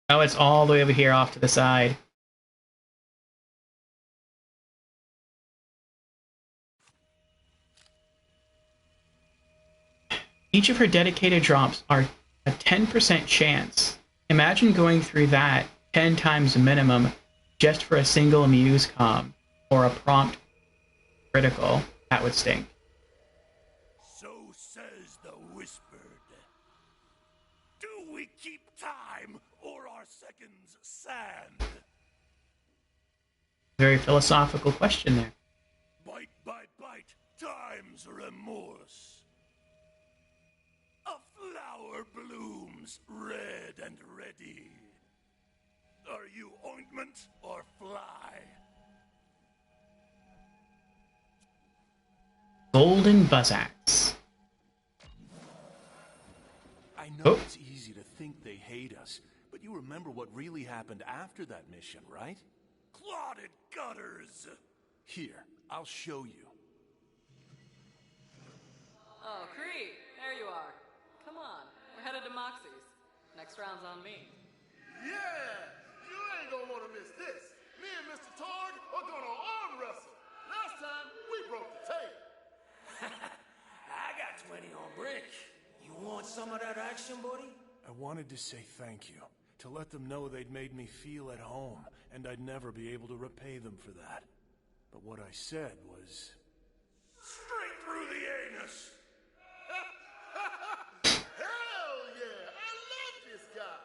Oh, it's all the way over here off to the side. Each of her dedicated drops are a 10% chance. Imagine going through that 10 times minimum just for a single muse comm or a prompt critical. That would stink. So says the whispered. Do we keep time or are seconds sand? Very philosophical question there. Bite, bite, bite, time's remorse. A flower blooms red and ready. Are you ointment or fly? Golden buzz axe. I know it's easy to think they hate us, but you remember what really happened after that mission, right? Clotted gutters! Here, I'll show you. Oh, Creed, there you are. Come on, we're headed to Moxie's. Next round's on me. Yeah! You ain't gonna wanna miss this. Me and Mr. Targ are gonna arm wrestle. Last time, we broke the tape. I got 20 on brick. You want some of that action, buddy? I wanted to say thank you, to let them know they'd made me feel at home, and I'd never be able to repay them for that. But what I said was... Straight through the anus! Hell yeah! I love this guy!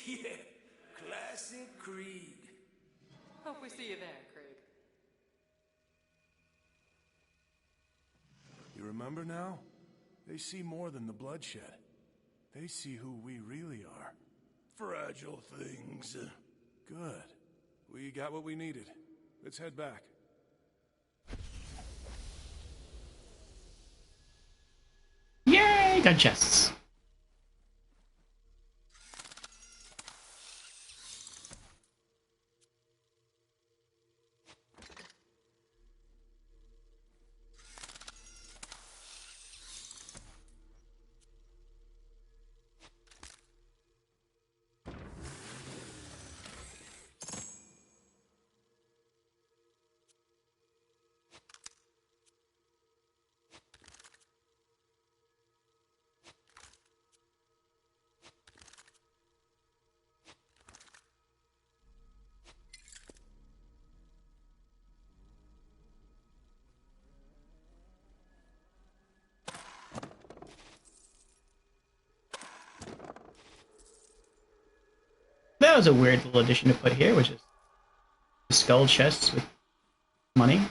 Yeah, classic Creed. Hope we see you there, Craig. You remember now? They see more than the bloodshed. They see who we really are. Fragile things. Good. We got what we needed. Let's head back. Yay! Gun chests. That was a weird little addition to put here, which is the skull chests with money.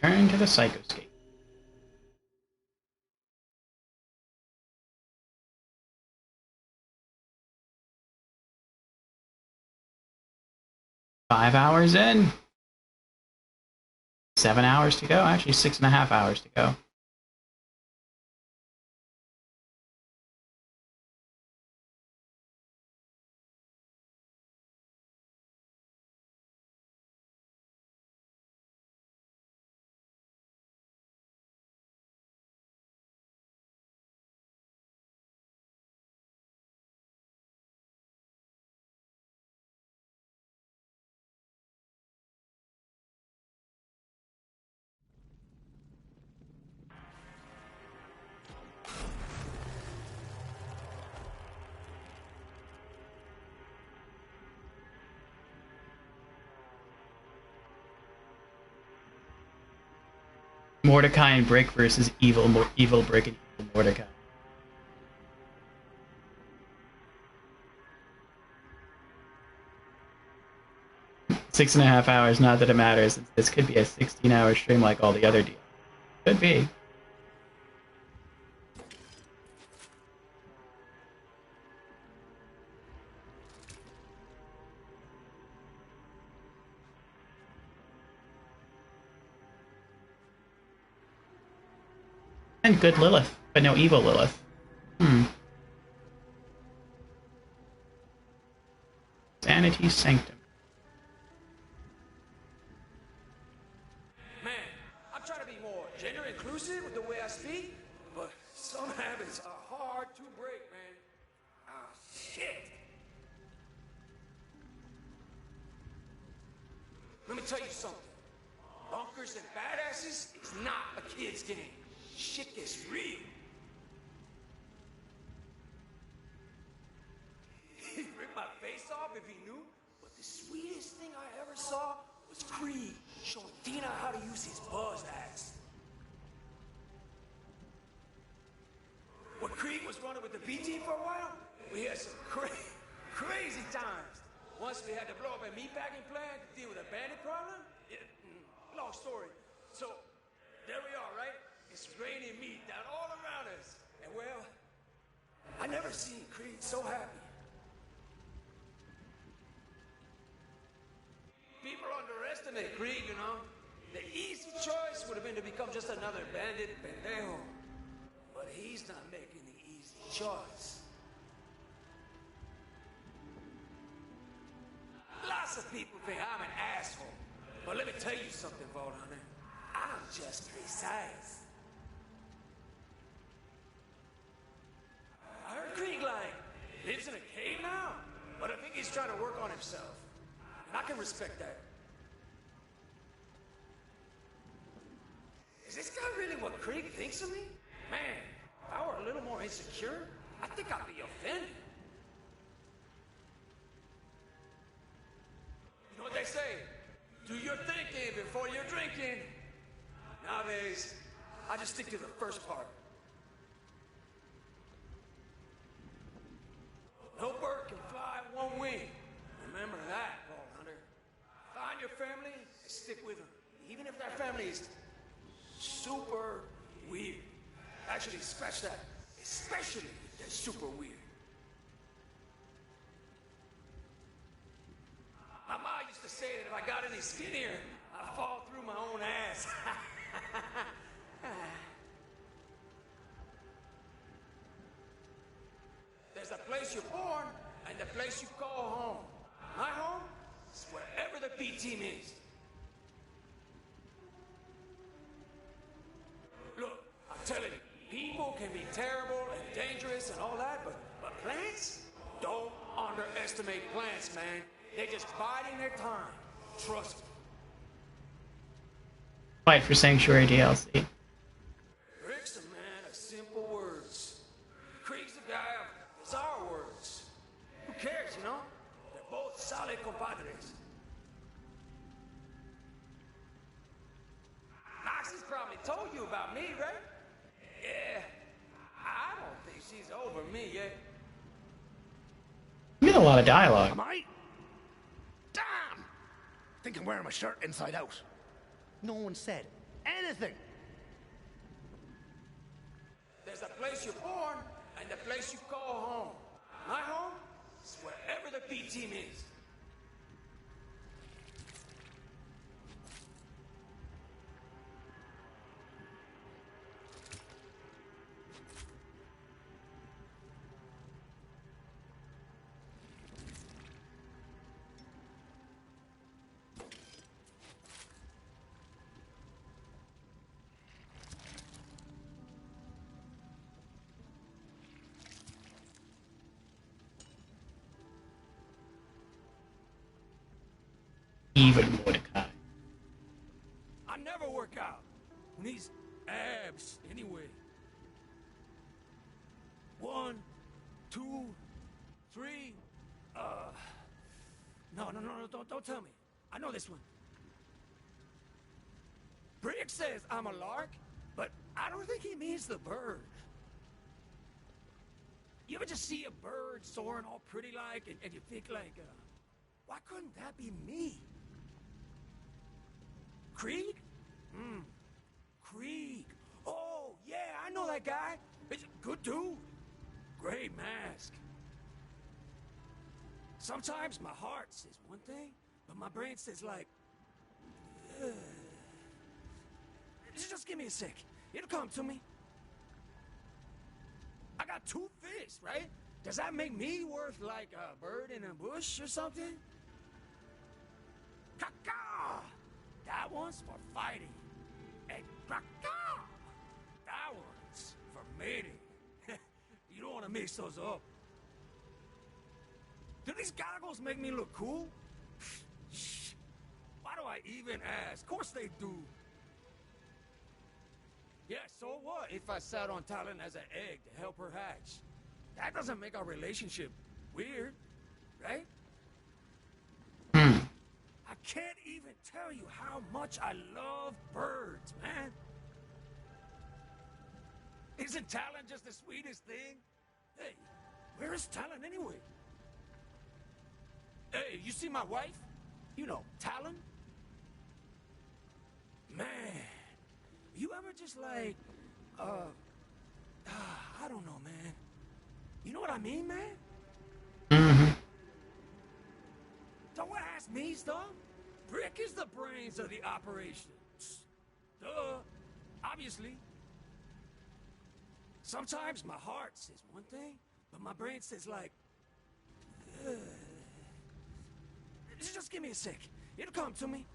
Return to the psychoscape. Five hours in. 7 hours to go. Actually, 6.5 hours to go. Mordecai and Brick versus evil Brick and evil Mordecai. Six and a half hours, not that it matters. This could be a 16-hour stream like all the other deals. Could be. And good Lilith, but no evil Lilith. Sanity Sanctum. Man, I'm trying to be more gender inclusive with the way I speak, but some habits are hard to break, man. Ah, shit. Let me tell you something. Bunkers and badasses is not a kid's game. Shit gets real. He'd rip my face off if he knew, but the sweetest thing I ever saw was Creed showing Dina how to use his buzz axe. When Creed was running with the B team for a while, we had some crazy times. Once we had to blow up a meatpacking plant to deal with a bandit problem. Long story. So, there we are, right? It's raining meat down all around us. And well, I never seen Creed so happy. People underestimate Creed, you know. The easy choice would have been to become just another bandit pendejo. But he's not making the easy choice. Lots of people think I'm an asshole. But let me tell you something, Vault Hunter. I'm just precise. I heard Krieg lives in a cave now, but I think he's trying to work on himself. And I can respect that. Is this guy really what Krieg thinks of me? Man, if I were a little more insecure, I think I'd be offended. You know what they say? Do your thinking before you're drinking. Nowadays, I just stick to the first part. No bird can fly one wing. Remember that, Vault Hunter. Find your family and stick with them. Even if that family is super weird. Actually, scratch that. Especially if they're super weird. My mom used to say that if I got any skinnier, I'd fall through my own ass. There's the place you're born and the place you call home. My home is wherever the B team is. Look, I'm telling you, people can be terrible and dangerous and all that, but plants? Don't underestimate plants, man. They're just biding their time. Trust me. Fight for Sanctuary DLC. Rick's a man of simple words. Krieg's a guy of bizarre words. Who cares, you know? They're both solid compadres. Noxie's probably told you about me, right? Yeah. I don't think she's over me yet. You get a lot of dialogue. Am I? Damn! I think I'm wearing my shirt inside out. No one said anything. There's a place you're born and the place you call home. My home is wherever the B team is. Even Mordecai. I never work out. Who needs abs anyway? 1, 2, 3. No, don't tell me. I know this one. Brick says I'm a lark, but I don't think he means the bird. You ever just see a bird soaring all pretty like, and you think like, why couldn't that be me? Krieg? Krieg. Oh, yeah, I know that guy. He's a good dude. Great mask. Sometimes my heart says one thing, but my brain says like, ugh. Just give me a sec. It'll come to me. I got 2 fists, right? Does that make me worth like a bird in a bush or something? Caca! That one's for fighting. And caca! That one's for mating. You don't want to mix those up. Do these goggles make me look cool? Why do I even ask? Of course they do. Yeah, so what if I sat on Talon as an egg to help her hatch? That doesn't make our relationship weird, right? I can't even tell you how much I love birds, man. Isn't Talon just the sweetest thing? Hey, where is Talon anyway? Hey, you see my wife? You know, Talon? Man, you ever just like, I don't know, man. You know what I mean, man? Don't ask me stuff. Brick is the brains of the operation. Duh. Obviously. Sometimes my heart says one thing, but my brain says like, ugh. Just give me a sec. It'll come to me.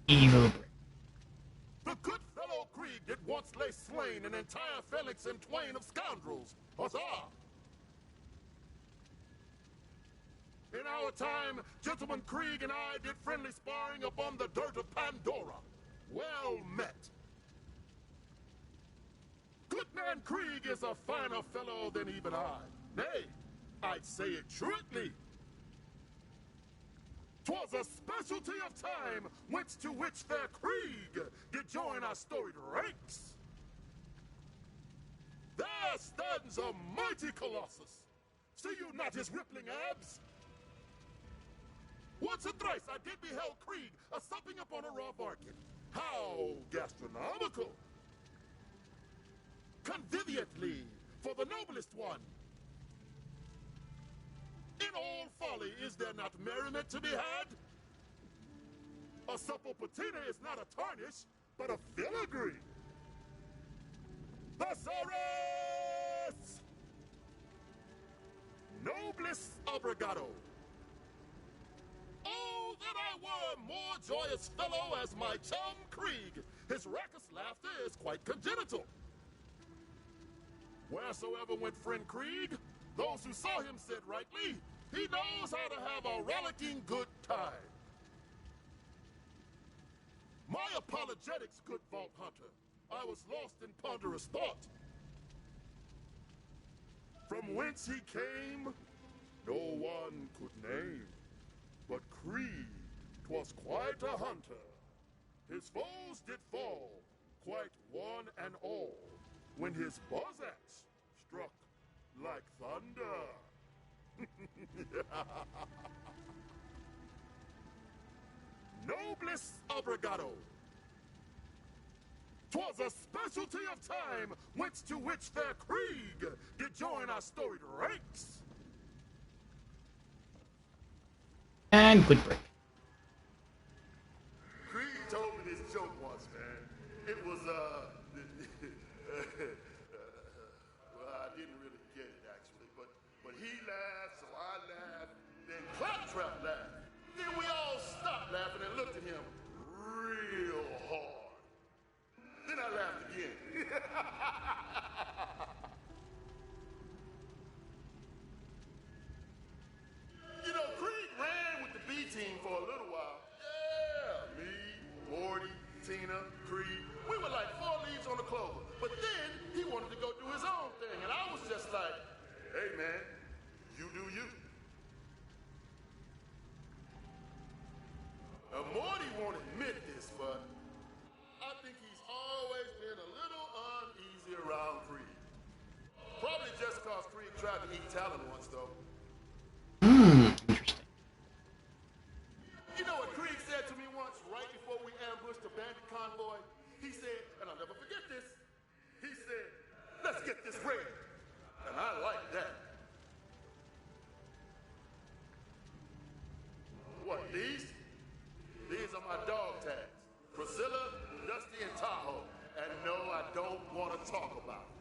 Evil. The good fellow Krieg did once lay slain an entire phalanx and twain of scoundrels. Huzzah! In our time, Gentleman Krieg and I did friendly sparring upon the dirt of Pandora. Well met. Good man Krieg is a finer fellow than even I. Nay, I'd say it truly. 'Twas a specialty of time whence to which fair Krieg did join our storied ranks. There stands a mighty colossus. See you not his rippling abs? Once and thrice I did behold Krieg a-supping upon a raw market. How gastronomical! Conviviently for the noblest one. In all folly, is there not merriment to be had? A supple patina is not a tarnish, but a filigree. Thesaurus! Noblest obrigado. Oh, that I were a more joyous fellow as my chum Krieg. His raucous laughter is quite congenital. Wheresoever went friend Krieg, those who saw him said rightly, he knows how to have a rollicking good time. My apologetics, good Vault Hunter. I was lost in ponderous thought. From whence he came, no one could name. But Krieg, 'twas quite a hunter. His foes did fall, quite one and all, when his buzz axe struck like thunder. Noblest obrigado. 'Twas a specialty of time whence to which fair Krieg did join our storied ranks. And good break. Krieg told me this joke once, man. It was, well, I didn't really get it, actually, but he laughed, so I laughed, then Claptrap laughed. Then we all stopped laughing and looked at him real hard. Then I laughed again. You know, Krieg ran with the B team for a little while. Yeah, me, Morty, Tina, Krieg. We were like 4 leaves on the clover. But then he wanted to go do his own thing, and I was just like, hey man, you do you. Morty won't admit this, but I think he's always been a little uneasy around Krieg. Probably just because Krieg tried to eat Talon once, though. Interesting. You know what Krieg said to me once, right before we ambushed the bandit convoy? He said, and I'll never forget this, he said, let's get this raid. And I like that. What, these? These are my dog tags. Priscilla, Dusty, and Tahoe. And no, I don't want to talk about it.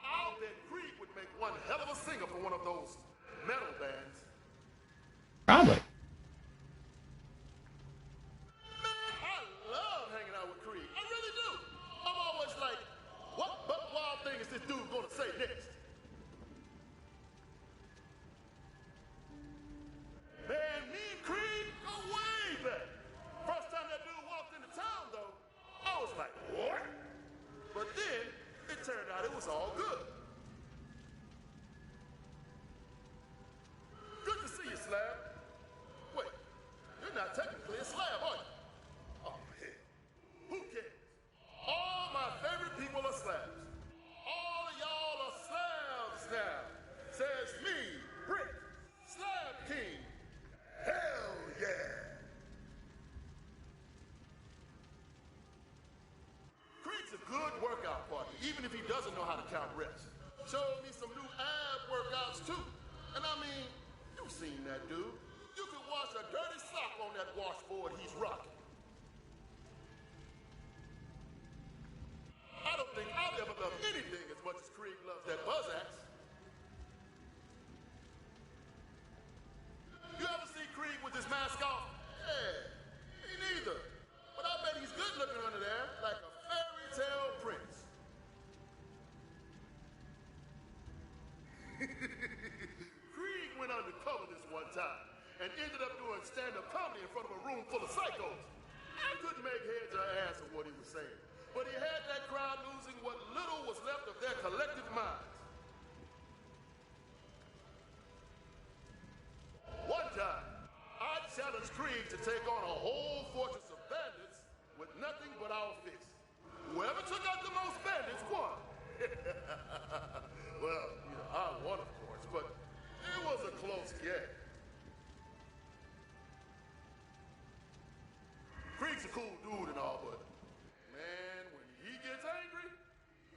I'll bet Krieg would make one hell of a singer for one of those metal bands. Probably. Man, I love hanging out with Krieg. I really do. I'm always like, what buck wild thing is this dude gonna say next? Man, me and Krieg go way back. First time that dude walked into town, though, I was like, what? But then, it turned out it was all good. Good to see you, Slab. Wait, you're not technically a Slab, are you? Oh, man. Who cares? All my favorite people are Slabs. All of y'all are Slabs now. Says me, Brick, Slab King. Hell yeah! Krieg's a good workout partner, even if he doesn't know how to count reps. Showed me some new ab workouts too. And I mean, you've seen that dude. You could wash a dirty sock on that washboard he's rocking. I don't think I've ever loved anything as much as Krieg loves that buzz axe. You ever see Krieg with his mask off? Yeah, me neither. But I bet he's good looking under there, like a fairy tale prince. Krieg went undercover this one time and ended up doing stand-up comedy in front of a room full of psychos. I couldn't make heads or ass of what he was saying, but he had that crowd losing what little was left of their collective minds. One time, I challenged Krieg to take on a whole fortress of bandits with nothing but our fists. Whoever took out the most bandits won. Well, you know, I won, of course, but it was a close game. Krieg's a cool dude and all, but man, when he gets angry,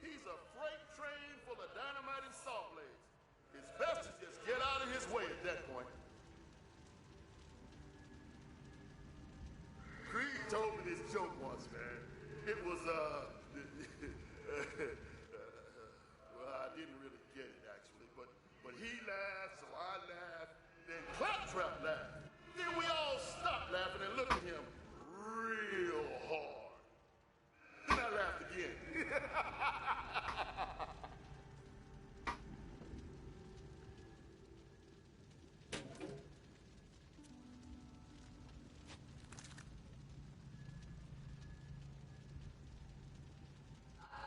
he's a freight train full of dynamite and saw blades. It's best to just get out of his way at that point. Krieg told me this joke once, man. It was, well, I didn't really get it, actually, but he laughed, so I laughed, then Claptrap laughed. Then we all stopped laughing and looked at him real hard. Then I laughed again.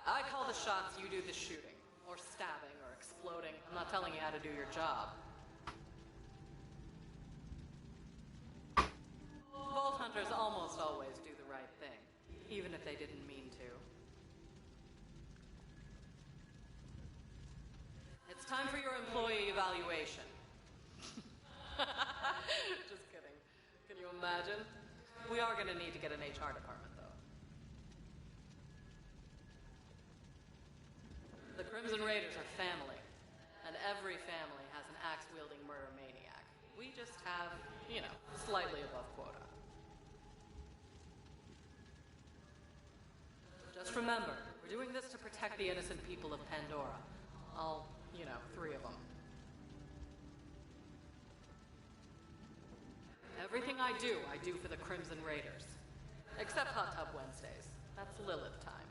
I call the shots, you do the shooting. Or stabbing, or exploding. I'm not telling you how to do your job. evaluation. Just kidding. Can you imagine? We are going to need to get an HR department, though. The Crimson Raiders are family, and every family has an axe-wielding murder maniac. We just have, you know, slightly above quota. Just remember, we're doing this to protect the innocent people of Pandora. All, you know, 3 of them. Everything I do for the Crimson Raiders. Except Hot Tub Wednesdays. That's Lilith time.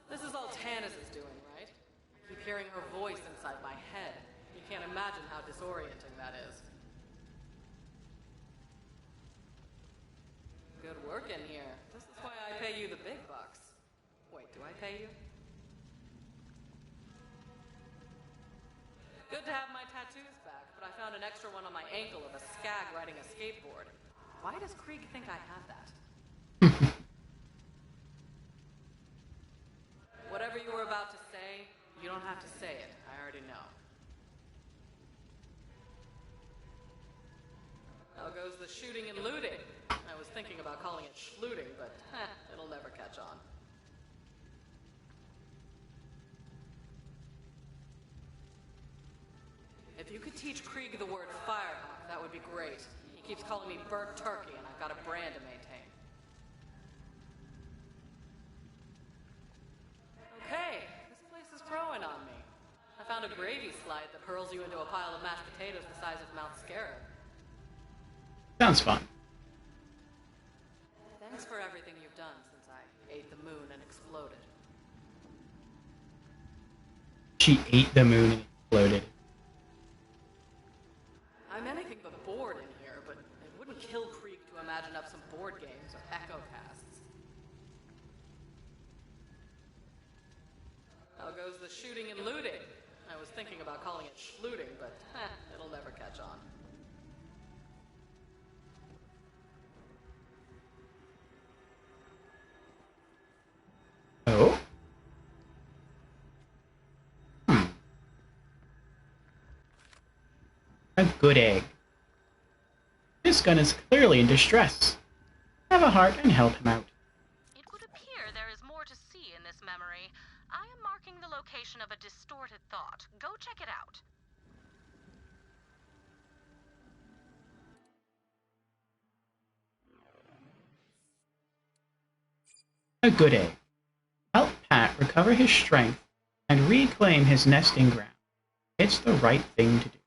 This is all Tannis is doing, right? I keep hearing her voice inside my head. You can't imagine how disorienting that is. Good work in here. This is why I pay you the big bucks. Wait, do I pay you? Good to have my tattoos back, but I found an extra one on my ankle of a skag riding a skateboard. Why does Krieg think I have that? Whatever you were about to say, you don't have to say it. I already know. How goes the shooting and looting? I was thinking about calling it schlooting, but it'll never catch on. If you could teach Krieg the word Firehawk, that would be great. He keeps calling me burnt turkey, and I've got a brand to maintain. Okay, this place is growing on me. I found a gravy slide that hurls you into a pile of mashed potatoes the size of Mount Scarab. Sounds fun. Thanks for everything you've done since I ate the moon and exploded. She ate the moon and exploded. I'm anything but bored in here, but it wouldn't kill Krieg to imagine up some board games or echo casts. How goes the shooting and looting? I was thinking about calling it schlooting, but it'll never catch on. Oh? A good egg. This gun is clearly in distress. Have a heart and help him out. It would appear there is more to see in this memory. I am marking the location of a distorted thought. Go check it out. A good egg. Help Pat recover his strength and reclaim his nesting ground. It's the right thing to do.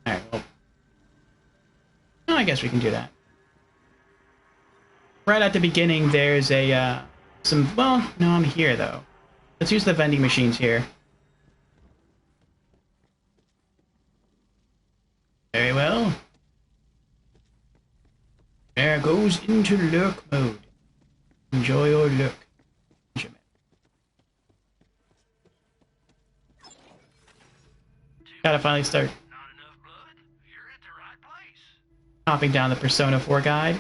Alright, well, I guess we can do that. Right at the beginning, there's a, well, no, I'm here, though. Let's use the vending machines here. Very well. There goes into lurk mode. Enjoy your lurk, Benjamin. Gotta finally start hopping down the Persona 4 guide.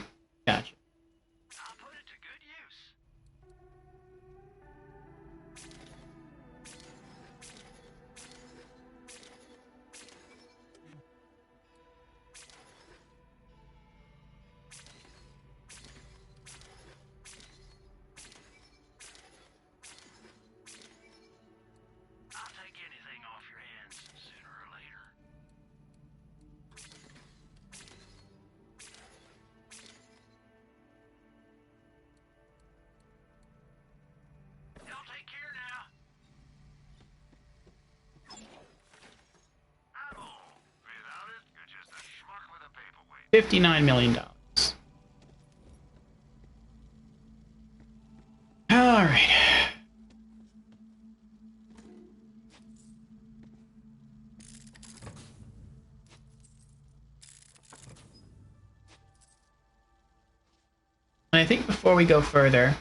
Gotcha. $59 million. All right. And I think before we go further,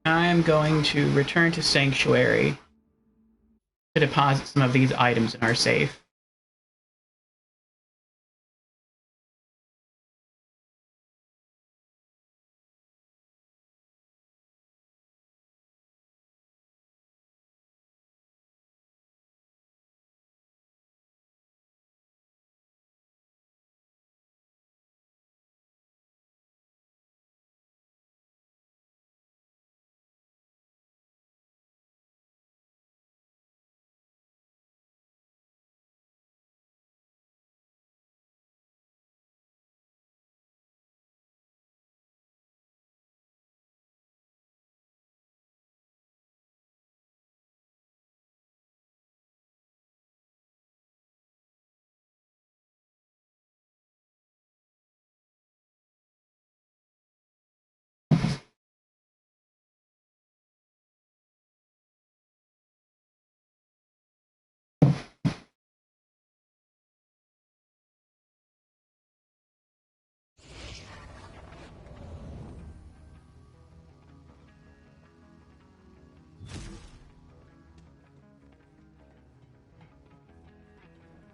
I'm going to return to Sanctuary to deposit some of these items in our safe.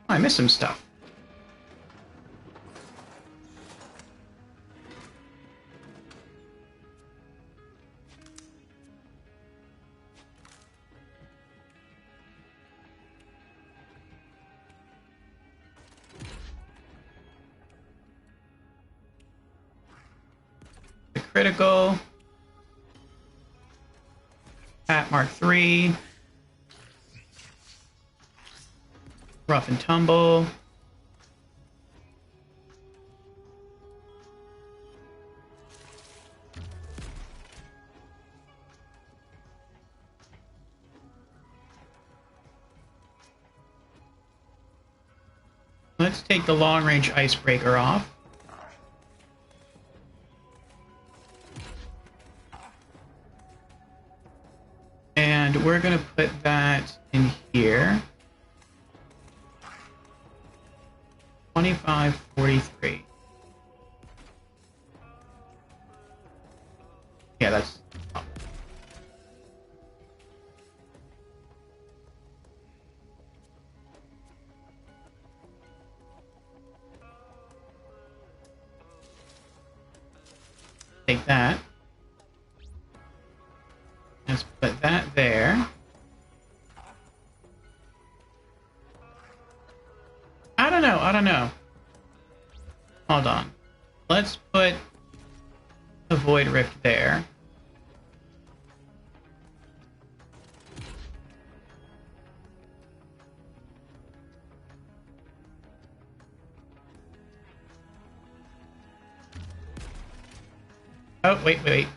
Oh, I missed some stuff. The critical. At Mark III. Rough and tumble. Let's take the long-range icebreaker off. And we're going to put that in here. 2543. Yeah, that's... Take that. Let's put that there. I don't know. Hold on. Let's put the Void Rift there. Oh, wait.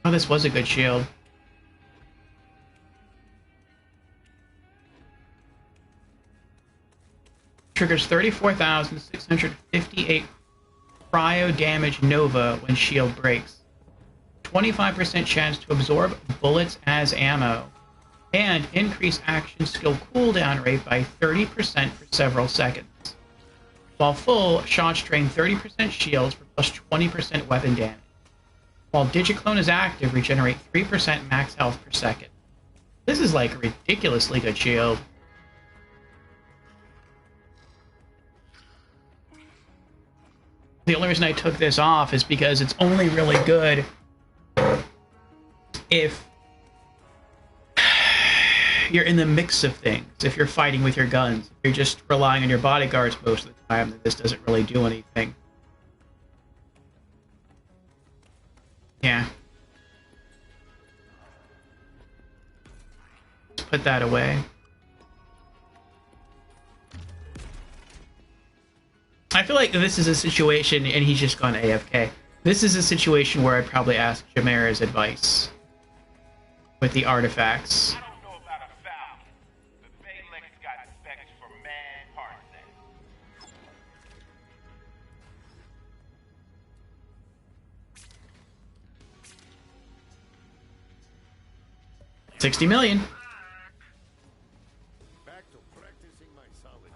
Oh, this was a good shield. Triggers 34,658 cryo damage Nova when shield breaks. 25% chance to absorb bullets as ammo. And increase action skill cooldown rate by 30% for several seconds. While full, shots drain 30% shields for plus 20% weapon damage. While Digiclone is active, regenerate 3% max health per second. This is like a ridiculously good shield. The only reason I took this off is because it's only really good if you're in the mix of things. If you're fighting with your guns, if you're just relying on your bodyguards most of the time, then this doesn't really do anything. Yeah. Let's put that away. I feel like this is a situation, and he's just gone AFK. This is a situation where I'd probably ask Jamera's advice with the artifacts. $60 million. Back to practicing my solid.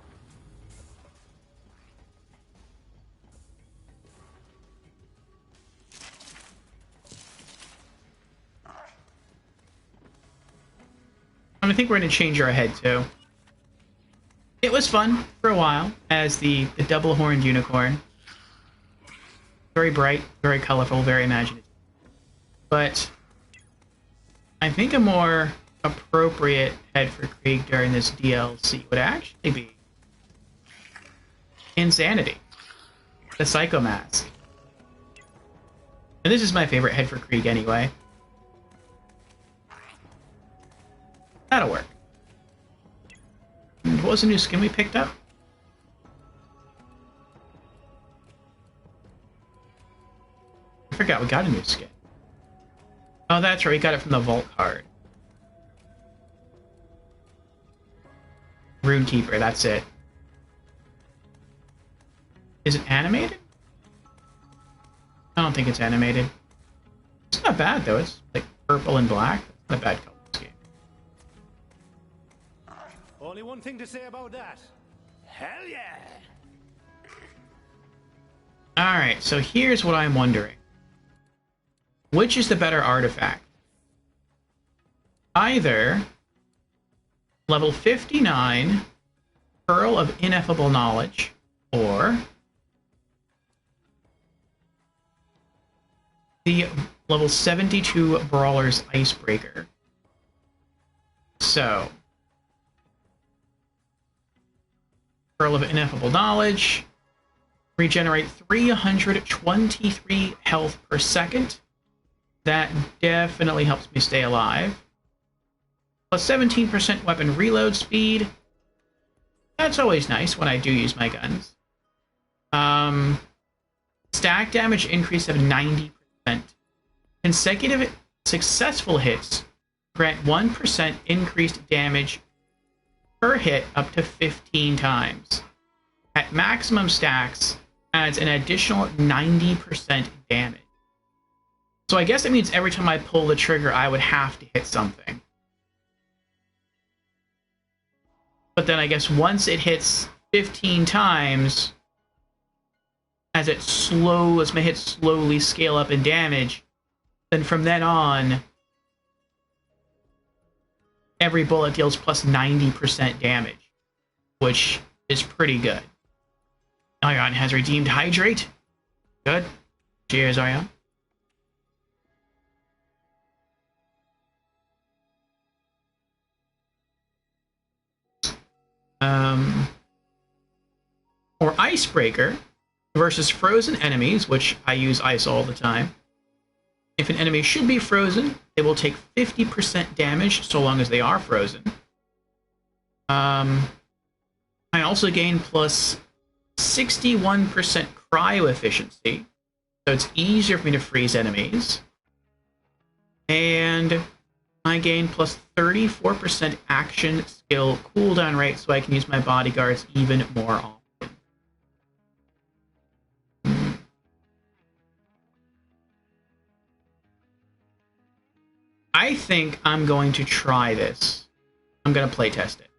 I think we're going to change our head too. It was fun for a while as the double-horned unicorn. Very bright, very colorful, very imaginative. But I think a more appropriate head for Krieg during this DLC would actually be Insanity, the Psycho Mask. And this is my favorite head for Krieg anyway. That'll work. And what was the new skin we picked up? I forgot we got a new skin. Oh, that's right, we got it from the Vault card. Runekeeper, that's it. Is it animated? I don't think it's animated. It's not bad, though. It's like purple and black. It's not a bad color scheme. Only one thing to say about that. Hell yeah! Alright, so here's what I'm wondering. Which is the better artifact? Either level 59 Pearl of Ineffable Knowledge, or the level 72 Brawler's Icebreaker. So, Pearl of Ineffable Knowledge, regenerate 323 health per second. That definitely helps me stay alive. Plus 17% weapon reload speed. That's always nice when I do use my guns. Stack damage increase of 90%. Consecutive successful hits grant 1% increased damage per hit up to 15 times. At maximum stacks, adds an additional 90% damage. So I guess it means every time I pull the trigger, I would have to hit something. But then I guess once it hits 15 times, as my hits slowly scale up in damage, then from then on, every bullet deals plus 90% damage, which is pretty good. Ion has redeemed Hydrate. Good. Cheers, Ion. Or Icebreaker versus frozen enemies, which I use ice all the time. If an enemy should be frozen, they will take 50% damage so long as they are frozen. I also gain plus 61% cryo efficiency, so it's easier for me to freeze enemies. And I gain plus 34% action skill cooldown rate, so I can use my bodyguards even more often. I think I'm going to try this. I'm going to play test it.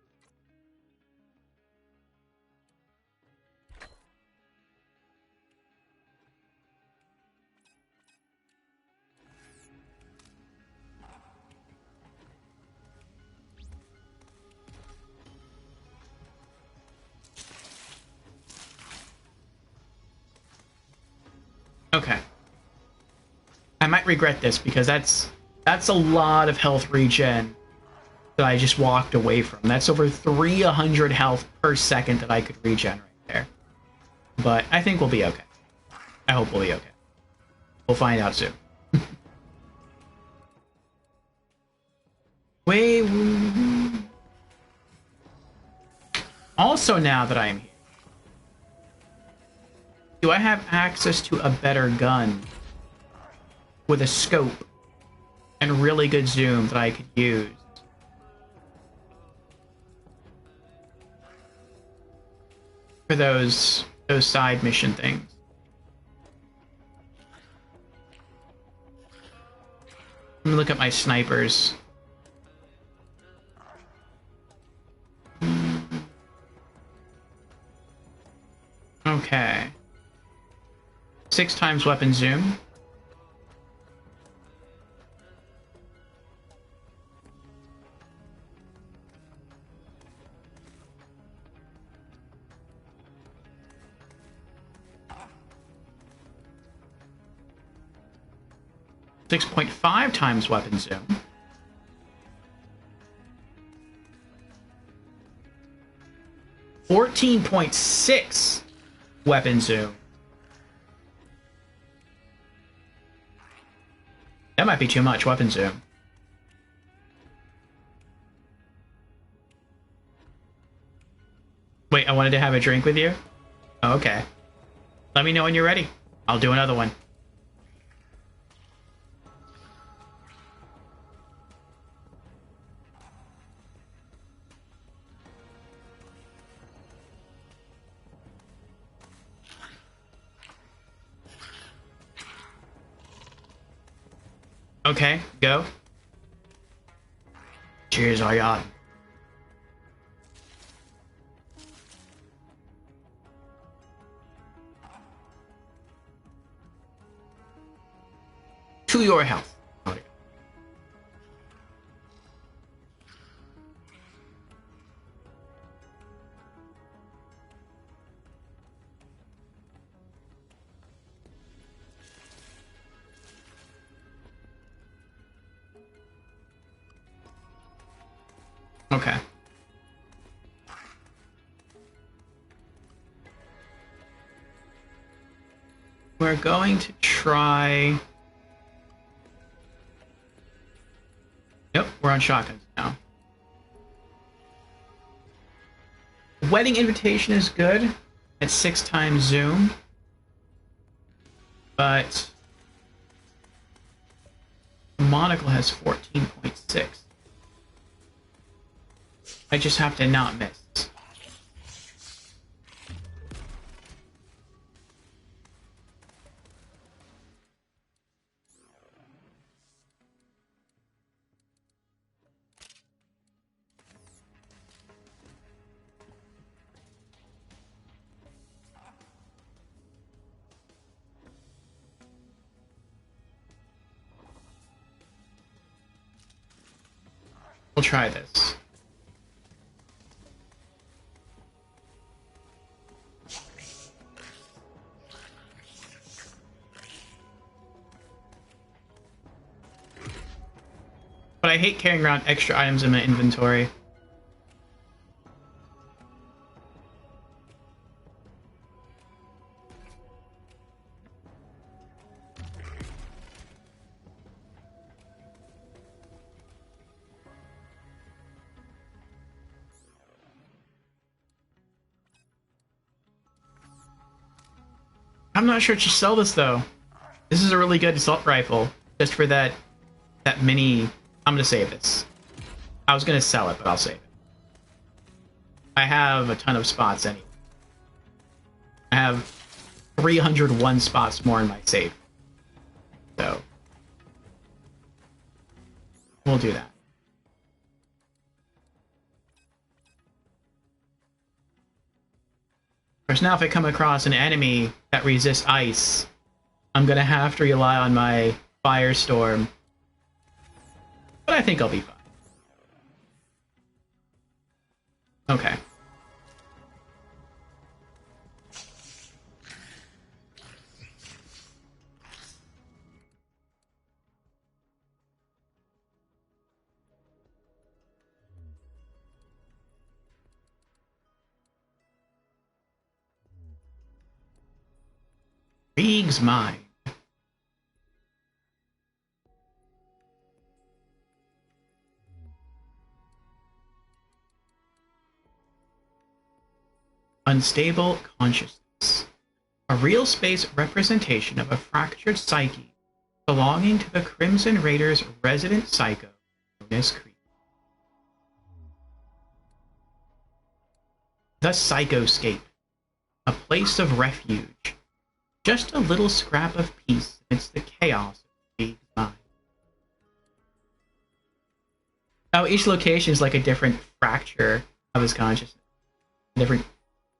Okay. I might regret this because that's a lot of health regen that I just walked away from. That's over 300 health per second that I could regenerate there. But I think we'll be okay. I hope we'll be okay. We'll find out soon. Also, now that I'm here, do I have access to a better gun with a scope and really good zoom that I could use? For those side mission things. Let me look at my snipers. Okay. 6 times weapon zoom. 6.5 times weapon zoom. 14.6 weapon zoom. That might be too much weapon zoom. Wait, I wanted to have a drink with you? Oh, okay. Let me know when you're ready. I'll do another one. Okay, go. Cheers, Ayad. To your health. Okay. We're going to try... Yep, we're on shotguns now. Wedding invitation is good at 6 times zoom, but monocle has 14.6. I just have to not miss. We'll try this. But I hate carrying around extra items in my inventory. I'm not sure to sell this though. This is a really good assault rifle. Just for that mini... I'm gonna save this. I was gonna sell it, but I'll save it. I have a ton of spots anyway. I have 301 spots more in my save. So... we'll do that. Of course, now if I come across an enemy that resists ice, I'm gonna have to rely on my firestorm. But I think I'll be fine. Okay. Krieg's mine. Unstable consciousness. A real space representation of a fractured psyche belonging to the Crimson Raiders' resident psycho, known as Krieg. The Psychoscape. A place of refuge. Just a little scrap of peace amidst the chaos of Krieg's mind. Oh, each location is like a different fracture of his consciousness. A different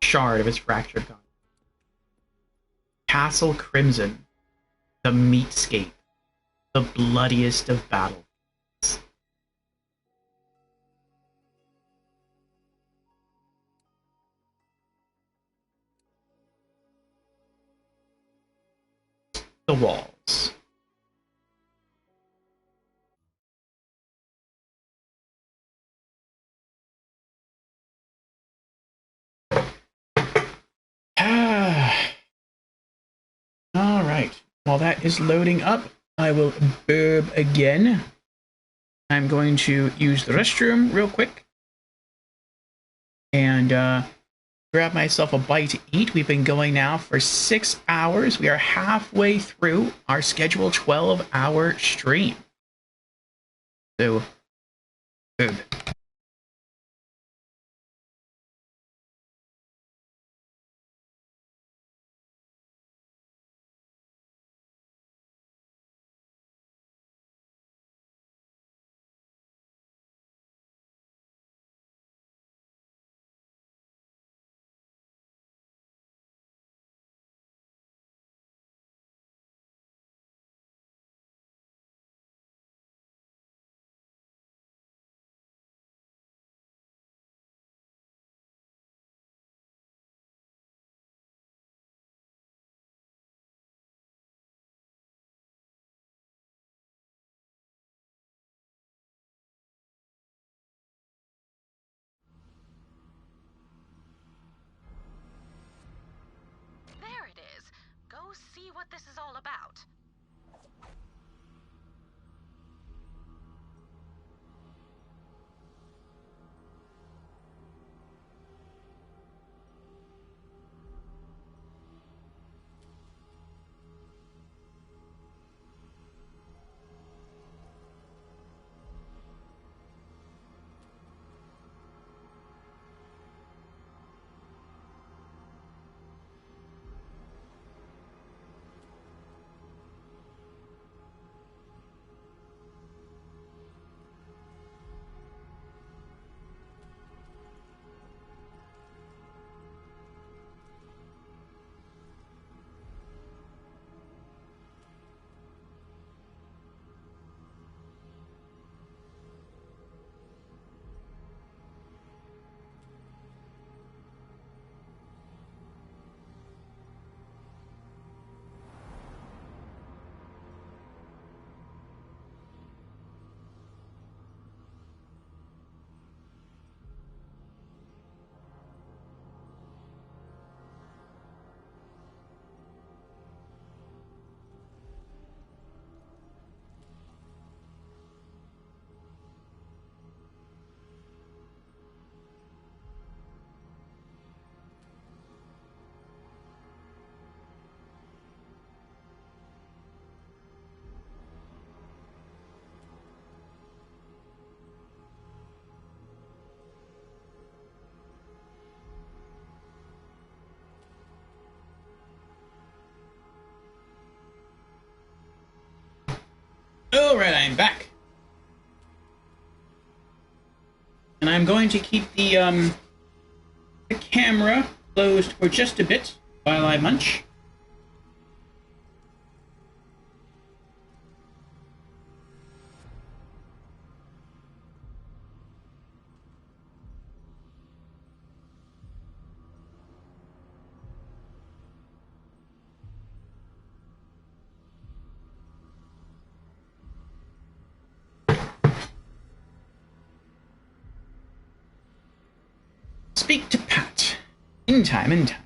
shard of his fractured consciousness. Castle Crimson. The Meatscape. The bloodiest of battlefields. The walls. while that is loading up, I will burb again. I'm going to use the restroom real quick and grab myself a bite to eat. We've been going now for 6 hours. We are halfway through our scheduled 12-hour stream. So, burb. There it is. Go see what this is all about. Alright, I'm back. And I'm going to keep the camera closed for just a bit while I munch. Speak to Pat. In time, in time.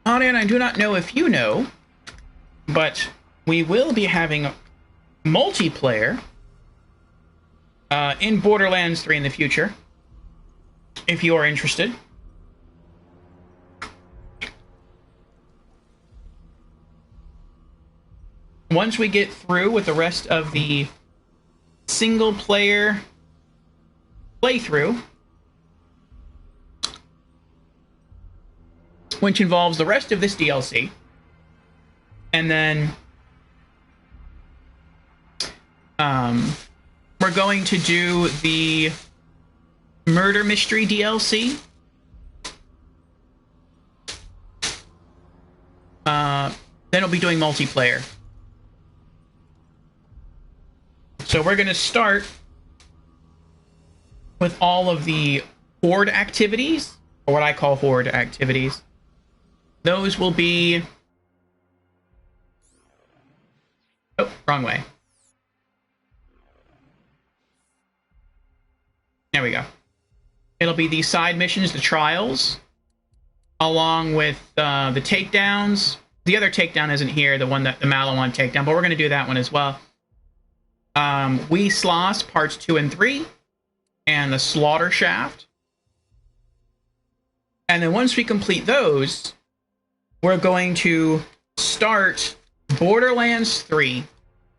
Arian, I do not know if you know, but we will be having multiplayer in Borderlands 3 in the future, if you are interested. Once we get through with the rest of the single-player playthrough, which involves the rest of this DLC, and then we're going to do the Murder Mystery DLC. Then we'll be doing multiplayer. So we're going to start with all of the Horde activities, or what I call Horde activities. Those will be... Oh, wrong way. There we go. It'll be the side missions, the trials, along with the takedowns. The other takedown isn't here, the one that the Malawan takedown, but we're going to do that one as well. We Sloss parts 2 and 3, and the Slaughter Shaft. And then once we complete those, we're going to start Borderlands 3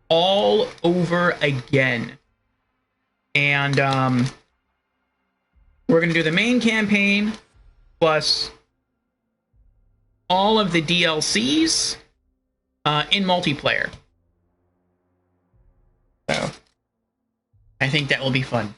all over again. And we're going to do the main campaign plus all of the DLCs in multiplayer. So I think that will be fun.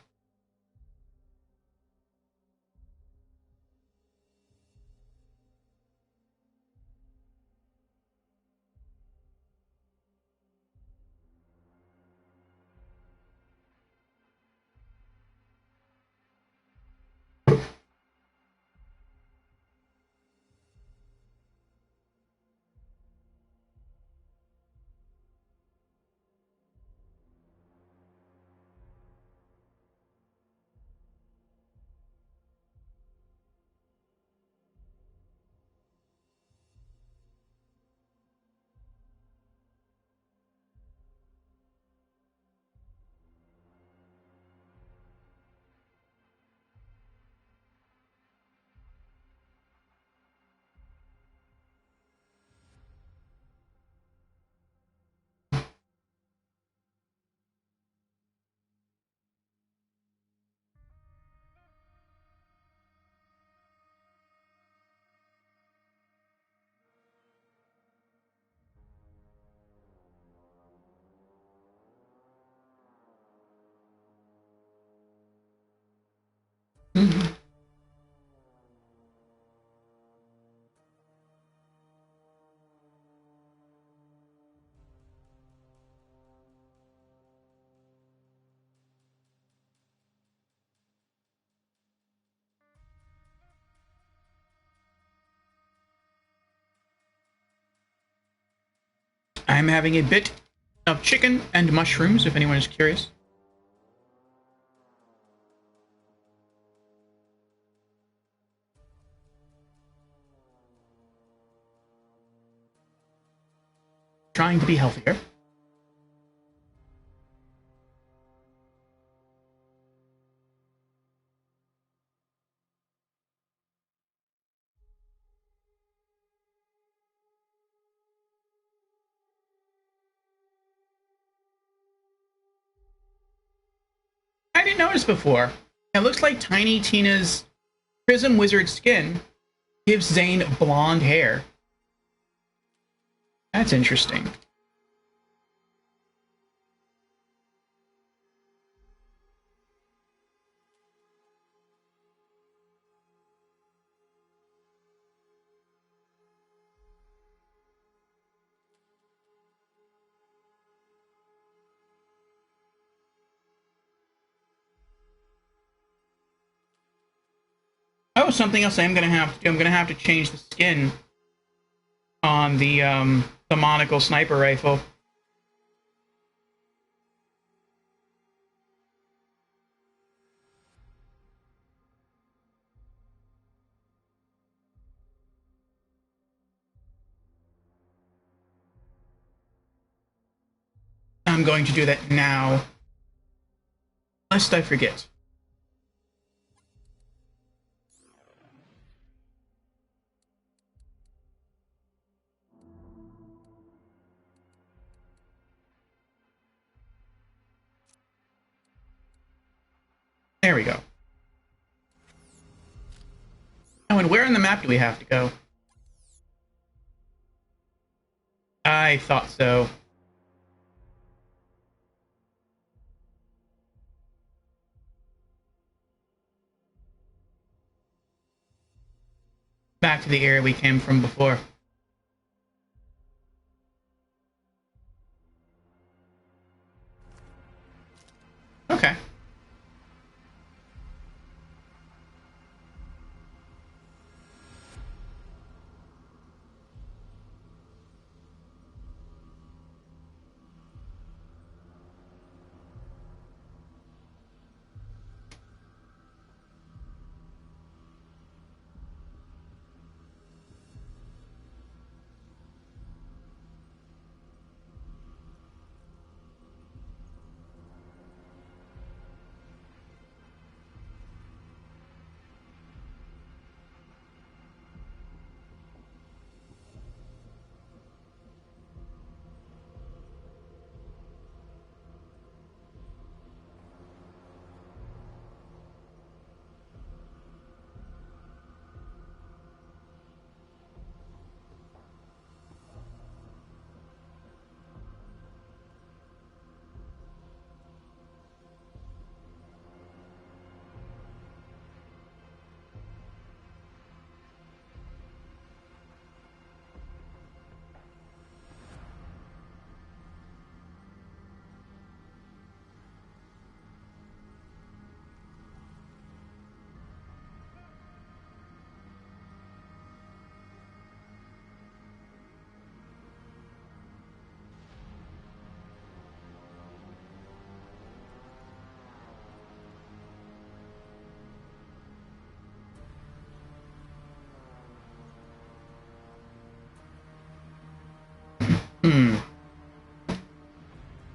I'm having a bit of chicken and mushrooms, if anyone is curious. Trying to be healthier. I didn't notice before. It looks like Tiny Tina's Prism Wizard skin gives Zane blonde hair. That's interesting. Oh, something else I'm gonna have to do. I'm gonna have to change the skin on the monocle sniper rifle. I'm going to do that now, lest I forget. There we go. Oh, and where on the map do we have to go? I thought so. Back to the area we came from before. Okay.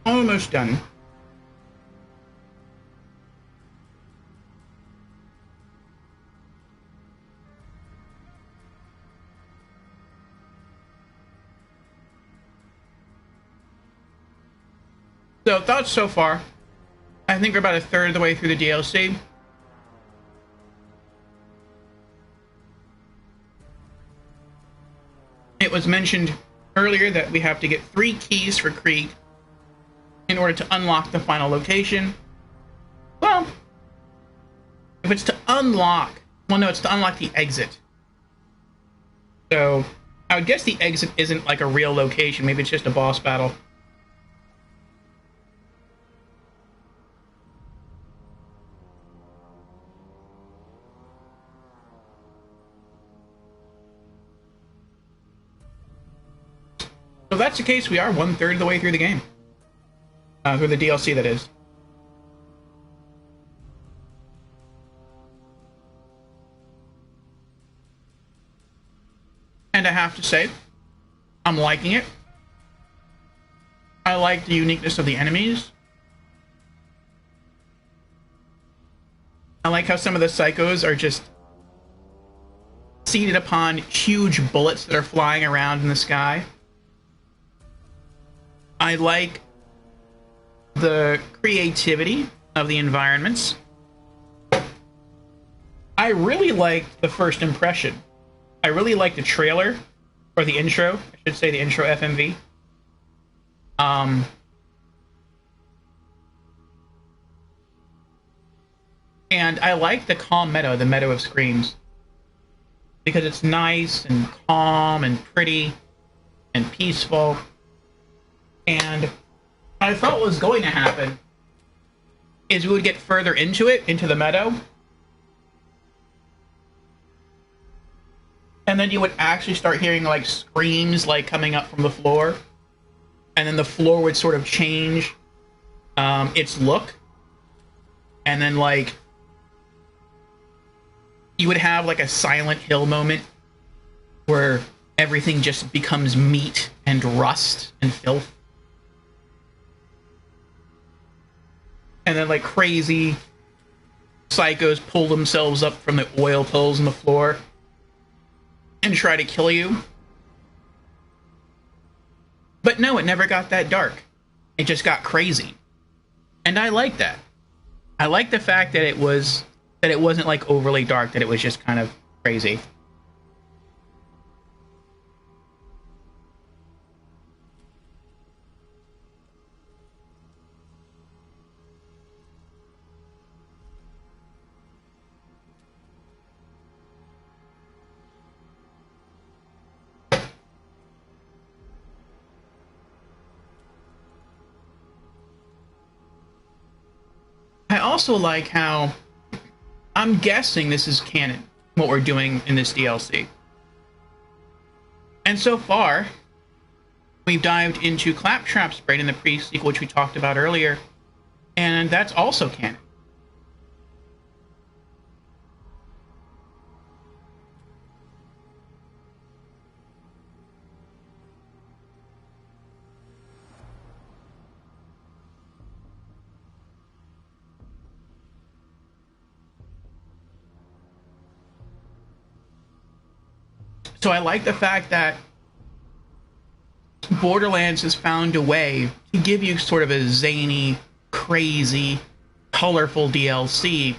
Almost done. So, thoughts so far. I think we're about a third of the way through the DLC. It was mentioned earlier that we have to get 3 keys for Krieg in order to unlock the final location. Well, if it's to unlock... Well, no, it's to unlock the exit. So, I would guess the exit isn't like a real location. Maybe it's just a boss battle. So if that's the case, we are 1/3 of the way through the game. Through the DLC, that is. And I have to say, I'm liking it. I like the uniqueness of the enemies. I like how some of the psychos are just seated upon huge bullets that are flying around in the sky. I like the creativity of the environments. I really liked the first impression. I really liked the trailer, or the intro, I should say the intro FMV. And I like the calm meadow, the meadow of screams. Because it's nice and calm and pretty and peaceful. And I thought what was going to happen is we would get further into it, into the meadow. And then you would actually start hearing like screams like coming up from the floor. And then the floor would sort of change its look. And then like you would have like a Silent Hill moment where everything just becomes meat and rust and filth. And then like crazy psychos pull themselves up from the oil pulls on the floor and try to kill you. But no, it never got that dark. It just got crazy. And I like that. I like the fact that it wasn't like overly dark, that it was just kind of crazy. I also like how, I'm guessing this is canon, what we're doing in this DLC. And so far, we've dived into Claptrap's brain in the pre-sequel, which we talked about earlier, and that's also canon. So I like the fact that Borderlands has found a way to give you sort of a zany, crazy, colorful DLC,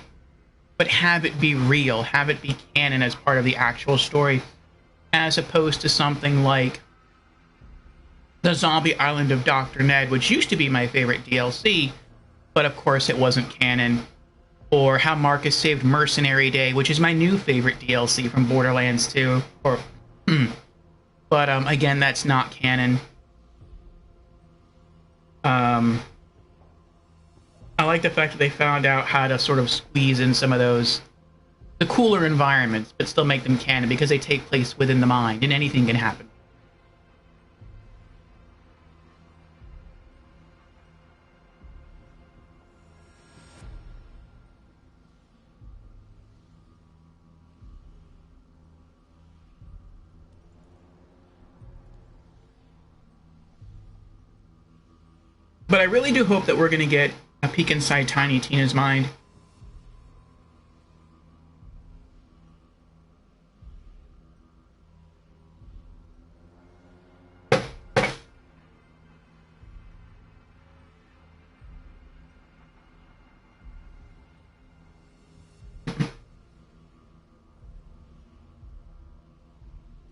but have it be real, have it be canon as part of the actual story, as opposed to something like the Zombie Island of Dr. Ned, which used to be my favorite DLC, but of course it wasn't canon. Or How Marcus Saved Mercenary Day, which is my new favorite DLC from Borderlands 2. But again, that's not canon. I like the fact that they found out how to sort of squeeze in some of those, the cooler environments, but still make them canon, because they take place within the mind, and anything can happen. But I really do hope that we're going to get a peek inside Tiny Tina's mind.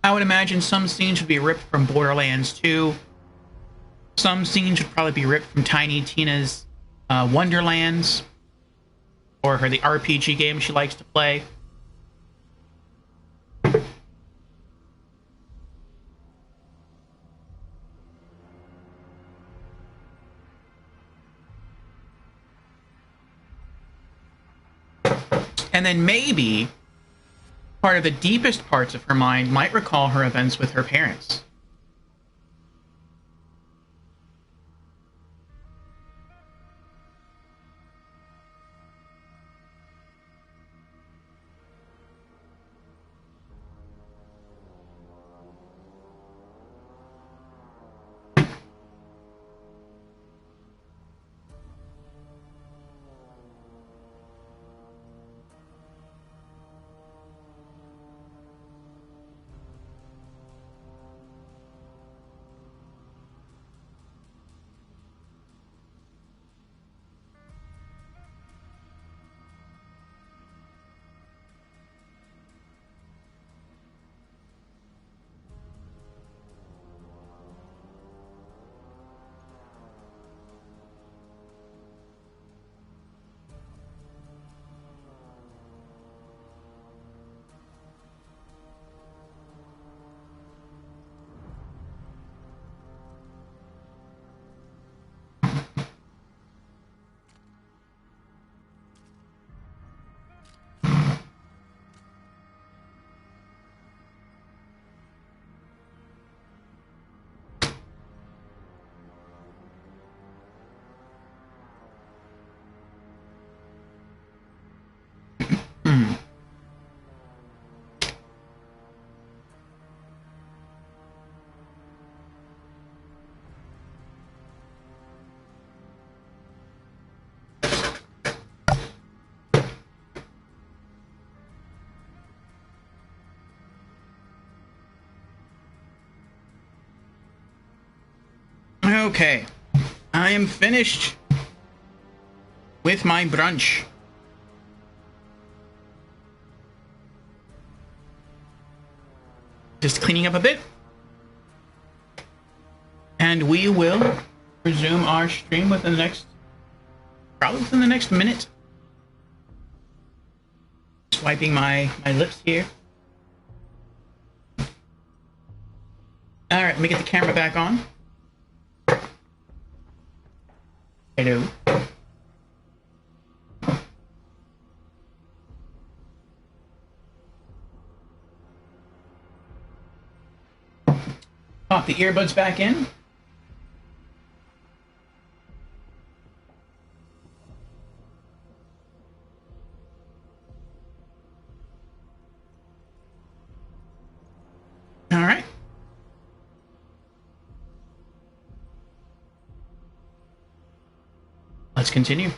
I would imagine some scenes would be ripped from Borderlands 2. Some scenes would probably be ripped from Tiny Tina's Wonderlands, or the RPG game she likes to play. And then maybe part of the deepest parts of her mind might recall her events with her parents. Okay, I am finished with my brunch. Just cleaning up a bit. And we will resume our stream within the next, probably within the next minute. Swiping my lips here. Alright, let me get the camera back on. Hello. Pop the earbuds back in. All right. Let's continue.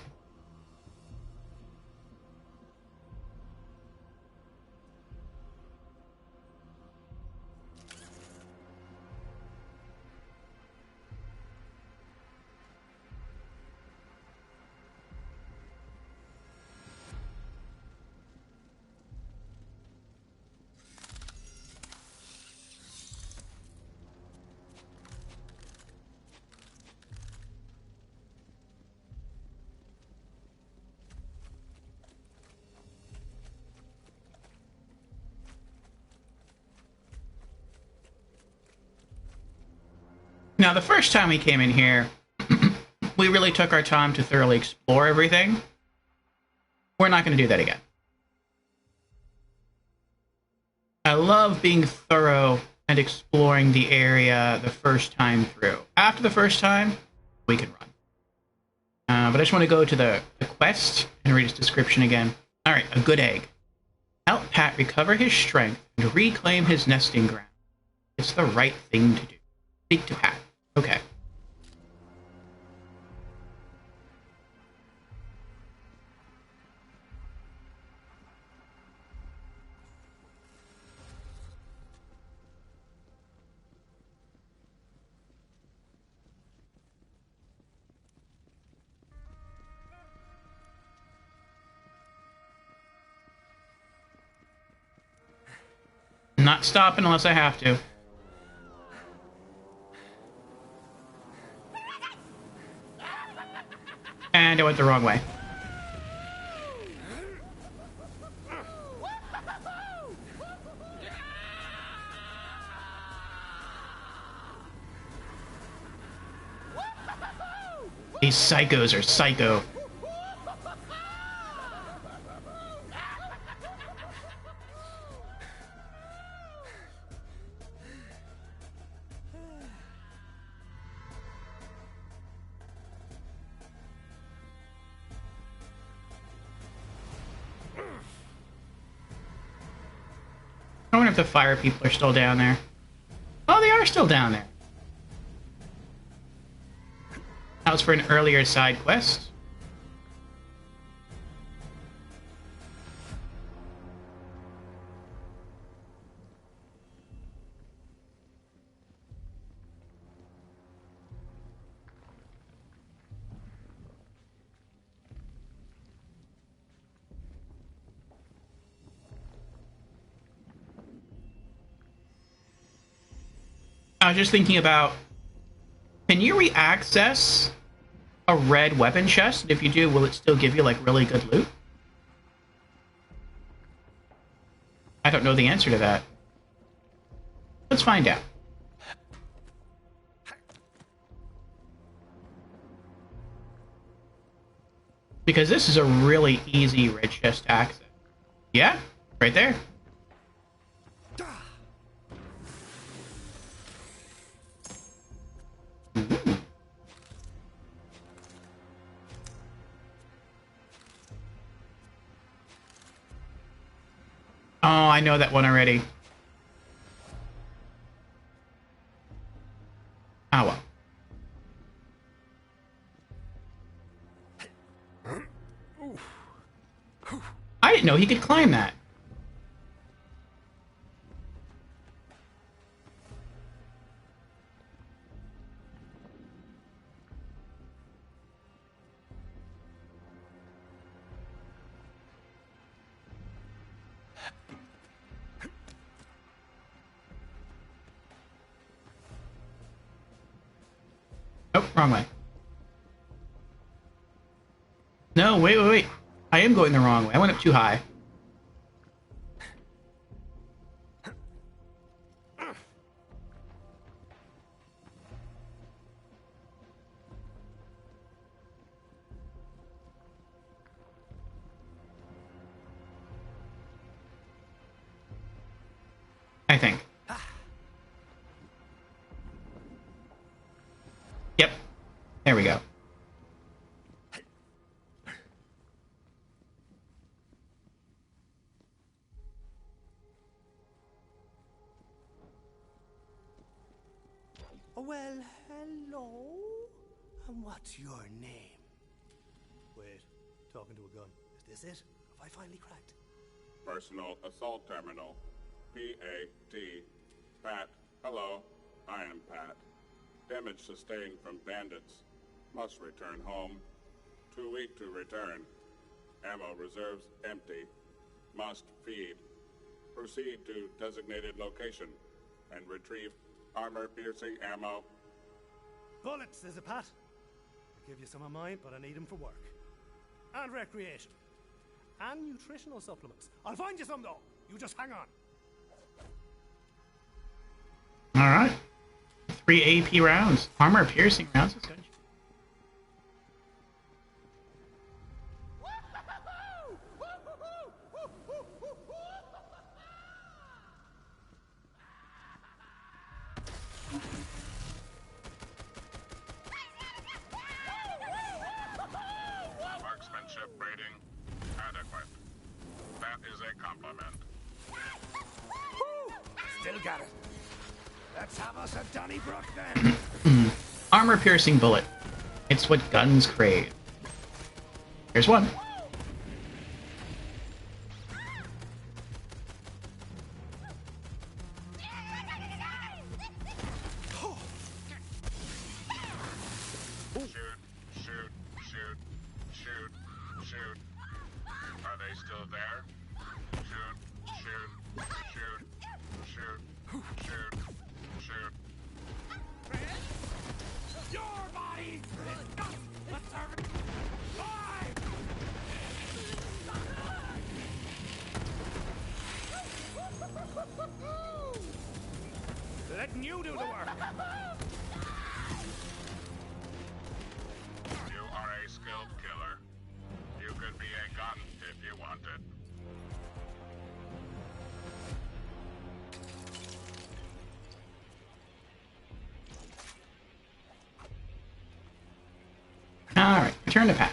Now, the first time we came in here, we really took our time to thoroughly explore everything. We're not going to do that again. I love being thorough and exploring the area the first time through. After the first time, we can run. But I just want to go to the quest and read its description again. All right, a good egg. Help Pat recover his strength and reclaim his nesting ground. It's the right thing to do. Speak to Pat. Okay. I'm not stopping unless I have to. And I went the wrong way. These psychos are psycho. I wonder if the fire people are still down there. Oh, they are still down there. That was for an earlier side quest. I was just thinking about, can you re-access a red weapon chest? And if you do, will it still give you, like, really good loot? I don't know the answer to that. Let's find out. Because this is a really easy red chest to access. Yeah, right there. Oh, I know that one already. Oh well. I didn't know he could climb that. Oh, wrong way. No, wait. I am going the wrong way. I went up too high. I think. Yep. There we go. Well, hello. And what's your name? Wait, talking to a gun. Is this it? Have I finally cracked? Personal Assault Terminal. P-A-T. Pat. Hello. I am Pat. Damage sustained from bandits. Must return home. Too weak to return. Ammo reserves empty. Must feed. Proceed to designated location and retrieve armor-piercing ammo. Bullets, is it, Pat? I give you some of mine, but I need them for work. And recreation. And nutritional supplements. I'll find you some, though. You just hang on. Alright. 3 AP rounds. Armor-piercing rounds is good. Marksmanship rating adequate. That is a compliment. Still got it. Let's have us a Donnybrook then. Armor-piercing bullet. It's what guns crave. Here's one. Shoot. Are they still there? Shoot. Alright, return to Pat.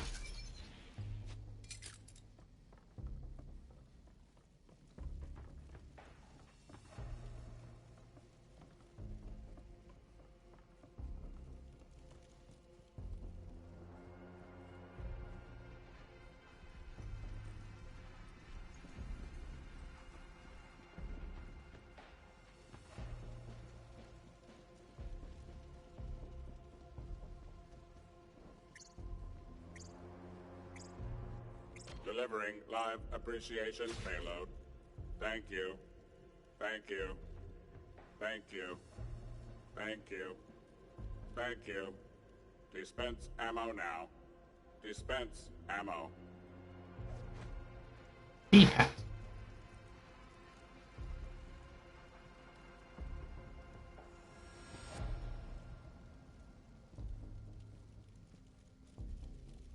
Delivering live appreciation payload. Thank you. Thank you. Thank you. Thank you. Thank you. Dispense ammo now. Dispense ammo. D-pad.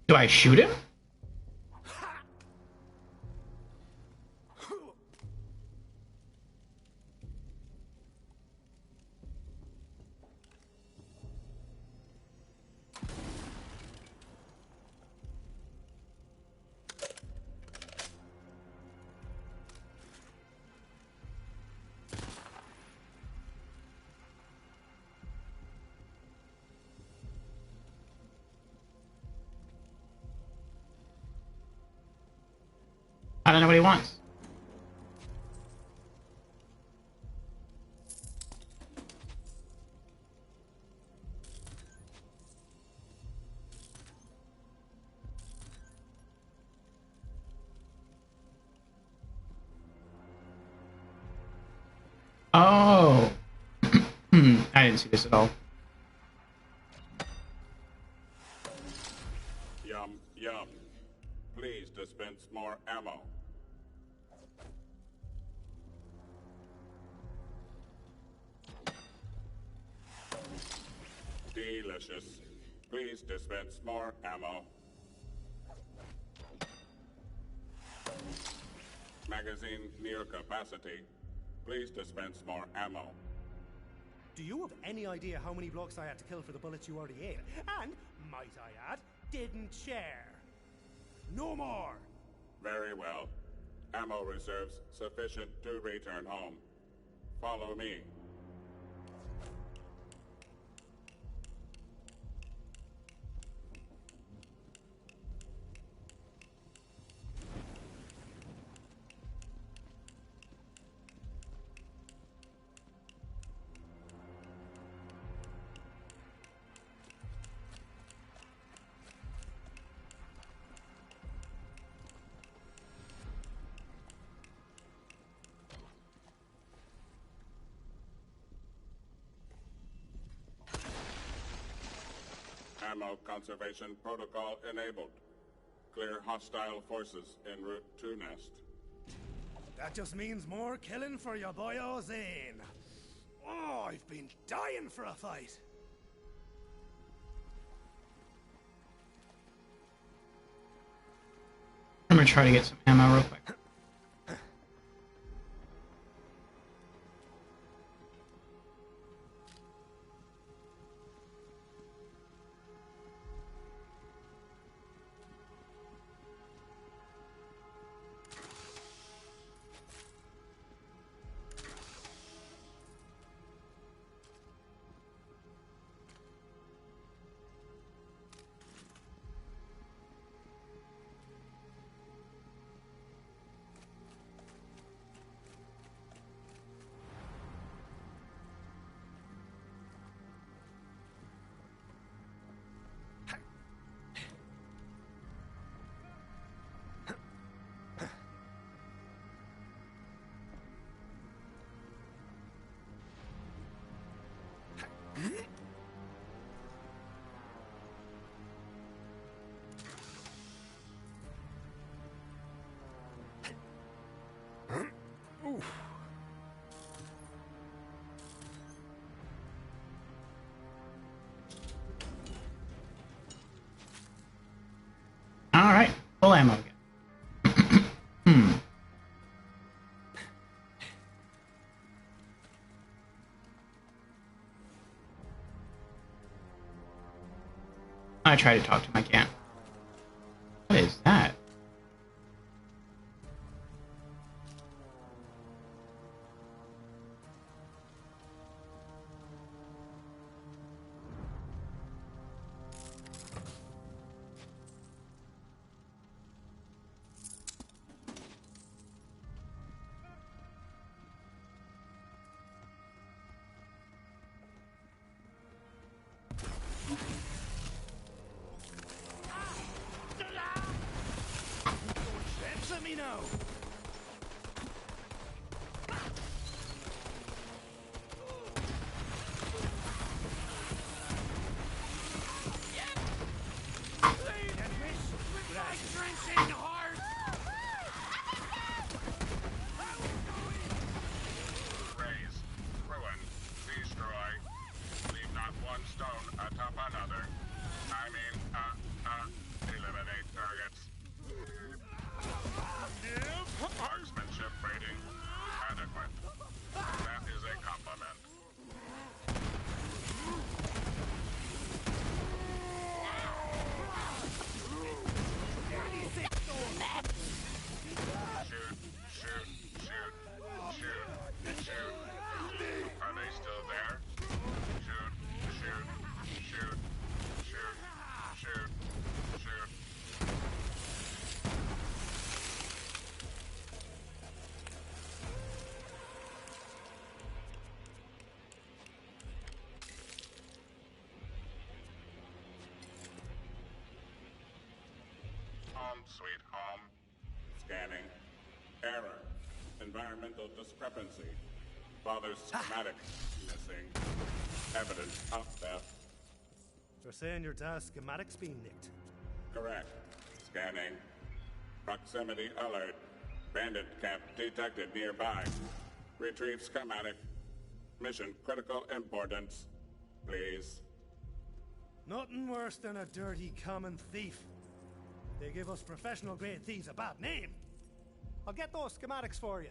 Do I shoot him? I don't know what he wants. Oh. I didn't see this at all. Yum, yum. Please dispense more ammo. Delicious. Please dispense more ammo. Magazine near capacity. Please dispense more ammo. Do you have any idea how many blocks I had to kill for the bullets you already ate? And, might I add, didn't share. No more! Very well. Ammo reserves sufficient to return home. Follow me. Ammo conservation protocol enabled. Clear hostile forces en route to nest. That just means more killing for your boyo Zane. Oh, I've been dying for a fight. I'm gonna try to get some ammo real quick. Alright, full ammo again. I try to talk to him. I can't. What is that? Let me know. Raise, ruin, destroy. Leave not one stone atop another. I mean, eliminate targets. Marksmanship rating adequate. That is a compliment. Shoot, shoot, shoot, shoot, shoot. Are they still there? Shoot, shoot, shoot, shoot, shoot, shoot. Home, sweet home. Scanning. Error. Environmental discrepancy. Father's schematic missing. Evidence of theft. They're saying your dad's schematic's being nicked. Correct. Scanning. Proximity alert. Bandit camp detected nearby. Retrieve schematic. Mission critical importance. Please. Nothing worse than a dirty common thief. They give us professional grade thieves a bad name. I'll get those schematics for you.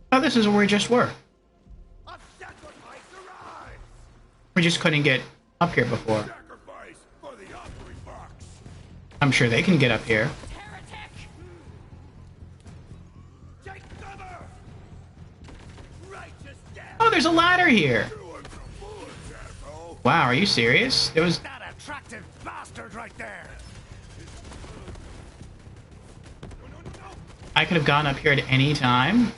Oh, this is where we just were. We just couldn't get up here before. I'm sure they can get up here. Oh, there's a ladder here. Wow, are you serious? It was That attractive bastard right there. I could have gone up here at any time.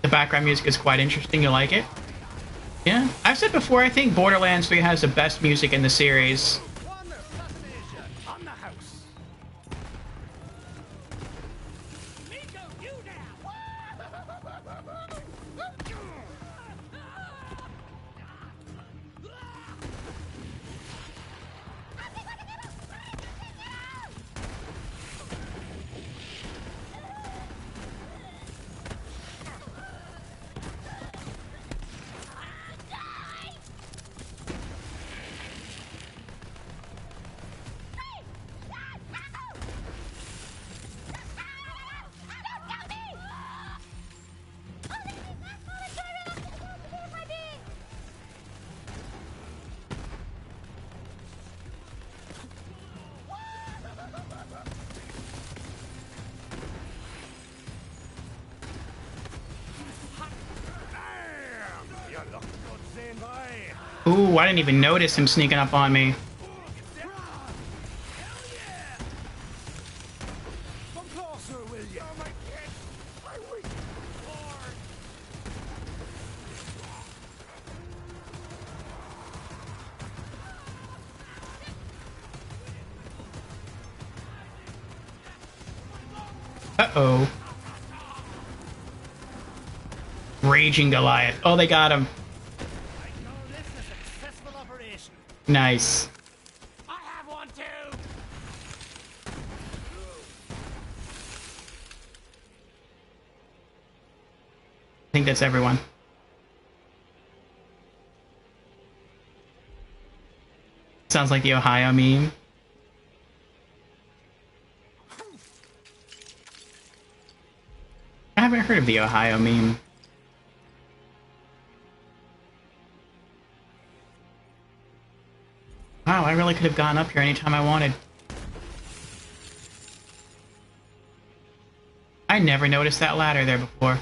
The background music is quite interesting. You like it? Yeah. I've said before, I think Borderlands 3 has the best music in the series. On the house. Nico, you now. Ooh, I didn't even notice him sneaking up on me. Come closer, will you? Oh, my kid. My weak lord. Uh-oh. Raging Goliath. Oh, they got him. Nice. I have one too. I think that's everyone. Sounds like the Ohio meme. I haven't heard of the Ohio meme. Wow, I really could have gone up here anytime I wanted. I never noticed that ladder there before.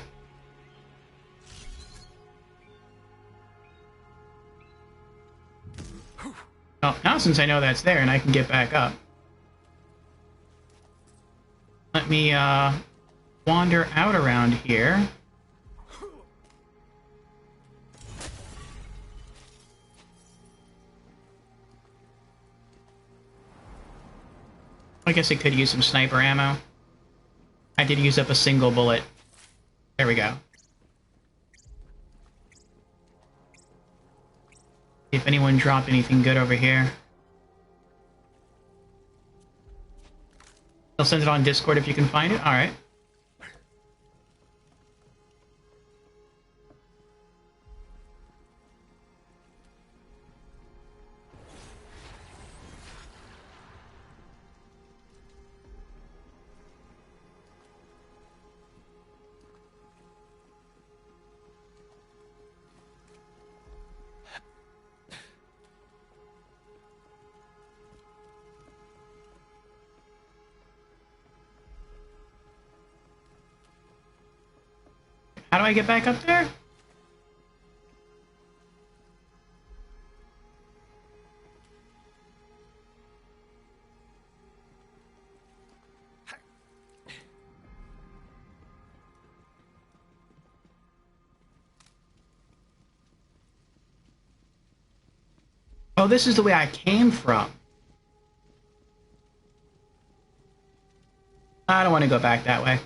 Oh, now since I know that's there and I can get back up. Let me, wander out around here. I guess I could use some sniper ammo. I did use up a single bullet. There we go. See if anyone dropped anything good over here. I'll send it on Discord if you can find it. Alright. How do I get back up there? Oh, this is the way I came from. I don't want to go back that way.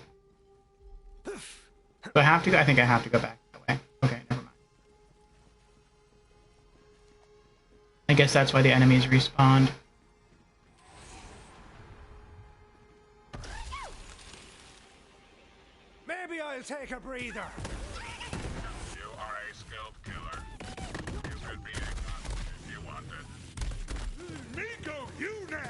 Do I have to go? I think I have to go back that way. Okay, never mind. I guess that's why the enemies respawned. Maybe I'll take a breather. You are a skilled killer. You could be a gun if you wanted. Nico, you now!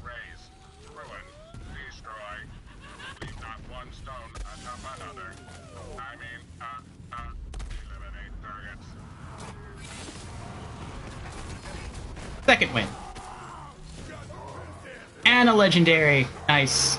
Raise, ruin, destroy. Leave not one stone atop another. I mean, eliminate targets. Second win. And a legendary. Nice.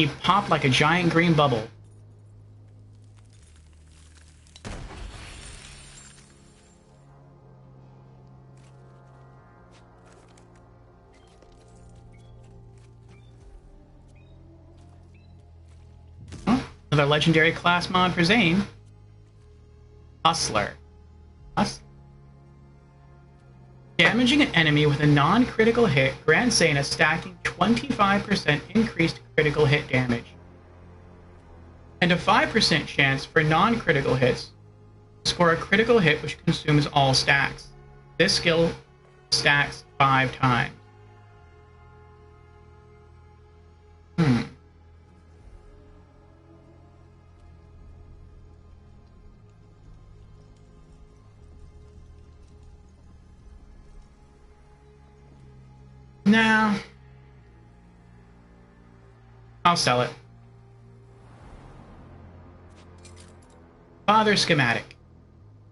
He popped like a giant green bubble. Another legendary class mod for Zane. Hustler. Damaging an enemy with a non-critical hit grants Zane a stacking 25% increased critical hit damage. And a 5% chance for non-critical hits to score a critical hit which consumes all stacks. This skill stacks 5 times. Now, I'll sell it. Father schematic.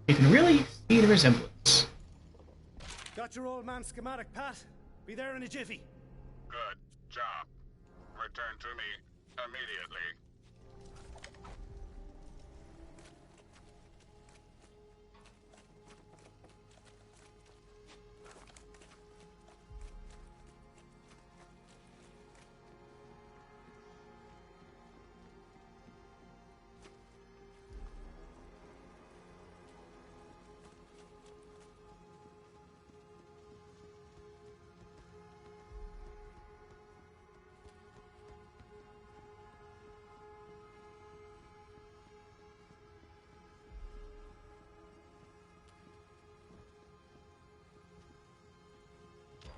You can really see the resemblance. Got your old man schematic, Pat? Be there in a jiffy. Good job. Return to me immediately.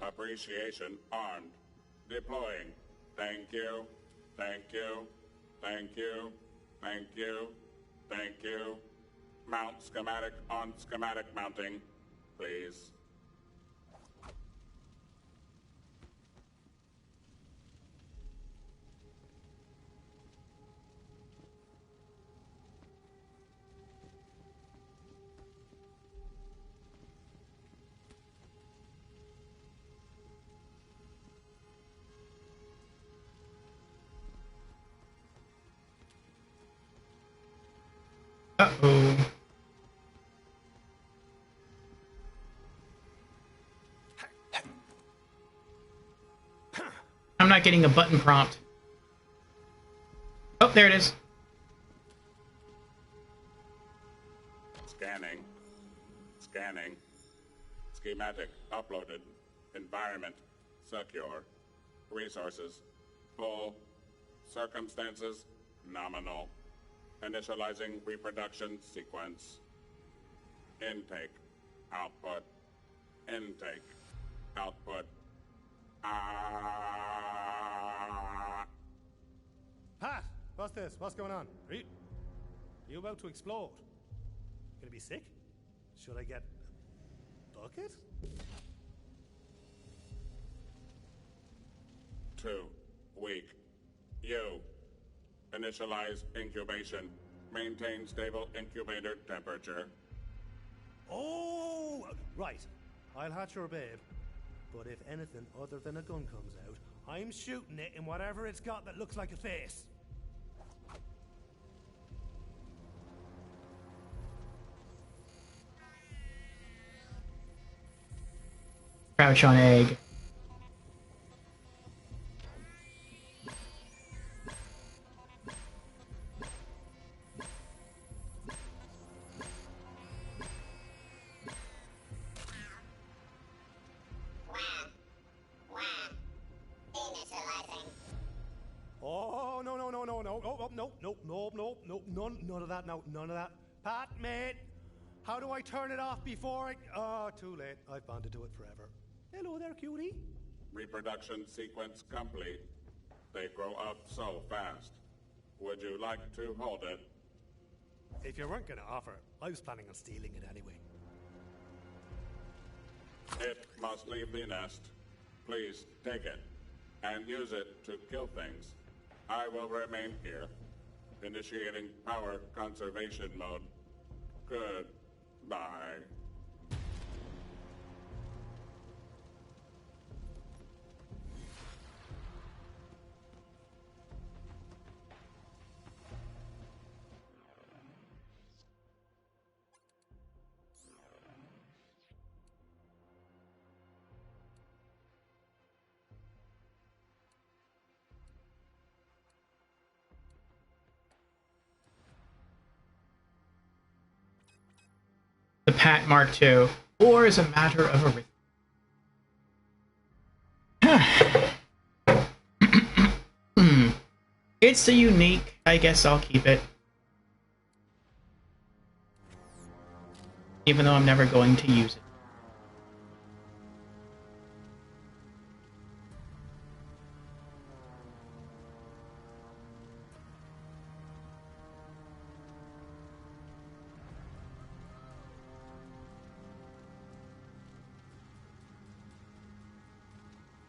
Appreciation armed. Deploying. Thank you. Thank you. Thank you. Thank you. Thank you. Mount schematic on schematic mounting, please. Uh-oh. I'm not getting a button prompt. Oh, there it is. Scanning. Scanning. Schematic uploaded. Environment secure. Resources full. Circumstances nominal. Initializing reproduction sequence. Intake. Output. Intake. Output. Pat, what's this? What's going on? Are you about to explode? Gonna be sick? Should I get a bucket? 2 week. You. Initialize incubation. Maintain stable incubator temperature. Oh, right. I'll hatch your babe. But if anything other than a gun comes out, I'm shooting it in whatever it's got that looks like a face. Crouch on egg. Oh, no. None of that, none of that. Pat, mate, how do I turn it off before I... Oh, too late. I've bound to do it forever. Hello there, cutie. Reproduction sequence complete. They grow up so fast. Would you like to hold it? If you weren't going to offer, I was planning on stealing it anyway. It must leave the nest. Please take it and use it to kill things. I will remain here. Initiating power conservation mode. Goodbye. Pat Mark II, or is a matter of arithmetic? It's a unique. I guess I'll keep it. Even though I'm never going to use it.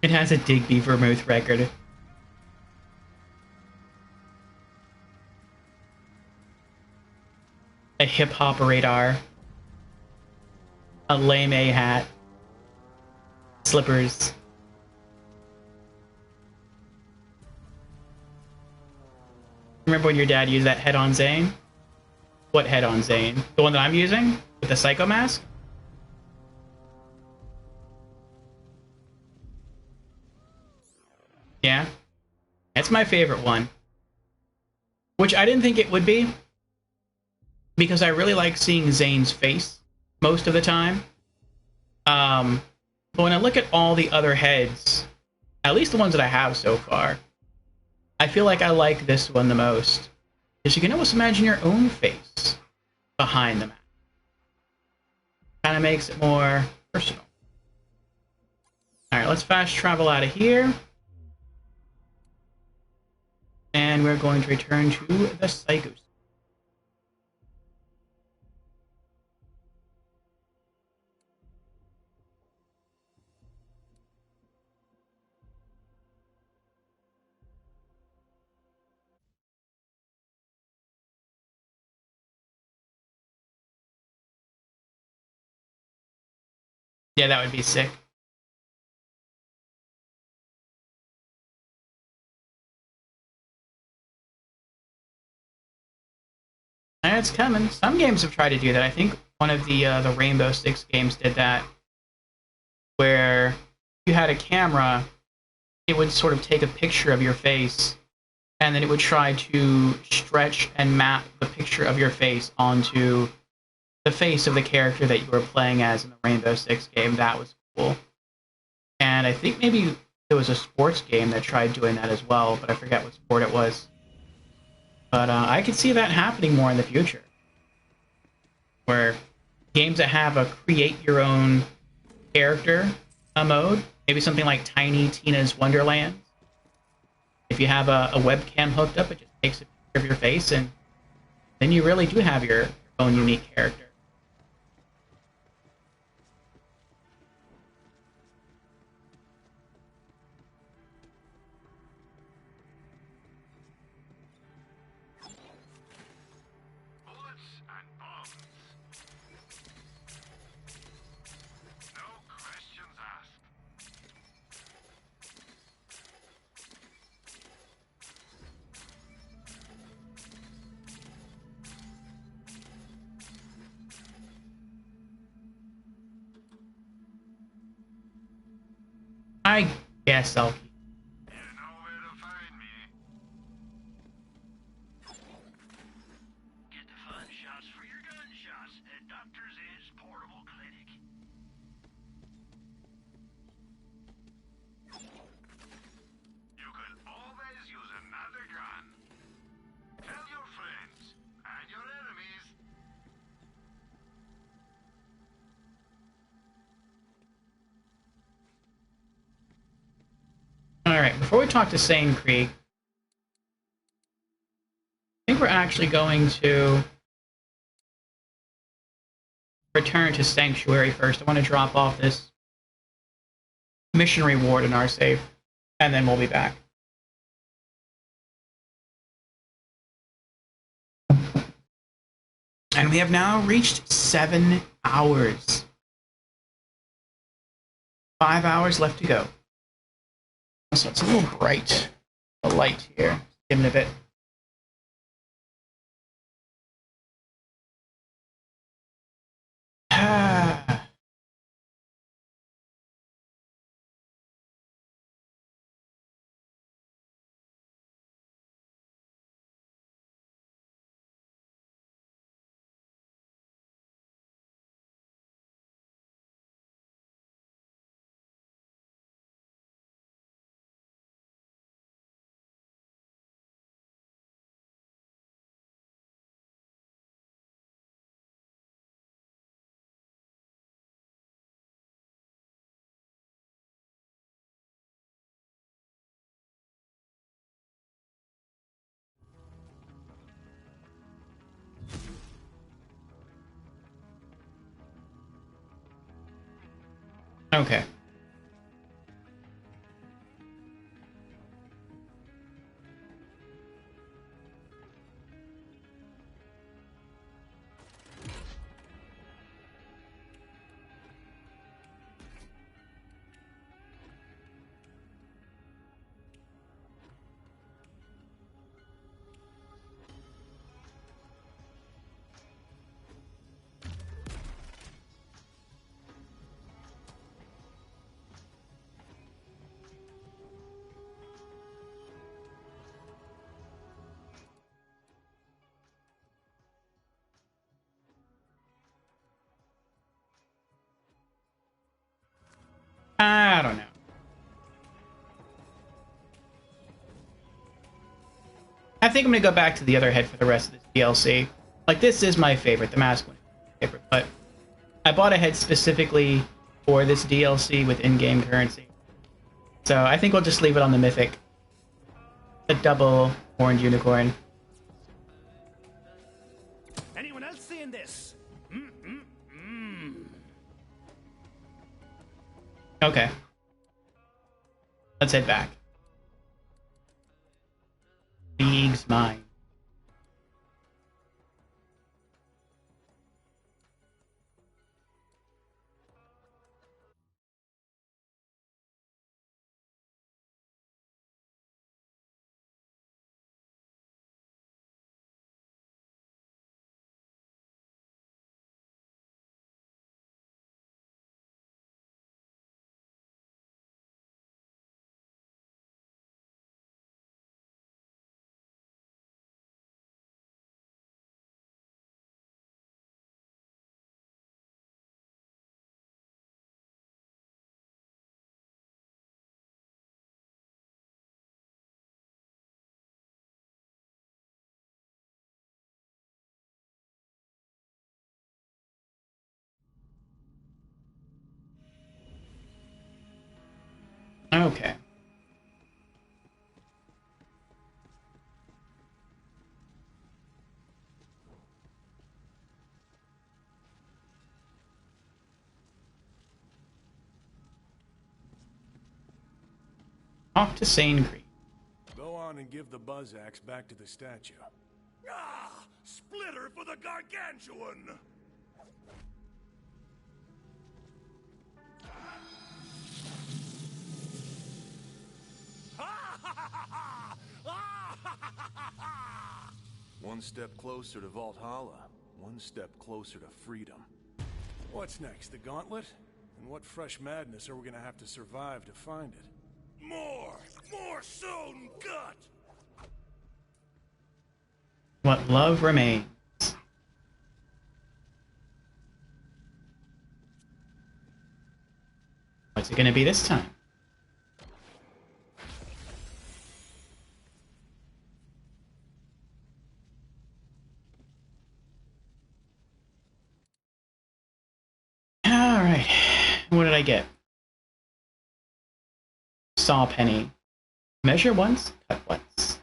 It has a Digby Vermouth record. A hip-hop radar. A lame A hat. Slippers. Remember when your dad used that head-on Zane? What head-on Zane? The one that I'm using? With the Psycho Mask? Yeah. That's my favorite one. Which I didn't think it would be. Because I really like seeing Zane's face most of the time. But when I look at all the other heads, at least the ones that I have so far, I feel like I like this one the most. Because you can almost imagine your own face behind the mask. Kind of makes it more personal. Alright, let's fast travel out of here. And we're going to return to the Psychos. Yeah, that would be sick. And it's coming. Some games have tried to do that. I think one of the Rainbow Six games did that, where you had a camera, it would sort of take a picture of your face, and then it would try to stretch and map the picture of your face onto the face of the character that you were playing as in the Rainbow Six game. That was cool. And I think maybe there was a sports game that tried doing that as well, but I forget what sport it was. But I could see that happening more in the future. Where games that have a create your own character mode, maybe something like Tiny Tina's Wonderland. If you have a webcam hooked up, it just takes a picture of your face, and then you really do have your own unique character. I guess I'll keep. Get the fun shots for your gunshots at Dr. Z's Portable Clinic. You can always use another gun. Tell your friends and your enemies. Alright, before we talk to Sane Creek, I think we're actually going to return to Sanctuary first. I want to drop off this mission reward in our save, and then we'll be back. And we have now reached 7 hours. 5 hours left to go. So it's a little bright, the light here. Dim it a bit. Okay. I don't know. I think I'm gonna go back to the other head for the rest of this DLC. Like, this is my favorite, the masculine favorite, but I bought a head specifically for this DLC with in-game currency. So I think we'll just leave it on the mythic. A double horned unicorn. Anyone else seeing this? Okay. Let's head back. League's mine. Okay. Off to Sane Creek. Go on and give the buzz axe back to the statue. Ah! Splitter for the gargantuan! One step closer to Valhalla, one step closer to freedom. What's next, the gauntlet? And what fresh madness are we gonna have to survive to find it? More! More sewn gut! What love remains. What's it gonna be this time? Alright. What did I get? Saw penny. Measure once, cut once.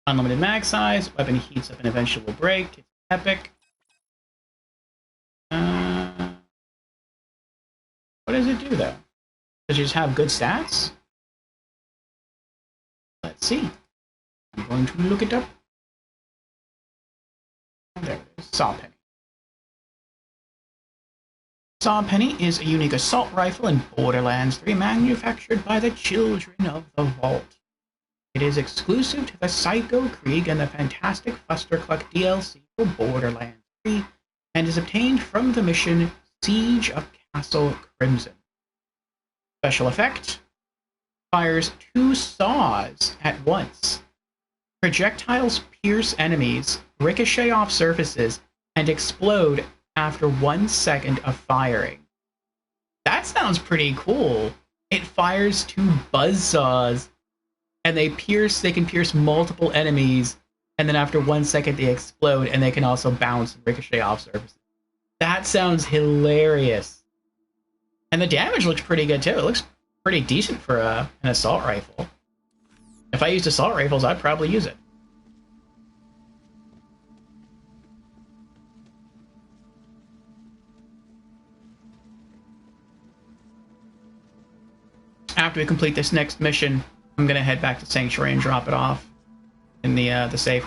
Unlimited mag size, weapon heats up and eventually will break. It's epic. What does it do, though? Does it just have good stats? Let's see. I'm going to look it up. There it is. Saw penny. Saw penny is a unique assault rifle in Borderlands 3 manufactured by the Children of the Vault. It is exclusive to the Psycho Krieg and the fantastic Fustercluck DLC for Borderlands 3 and is obtained from the mission Siege of Castle Crimson. Special effect: fires 2 saws at once. Projectiles pierce enemies, ricochet off surfaces, and explode after 1 second of firing. That sounds pretty cool. It fires 2 buzzsaws, and they can pierce multiple enemies, and then after 1 second they explode, and they can also bounce and ricochet off surfaces. That sounds hilarious. And the damage looks pretty good too. It looks pretty decent for an assault rifle. If I used assault rifles, I'd probably use it. after we complete this next mission, I'm gonna head back to Sanctuary and drop it off in the safe.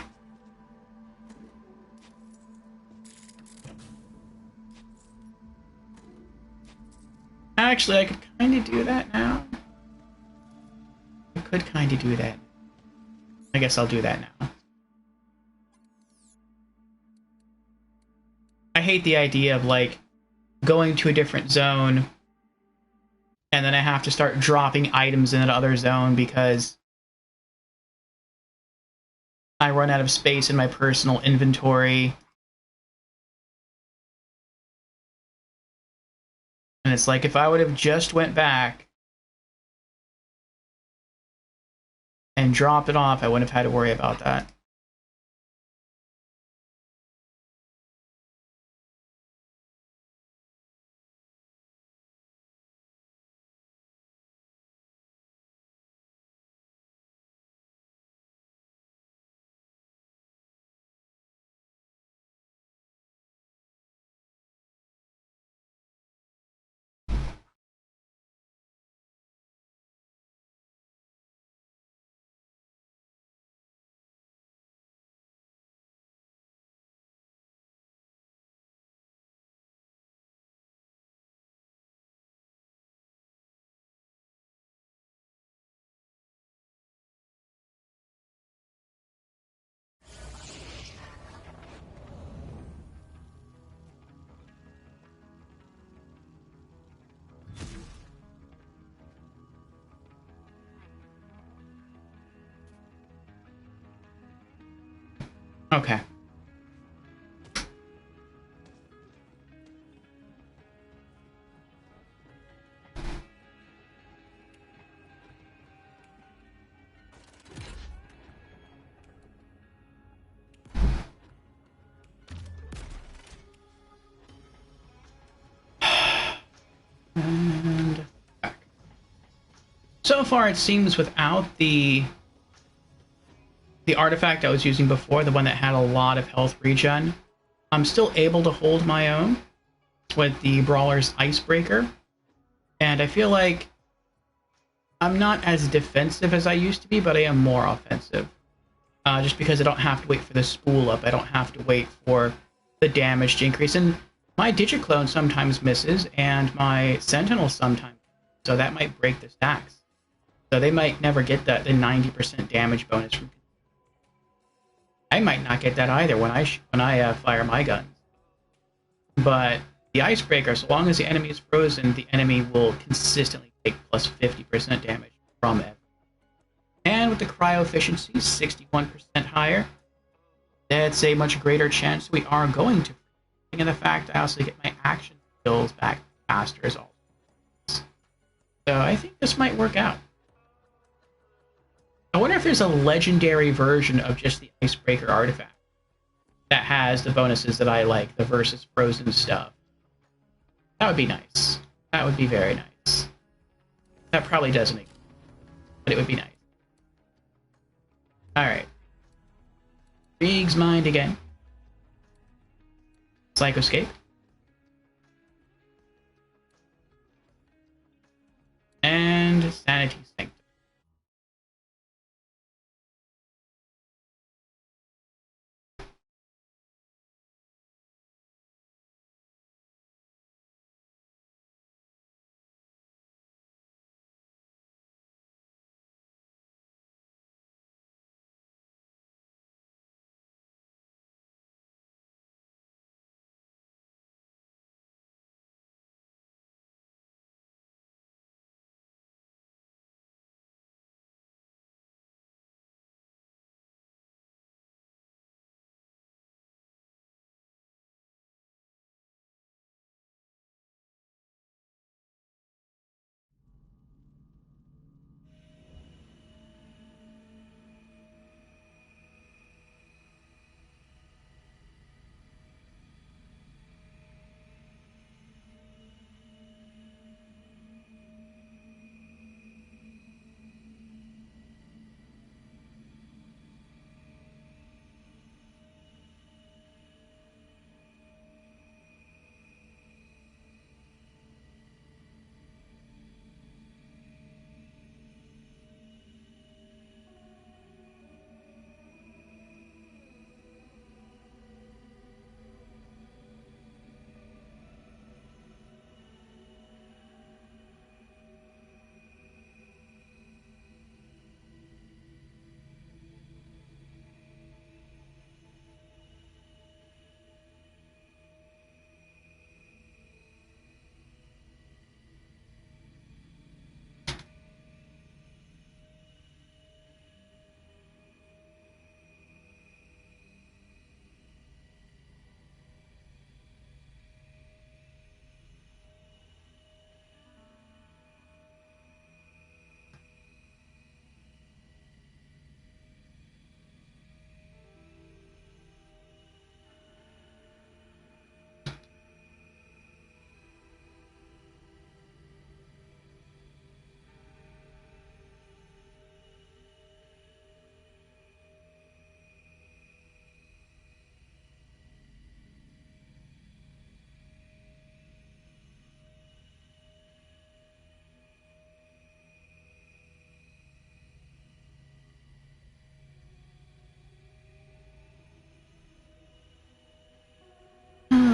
Actually, I could kind of do that now. I could kind of do that. I guess I'll do that now. I hate the idea of, like, going to a different zone and then I have to start dropping items in another zone because I run out of space in my personal inventory. And it's like, if I would have just went back and dropped it off, I wouldn't have had to worry about that. Okay. And back. So far, it seems without the artifact I was using before, the one that had a lot of health regen, I'm still able to hold my own with the Brawler's Icebreaker. And I feel like I'm not as defensive as I used to be, but I am more offensive. Just because I don't have to wait for the spool up. I don't have to wait for the damage to increase. And my Digiclone sometimes misses, and my Sentinel sometimes. So that might break the stacks. So they might never get the 90% damage bonus from. I might not get that either when I fire my guns. But the Icebreaker, so long as the enemy is frozen, the enemy will consistently take plus 50% damage from it. And with the cryo efficiency, 61% higher, that's a much greater chance we are going to. And the fact I also get my action skills back faster as well. So I think this might work out. I wonder if there's a legendary version of just the Icebreaker artifact that has the bonuses that I like, the versus frozen stuff. That would be nice. That would be very nice. That probably doesn't exist, but it would be nice. Alright. Riggs Mind again. Psychoscape. And Sanity Sanctum.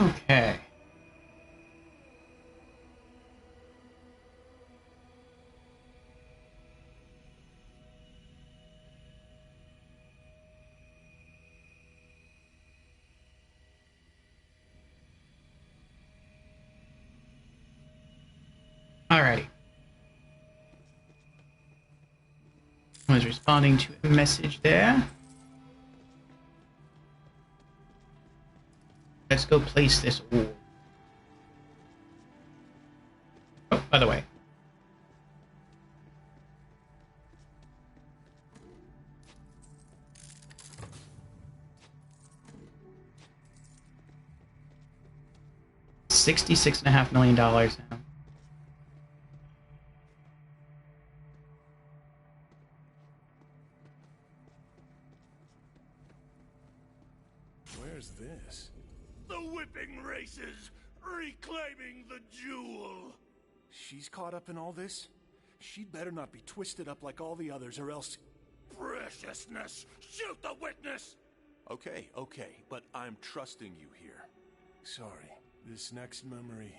Okay. Alrighty. I was responding to a message there. Let's go place this orb. Oh, by the way. $66.5 million now. Where's this? The whipping races, reclaiming the jewel. She's caught up in all this? She'd better not be twisted up like all the others, or else... Preciousness, shoot the witness! Okay, but I'm trusting you here. Sorry, this next memory...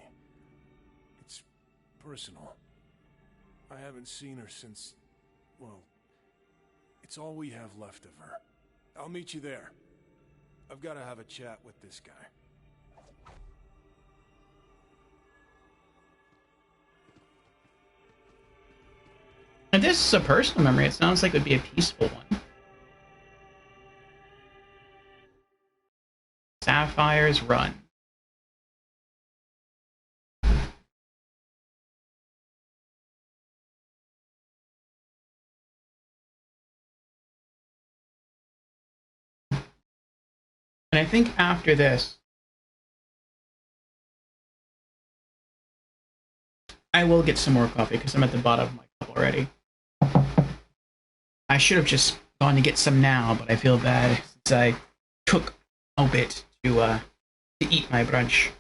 it's personal. I haven't seen her since... well... it's all we have left of her. I'll meet you there. I've got to have a chat with this guy. And this is a personal memory. It sounds like it would be a peaceful one. Sapphire's Run. And I think after this, I will get some more coffee because I'm at the bottom of my cup already. I should have just gone to get some now, but I feel bad since I took a bit to eat my brunch.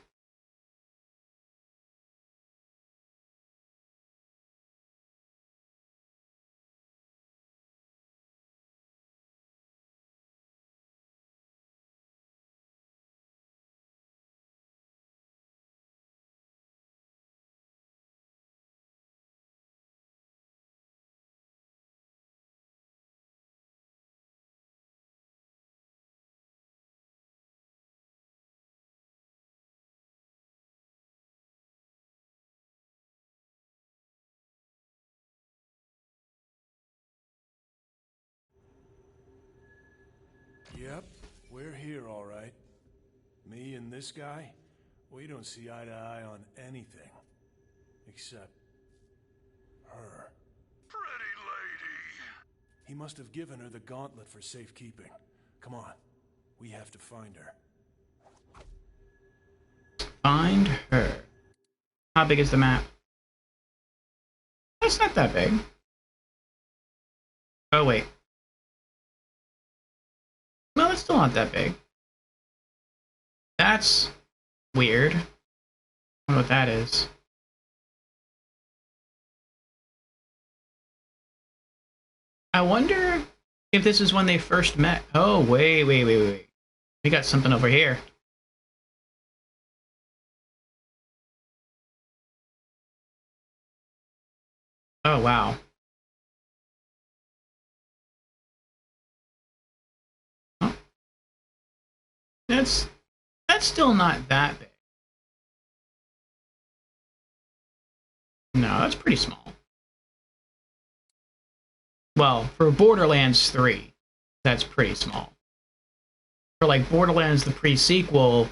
Yep, we're here, all right. Me and this guy, we don't see eye to eye on anything. Except... her. Pretty lady. He must have given her the gauntlet for safekeeping. Come on, we have to find her. Find her. How big is the map? It's not that big. Oh, wait. No, it's still not that big. That's weird. I don't know what that is. I wonder if this is when they first met. Oh, wait. We got something over here. Oh, wow. Oh. That's still not that big. No, that's pretty small. Well, for Borderlands 3, that's pretty small. For like Borderlands the pre-sequel,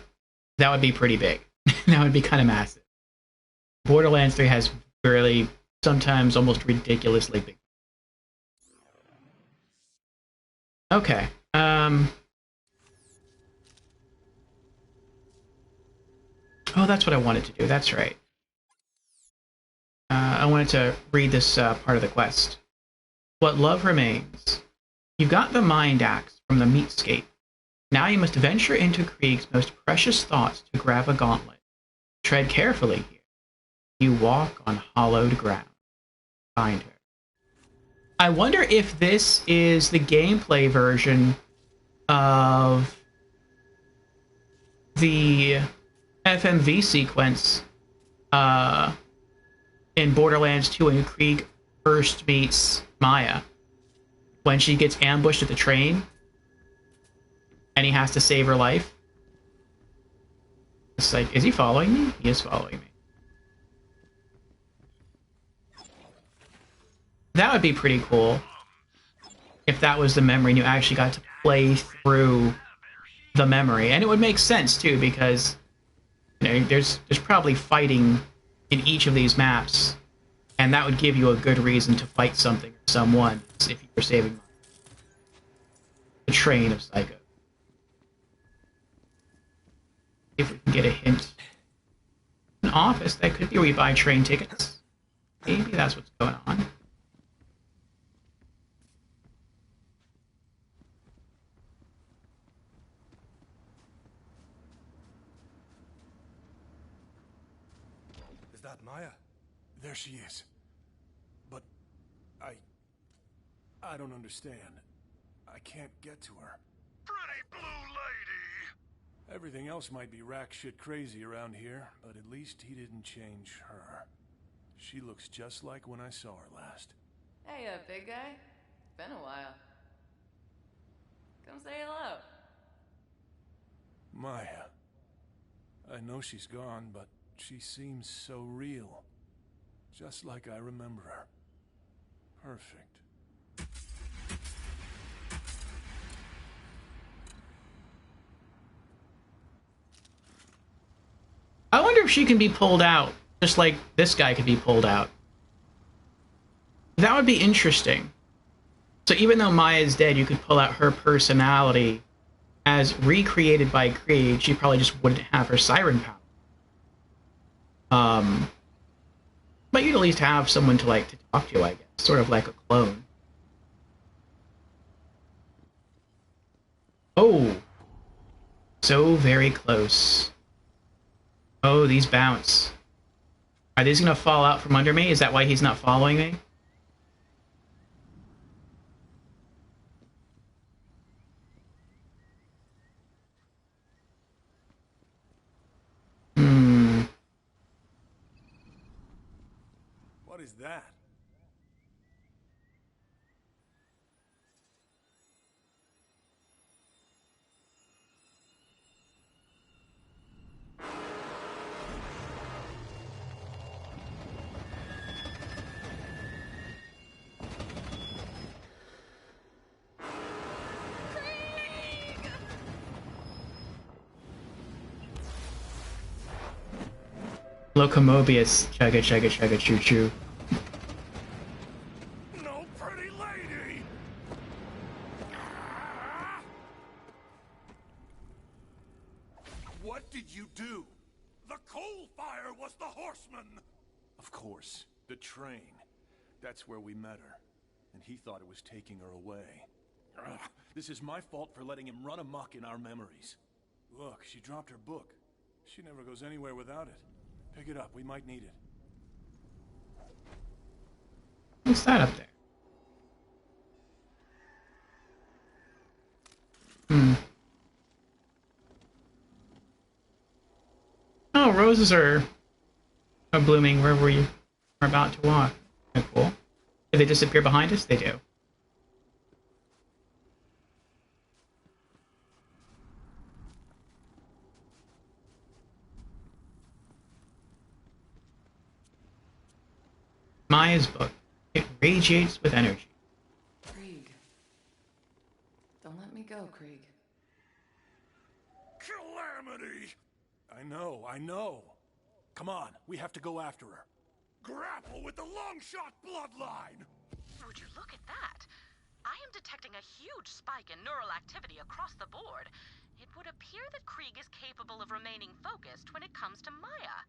that would be pretty big. That would be kind of massive. Borderlands 3 has really, sometimes almost ridiculously big. Okay. Oh, that's what I wanted to do. That's right. I wanted to read this part of the quest. What love remains. You've got the mind axe from the meatscape. Now you must venture into Krieg's most precious thoughts to grab a gauntlet. Tread carefully here. You walk on hollowed ground. Find her. I wonder if this is the gameplay version of the FMV sequence in Borderlands 2 when Krieg first meets Maya. When she gets ambushed at the train and he has to save her life. It's like, is he following me? He is following me. That would be pretty cool if that was the memory and you actually got to play through the memory. And it would make sense too, because you know, there's probably fighting in each of these maps, and that would give you a good reason to fight something or someone if you were saving the train of Psycho. If we can get a hint. An office, that could be where you buy train tickets. Maybe that's what's going on. Is that Maya? There she is. But I don't understand. I can't get to her. Pretty blue lady! Everything else might be rack shit crazy around here, but at least he didn't change her. She looks just like when I saw her last. Hey, big guy. Been a while. Come say hello. Maya. I know she's gone, but she seems so real. Just like I remember her. Perfect. I wonder if she can be pulled out, just like this guy could be pulled out. That would be interesting. So even though Maya's dead, you could pull out her personality as recreated by Krieg. She probably just wouldn't have her siren power. But you'd at least have someone to talk to, I guess. Sort of like a clone. Oh! So very close. Oh, these bounce. Are these gonna fall out from under me? Is that why he's not following me? What is that? Locomobius, chugga chugga chugga choo choo. No pretty lady! What did you do? The coal fire was the horseman! Of course, the train. That's where we met her. And he thought it was taking her away. Ugh, this is my fault for letting him run amok in our memories. Look, she dropped her book. She never goes anywhere without it. Pick it up, we might need it. What's that up there? Oh, roses are blooming wherever we are about to walk. Kind of cool. Do they disappear behind us? They do. Maya's book. It radiates with energy. Krieg. Don't let me go, Krieg. Calamity! I know. Come on, we have to go after her. Grapple with the long-shot bloodline! Would you look at that? I am detecting a huge spike in neural activity across the board. It would appear that Krieg is capable of remaining focused when it comes to Maya.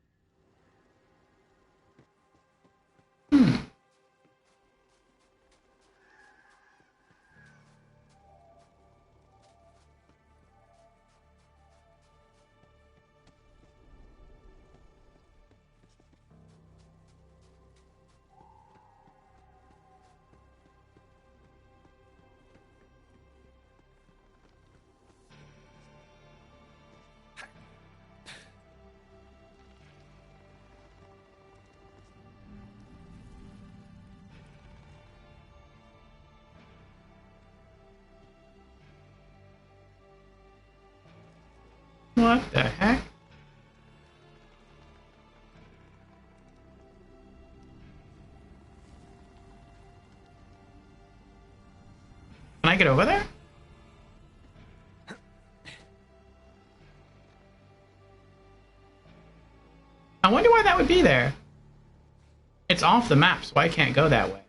What the heck? Can I get over there? I wonder why that would be there. It's off the map, so I can't go that way.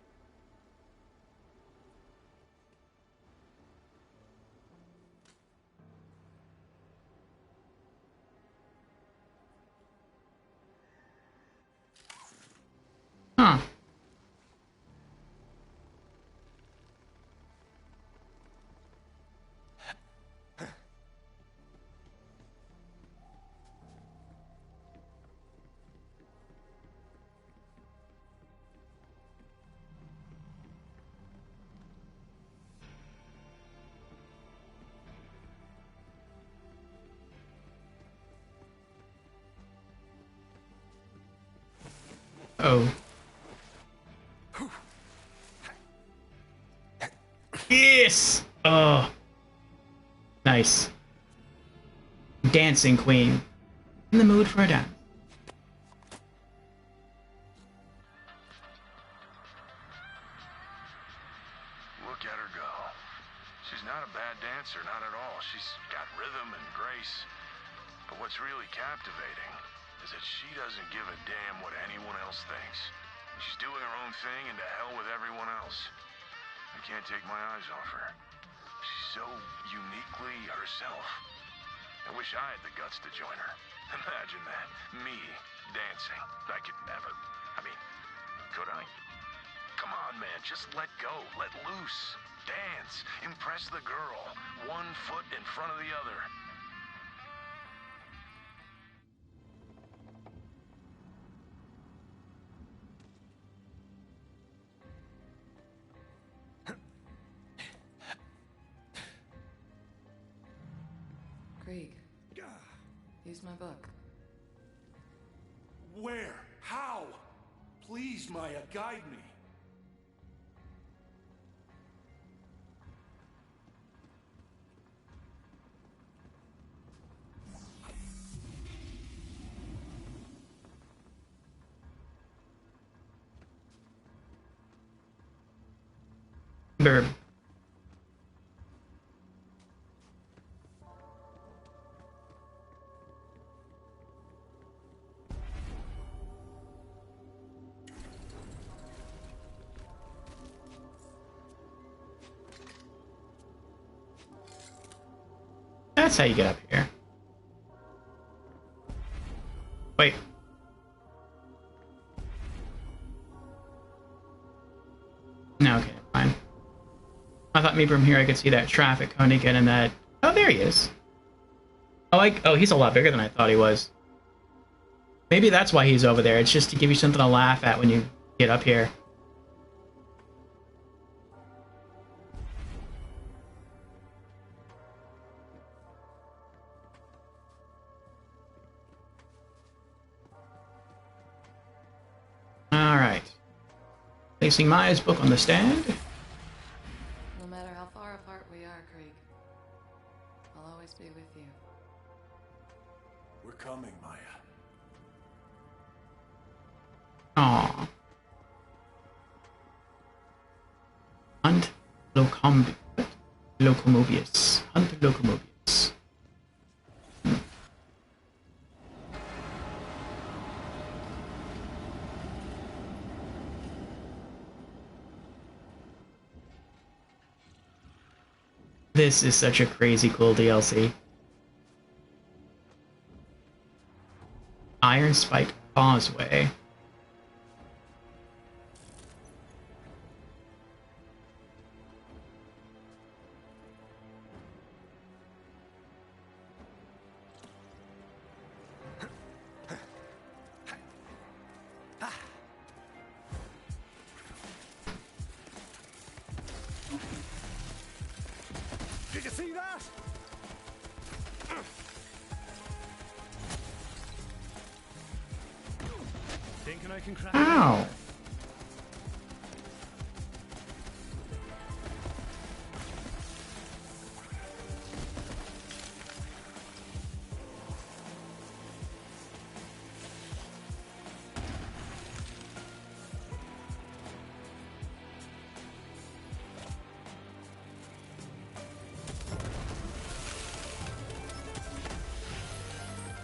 Huh. Oh. Yes! Oh. Nice. Dancing queen. In the mood for a dance. Look at her go. She's not a bad dancer, not at all. She's got rhythm and grace. But what's really captivating is that she doesn't give a damn what anyone else thinks. She's doing her own thing, and to hell with everyone else. I can't take my eyes off her. She's so uniquely herself. I wish I had the guts to join her. Imagine that. Me, dancing. I could never. I mean, could I? Come on, man. Just let go. Let loose. Dance. Impress the girl. One foot in front of the other. Krieg, use my book. Where? How? Please, Maya, guide me. Verb. That's how you get up here. Wait. No, okay, fine. I thought maybe from here I could see that traffic cone again and that... Oh, there he is. Oh, he's a lot bigger than I thought he was. Maybe that's why he's over there. It's just to give you something to laugh at when you get up here. Alright. Placing Maya's book on the stand. No matter how far apart we are, Krieg, I'll always be with you. We're coming, Maya. Aww. Hunt Locomobius. Hunt Locomobius. This is such a crazy cool DLC. Iron Spike Causeway. Did you see that? Thinking I can crack. Ow!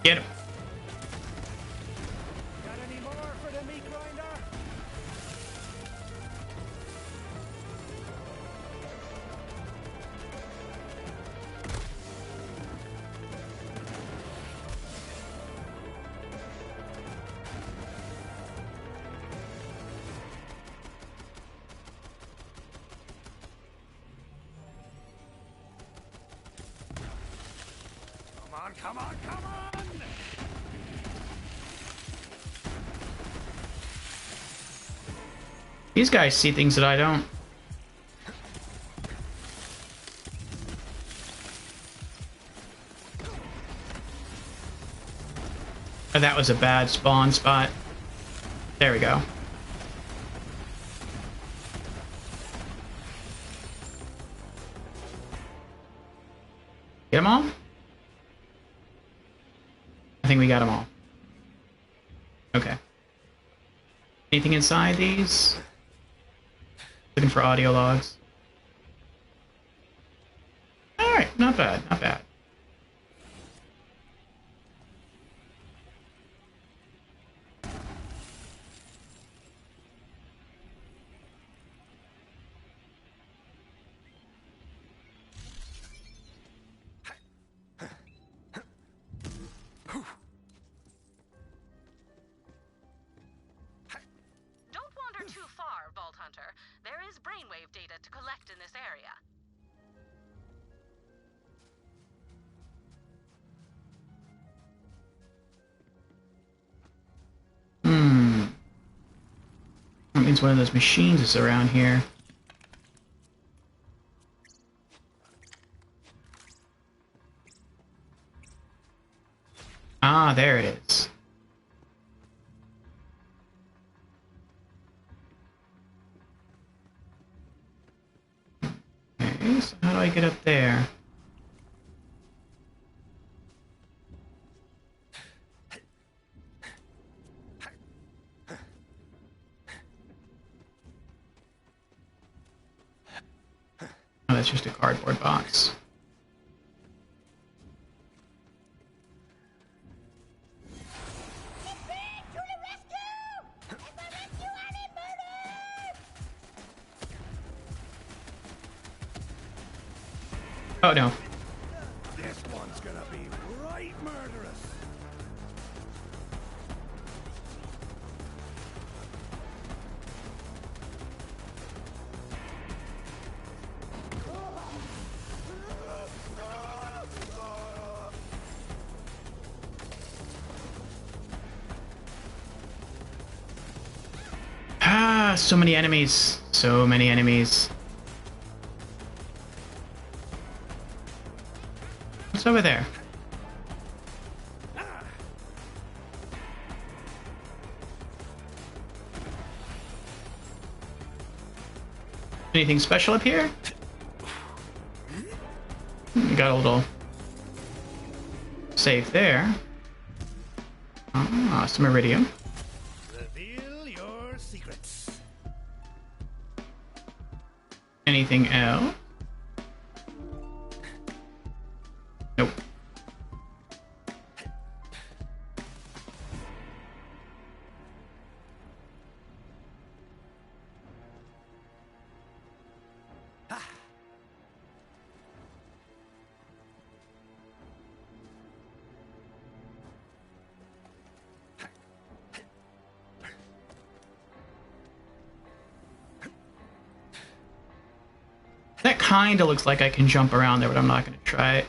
Get him. Got any more for the meat grinder? Come on, come on! These guys see things that I don't. Oh, that was a bad spawn spot. There we go. Get them all? I think we got them all. Okay. Anything inside these? Looking for audio logs. Alright, not bad, not bad. There is brainwave data to collect in this area. That means one of those machines is around here. Ah, there it is. Okay, so how do I get up there? Oh, that's just a cardboard box. Oh no. This one's gonna be right murderous. Ah, so many enemies. So many enemies. What's over there? Anything special up here? We got a little safe there. Ah, some iridium. Reveal your secrets. Anything else? Nope. That kind of looks like I can jump around there, but I'm not going to try it.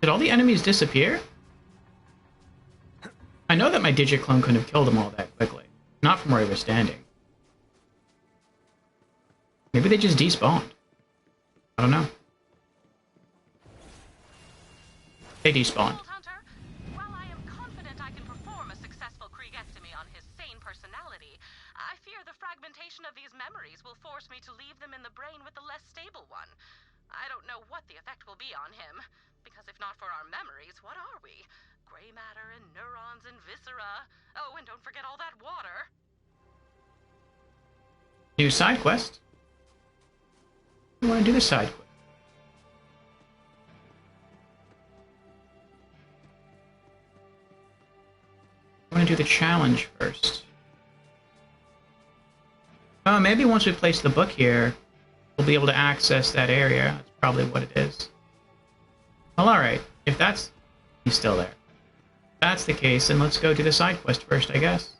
Did all the enemies disappear? I know that my digiclone couldn't have killed them all that quickly. Not from where he was standing. Maybe they just despawned. I don't know. They despawned. While I am confident I can perform a successful Kriegectomy on his sane personality, I fear the fragmentation combination of these memories will force me to leave them in the brain with the less stable one. I don't know what the effect will be on him, because if not for our memories, what are we? Gray matter and neurons and viscera. Oh, and don't forget all that water. New side quest. I want to do the side quest. I want to do the challenge first. Oh, maybe once we place the book here, we'll be able to access that area. That's probably what it is. Well, alright. If that's... He's still there. If that's the case, then let's go do the side quest first, I guess.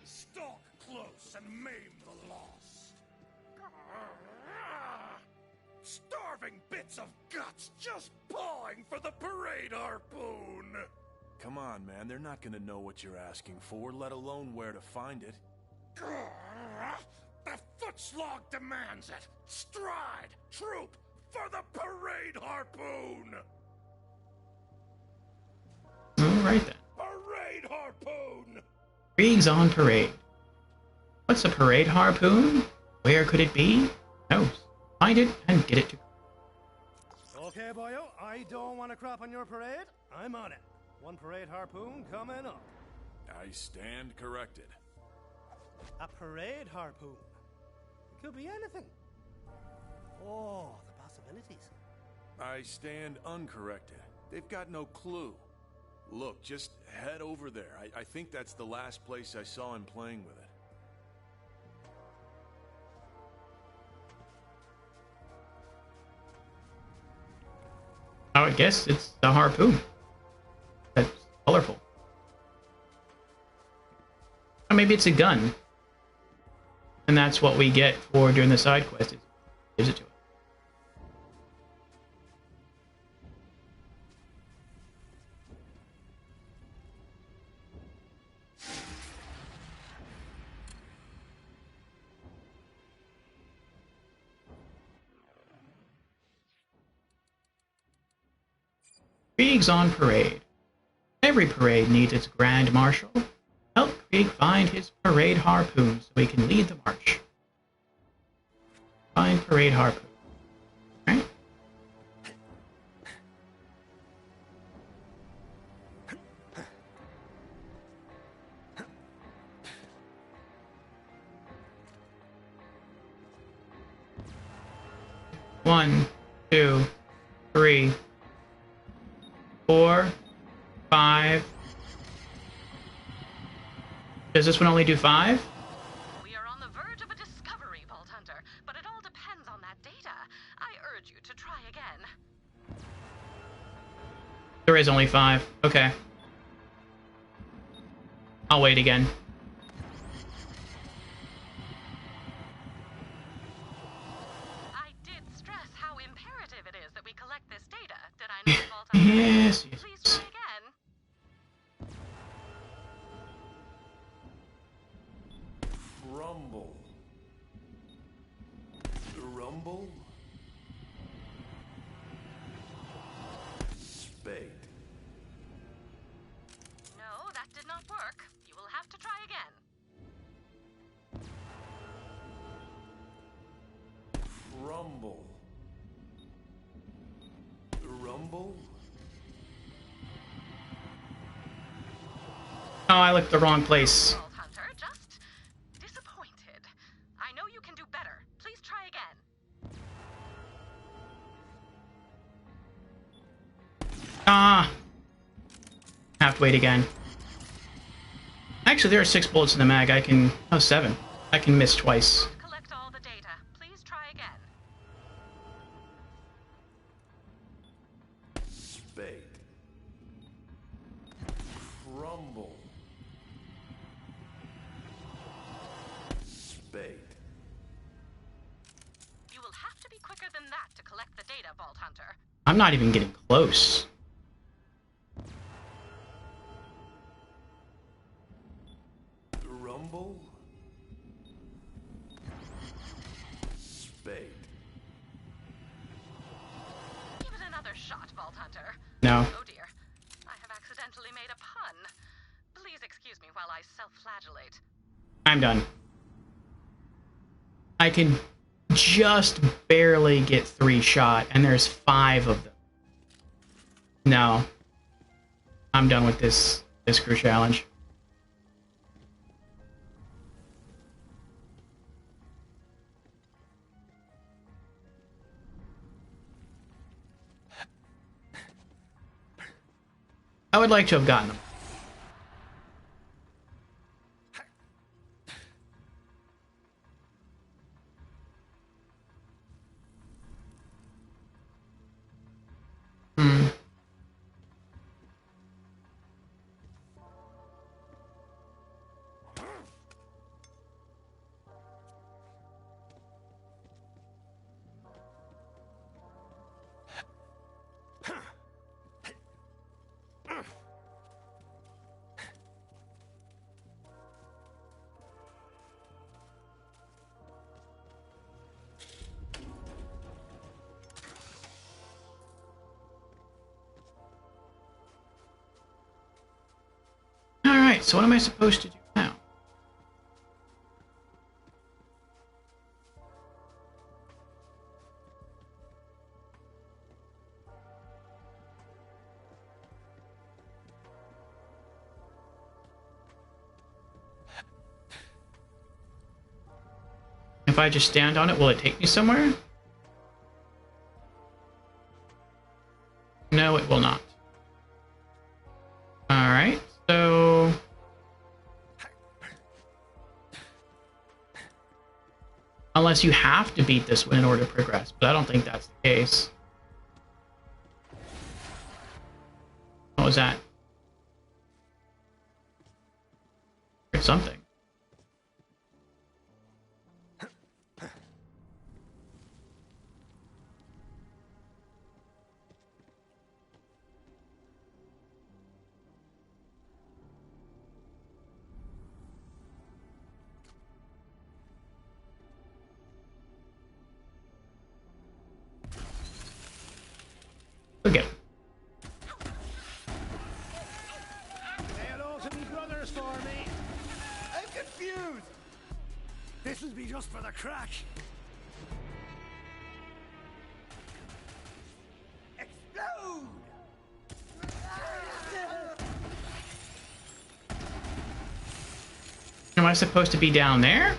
Stalk close and maim the lost. Starving bits of guts just pawing for the parade harpoon. Come on, man. They're not gonna know what you're asking for, let alone where to find it. The footslog demands it. Stride, troop, for the parade harpoon. Alright then. Parade harpoon. Krieg's on parade. What's a parade harpoon? Where could it be? No. Find it and get it to... Okay, boyo. I don't want to crop on your parade. I'm on it. One parade harpoon coming up. I stand corrected. A parade harpoon. It could be anything. Oh, the possibilities. I stand uncorrected. They've got no clue. Look, just head over there. I think that's the last place I saw him playing with it. Oh, I guess it's the harpoon. That's colorful. Or maybe it's a gun. And that's what we get for doing the side quest. It gives it to us. Krieg's on parade. Every parade needs its grand marshal. Help Krieg find his parade harpoon so he can lead the march. Find parade harpoon. Alright. One, 2, 3, 4, 5. Does this one only do 5? We are on the verge of a discovery, Vault Hunter, but it all depends on that data. I urge you to try again. There is only 5. Okay. I'll wait again. I did stress how imperative it is that we collect this data. Did I not, Vault Hunter? Yes, yes. Please try again. Rumble. Rumble? Spade. No, that did not work. You will have to try again. Rumble. Rumble? Oh, I looked the wrong place. Vault Hunter, just disappointed. I know you can do better. Please try again. Ah. Have to wait again. Actually, there are 6 bullets in the mag. I can... Oh, 7. I can miss twice. Collect all the data. Please try again. Spade. Rumble. Spade. You will have to be quicker than that to collect the data, Vault Hunter. I'm not even getting close. Rumble. Spade. Give it another shot, Vault Hunter. No. Oh dear. I have accidentally made a pun. Please excuse me while I self-flagellate. I'm done. I can just barely get 3 shot, and there's 5 of them. No. I'm done with this crew challenge. I would like to have gotten them. Alright, so what am I supposed to do now? If I just stand on it, will it take me somewhere? No, it will not. Alright, so... Unless you have to beat this one in order to progress, but I don't think that's the case. What was that? Or something. Okay. Say hello to me brothers for me. I'm confused. This'll be just for the crack. Explode! Am I supposed to be down there?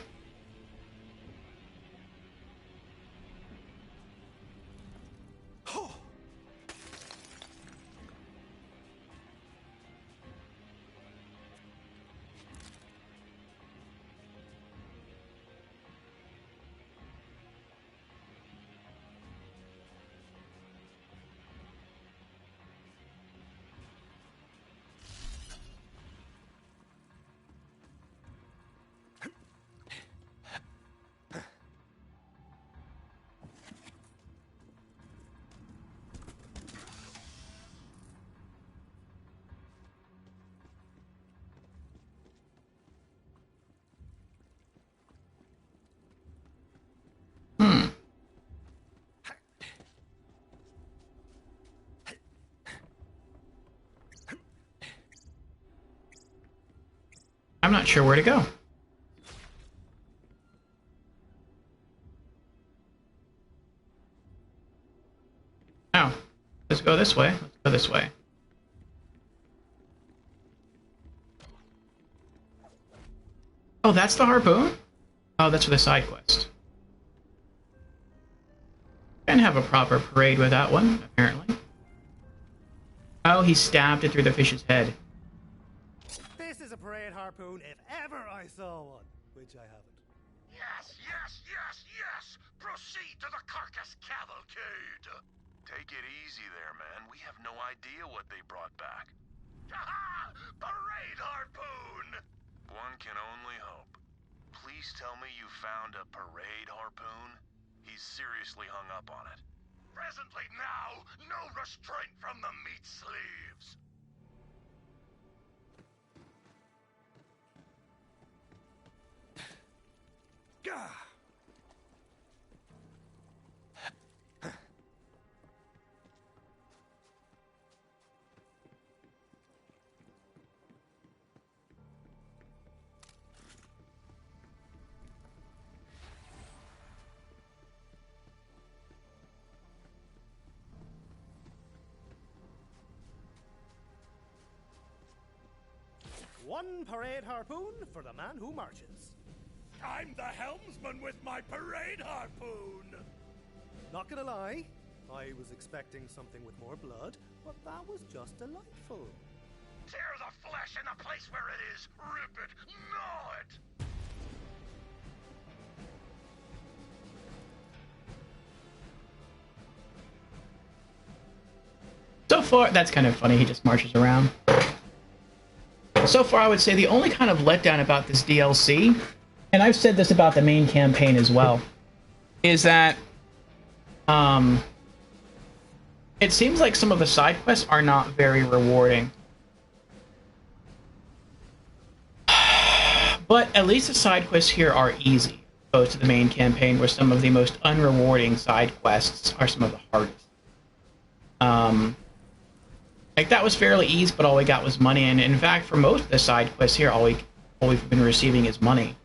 I'm not sure where to go. Oh, let's go this way. Let's go this way. Oh, that's the harpoon? Oh, that's for the side quest. Can't have a proper parade with that one, apparently. Oh, he stabbed it through the fish's head. This is a parade harpoon if ever I saw one, which I haven't. Yes, yes, yes, yes! Proceed to the carcass cavalcade! Take it easy there, man. We have no idea what they brought back. Ha! Parade harpoon! One can only hope. Please tell me you found a parade harpoon? He's seriously hung up on it. Presently now, no restraint from the meat sleeves. Gah! One parade harpoon for the man who marches. I'm the helmsman with my parade harpoon! Not gonna lie, I was expecting something with more blood, but that was just delightful. Tear the flesh in the place where it is! Rip it! Gnaw it! So far, that's kind of funny. He just marches around. So far, I would say the only kind of letdown about this DLC, and I've said this about the main campaign as well, is that it seems like some of the side quests are not very rewarding. But at least the side quests here are easy, opposed to the main campaign, where some of the most unrewarding side quests are some of the hardest. Like, that was fairly easy, but all we got was money, and in fact, for most of the side quests here, all we've been receiving is money.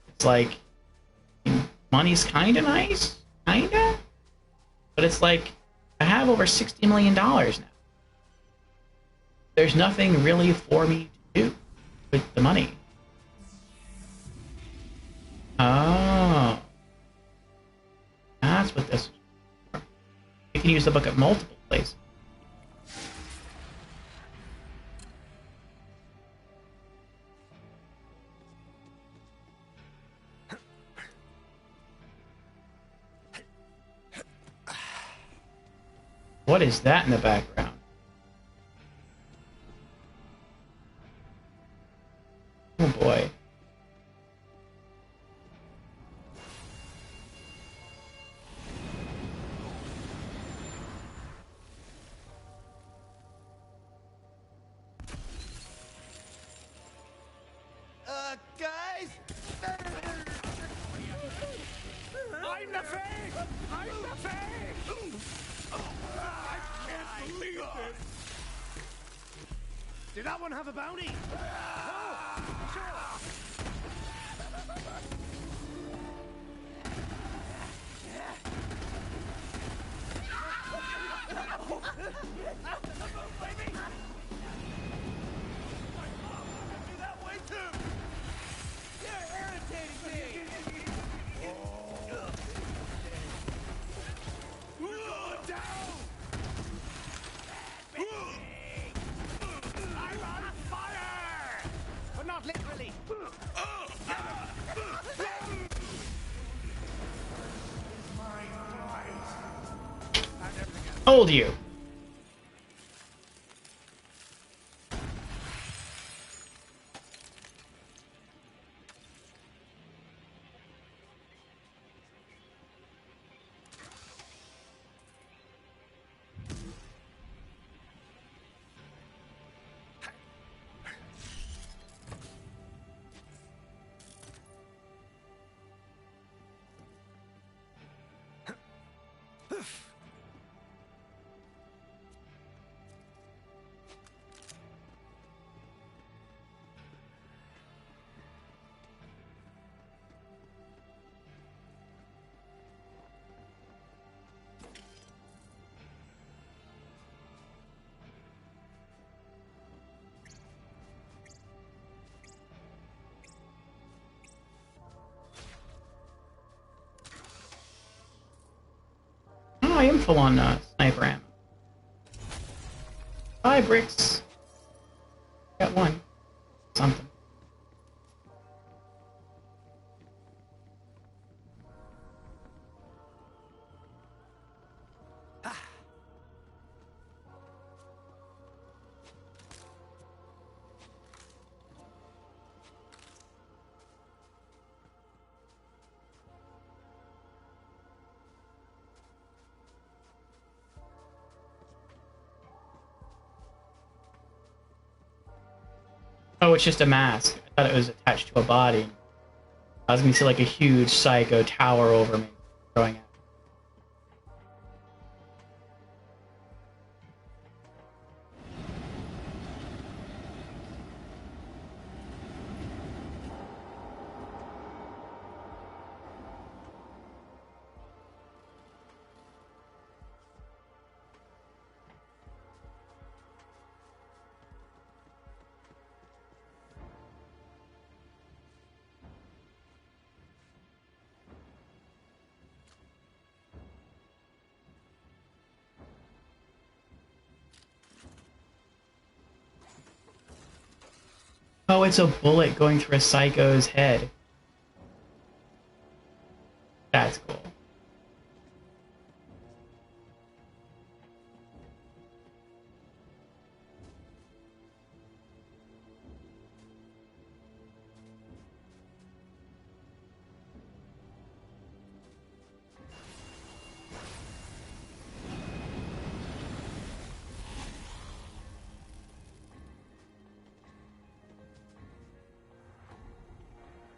It's like, money's kinda nice, kinda? But it's like, I have over $60 million now. There's nothing really for me to do with the money. Oh. That's what this is for. You can use the book at multiple places. What is that in the background? Oh boy. Guys! I'm the Fae! I'm the Fae! I can't believe this! Did that one have a bounty? No! Sure! Baby! That way too! You're irritating me! Down! I'm on fire! But not literally. Told you. Oh, I am full on sniper ammo. 5 bricks. Got one. Something. Oh, it's just a mask. I thought it was attached to a body. I was gonna see like a huge psycho tower over me, throwing at. Oh, it's a bullet going through a psycho's head. That's cool.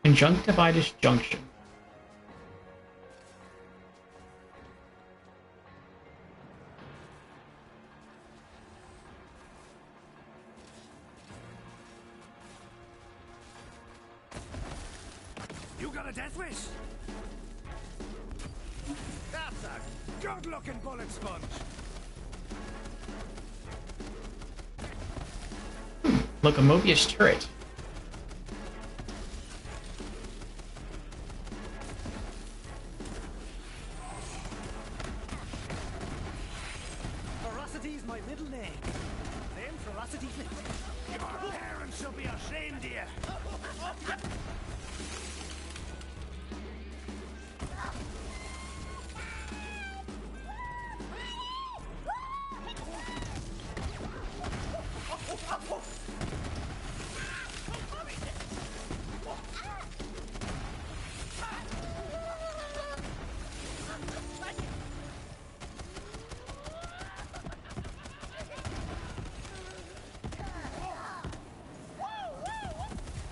Conjunctivitis junction. You got a death wish? That's a good-looking bullet sponge. Look, a Mobius turret. Ferocity's my middle name. Then Ferocity's name. Your parents should be ashamed of you.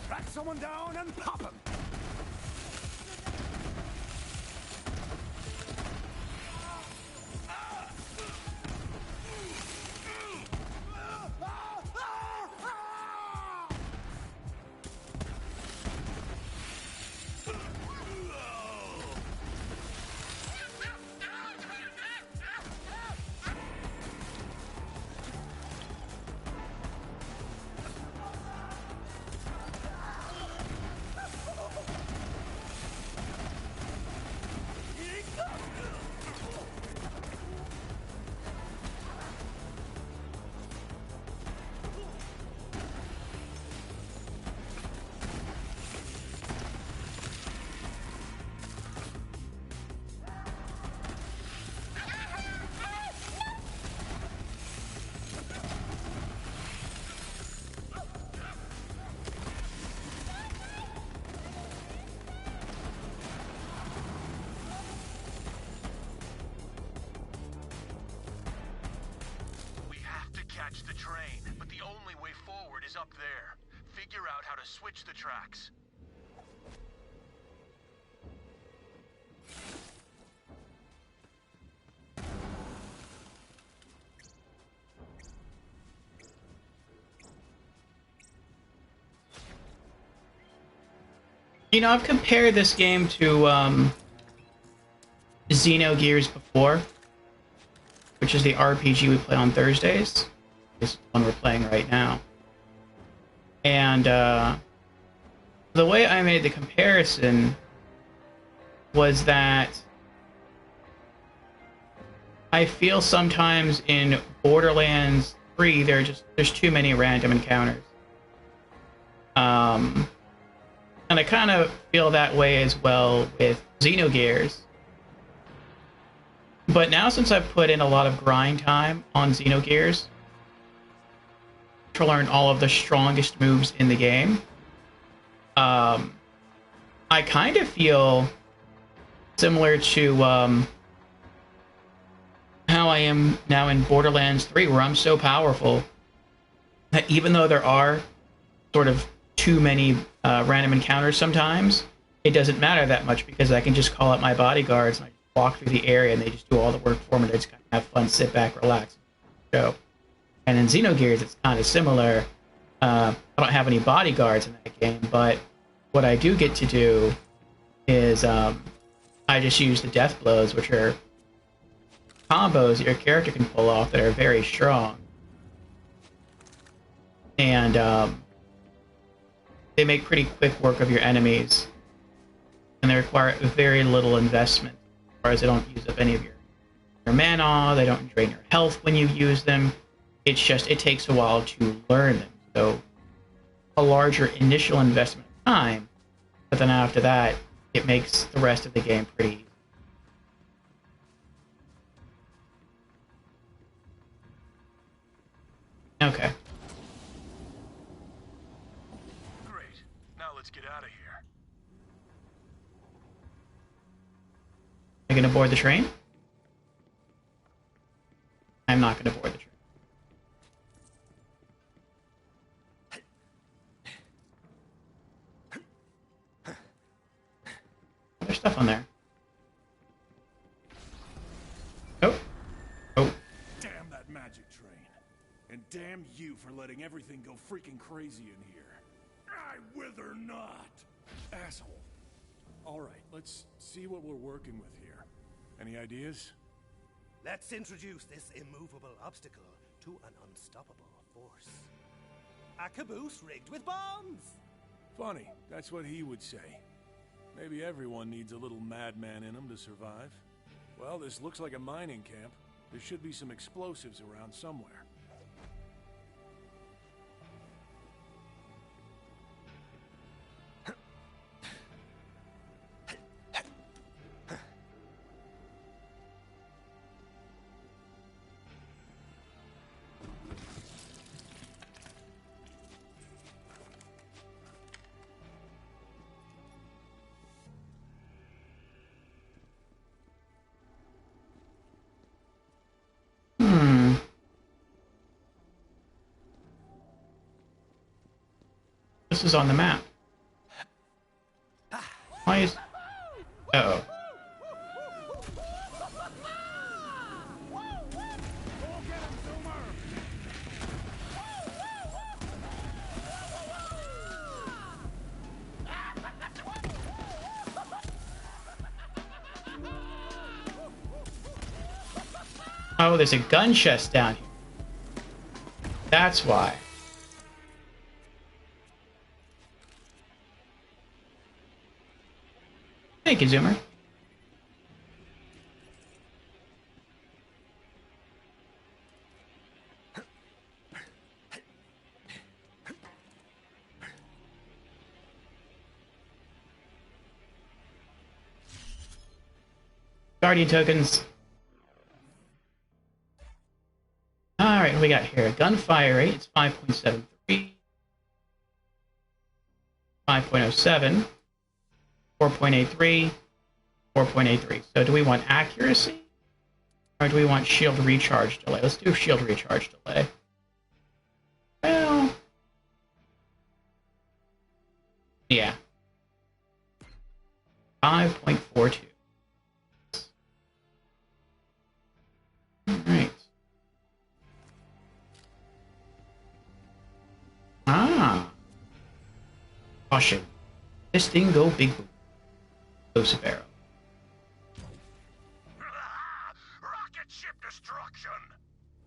Track someone down and pop him. We have to catch the train, but the only way forward is up there. Figure out how to switch the tracks. You know, I've compared this game to Xenogears before, which is the RPG we play on Thursdays. This is the one we're playing right now. And the way I made the comparison was that I feel sometimes in Borderlands 3 there's too many random encounters. And I kind of feel that way as well with Xenogears. But now, since I've put in a lot of grind time on Xenogears to learn all of the strongest moves in the game, I kind of feel similar to how I am now in Borderlands 3, where I'm so powerful that even though there are sort of too many random encounters sometimes, it doesn't matter that much because I can just call out my bodyguards and I just walk through the area and they just do all the work for me. They just kind of have fun, sit back, relax, go. And in Xenogears, it's kind of similar. I don't have any bodyguards in that game, but what I do get to do is I just use the death blows, which are combos that your character can pull off that are very strong. And they make pretty quick work of your enemies. And they require very little investment, as far as they don't use up any of your mana, they don't drain your health when you use them. It's just, it takes a while to learn them. So a larger initial investment of time, but then after that, it makes the rest of the game pretty easy. Okay. Great. Now let's get out of here. Am I going to board the train? I'm not going to board the train. There's stuff on there. Oh. Oh. Damn that magic train. And damn you for letting everything go freaking crazy in here. I wither not. Asshole. Alright, let's see what we're working with here. Any ideas? Let's introduce this immovable obstacle to an unstoppable force. A caboose rigged with bombs! Funny, that's what he would say. Maybe everyone needs a little madman in them to survive. Well, this looks like a mining camp. There should be some explosives around somewhere. This is on the map. Why is... Uh-oh. Oh, there's a gun chest down here. That's why. Thank you, Zoomer. Guardian tokens. Alright, what we got here? Gunfire rate, it's 5.73. 5.07. 4.83, 4.83. So do we want accuracy? Or do we want shield recharge delay? Let's do shield recharge delay. Well... yeah. 5.42. Alright. Ah. Caution. This thing go big boom. Explosive arrow. Rocket ship destruction!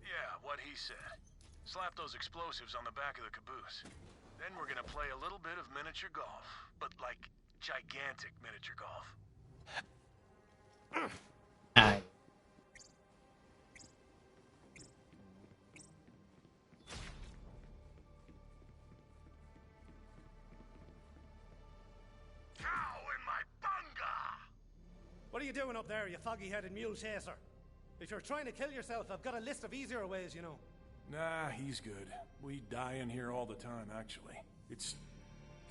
Yeah, what he said. Slap those explosives on the back of the caboose. Then we're gonna play a little bit of miniature golf. But like, gigantic miniature golf. Aye. What are you doing up there, you foggy-headed mule chaser? If you're trying to kill yourself, I've got a list of easier ways, you know. Nah, he's good. We die in here all the time, actually. It's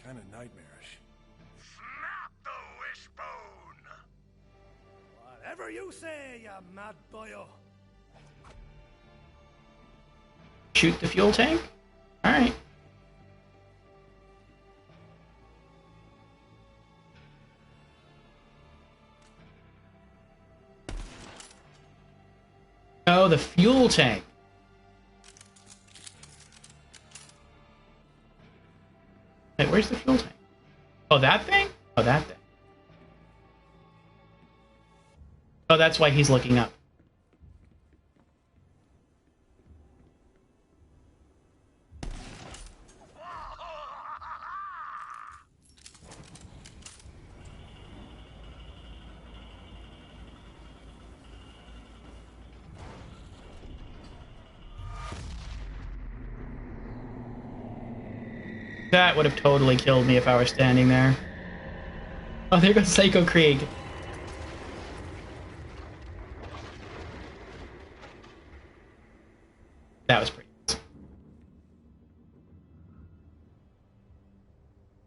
kind of nightmarish. Snap the wishbone! Whatever you say, you mad boyo. Shoot the fuel tank? Alright. Oh, the fuel tank. Wait, where's the fuel tank? Oh, that thing? Oh, that thing. Oh, that's why he's looking up. That would have totally killed me if I was standing there. Oh, there goes Psycho Krieg. That was pretty awesome.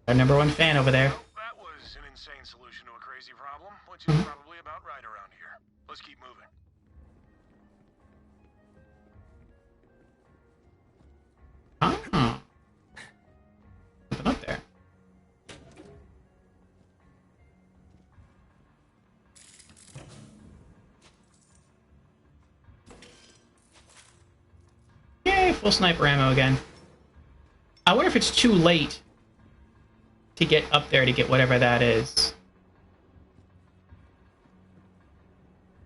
Our #1 fan over there. That was an insane solution to a crazy problem, which is probably about right around here. Let's keep moving. Ah. Something up there. Yay, full sniper ammo again. I wonder if it's too late to get up there to get whatever that is.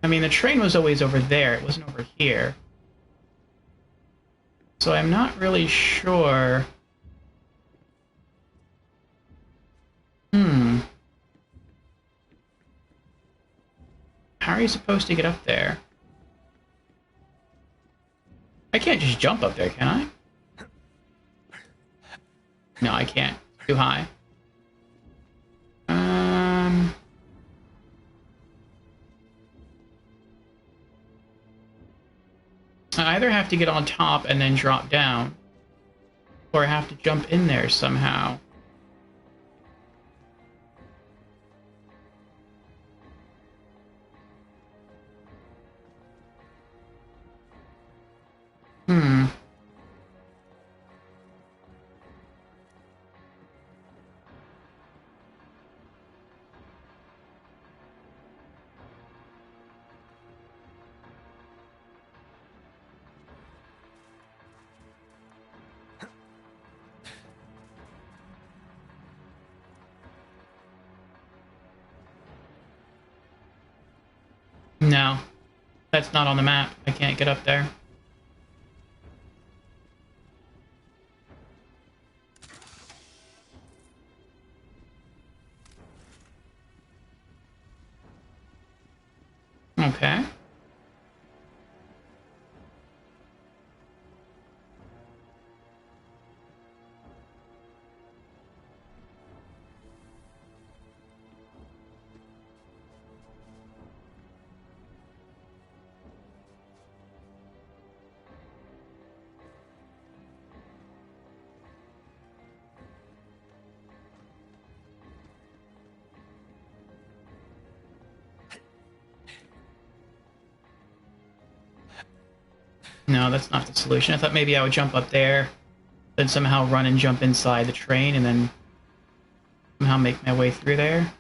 I mean, the train was always over there. It wasn't over here. So I'm not really sure. How are you supposed to get up there? I can't just jump up there, can I? No, I can't. Too high. I either have to get on top and then drop down, or I have to jump in there somehow. No, that's not on the map. I can't get up there. Okay. No, that's not the solution. I thought maybe I would jump up there, then somehow run and jump inside the train, and then somehow make my way through there.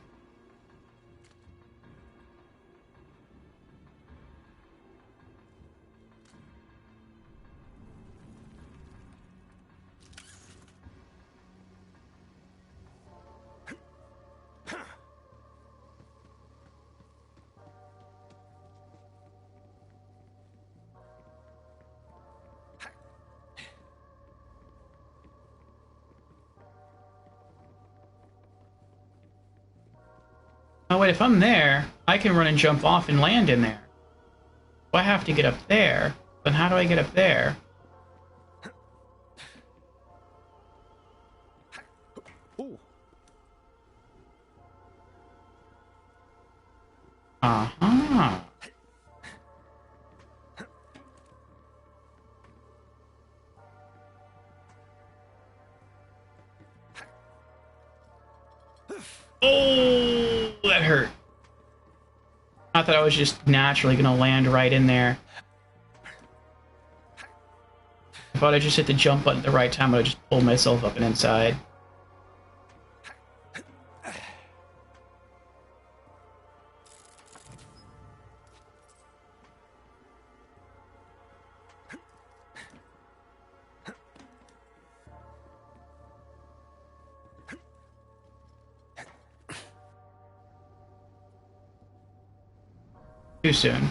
Oh wait, if I'm there, I can run and jump off and land in there. Well, I have to get up there. Then how do I get up there? Uh-huh. Oh, that hurt. I thought I was just naturally gonna land right in there. I thought I just hit the jump button at the right time, I would just pull myself up and inside. Too soon.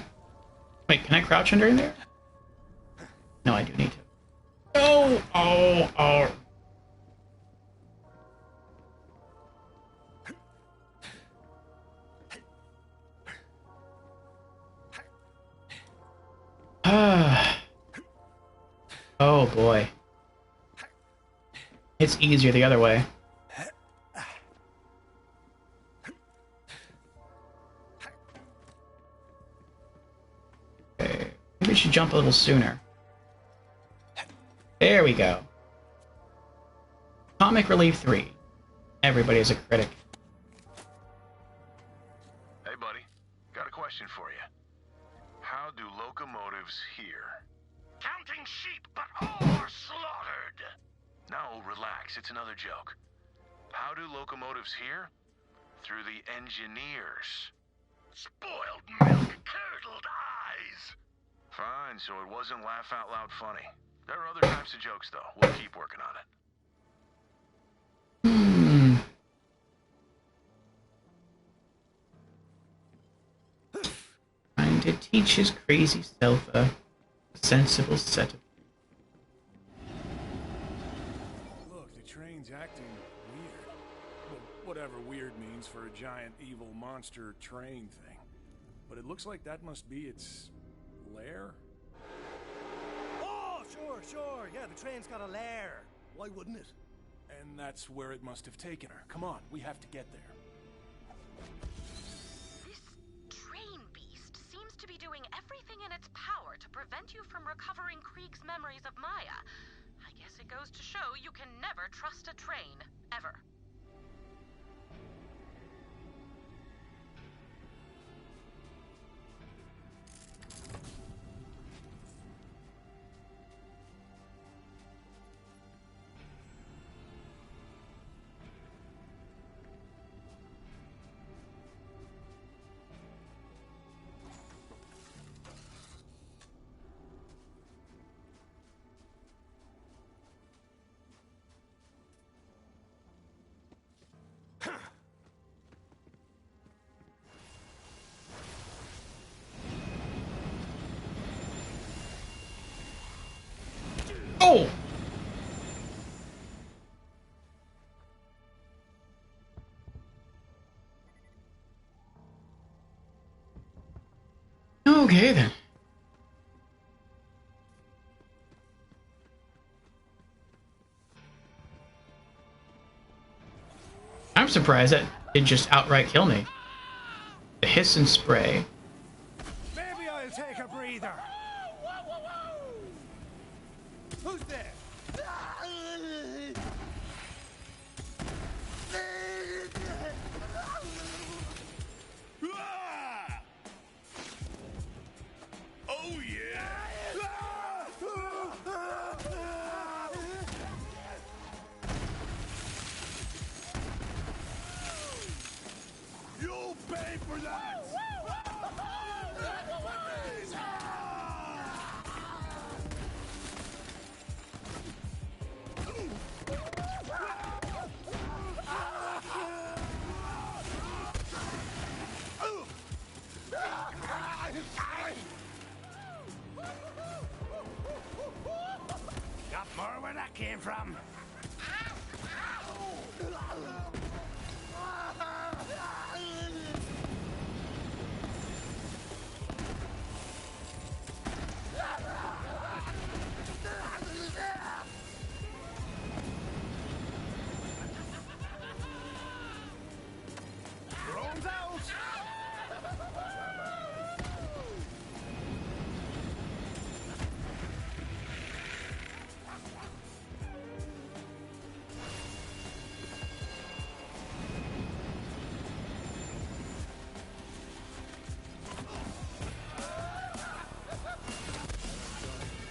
Wait, can I crouch under in there? No, I do need to. Oh, oh, oh. Oh boy. It's easier the other way. Okay. Maybe we should jump a little sooner. There we go. Comic Relief 3. Everybody is a critic. Hey, buddy. Got a question for you. How do locomotives hear? Counting sheep, but all are slaughtered! No, relax. It's another joke. How do locomotives hear? Through the engineers. Spoiled milk, curdled eyes! Fine, so it wasn't laugh out loud funny. There are other types of jokes, though. We'll keep working on it. Trying to teach his crazy self a sensible set of... Look, the train's acting weird. Well, whatever weird means for a giant evil monster train thing. But it looks like that must be its lair? Oh, sure. Yeah, the train's got a lair. Why wouldn't it? And that's where it must have taken her. Come on, we have to get there. This train beast seems to be doing everything in its power to prevent you from recovering Krieg's memories of Maya. I guess it goes to show you can never trust a train, ever. Oh! Okay then. I'm surprised that didn't just outright kill me. The hiss and spray. Maybe I'll take a breather. Who's there? Oh, yeah! You'll pay for that! Got more where that came from? Drones out!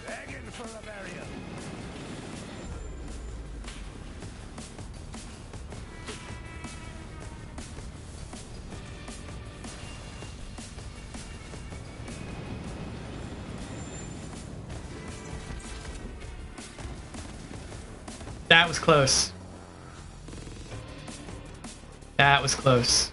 Begging for a burial. That was close. That was close.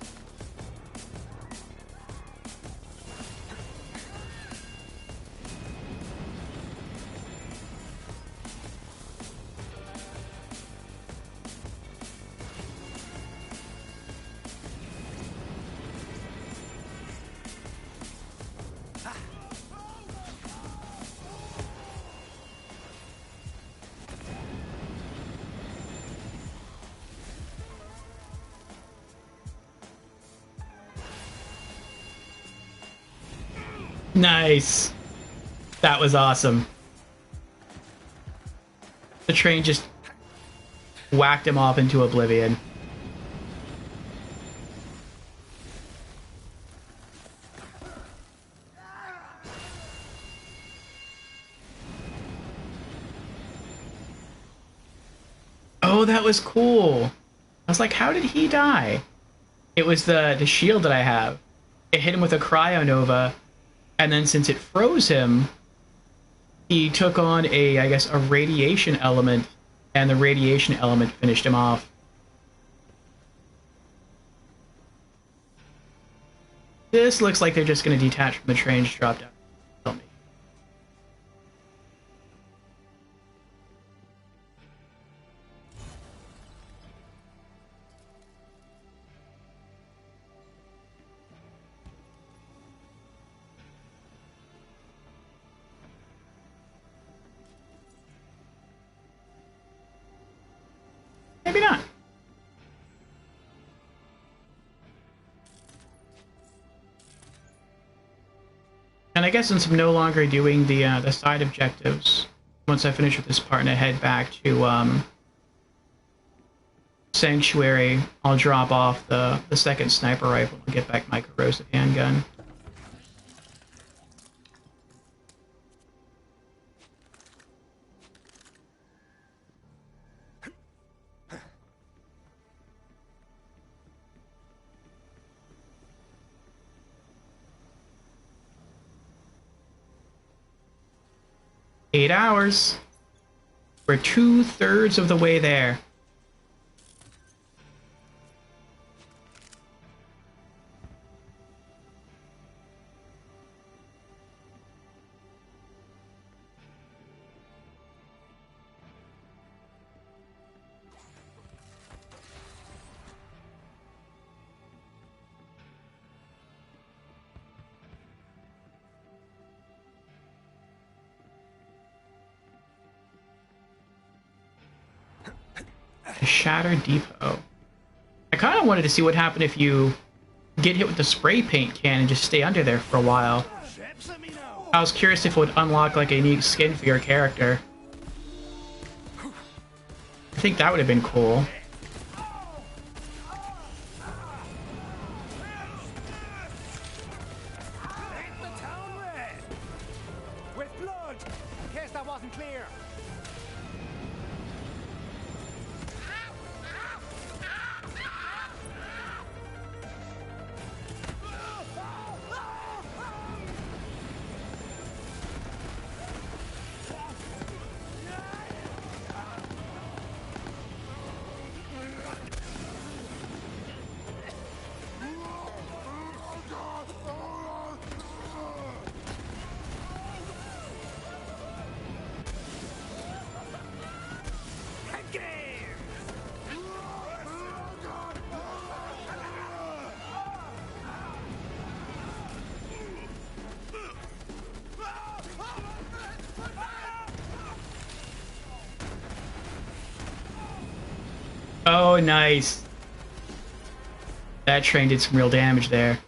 Nice. That was awesome. The train just whacked him off into oblivion. Oh, that was cool. I was like, how did he die? It was the shield that I have. It hit him with a cryonova, and then since it froze him, he took on I guess, a radiation element, and the radiation element finished him off. This looks like they're just going to detach from the train and just drop down. Tell me. Maybe not. And I guess since I'm no longer doing the side objectives, once I finish with this part and I head back to Sanctuary, I'll drop off the second sniper rifle and get back my corrosive handgun. Eight hours. We're 2/3 of the way there. Shattered Depot. I kind of wanted to see what happened if you get hit with the spray paint can and just stay under there for a while. I was curious if it would unlock like a unique skin for your character. I think that would have been cool. With blood, in case that wasn't clear. Oh, nice. That train did some real damage there.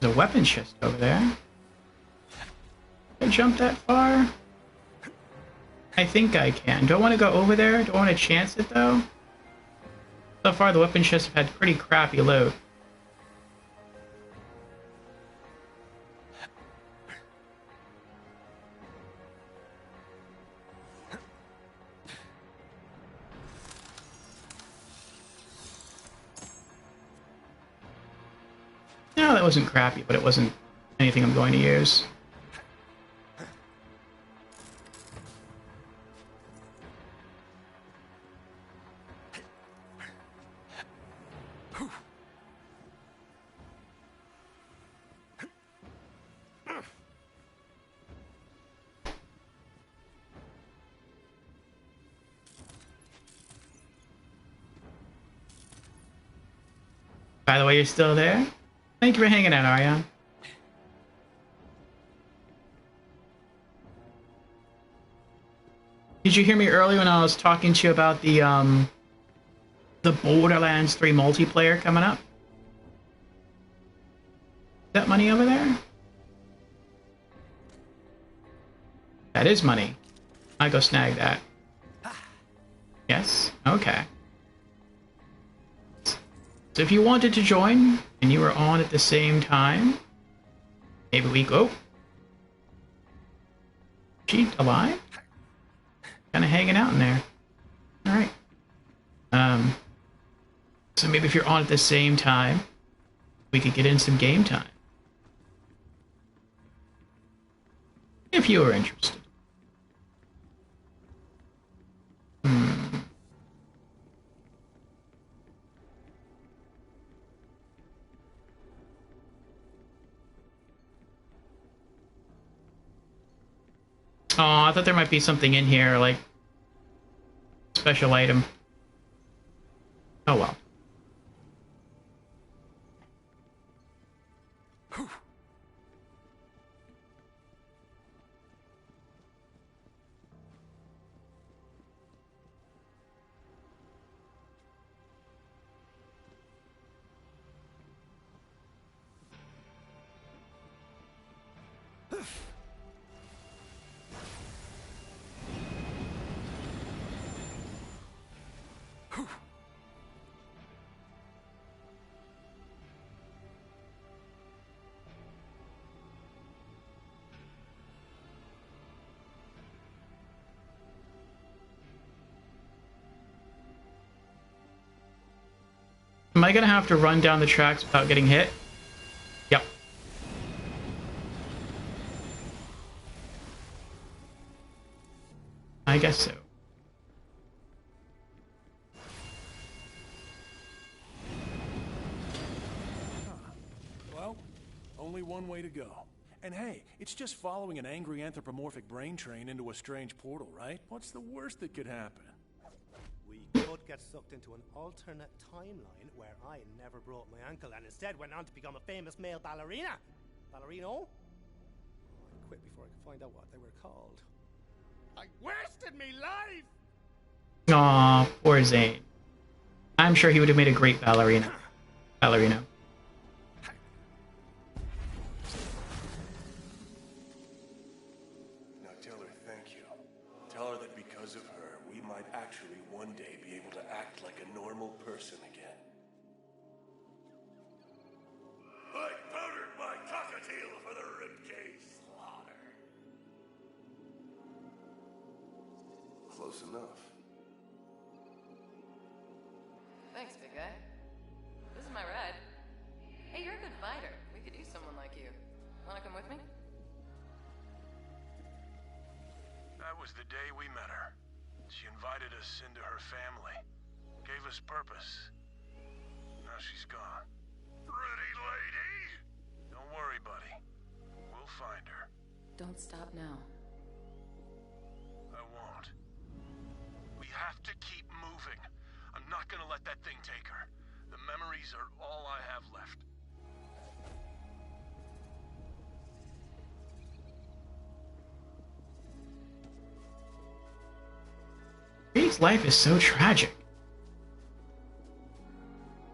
There's a weapon chest over there. Can I jump that far? I think I can. Do I want to go over there? Do I want to chance it though? So far the weapon chests have had pretty crappy loot. No, that wasn't crappy, but it wasn't anything I'm going to use. By the way, you're still there? Thank you for hanging out, Ariane. Did you hear me earlier when I was talking to you about the Borderlands 3 multiplayer coming up? Is that money over there? That is money. I go snag that. Yes? Okay. So if you wanted to join, and you were on at the same time, maybe we go. She alive? Kind of hanging out in there. Alright. So maybe if you're on at the same time, we could get in some game time. If you were interested. Oh, I thought there might be something in here, like special item. Oh well. Am I gonna have to run down the tracks without getting hit? Yep. I guess so. Well, only one way to go. And hey, it's just following an angry anthropomorphic brain train into a strange portal, right? What's the worst that could happen? We could get sucked into an alternate timeline where I never broke my ankle and instead went on to become a famous male ballerina. Ballerino? I quit before I could find out what they were called. I wasted me life! Aw, poor Zane. I'm sure he would have made a great ballerina. Ballerino. Now tell her thank you. Tell her that because of her, we might actually one day be able to act like a normal person again. I powdered my cockatiel for the ribcage slaughter. Close enough. Thanks, big guy. This is my ride. Hey, you're a good fighter. We could use someone like you. Wanna come with me? That was the day we met her. She invited us into her family. Gave us purpose. Now she's gone. Pretty lady! Don't worry, buddy. We'll find her. Don't stop now. I won't. We have to keep moving. I'm not gonna let that thing take her. The memories are all I have left. Creed's life is so tragic.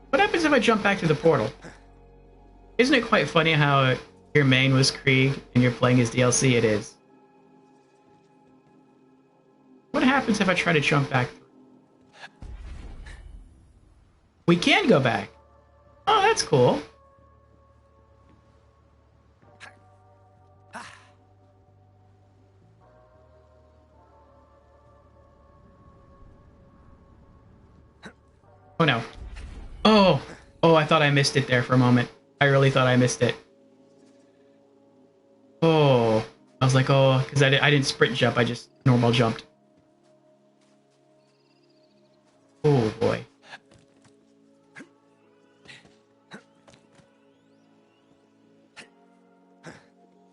What happens if I jump back to the portal? Isn't it quite funny how your main was Krieg and you're playing his DLC? It is. What happens if I try to jump back? We can go back. Oh, that's cool. Oh no. Oh! Oh, I thought I missed it there for a moment. I really thought I missed it. Oh. I was like, oh, because I didn't sprint jump, I just normal jumped. Oh boy.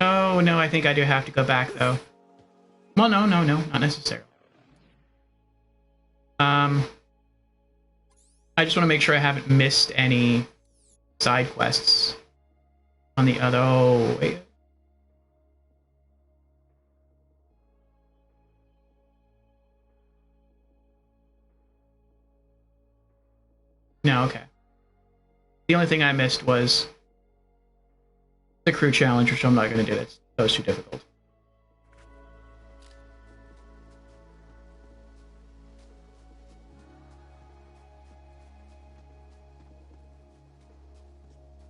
Oh no, I think I do have to go back though. Well, no, not necessarily. I just want to make sure I haven't missed any side quests on the other. Oh, wait. No, okay. The only thing I missed was the crew challenge, which I'm not going to do. That was too difficult.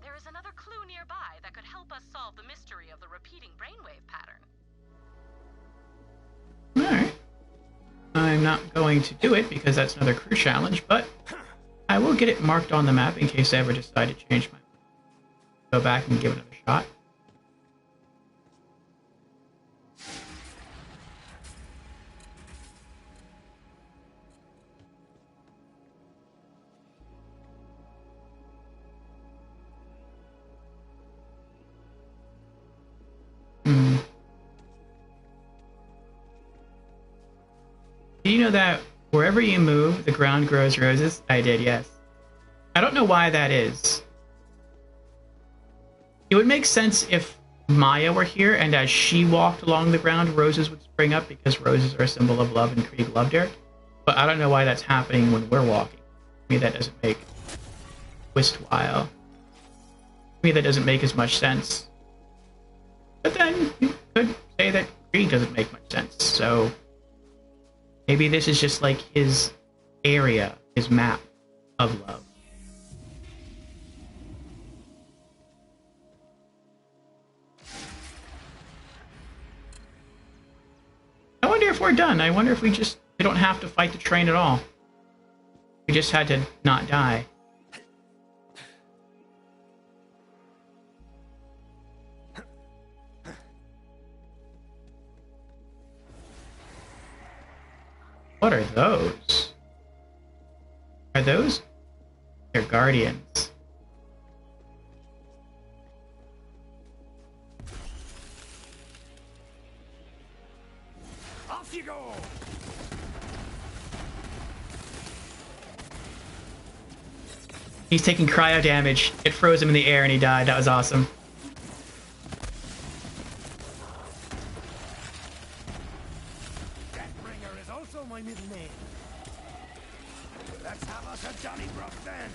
There is another clue nearby that could help us solve the mystery of the repeating brainwave pattern. Alright. I'm not going to do it because that's another crew challenge, but I will get it marked on the map in case I ever decide to change my... Go back and give it another shot. Do you know that wherever you move, the ground grows roses? I did, yes. I don't know why that is. It would make sense if Maya were here, and as she walked along the ground, roses would spring up, because roses are a symbol of love, and Krieg loved her. But I don't know why that's happening when we're walking. To me, that doesn't make... Twistwhile. To me, that doesn't make as much sense. But then, you could say that Krieg doesn't make much sense, so... Maybe this is just like his area, his map of love. I wonder if we're done. I wonder if we don't have to fight the train at all. We just had to not die. What are those? Are those? They're guardians. Off you go! He's taking cryo damage. It froze him in the air and he died. That was awesome. Deathbringer is also my middle name. Let's have us a Donnybrook then.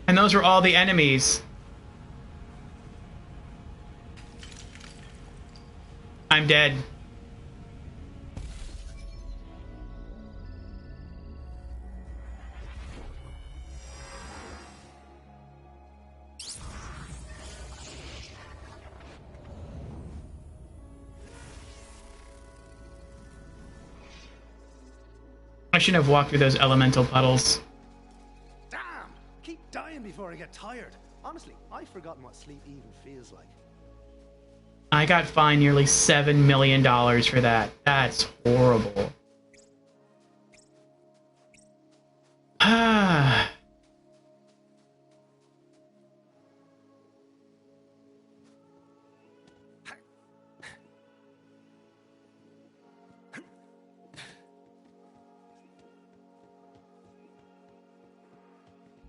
And those were all the enemies. I'm dead. I shouldn't have walked through those elemental puddles. Damn! Keep dying before I get tired. Honestly, I've forgotten what sleep even feels like. I got fined nearly $7 million for that. That's horrible. Ah.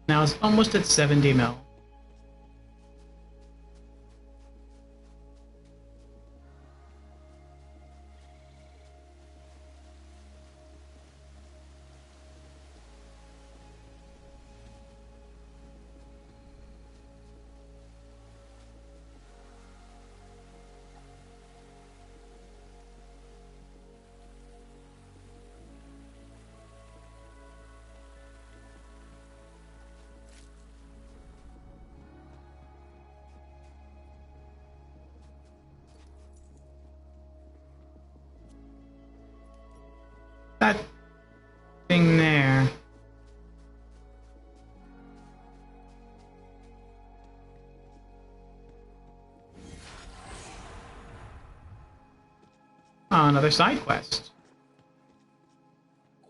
Now it's almost at 70 mil. on other side quests.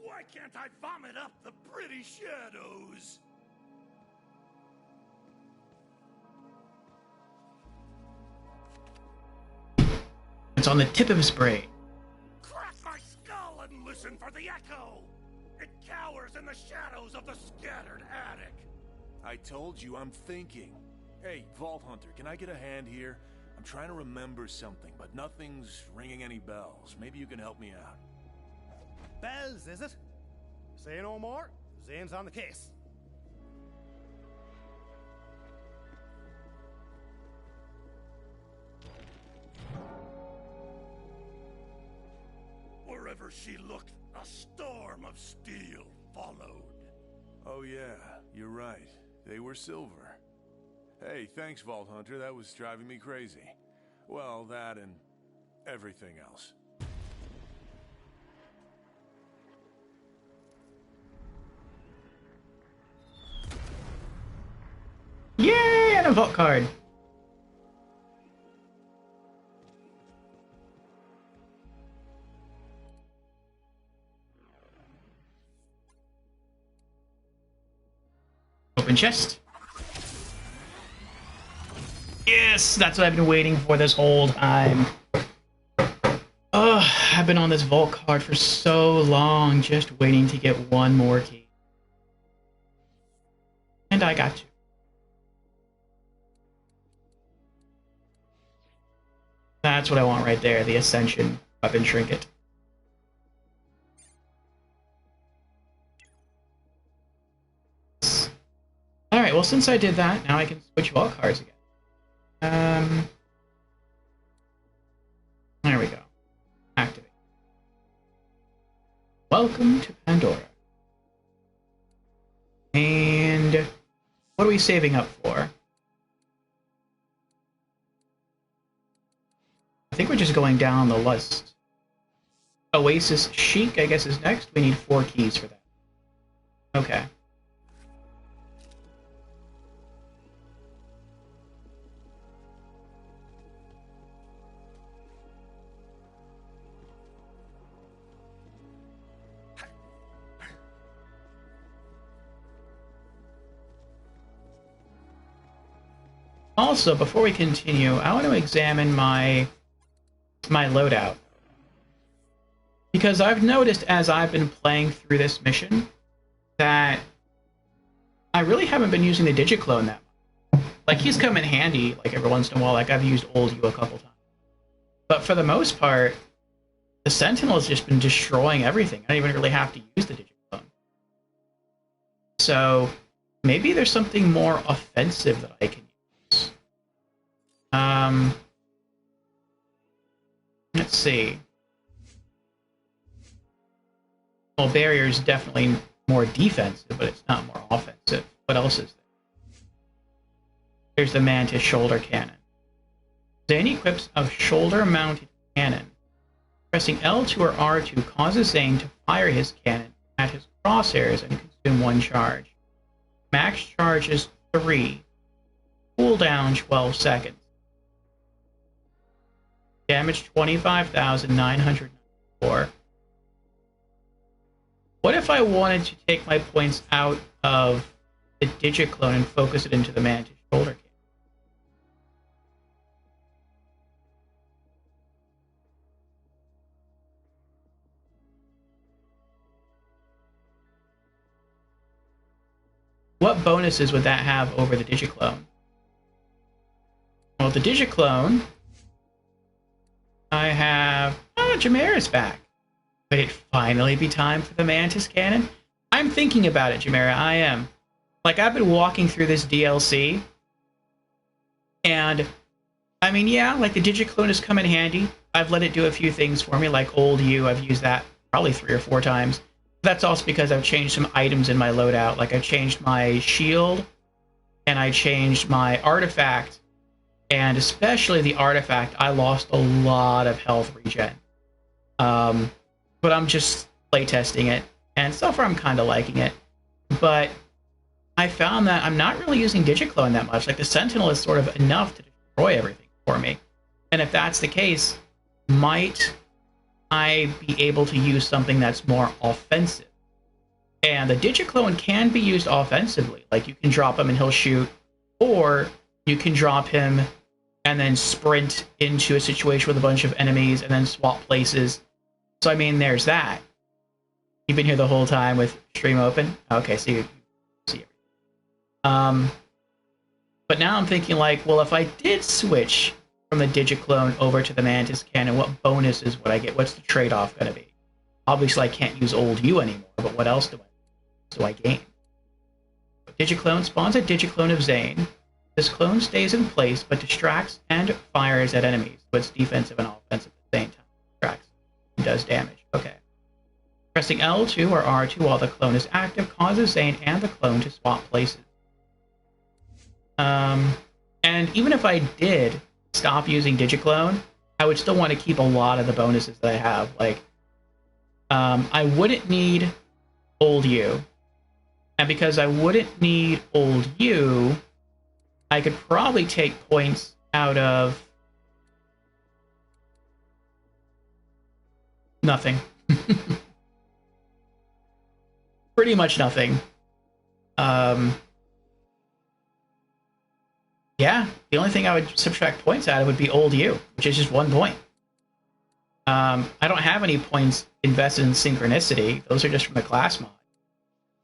Why can't I vomit up the pretty shadows? It's on the tip of his brain. Crack my skull and listen for the echo! It cowers in the shadows of the scattered attic. I told you I'm thinking. Hey, Vault Hunter, can I get a hand here? I'm trying to remember something, but nothing's ringing any bells. Maybe you can help me out. Bells, is it? Say no more. Zane's on the case. Wherever she looked, a storm of steel followed. Oh yeah, you're right. They were silver. Hey, thanks, Vault Hunter. That was driving me crazy. Well, that and everything else. Yay! And a vault card. Open chest. Yes, that's what I've been waiting for this whole time. Oh, I've been on this vault card for so long, just waiting to get one more key. And I got you. That's what I want right there, the Ascension Weapon Trinket. Alright, well since I did that, now I can switch vault cards again. There we go. Activate. Welcome to Pandora. And what are we saving up for? I think we're just going down the list. Oasis Chic, I guess, is next. We need 4 keys for that. Okay. Also, before we continue, I want to examine my loadout. Because I've noticed as I've been playing through this mission that I really haven't been using the Digiclone that much. Like, he's come in handy, like, every once in a while. Like, I've used Old You a couple times. But for the most part, the Sentinel has just been destroying everything. I don't even really have to use the Digiclone. So, maybe there's something more offensive that I can use. Let's see. Well, Barrier is definitely more defensive, but it's not more offensive. What else is there? Here's the Mantis shoulder cannon. Zane equips a shoulder-mounted cannon. Pressing L2 or R2 causes Zane to fire his cannon at his crosshairs and consume 1 charge. Max charge is 3. Cooldown 12 seconds. Damage 25,904. What if I wanted to take my points out of the Digiclone and focus it into the Mantis shoulder cannon? What bonuses would that have over the Digiclone? Well, the Digiclone, I have... Oh, Jamera's back. Would it finally be time for the Mantis Cannon? I'm thinking about it, Jamera, I am. Like, I've been walking through this DLC, and, I mean, yeah, like, the Digiclone has come in handy. I've let it do a few things for me, like Old You, I've used that probably 3 or 4 times. That's also because I've changed some items in my loadout. Like, I changed my shield, and I changed my artifact, and especially the artifact, I lost a lot of health regen. But I'm just playtesting it, and so far I'm kind of liking it. But I found that I'm not really using Digiclone that much. Like, the Sentinel is sort of enough to destroy everything for me. And if that's the case, might I be able to use something that's more offensive. And the Digiclone can be used offensively. Like, you can drop him and he'll shoot, or you can drop him and then sprint into a situation with a bunch of enemies and then swap places. So, I mean, there's that. You've been here the whole time with stream open? Okay, so you see everything. But now I'm thinking, like, well, if I did switch from the Digiclone over to the Mantis Cannon, what bonuses would I get? What's the trade-off going to be? Obviously, I can't use old you anymore, but what else do I gain? Digiclone spawns a Digiclone of Zane. This clone stays in place, but distracts and fires at enemies. So it's defensive and offensive at the same time. Distracts and does damage. Okay. Pressing L2 or R2 while the clone is active causes Zane and the clone to swap places. And even if I did stop using Digiclone, I would still want to keep a lot of the bonuses that I have. Like, I wouldn't need old you. And because I wouldn't need old you, I could probably take points out of nothing. Pretty much nothing. Yeah, the only thing I would subtract points out of would be old you, which is just 1 point. I don't have any points invested in synchronicity. Those are just from the class mod.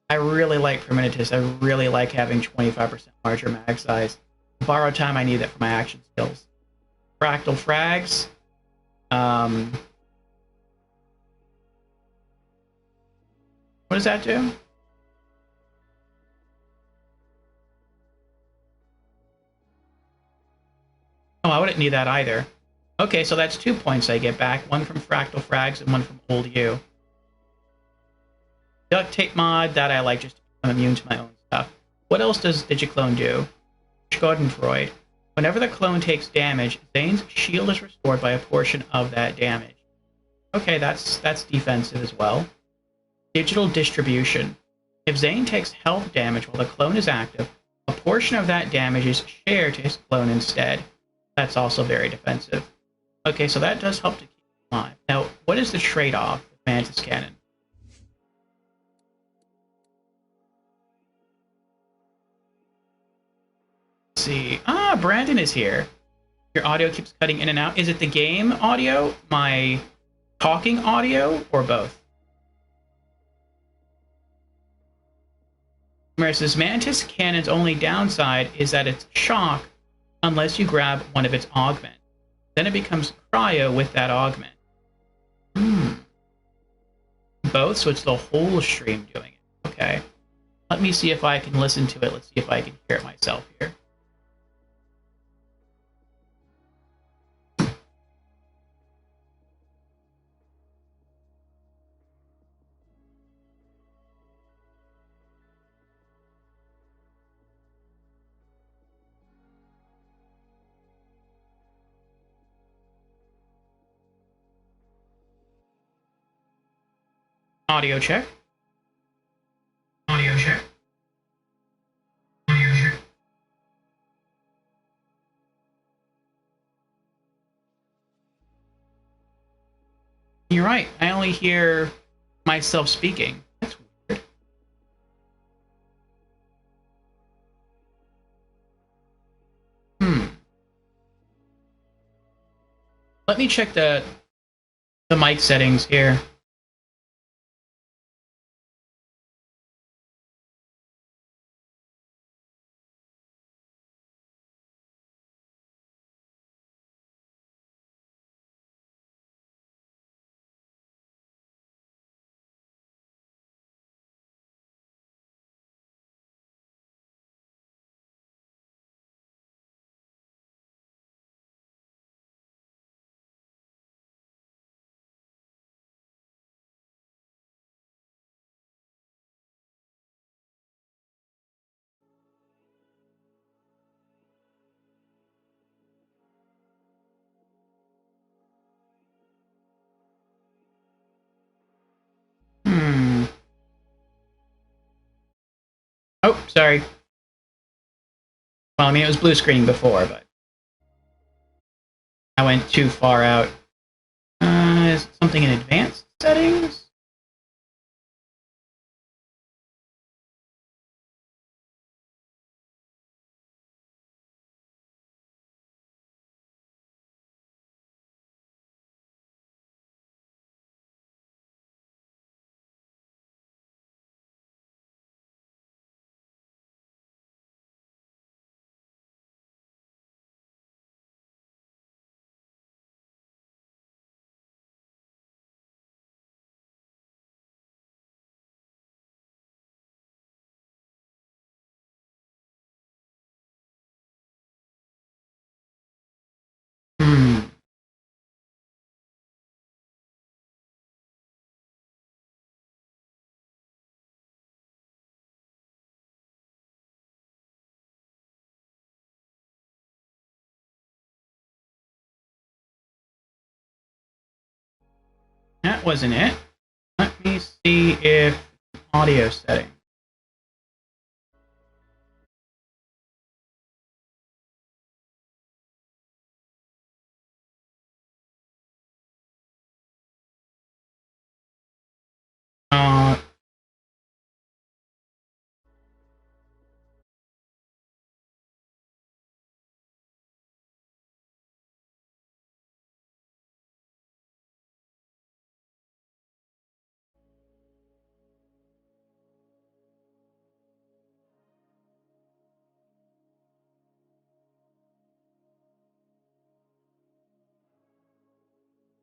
I really like Premonitus. I really like having 25% larger mag size. Borrow time, I need that for my action skills. Fractal frags. What does that do? Oh, I wouldn't need that either. Okay, so that's 2 points I get back. One from Fractal Frags and one from Old U. Duct Tape mod, that I like, just I'm immune to my own stuff. What else does Digiclone do? Schadenfreude. Whenever the clone takes damage, Zane's shield is restored by a portion of that damage. Okay, that's defensive as well. Digital Distribution. If Zane takes health damage while the clone is active, a portion of that damage is shared to his clone instead. That's also very defensive. Okay, so that does help to keep him alive. Now, what is the trade-off with Mantis Cannon? Let's see. Ah, Brandon is here. Your audio keeps cutting in and out. Is it the game audio, my talking audio, or both? Versus Mantis Cannon's only downside is that it's shock unless you grab one of its augments. Then it becomes cryo with that augment. Both, so it's the whole stream doing it. Okay. Let me see if I can listen to it. Let's see if I can hear it myself here. Audio check. Audio check. Audio check. You're right. I only hear myself speaking. That's weird. Let me check the mic settings here. Oh, sorry. Well, I mean, it was blue screening before, but I went too far out. customize something in advanced settings. That wasn't it. Let me see if audio setting.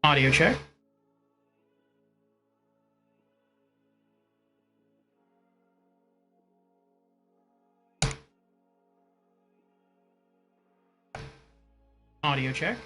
Audio check. Audio check.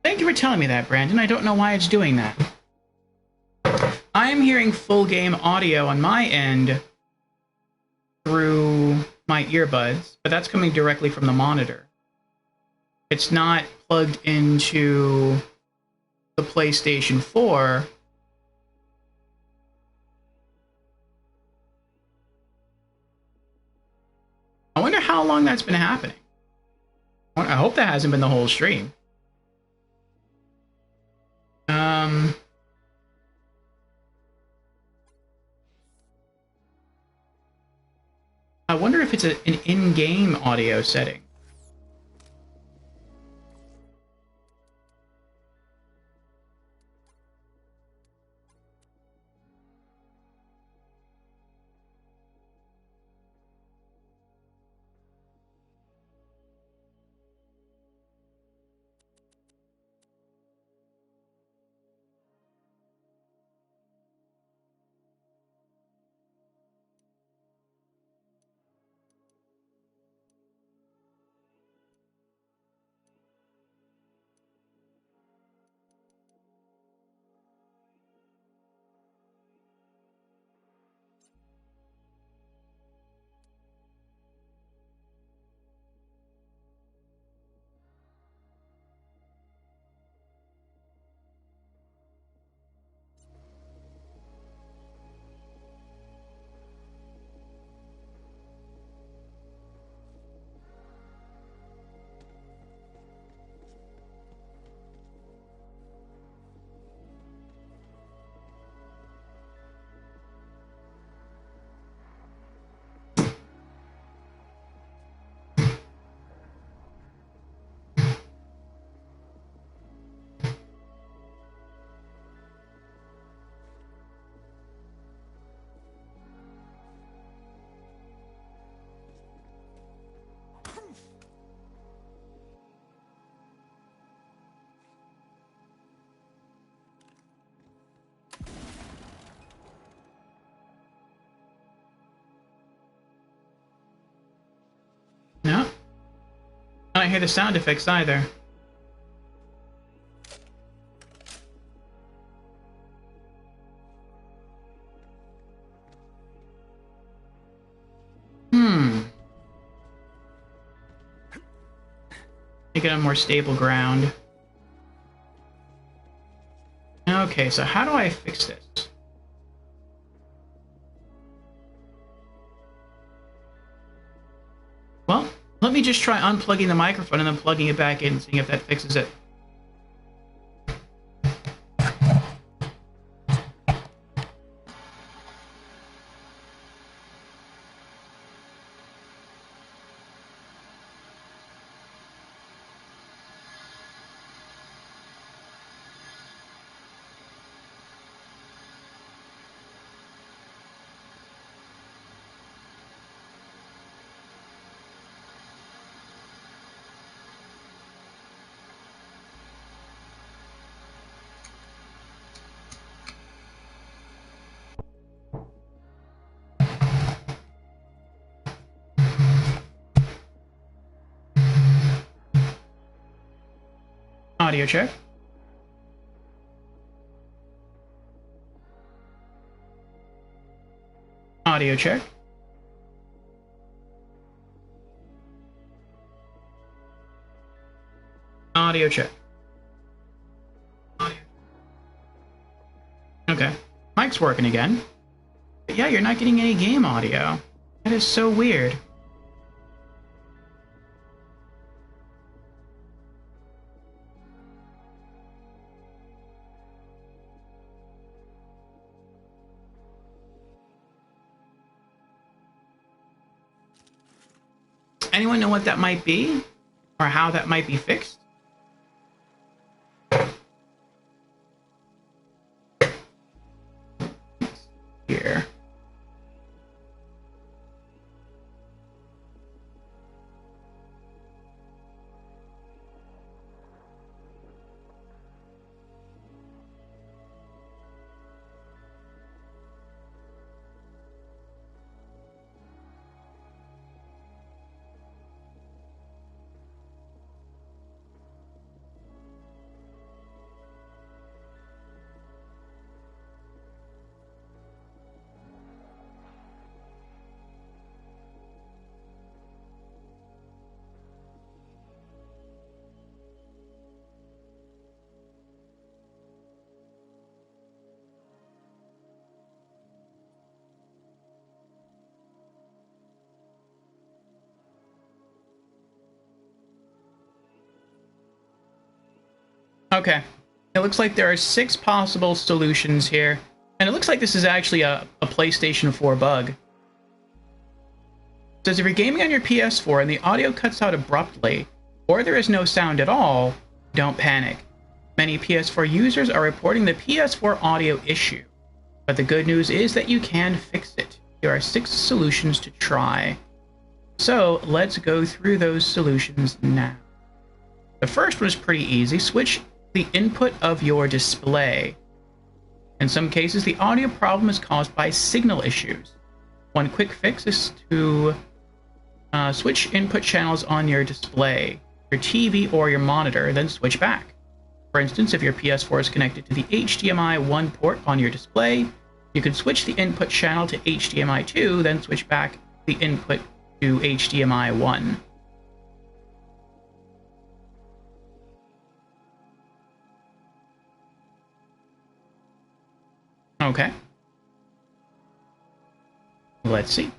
Thank you for telling me that, Brandon. I don't know why it's doing that. I am hearing full game audio on my end through my earbuds, but that's coming directly from the monitor. It's not plugged into the PlayStation 4. I wonder how long that's been happening. I hope that hasn't been the whole stream. I wonder if it's an in-game audio setting. can't hear the sound effects either. Make it on more stable ground. Okay, so how do I fix this? Well, let me just try unplugging the microphone and then plugging it back in and seeing if that fixes it. Audio check. Audio check. Audio check. Okay. Mic's working again. But yeah, you're not getting any game audio. That is so weird. Anyone know what that might be? Or how that might be fixed? Here. Okay. It looks like there are 6 possible solutions here. And it looks like this is actually a PlayStation 4 bug. It says if you're gaming on your PS4 and the audio cuts out abruptly, or there is no sound at all, don't panic. Many PS4 users are reporting the PS4 audio issue. But the good news is that you can fix it. There are 6 solutions to try. So let's go through those solutions now. The first one is pretty easy. Switch the input of your display. In some cases, the audio problem is caused by signal issues. One quick fix is to switch input channels on your display, your TV or your monitor, then switch back. For instance, if your PS4 is connected to the HDMI 1 port on your display, you can switch the input channel to HDMI 2, then switch back the input to HDMI 1. Okay. Let's see.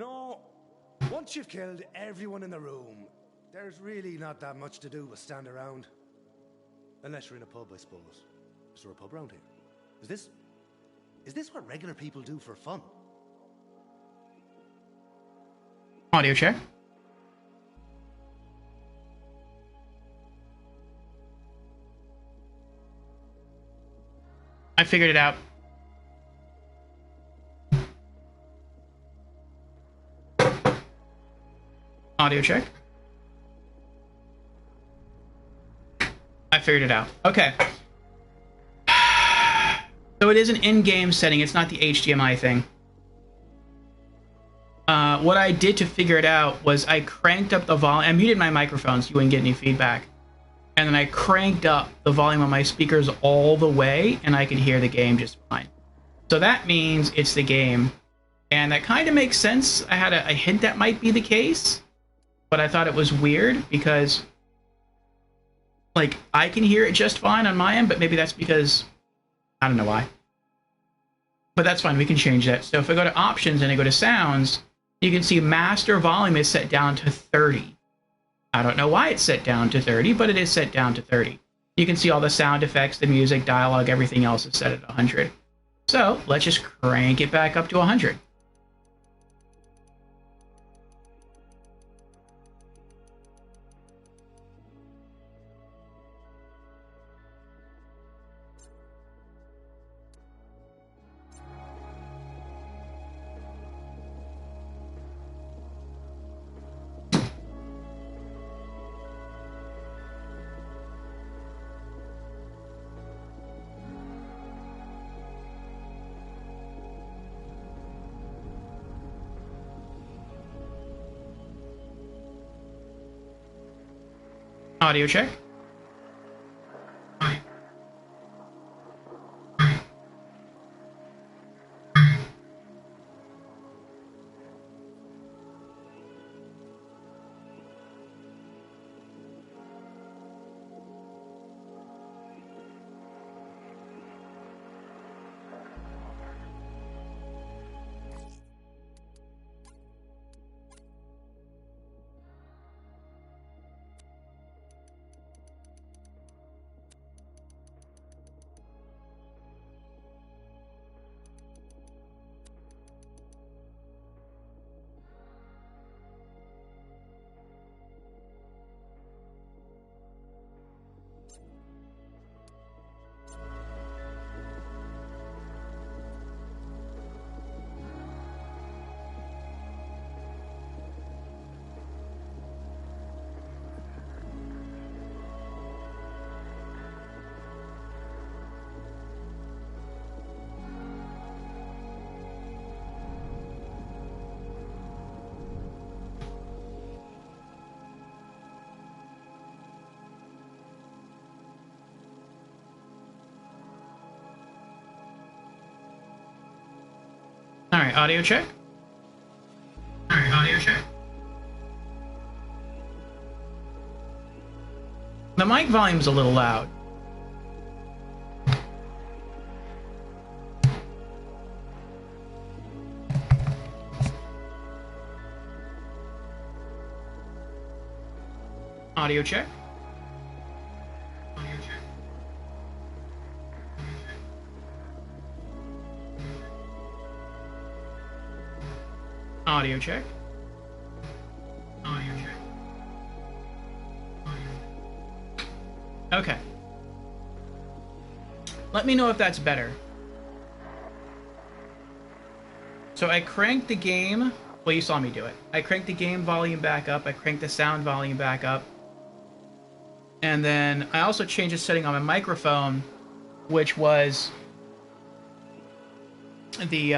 know, once you've killed everyone in the room, there's really not that much to do but stand around. Unless you're in a pub, I suppose. Is there a pub around here? Is this what regular people do for fun? Audio check. I figured it out. Audio check. I figured it out. Okay. So it is an in-game setting. It's not the HDMI thing. What I did to figure it out was I cranked up the volume. I muted my microphone so you wouldn't get any feedback. And then I cranked up the volume on my speakers all the way, and I could hear the game just fine. So that means it's the game. And that kind of makes sense. I had a hint that might be the case, but I thought it was weird because, like, I can hear it just fine on my end, but maybe that's because I don't know why. But that's fine. We can change that. So if I go to options and I go to sounds, you can see master volume is set down to 30. I don't know why it's set down to 30, but it is set down to 30. You can see all the sound effects, the music, dialogue, everything else is set at 100. So let's just crank it back up to 100. Audio check. All right, audio check. All right, audio check. The mic volume's a little loud. Audio check. Audio check. Audio check. Audio check. Okay. Let me know if that's better. So I cranked the game. Well, you saw me do it. I cranked the game volume back up. I cranked the sound volume back up. And then I also changed the setting on my microphone, which was the,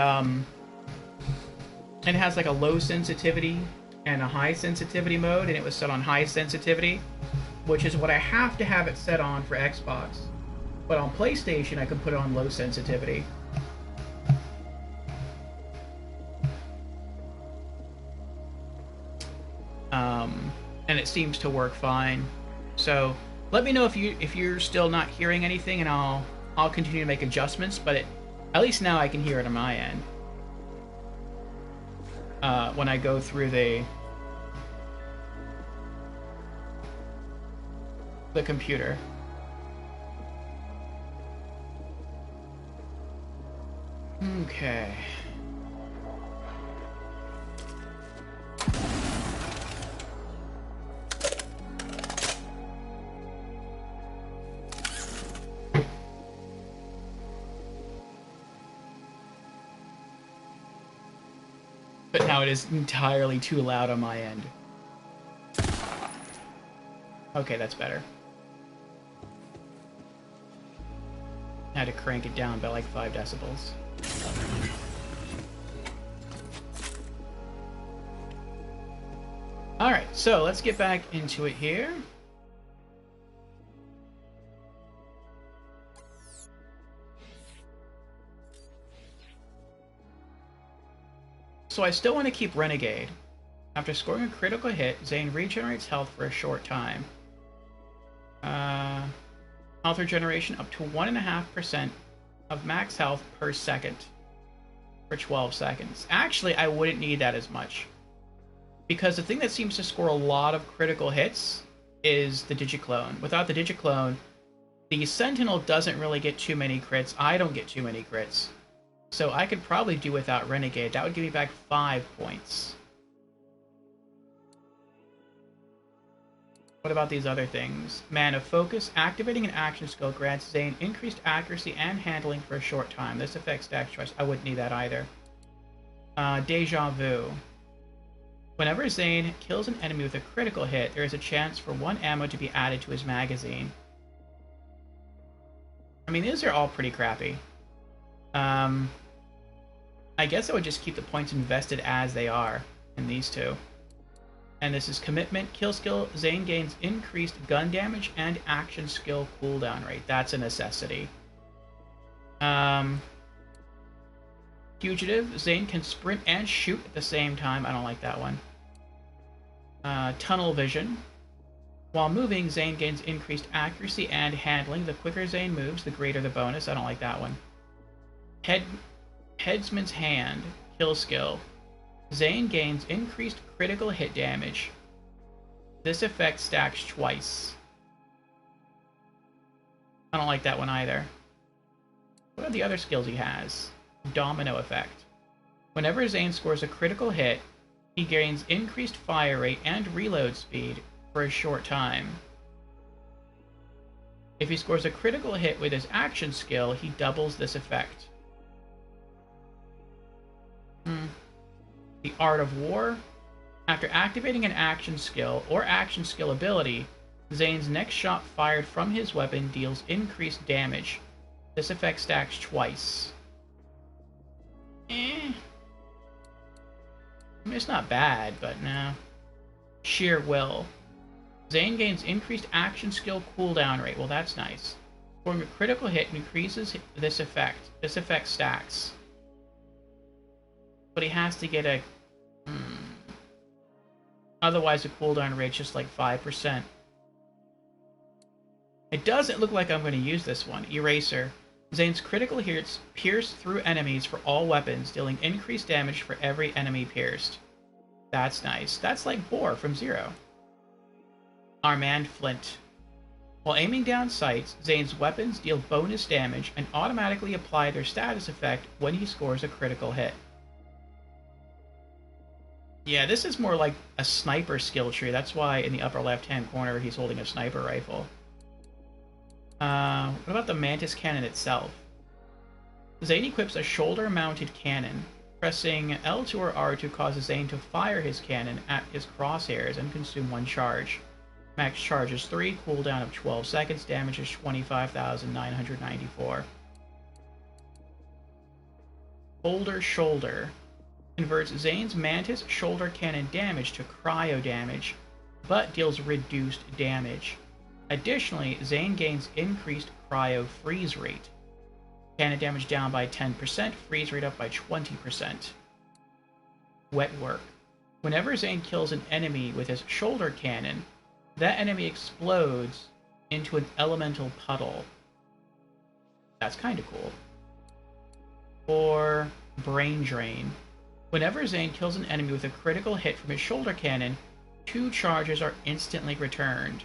it has like a low sensitivity and a high sensitivity mode, and it was set on high sensitivity, which is what I have to have it set on for Xbox. But on PlayStation, I can put it on low sensitivity. And it seems to work fine. So let me know if you're still not hearing anything, and I'll continue to make adjustments. But at least now I can hear it on my end. when I go through the computer. Okay. But now it is entirely too loud on my end. Okay, that's better. I had to crank it down by like 5 decibels. Alright, so let's get back into it here. So I still want to keep Renegade. After scoring a critical hit, Zane regenerates health for a short time. Health regeneration up to 1.5% of max health per second for 12 seconds. Actually, I wouldn't need that as much. Because the thing that seems to score a lot of critical hits is the Digiclone. Without the Digiclone, the Sentinel doesn't really get too many crits. I don't get too many crits. So I could probably do without Renegade. That would give me back 5 points. What about these other things? Man of Focus. Activating an action skill grants Zane increased accuracy and handling for a short time. This affects Stack's choice. I wouldn't need that either. Deja Vu. Whenever Zane kills an enemy with a critical hit, there is a chance for 1 ammo to be added to his magazine. I mean, these are all pretty crappy. I guess I would just keep the points invested as they are in these two. And this is Commitment. Kill skill. Zane gains increased gun damage and action skill cooldown rate. That's a necessity. Fugitive. Zane can sprint and shoot at the same time. I don't like that one. Tunnel Vision. While moving, Zane gains increased accuracy and handling. The quicker Zane moves, the greater the bonus. I don't like that one. Headsman's Hand. Kill skill. Zane gains increased critical hit damage. This effect stacks twice. I don't like that one either. What are the other skills he has? Domino effect. Whenever Zane scores a critical hit, he gains increased fire rate and reload speed for a short time. If he scores a critical hit with his action skill, he doubles this effect. The Art of War. After activating an action skill or action skill ability, Zane's next shot fired from his weapon deals increased damage. This effect stacks twice. I mean, it's not bad, but no. Sheer Will. Zane gains increased action skill cooldown rate. Well, that's nice. Scoring a critical hit increases this effect. This effect stacks. But he has to get a... Otherwise, the cooldown rate's just like 5%. It doesn't look like I'm going to use this one. Eraser. Zane's critical hits pierce through enemies for all weapons, dealing increased damage for every enemy pierced. That's nice. That's like Boar from Zero. Armand Flint. While aiming down sights, Zane's weapons deal bonus damage and automatically apply their status effect when he scores a critical hit. Yeah, this is more like a sniper skill tree. That's why in the upper left-hand corner he's holding a sniper rifle. What about the Mantis Cannon itself? Zane equips a shoulder-mounted cannon. Pressing L2 or R2 causes Zane to fire his cannon at his crosshairs and consume 1 charge. Max charge is 3, cooldown of 12 seconds, damage is 25,994. Boulder Shoulder. Converts Zane's Mantis shoulder cannon damage to cryo damage, but deals reduced damage. Additionally, Zane gains increased cryo freeze rate. Cannon damage down by 10%, freeze rate up by 20%. Wet Work. Whenever Zane kills an enemy with his shoulder cannon, that enemy explodes into an elemental puddle. That's kind of cool. Or Brain Drain. Whenever Zane kills an enemy with a critical hit from his shoulder cannon, 2 charges are instantly returned.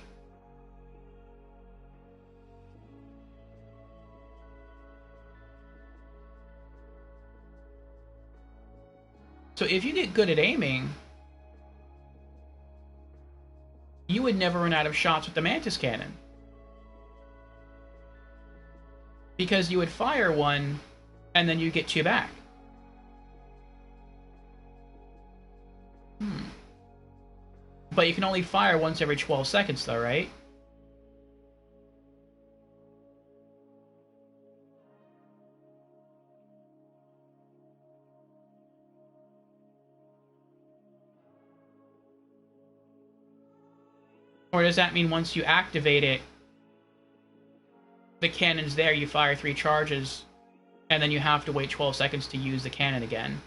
So if you get good at aiming, you would never run out of shots with the Mantis Cannon. Because you would fire one, and then you get 2 back. But you can only fire once every 12 seconds, though, right? Or does that mean once you activate it, the cannon's there, you fire 3 charges, and then you have to wait 12 seconds to use the cannon again?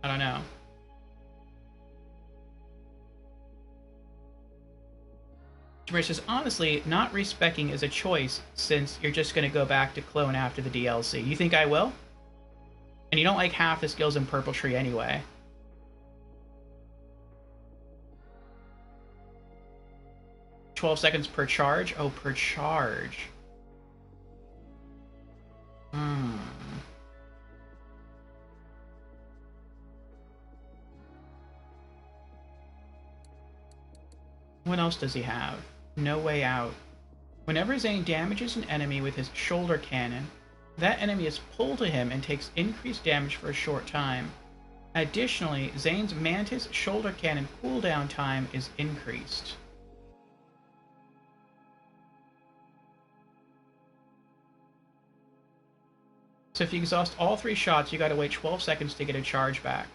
I don't know. Jameer says, honestly, not respecing is a choice since you're just going to go back to clone after the DLC. You think I will? And you don't like half the skills in Purple Tree anyway. $12 seconds per charge? Oh, per charge. What else does he have? No Way Out. Whenever Zane damages an enemy with his shoulder cannon, that enemy is pulled to him and takes increased damage for a short time. Additionally, Zane's Mantis shoulder cannon cooldown time is increased. So if you exhaust all 3 shots, you gotta wait 12 seconds to get a charge back.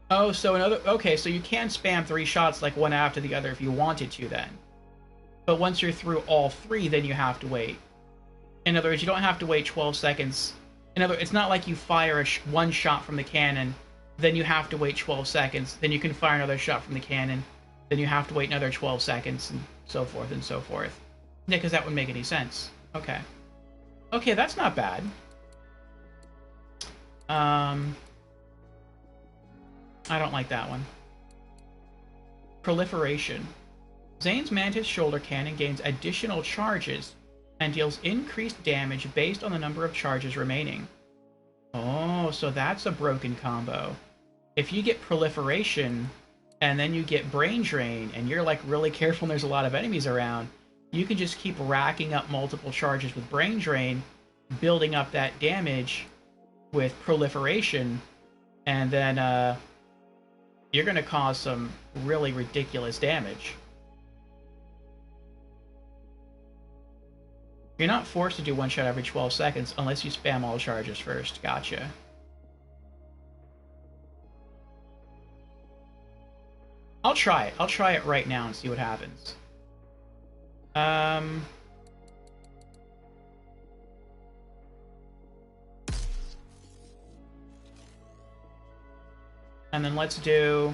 Oh, so okay, so you can spam 3 shots like one after the other if you wanted to then. But once you're through all 3, then you have to wait. In other words, you don't have to wait 12 seconds. In other words, it's not like you fire one shot from the cannon, then you have to wait 12 seconds, then you can fire another shot from the cannon, then you have to wait another 12 seconds, and so forth and so forth. Yeah, because that wouldn't make any sense. Okay. Okay, that's not bad. I don't like that one. Proliferation. Zane's Mantis shoulder cannon gains additional charges and deals increased damage based on the number of charges remaining. Oh, so that's a broken combo. If you get Proliferation, and then you get Brain Drain, and you're like really careful and there's a lot of enemies around, you can just keep racking up multiple charges with Brain Drain, building up that damage with Proliferation, and then you're going to cause some really ridiculous damage. You're not forced to do one shot every 12 seconds unless you spam all charges first. Gotcha. I'll try it. I'll try it right now and see what happens. And then let's do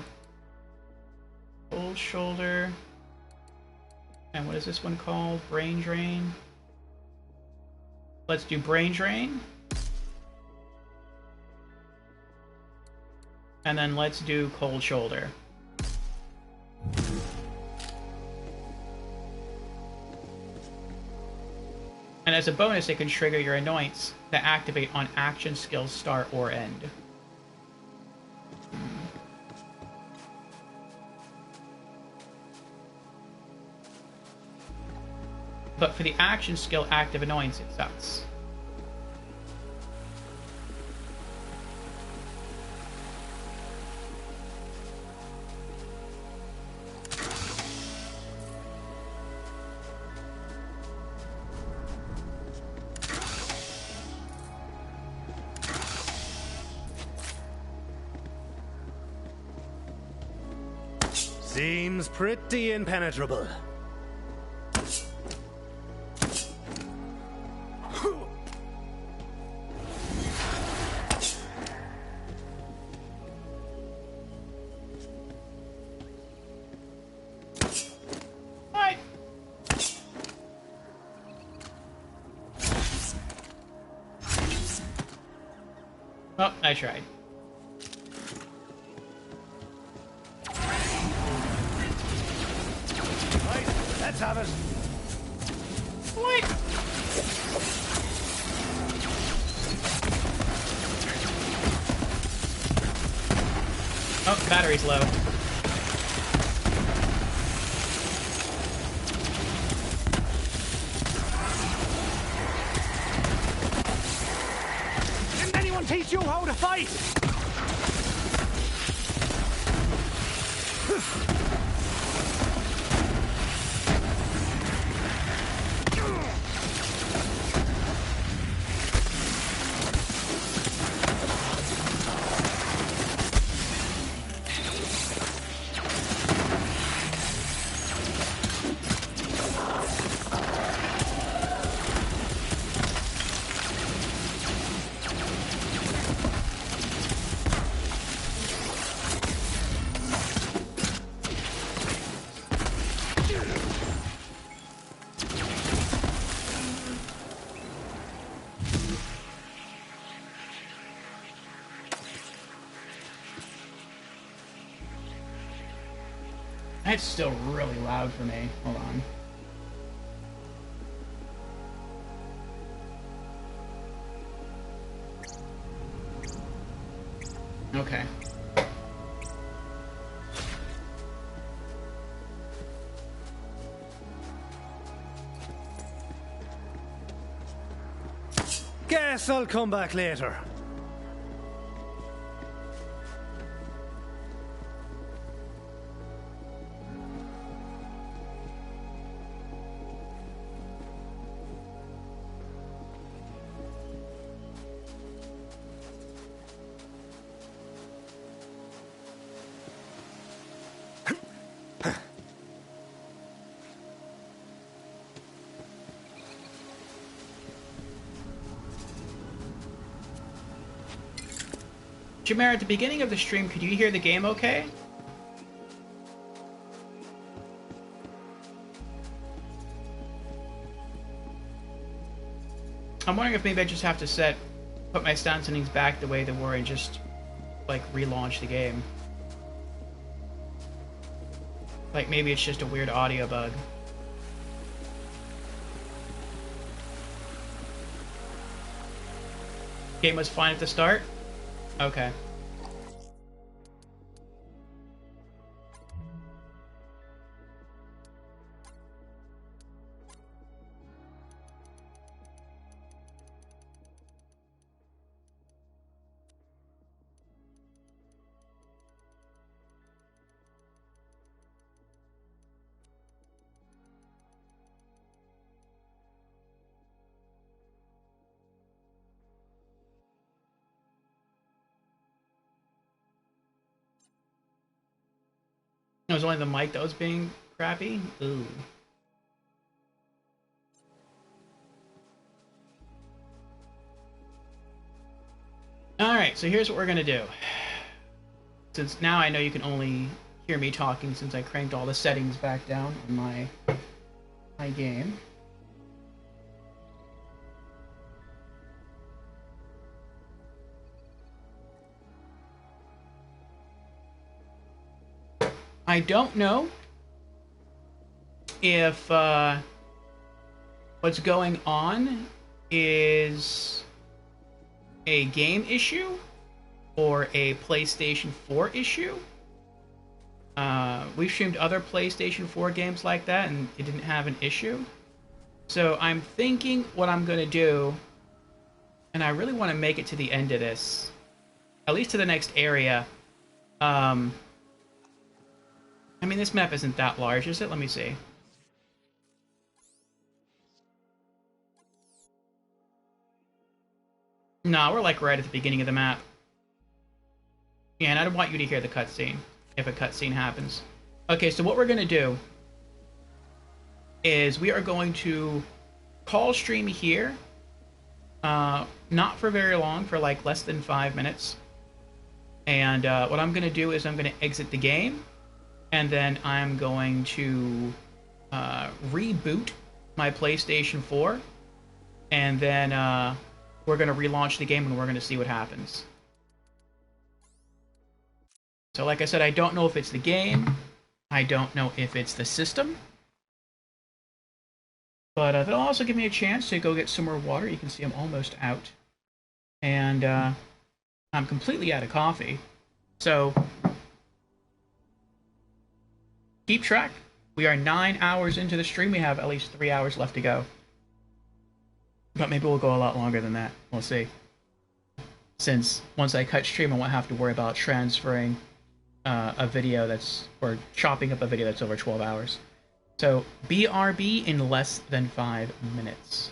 Cold Shoulder. And what is this one called? Brain Drain. Let's do Brain Drain. And then let's do Cold Shoulder. And as a bonus, it can trigger your Anoints that activate on action skills start or end. But for the action skill active Annoyance, it sucks. Seems pretty impenetrable. Oh, I tried. Right, let's have it. What? Oh, battery's low. Didn't anyone teach you how to fight? It's still really loud for me. Hold on. Okay. Guess I'll come back later. Jameer, at the beginning of the stream, could you hear the game okay? I'm wondering if maybe I just have to put my sound settings back the way they were and just, like, relaunch the game. Like, maybe it's just a weird audio bug. Game was fine at the start? Okay. It was only the mic that was being crappy? Ooh. Alright, so here's what we're gonna do. Since now I know you can only hear me talking since I cranked all the settings back down in my game. I don't know if what's going on is a game issue or a PlayStation 4 issue. We've streamed other PlayStation 4 games like that and it didn't have an issue. So I'm thinking what I'm going to do, and I really want to make it to the end of this, at least to the next area. I mean, this map isn't that large, is it? Let me see. No, we're like right at the beginning of the map. Yeah, and I don't want you to hear the cutscene, if a cutscene happens. Okay, so what we're going to do is we are going to call stream here. Not for very long, for like less than 5 minutes. And what I'm going to do is I'm going to exit the game. And then I'm going to reboot my PlayStation 4. And then we're going to relaunch the game and we're going to see what happens. So like I said, I don't know if it's the game. I don't know if it's the system. But that'll also give me a chance to go get some more water. You can see I'm almost out. And I'm completely out of coffee. So keep track. We are 9 hours into the stream. We have at least 3 hours left to go. But maybe we'll go a lot longer than that. We'll see. Since once I cut stream, I won't have to worry about transferring a video that's, or chopping up a video that's over 12 hours. So BRB in less than 5 minutes.